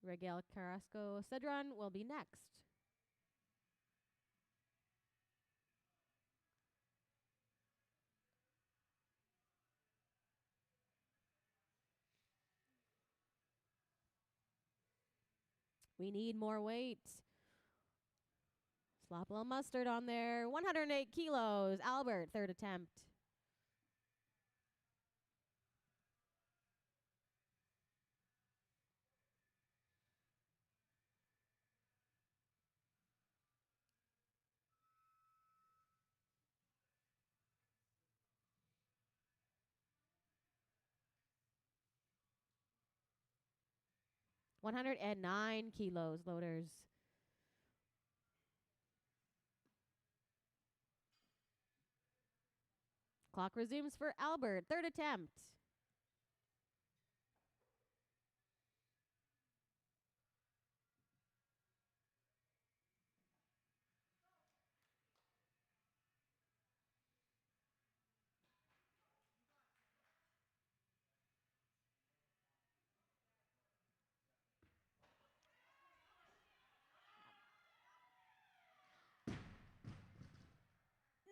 Regal Carrasco Cedron will be next. We need more weight. Slop a little mustard on there. 108 kilos. Albert, third attempt. $109 kilos, loaders. Clock resumes for Albert, third attempt.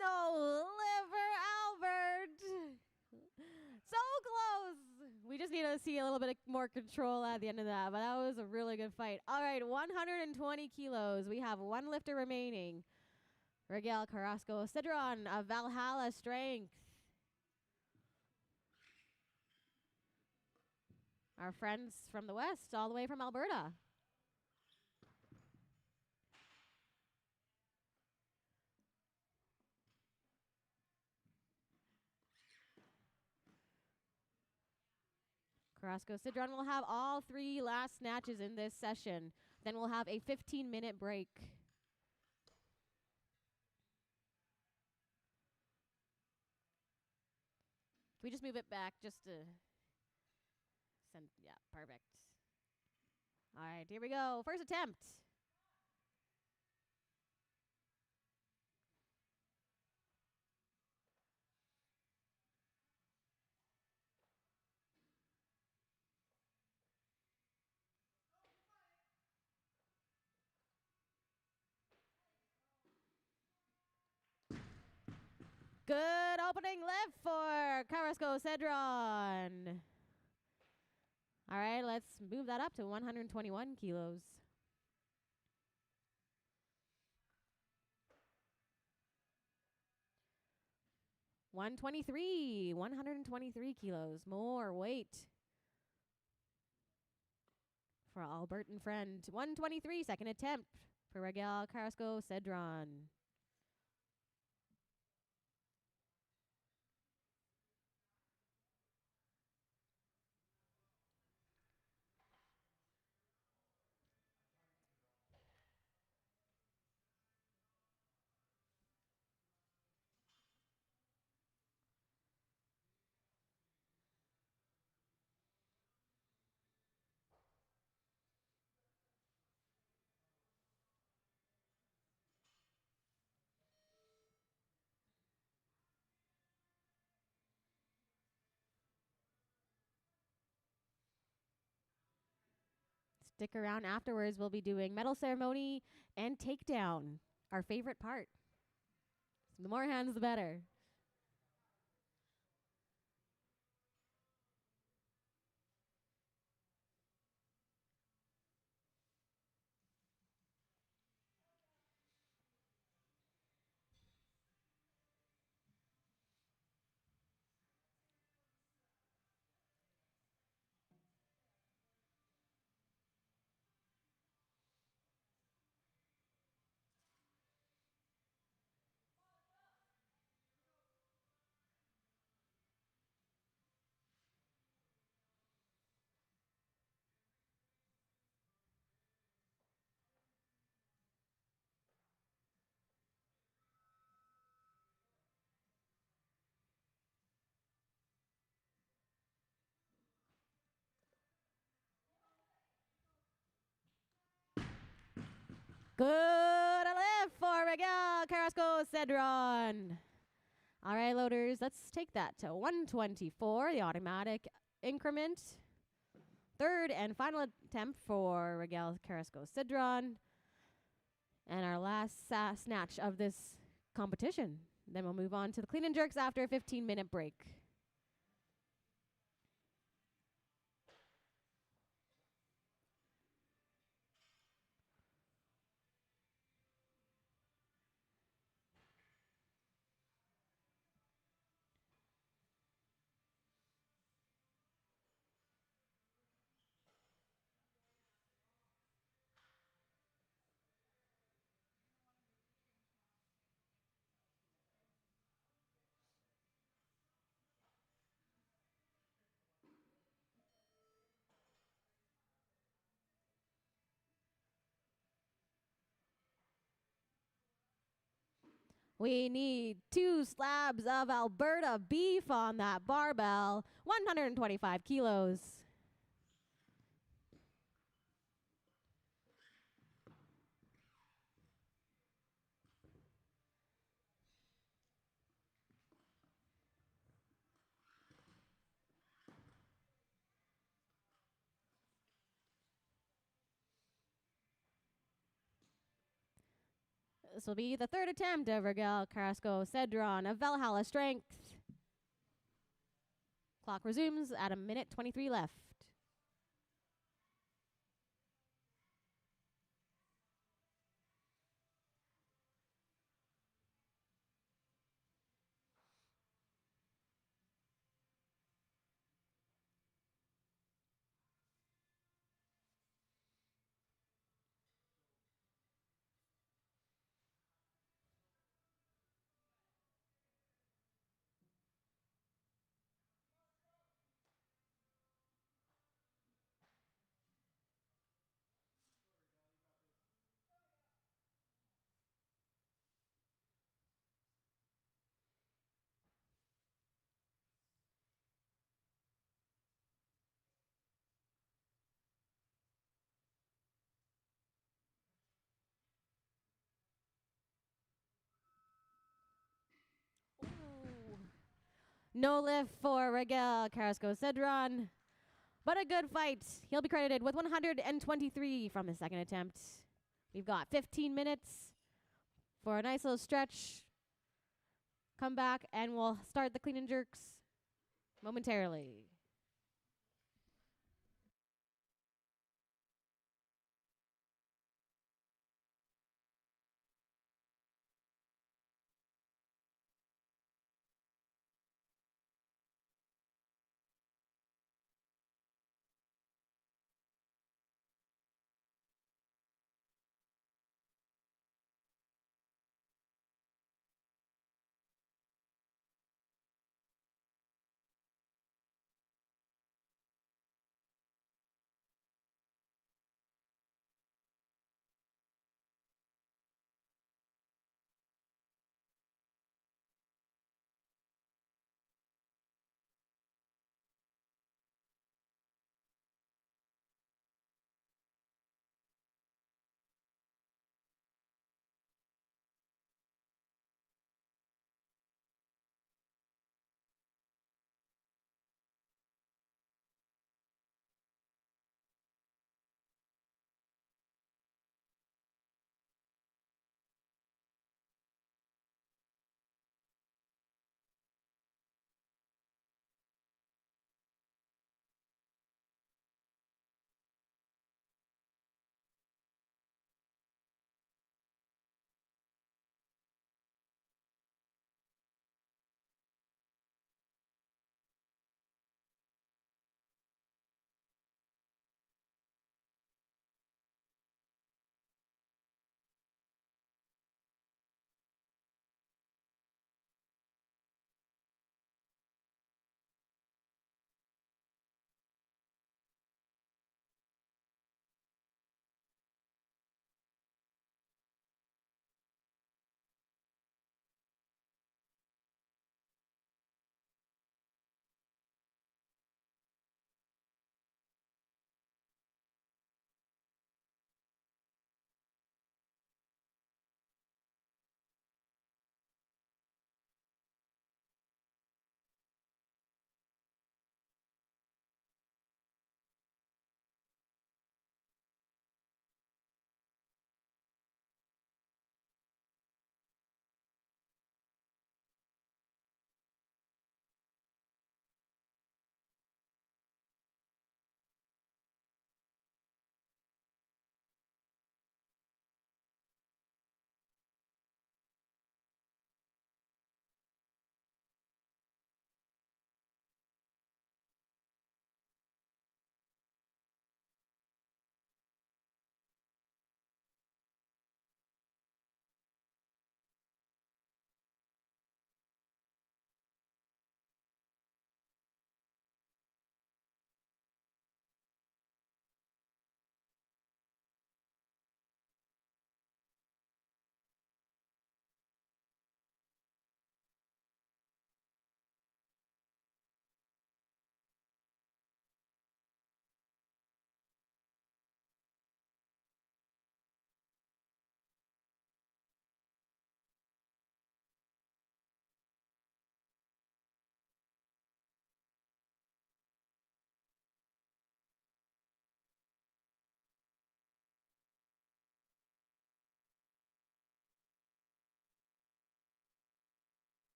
No liver, Albert. So close. We just need to see a little bit more control at the end of that, but that was a really good fight. All right, 120 kilos. We have one lifter remaining. Regal Carrasco Cedron of Valhalla Strength. Our friends from the West, all the way from Alberta. Carrasco Cedron will have all three last snatches in this session. Then we'll have a 15-minute break. Can we just move it back just to send? Yeah, perfect. All right, here we go. First attempt. Good opening lift for Carrasco Cedron. All right, let's move that up to 121 kilos. $123 kilos. More weight for Albert and friend. 123, second attempt for Regal Carrasco Cedron. Stick around afterwards. We'll be doing medal ceremony and takedown, our favorite part. So the more hands, the better. Good lift for Miguel Carrasco Cedron. All right, loaders, let's take that to 124, the automatic increment. Third and final attempt for Miguel Carrasco Cedron. And our last snatch of this competition. Then we'll move on to the clean and jerks after a 15-minute break. We need 2 slabs of Alberta beef on that barbell, 125 kilos. This will be the third attempt of Miguel Carrasco Cedron of Valhalla Strength. Clock resumes at a minute 23 left. Ooh. No lift for Miguel Carrasco Cedron, but a good fight. He'll be credited with 123 from the second attempt. We've got 15 minutes for a nice little stretch. Come back and we'll start the clean and jerks momentarily.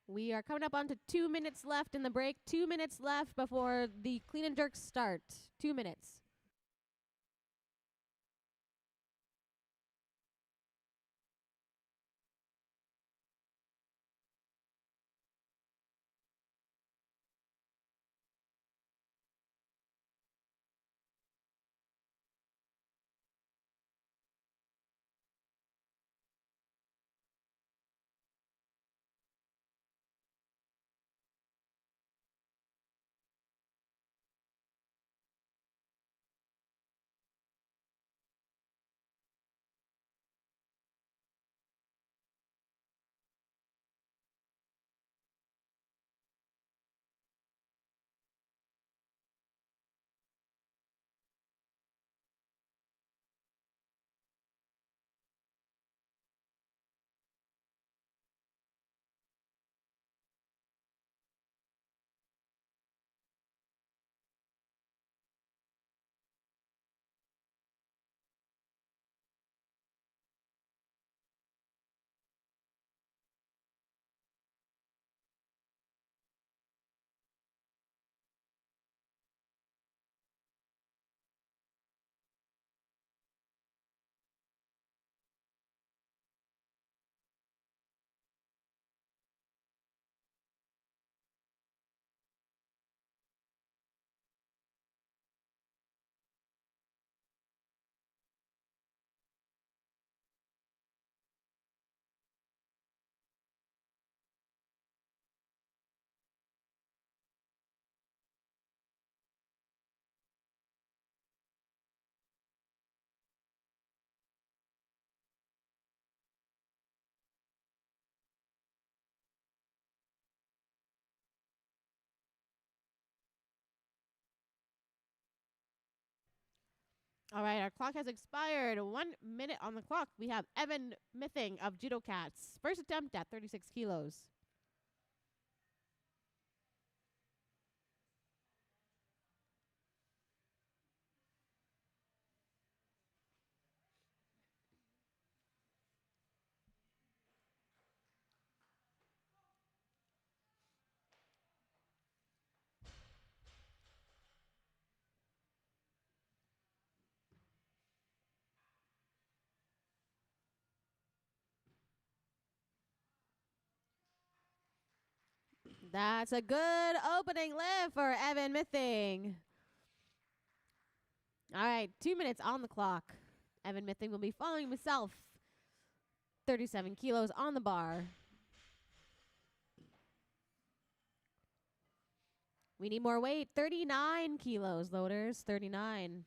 We are coming up on to 2 minutes left in the break. 2 minutes left before the clean and jerks start. 2 minutes. All right, our clock has expired. 1 minute on the clock. We have Evan Mithing of Judo Cats. First attempt at 36 kilos. That's a good opening lift for Evan Mithing. All right, 2 minutes on the clock. Evan Mithing will be following himself. 37 kilos on the bar. We need more weight. 39 kilos, loaders. 39.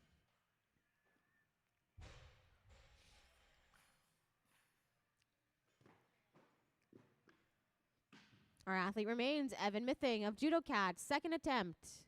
Our athlete remains Evan Mithing of Judo Cats. Second attempt.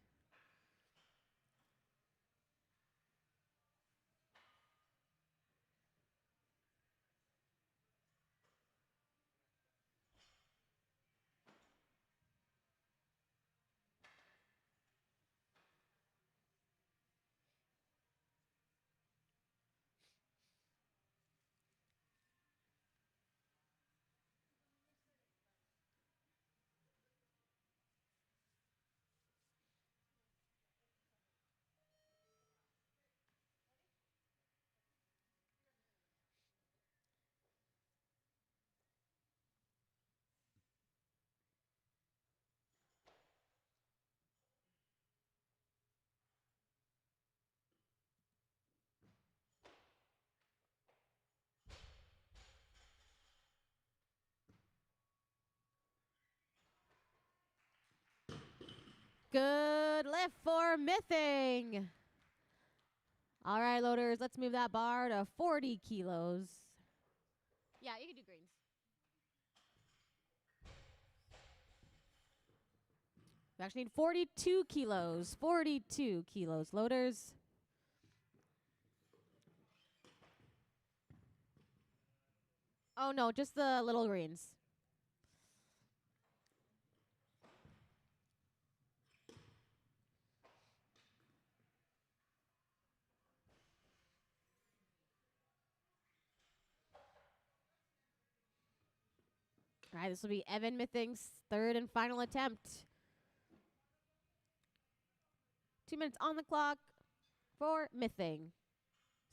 Good lift for Mithing. All right, loaders, let's move that bar to 40 kilos. Yeah, you can do greens. We actually need 42 kilos. 42 kilos, loaders. Oh, no, just the little greens. All right, this will be Evan Mithing's third and final attempt. 2 minutes on the clock for Mithing.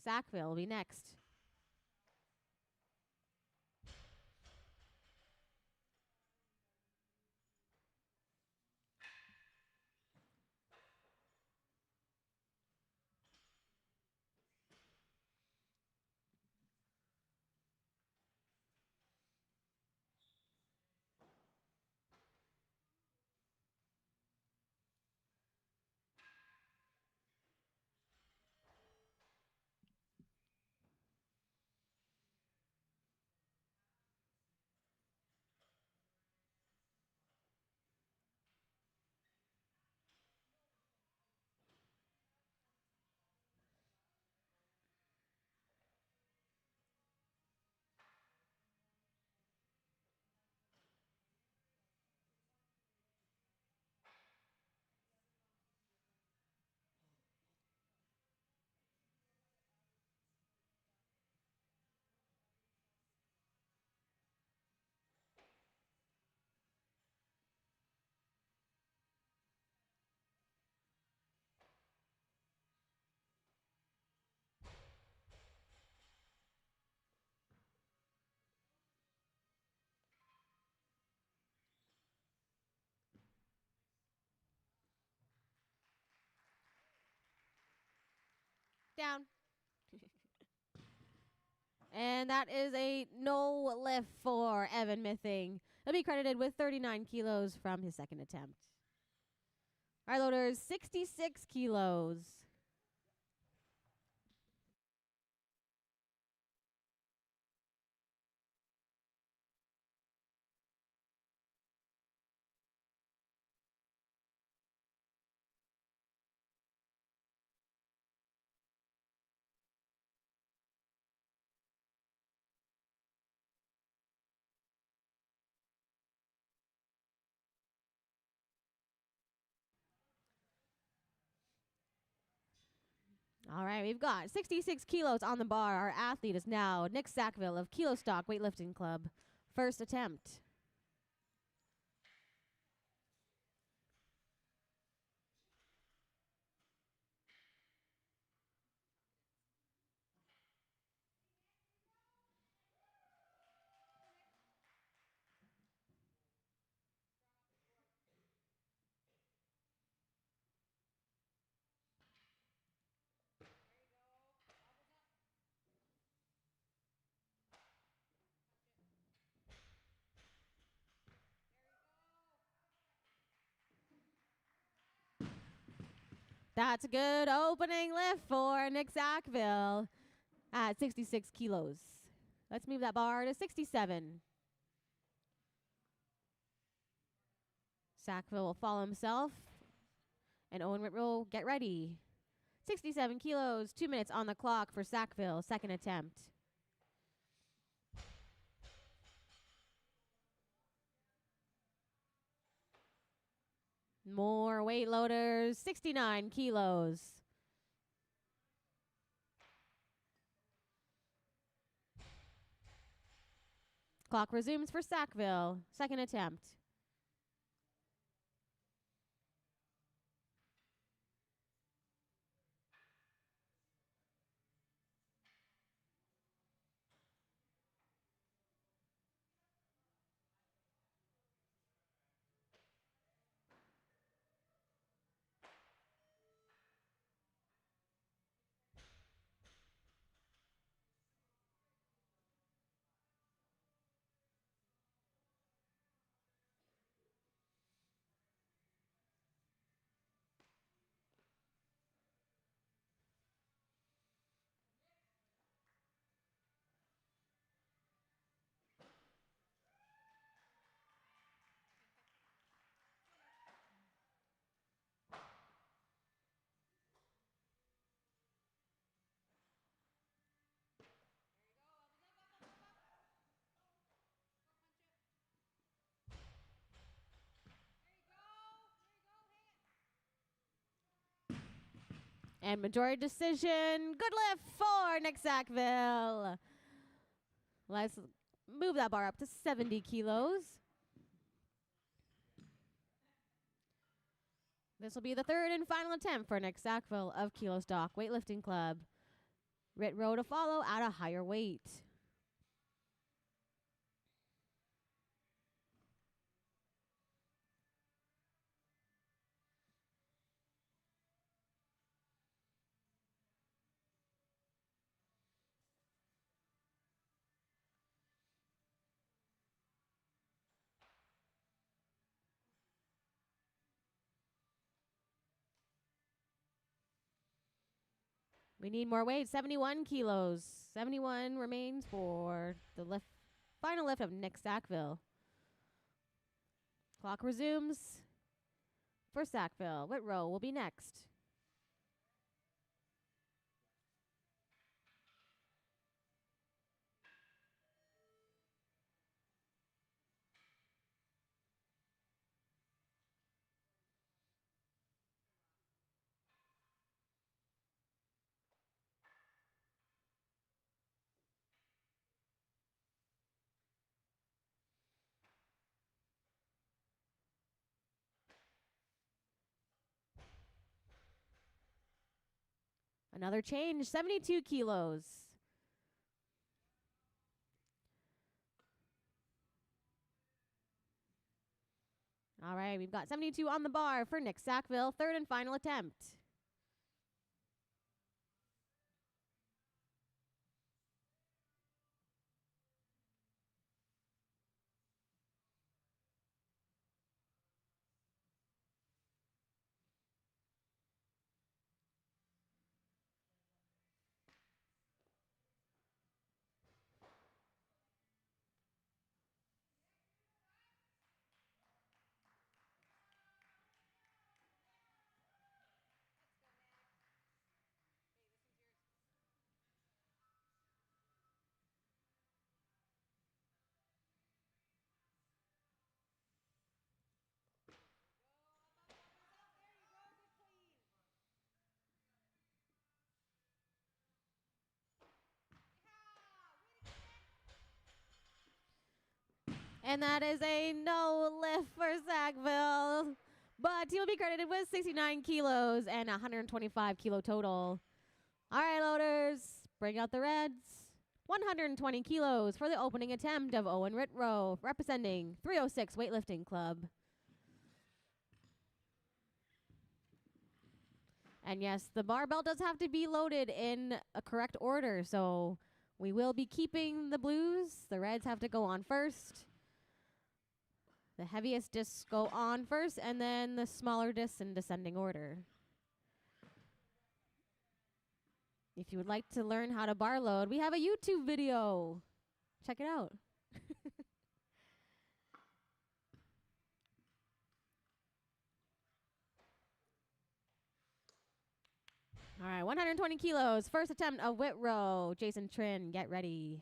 Sackville will be next. Down. And that is a no lift for Evan Mithing. He'll be credited with 39 kilos from his second attempt. Our loaders, 66 kilos. All right, we've got 66 kilos on the bar. Our athlete is now Nick Sackville of Kilo Stock Weightlifting Club. First attempt. That's a good opening lift for Nick Sackville at 66 kilos. Let's move that bar to 67. Sackville will follow himself. And Owen Whit will get ready. 67 kilos, 2 minutes on the clock for Sackville, second attempt. More weight loaders, 69 kilos. Clock resumes for Sackville, second attempt. And majority decision. Good lift for Nick Sackville. Let's move that bar up to 70 kilos. This will be the third and final attempt for Nick Sackville of Kilo Stock Weightlifting Club. Rit row to follow at a higher weight. We need more weight, 71 kilos. 71 remains for the final lift of Nick Sackville. Clock resumes for Sackville. Whitrow will be next. Another change, 72 kilos. All right, we've got 72 on the bar for Nick Sackville, third and final attempt. And that is a no lift for Sackville. But he will be credited with 69 kilos and 125 kilo total. All right, loaders, bring out the reds. 120 kilos for the opening attempt of Owen Ritrow, representing 306 Weightlifting Club. And yes, the barbell does have to be loaded in a correct order, so we will be keeping the blues. The reds have to go on first. The heaviest discs go on first, and then the smaller discs in descending order. If you would like to learn how to bar load, we have a YouTube video. Check it out. All right, 120 kilos. First attempt of Whitrow. Jason Trin, get ready.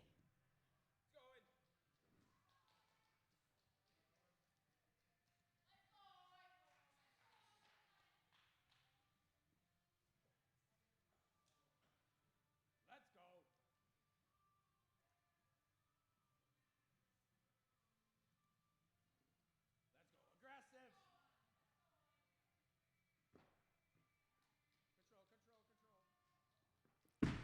Let's go. Let's go. Aggressive. Control.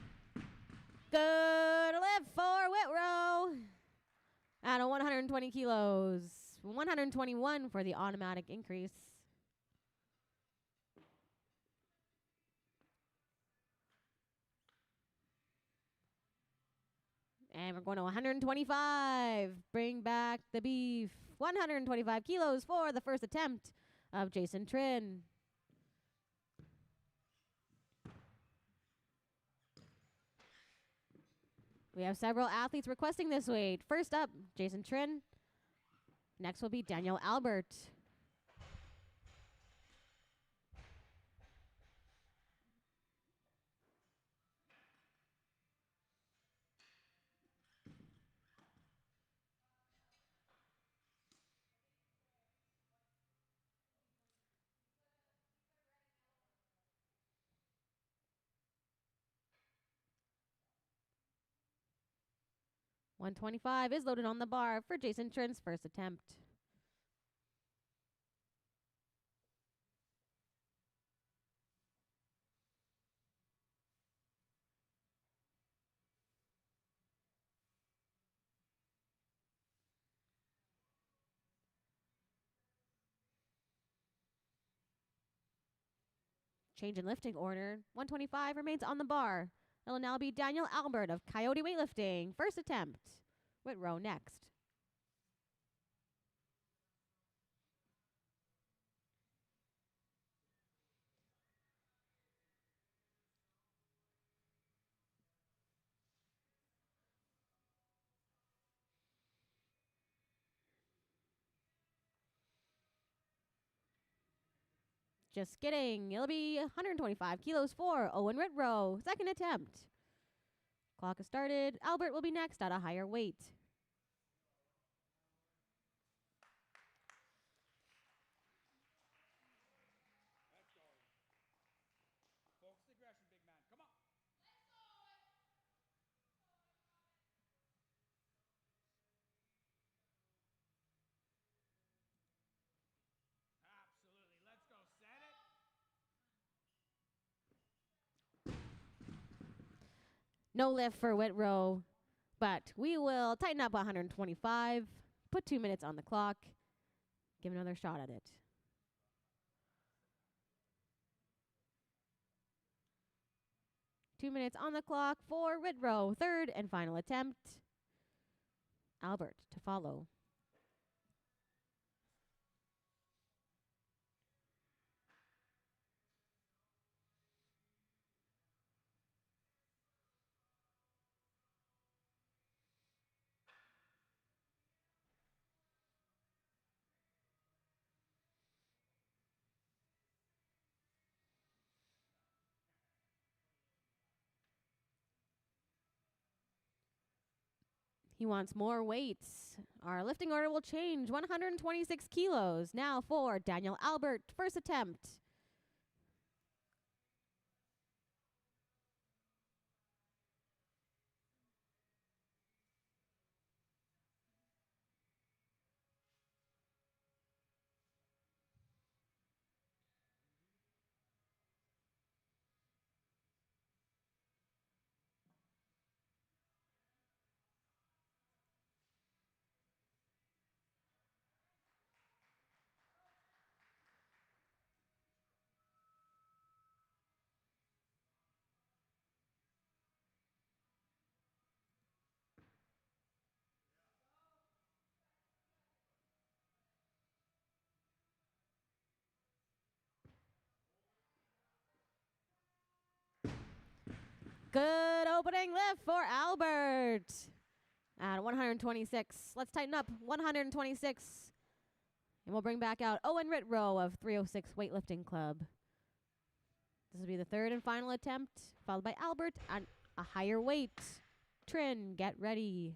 Good lift for Whitrow. At a 120 kilos. 121 for the automatic increase. And we're going to 125. Bring back the beef. 125 kilos for the first attempt of Jason Trin. We have several athletes requesting this weight. First up, Jason Trin. Next will be Daniel Albert. 125 is loaded on the bar for Jason Trin's first attempt. Change in lifting order. 125 remains on the bar. It'll now be Daniel Albert of Coyote Weightlifting. First attempt. Whitrow next. Just kidding. It'll be 125 kilos for Owen Whitrow. Second attempt. Clock has started. Albert will be next at a higher weight. Let's go. Focus aggression, big man. Come on. Absolutely. Let's go. Set it. No lift for Whitrow, but we will tighten up 125. Put 2 minutes on the clock. Give another shot at it. Two minutes on the clock for Whitrow. Third and final attempt. Albert to follow. He wants more weights. Our lifting order will change. 126 kilos. Now for Daniel Albert. First attempt. Good opening lift for Albert at 126. Let's tighten up. 126. And we'll bring back out Owen Whitrow of 306 Weightlifting Club. This will be the third and final attempt, followed by Albert at a higher weight. Trin, get ready.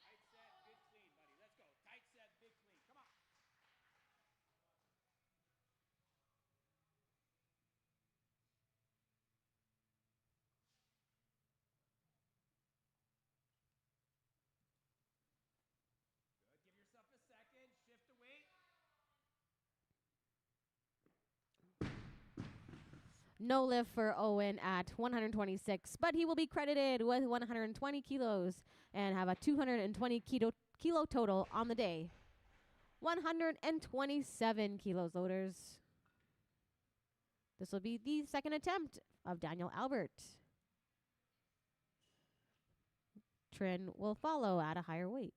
Tight set, big clean, buddy. Let's go. Tight set, big clean. Come on. Good. Give yourself a second. Shift the weight. No lift for Owen at 126, but he will be credited with 120 kilos and have a 220 kilo total on the day. 127 kilos, loaders. This will be the second attempt of Daniel Albert. Trin will follow at a higher weight.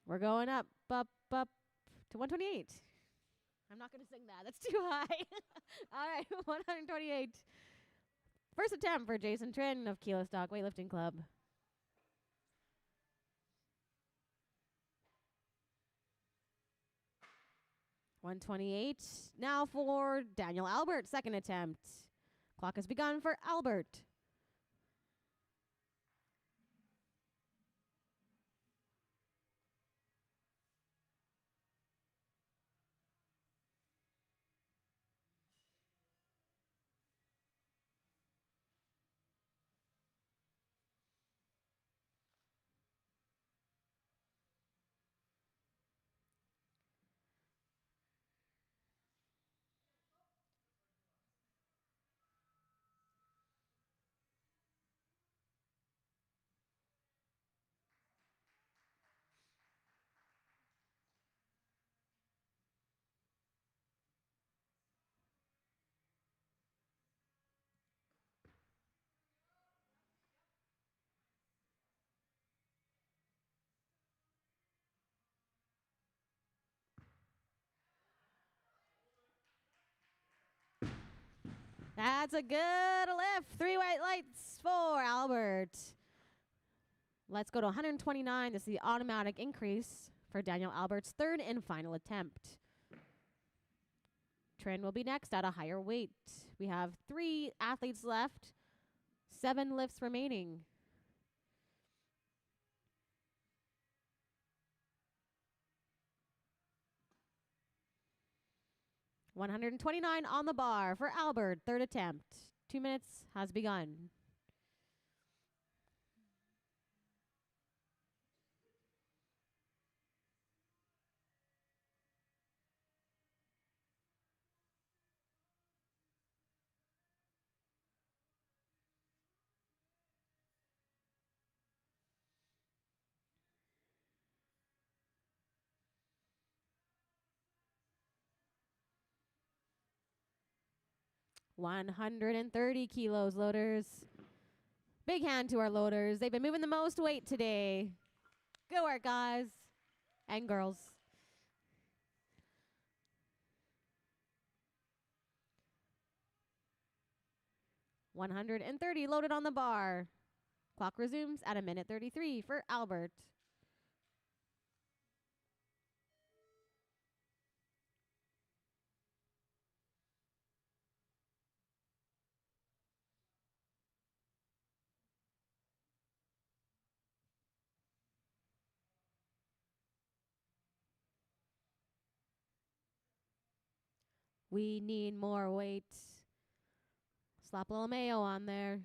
We're going up to 128. I'm not going to sing that. That's too high. All right, 128. First attempt for Jason Trin of Kilo Stock Weightlifting Club. 128. Now for Daniel Albert, second attempt. Clock has begun for Albert. That's a good lift. 3 white lights for Albert. Let's go to 129. This is the automatic increase for Daniel Albert's third and final attempt. Trin will be next at a higher weight. We have 3 athletes left, 7 lifts remaining. $129 on the bar for Albert, third attempt. 2 minutes has begun. $130 kilos, loaders. Big hand to our loaders. They've been moving the most weight today. Good work, guys and girls. $130 loaded on the bar. Clock resumes at 1:33 for Albert. We need more weight. Slap a little mayo on there.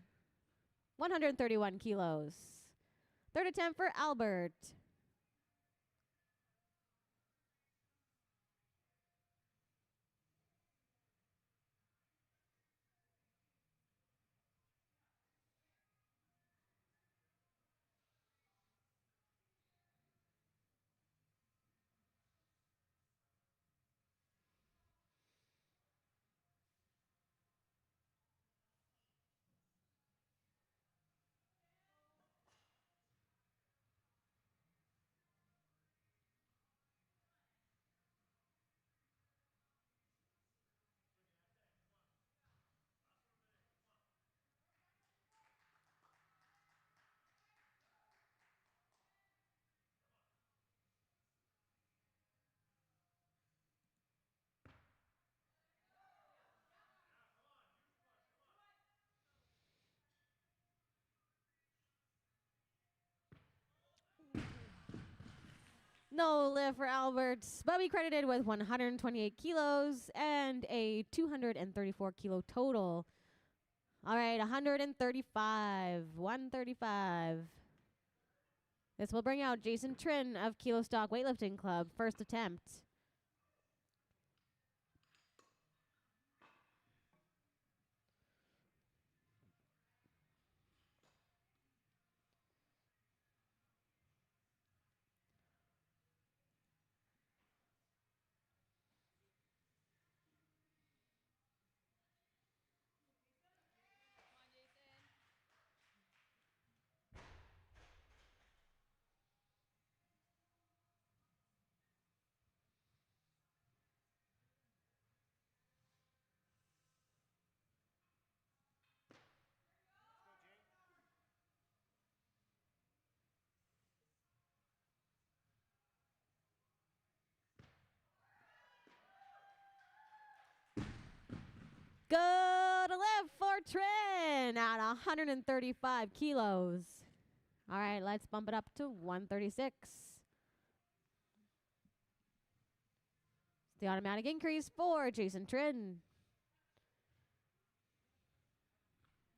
131 kilos. Third attempt for Albert. No lift for Albert, but we credited with 128 kilos and a 234 kilo total. All right, 135. 135. This will bring out Jason Trin of Kilo Stock Weightlifting Club. First attempt. Good lift for Trin at 135 kilos. All right, let's bump it up to 136. The automatic increase for Jason Trin.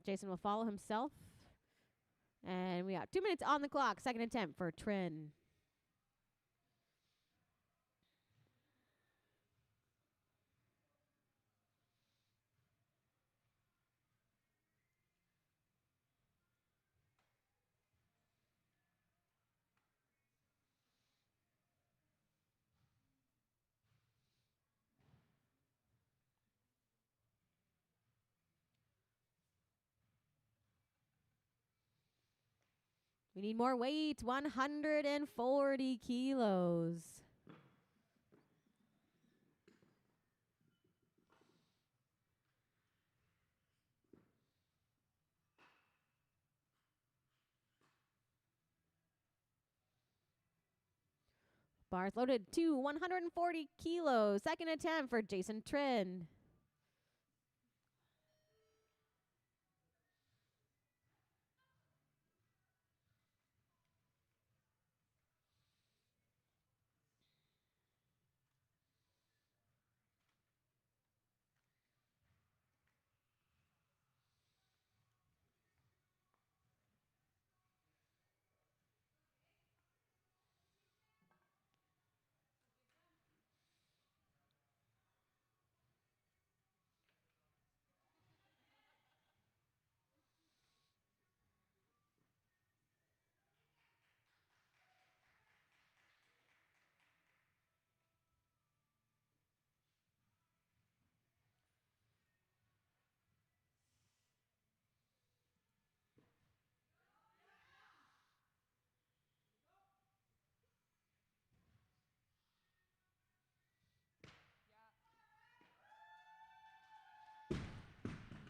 Jason will follow himself. And we got 2 minutes on the clock. Second attempt for Trin. We need more weight, 140 kilos. Bars loaded to 140 kilos. Second attempt for Jason Trin.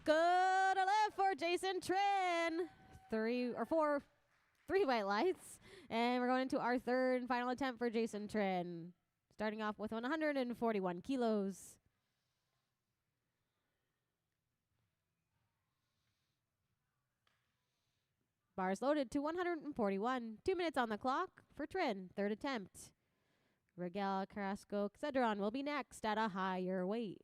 Good lift for Jason Trin. Three white lights. And we're going into our third and final attempt for Jason Trin. Starting off with 141 kilos. Bars loaded to 141. 2 minutes on the clock for Trin. Third attempt. Rigel, Carrasco, Cedron will be next at a higher weight.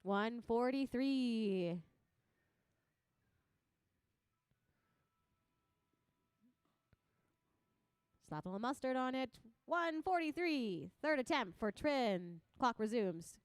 $143. Slap a little mustard on it. 143. Third attempt for Trin. Clock resumes.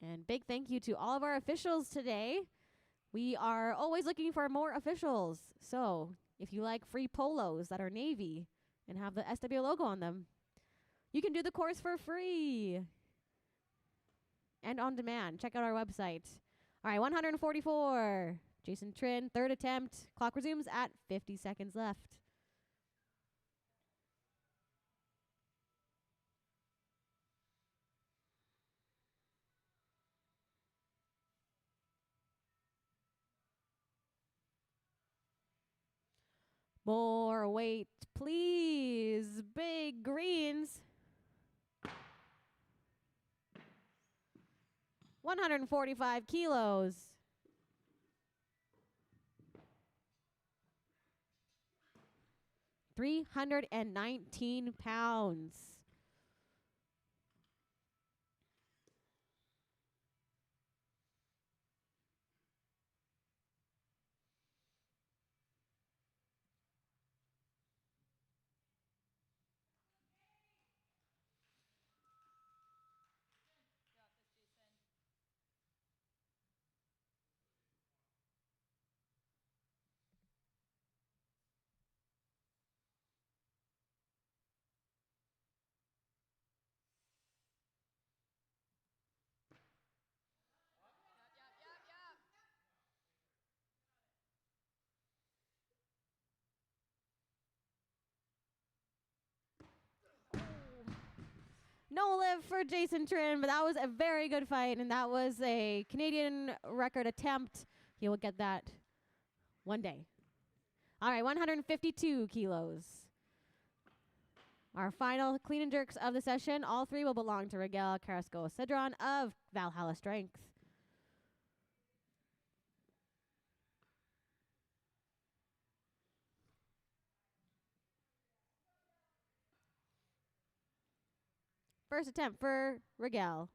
And big thank you to all of our officials today. We are always looking for more officials. So if you like free polos that are navy and have the SW logo on them, you can do the course for free and on demand. Check out our website. All right, 144. Jason Trin, third attempt. Clock resumes at 50 seconds left. More weight, please. Big greens. 145 kilos. £319. No live for Jason Trin, but that was a very good fight, and that was a Canadian record attempt. He will get that one day. All right, 152 kilos. Our final clean and jerks of the session. All three will belong to Rigel Carrasco Cedron of Valhalla Strength. First attempt for Rigel.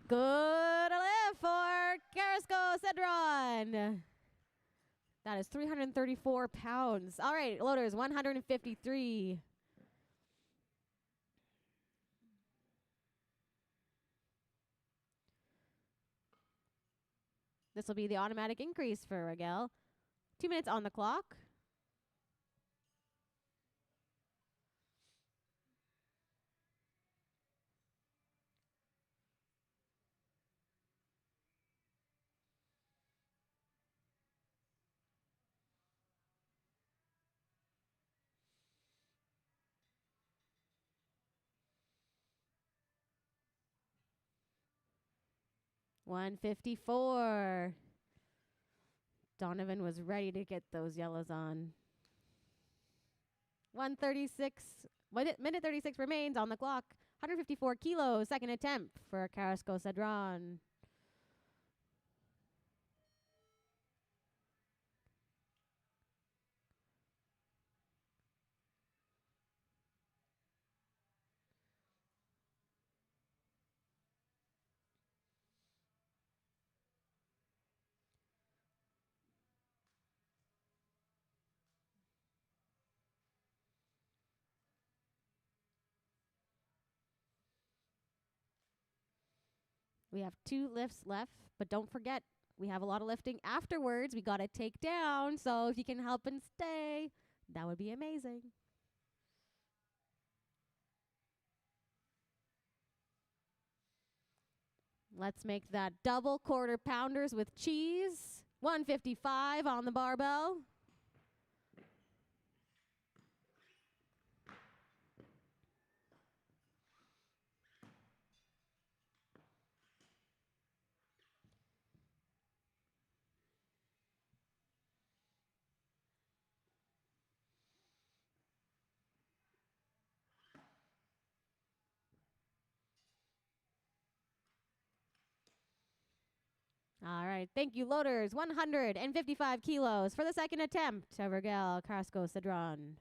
Good lift for Carrasco Cedron. That is 334 pounds. All right, loaders, 153. This will be the automatic increase for Rigel. 2 minutes on the clock. $154. Donovan was ready to get those yellows on. 136. Minute 36 remains on the clock. 154 kilos. Second attempt for Carrasco Cedron. We have 2 lifts left, but don't forget, we have a lot of lifting afterwards. We got to take down, so if you can help and stay, that would be amazing. Let's make that double quarter pounders with cheese. 155 on the barbell. All right, thank you, loaders. 155 kilos for the second attempt of Rigel Carrasco Cedron.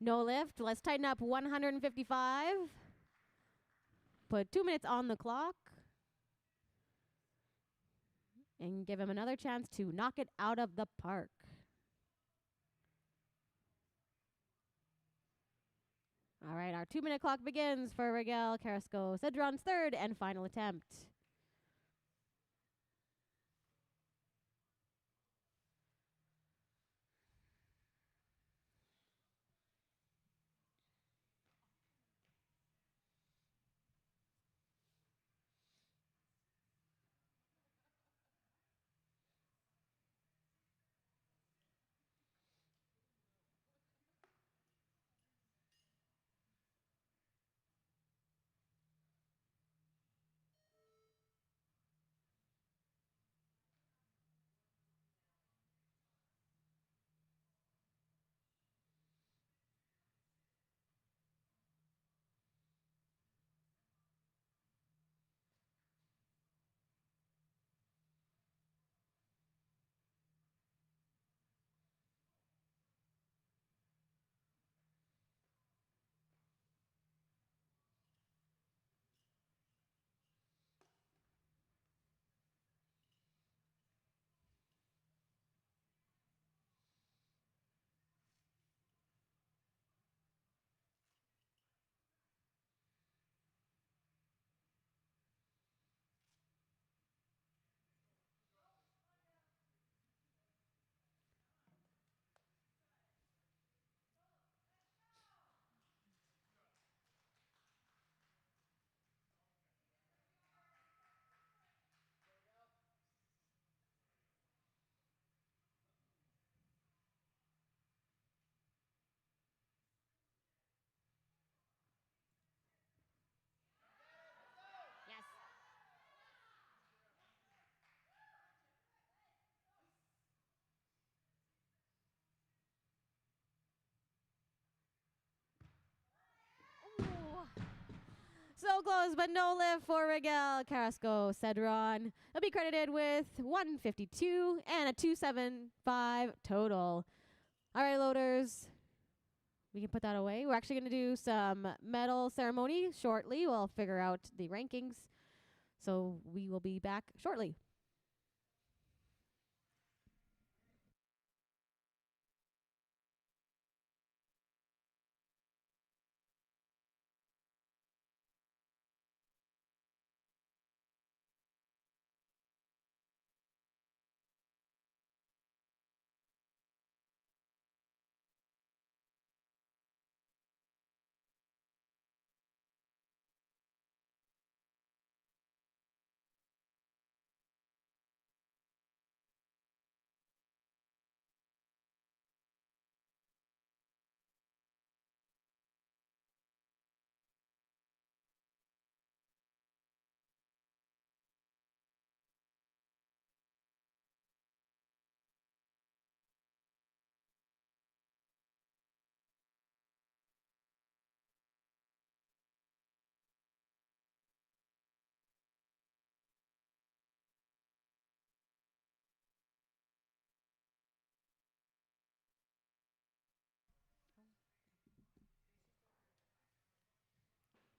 No lift. Let's tighten up 155. Put 2 minutes on the clock. And give him another chance to knock it out of the park. All right, our 2 minute clock begins for Rigel Carrasco Cedron's third and final attempt. No glows, but no lift for Miguel Carrasco Cedron. He'll be credited with 152 and a 275 total. All right, loaders. We can put that away. We're actually going to do some medal ceremony shortly. We'll figure out the rankings. So we will be back shortly.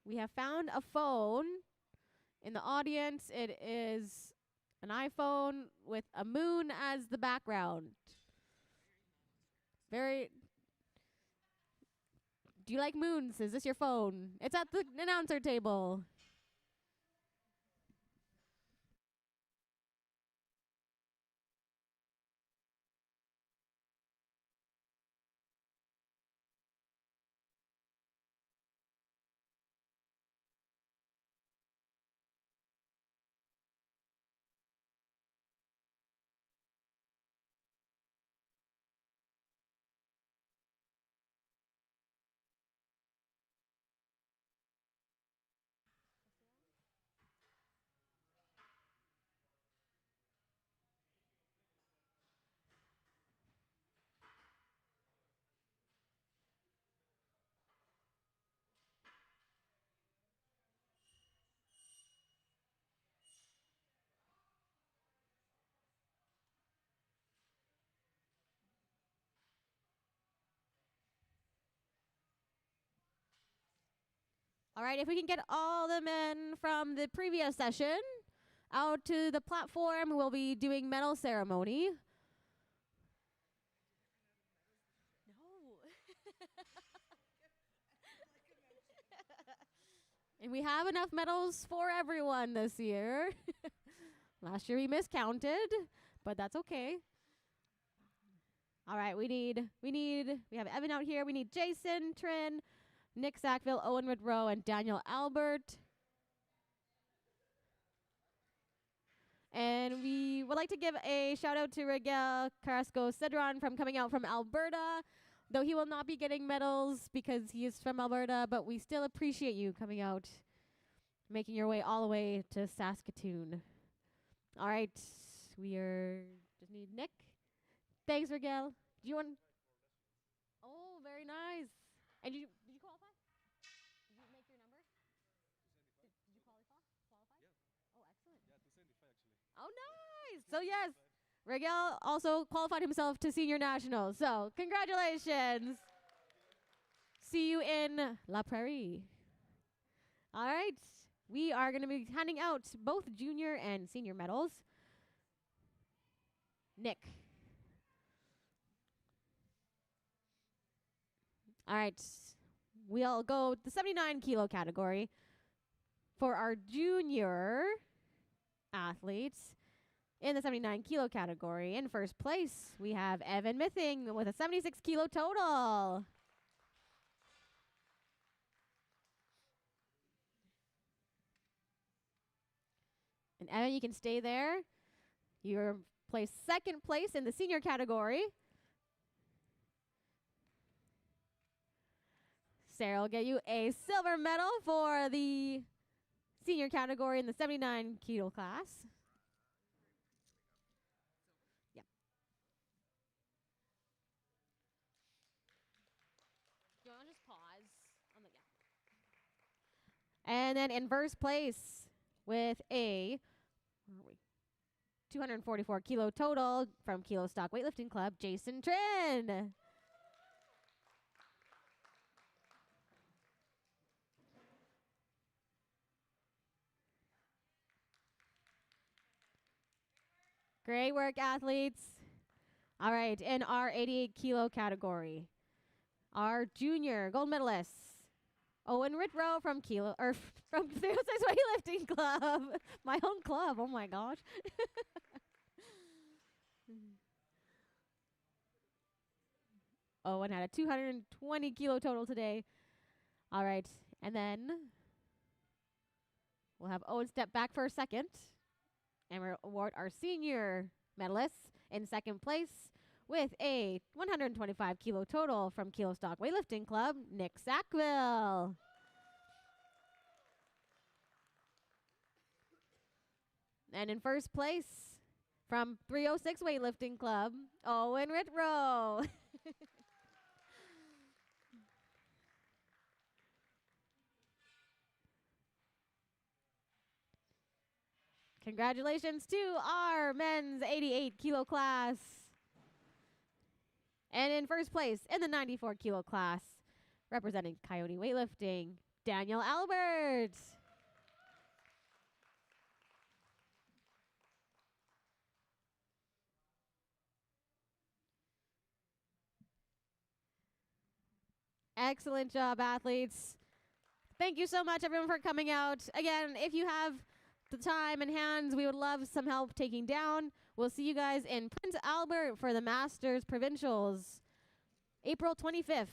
We have found a phone in the audience. It is an iPhone with a moon as the background. Very. Do you like moons? Is this your phone? It's at the announcer table. All right, if we can get all the men from the previous session out to the platform, we'll be doing medal ceremony. No. And we have enough medals for everyone this year. Last year we miscounted, but that's okay. All right, we have Evan out here. We need Jason, Trin, Nick Sackville, Owen Woodrow, and Daniel Albert. And we would like to give a shout out to Miguel Carrasco Cedron from coming out from Alberta. Though he will not be getting medals because he is from Alberta, but we still appreciate you coming out, making your way all the way to Saskatoon. All right, just need Nick. Thanks, Miguel. Do you want? Oh, very nice. And did you qualify? Did you make your number? Did you qualify? Yeah. Oh, excellent. Yeah, 275 actually. Oh, nice. So yes, Miguel also qualified himself to senior nationals. So congratulations. See you in La Prairie. All right. We are going to be handing out both junior and senior medals. Nick. All right. We'll go the 79 kilo category for our junior athletes. In the 79 kilo category, in first place, we have Evan Mithing with a 76 kilo total. And Evan, you can stay there. You're placed second place in the senior category. Sarah will get you a silver medal for the senior category in the 79 kilo class. Yep. Do you want to just pause? And then in first place with a where are we? 244 kilo total from Kilo Stock Weightlifting Club, Jason Trin. Great work, athletes. All right, in our 88 kilo category, our junior gold medalists, Owen Ritro from from Provincials Weightlifting Club, my own club. Oh my gosh. Owen had a 220 kilo total today. All right, and then we'll have Owen step back for a second, and we'll award our senior medalists in second place with a 125 kilo total from Kilo Stock Weightlifting Club, Nick Sackville. And in first place from 306 Weightlifting Club, Owen Ritro. Congratulations to our men's 88 kilo class. And in first place in the 94 kilo class, representing Coyote Weightlifting, Daniel Albert. Excellent job, athletes. Thank you so much, everyone, for coming out. Again, if you have the time and hands, we would love some help taking down. We'll see you guys in Prince Albert for the Masters Provincials, April 25th.